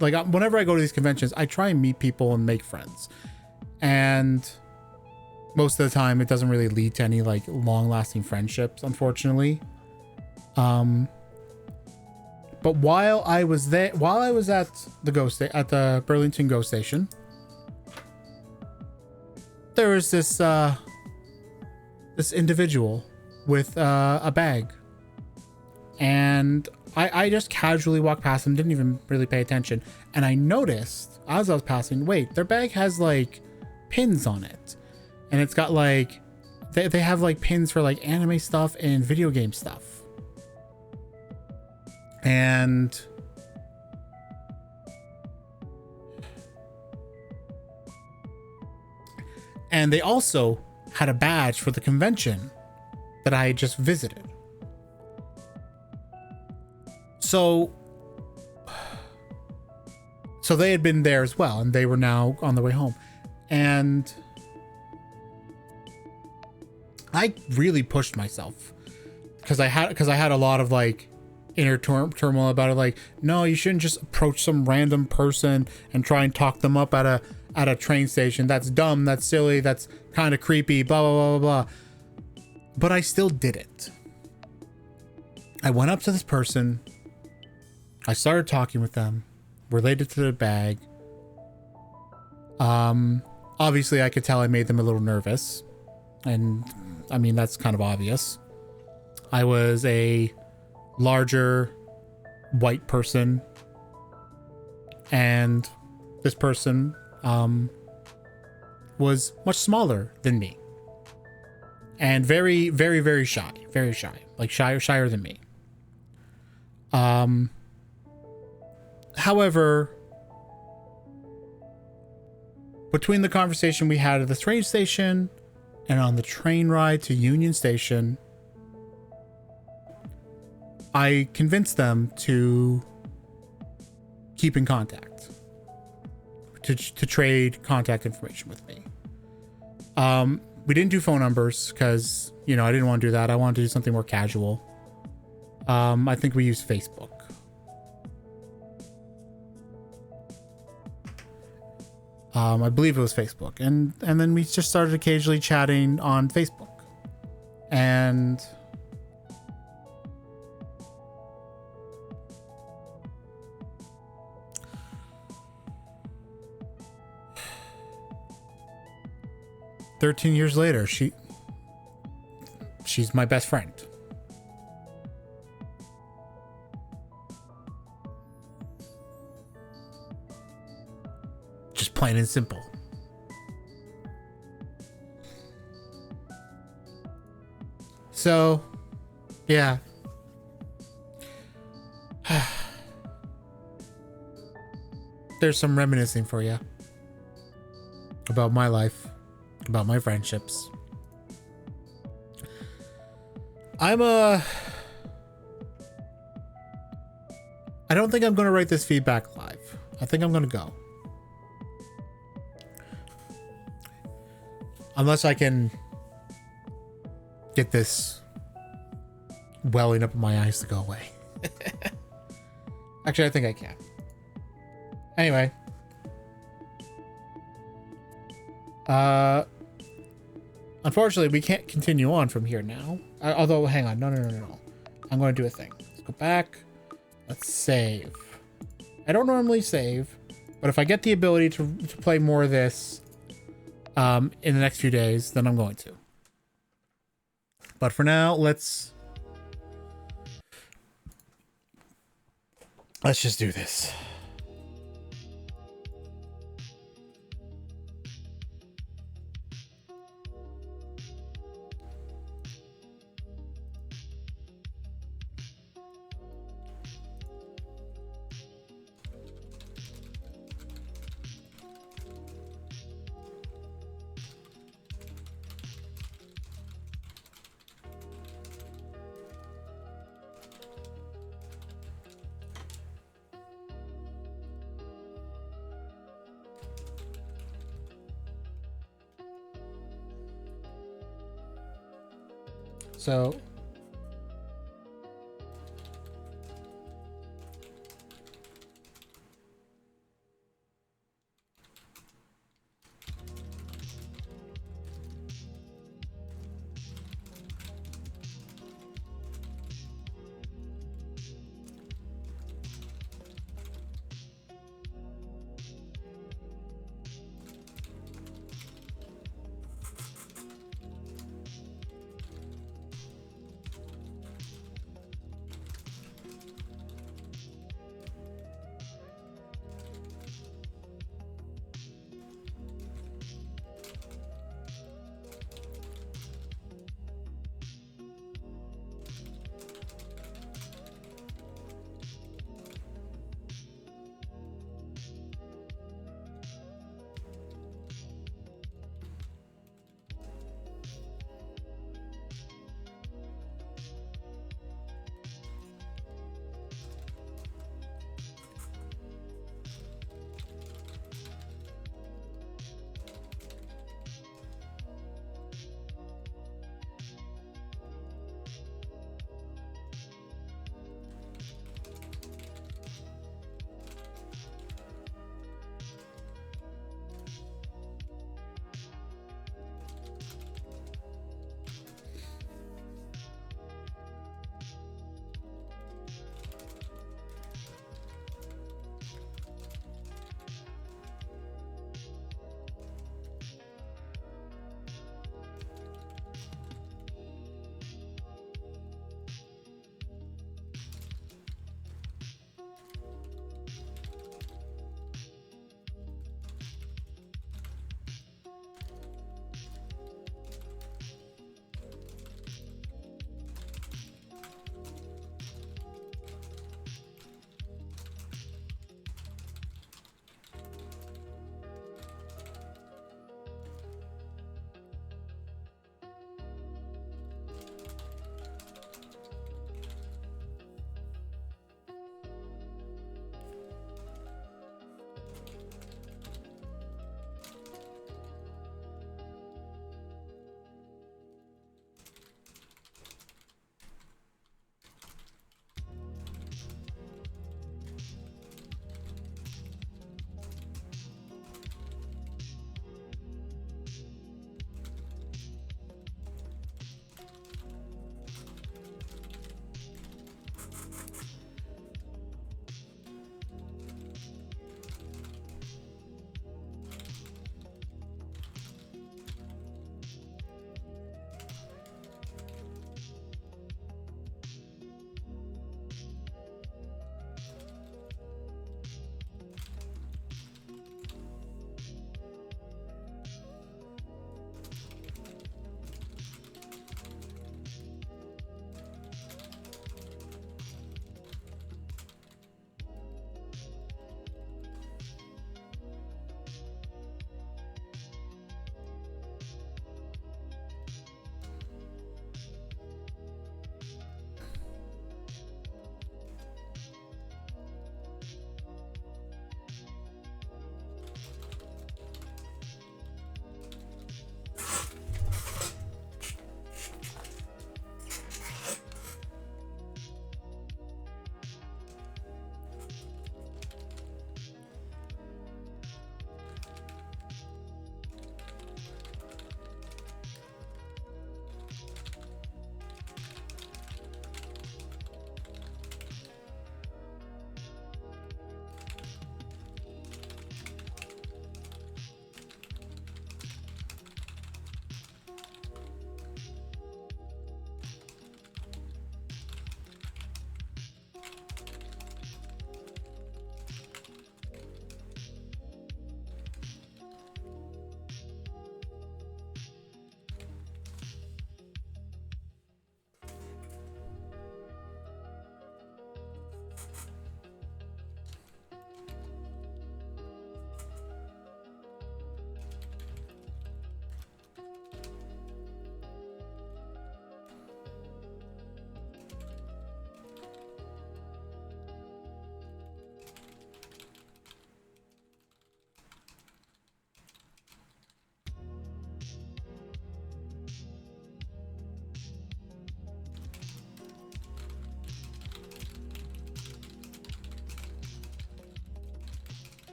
like, whenever I go to these conventions, I try and meet people and make friends. And most of the time it doesn't really lead to any like long lasting friendships, unfortunately. But while I was at the Burlington Ghost Station, there was this individual with a bag, and I just casually walked past him, didn't even really pay attention, and I noticed as I was passing, wait, their bag has like pins on it, and it's got like they have like pins for like anime stuff and video game stuff. And they also had a badge for the convention that I had just visited. So they had been there as well, and they were now on their way home. And I really pushed myself because I had a lot of like inner turmoil about it, like, no, you shouldn't just approach some random person and try and talk them up at a train station. That's dumb, that's silly, that's kind of creepy, blah blah blah blah blah. But I still did it. I went up to this person, I started talking with them related to the bag. Obviously I could tell I made them a little nervous, and I mean that's kind of obvious. I was a larger white person, and this person was much smaller than me, and very very very shy, like shyer than me. However, between the conversation we had at the train station and on the train ride to Union Station, I convinced them to keep in contact, to trade contact information with me. We didn't do phone numbers because, you know, I didn't want to do that. I wanted to do something more casual. I think we used Facebook. I believe it was Facebook. And then we just started occasionally chatting on Facebook. And $13 years later, she's my best friend. Just plain and simple. So, yeah. There's some reminiscing for you about my life, about my friendships. I don't think I'm going to write this feedback live. I think I'm going to go. Unless I can get this welling up in my eyes to go away. Actually, I think I can. Anyway. Unfortunately, we can't continue on from here now. Although, hang on. No. I'm going to do a thing. Let's go back. Let's save. I don't normally save, but if I get the ability to play more of this in the next few days, then I'm going to. But for now, let's just do this. So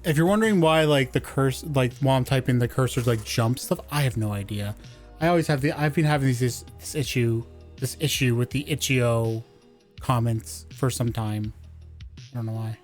If you're wondering why like the curse, like while I'm typing the cursor like jump stuff, I have no idea. I always have I've been having this issue with the itch.io comments for some time. I don't know why.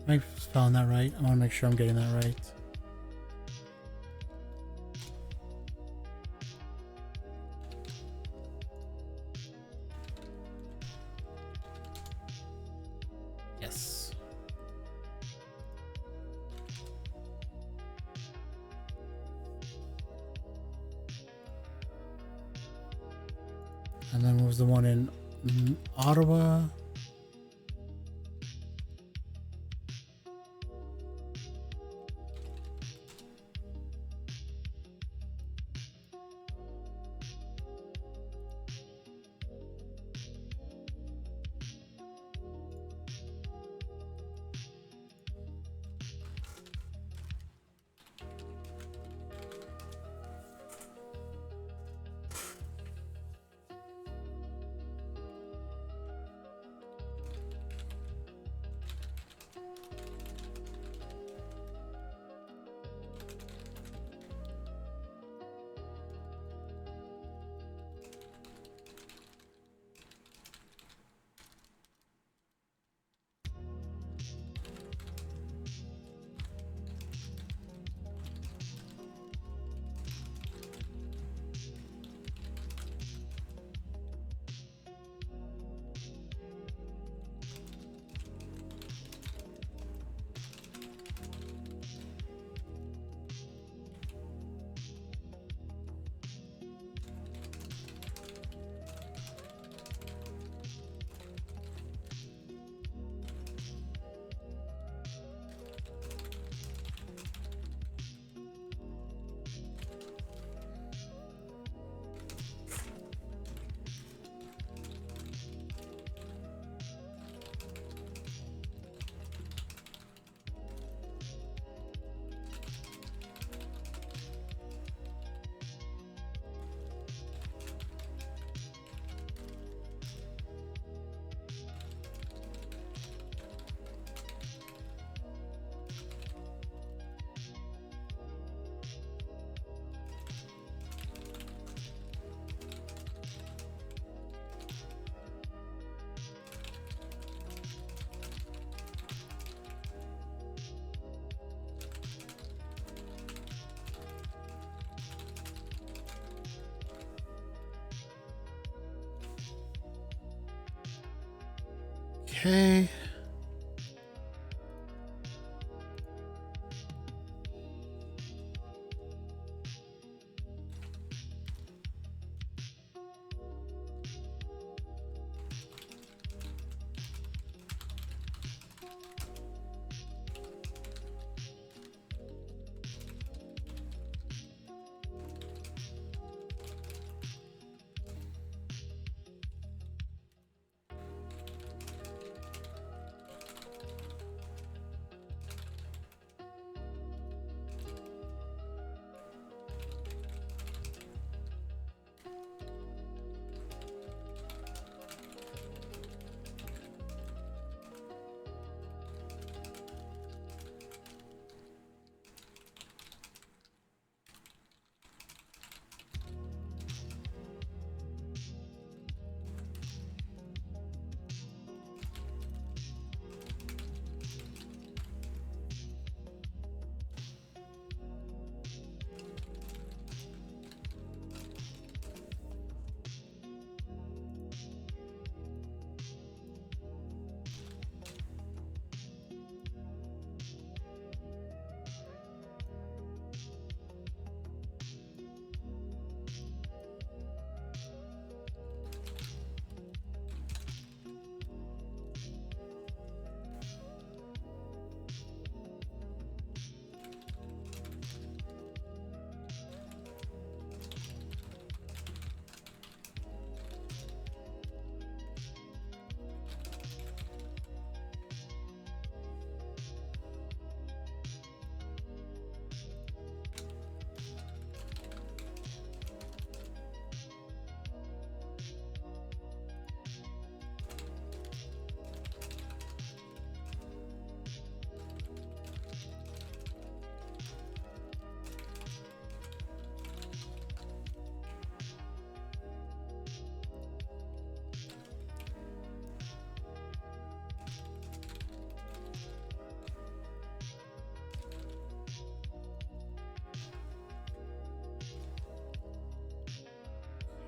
Am I spelling that right? I want to make sure I'm getting that right. Yes. And then what was the one in Ottawa? Okay.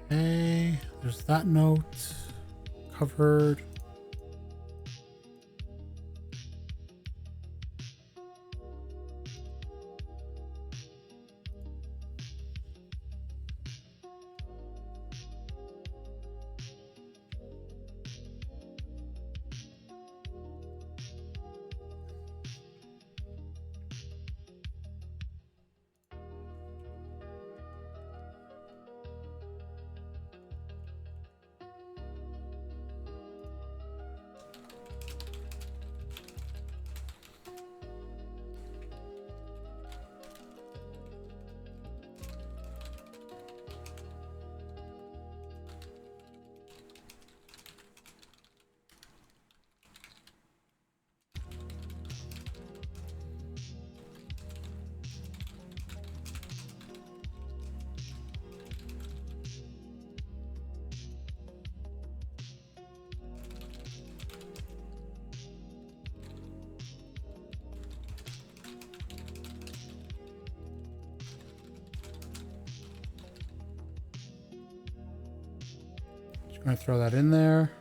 Okay, there's that note covered. Just gonna throw that in there.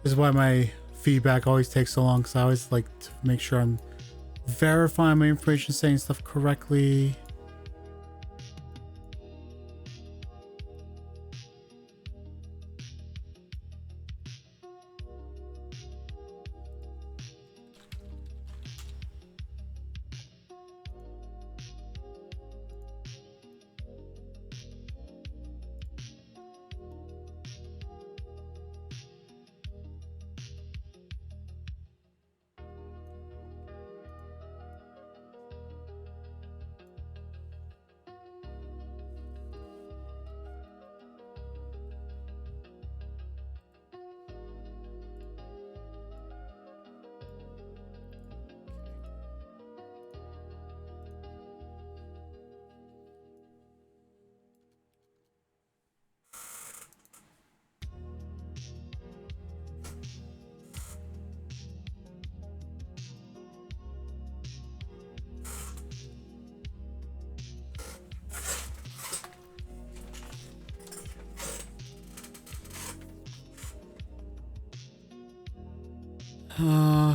This is why my feedback always takes so long, because I always like to make sure I'm verifying my information, saying stuff correctly. Uh,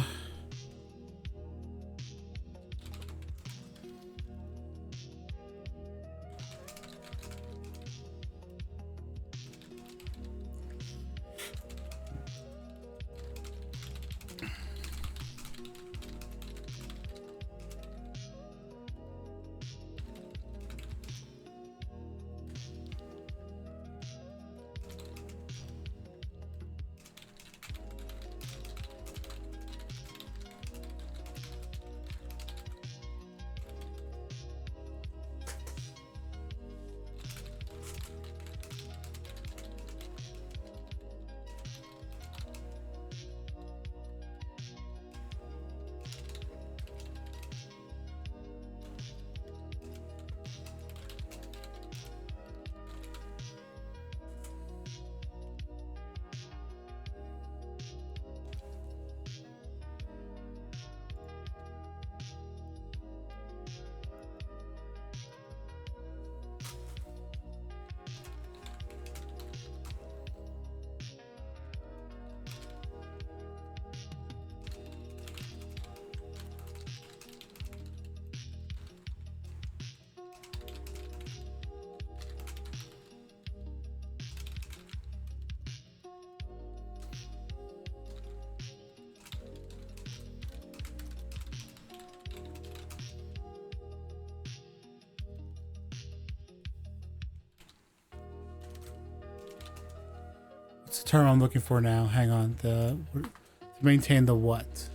what's the term I'm looking for now? Hang on. To maintain the what?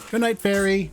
Good night, fairy.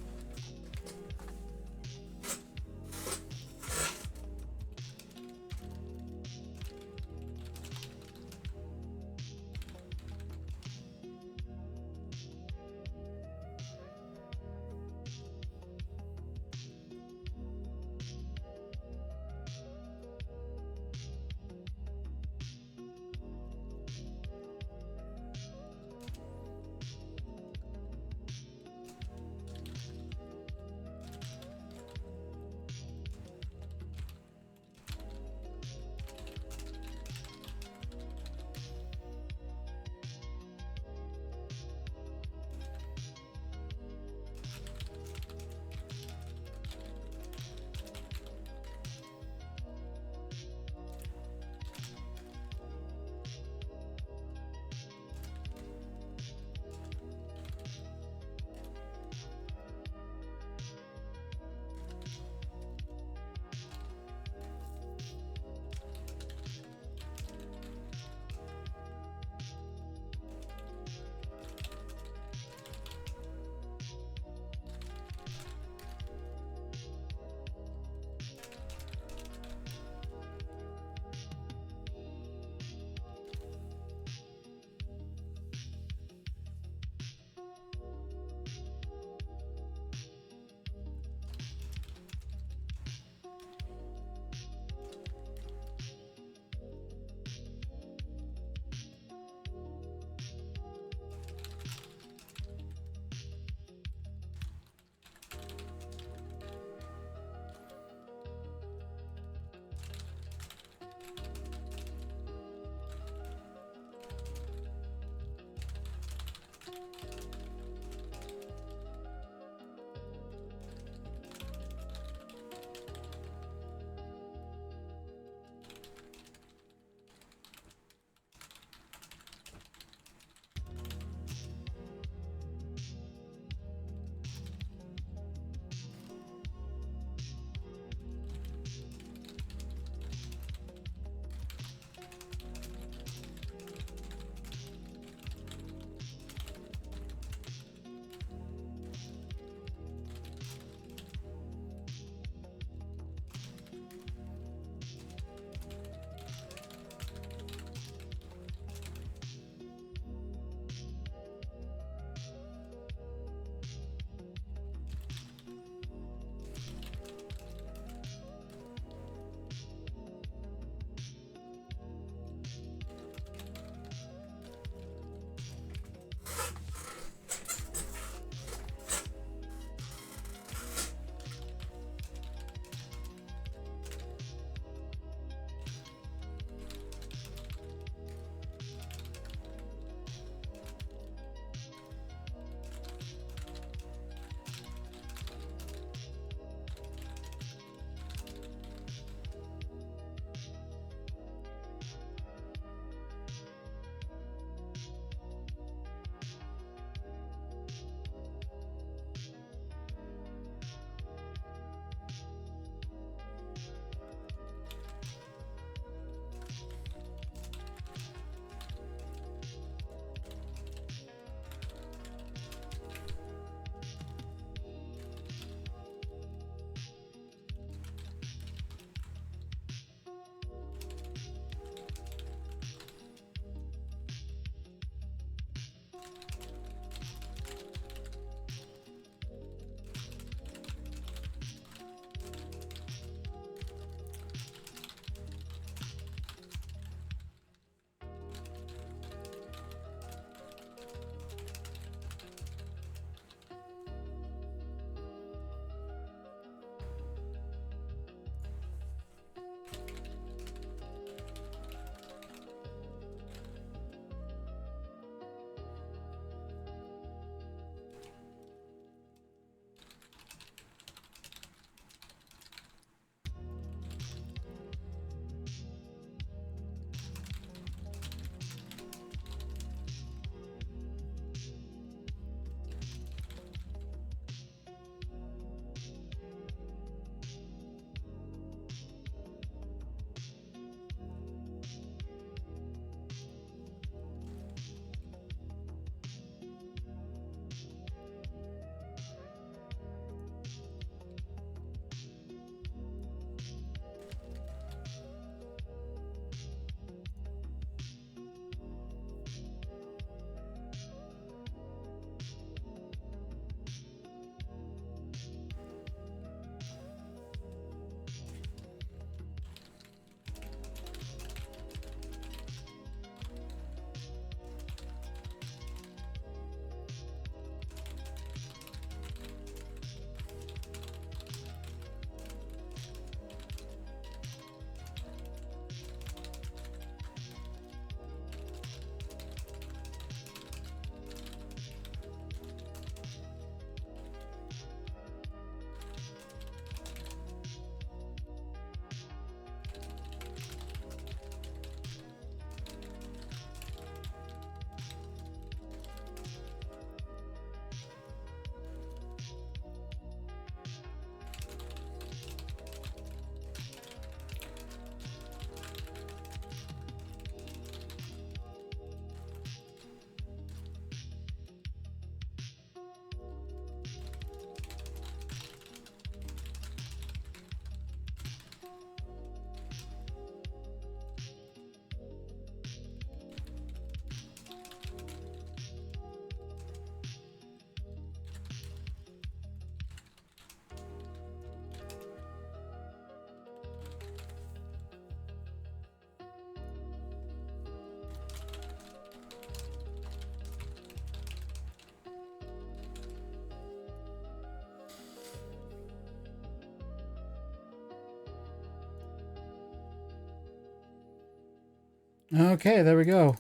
Okay, there we go.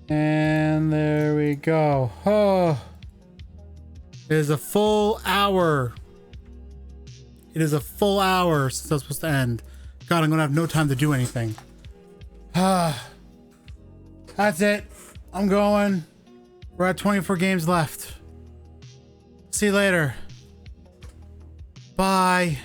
And there we go. Oh, it is a full hour. It is a full hour since I was supposed to end. God, I'm gonna have no time to do anything. Ah, that's it. I'm going. We're at 24 games left. See you later. Bye.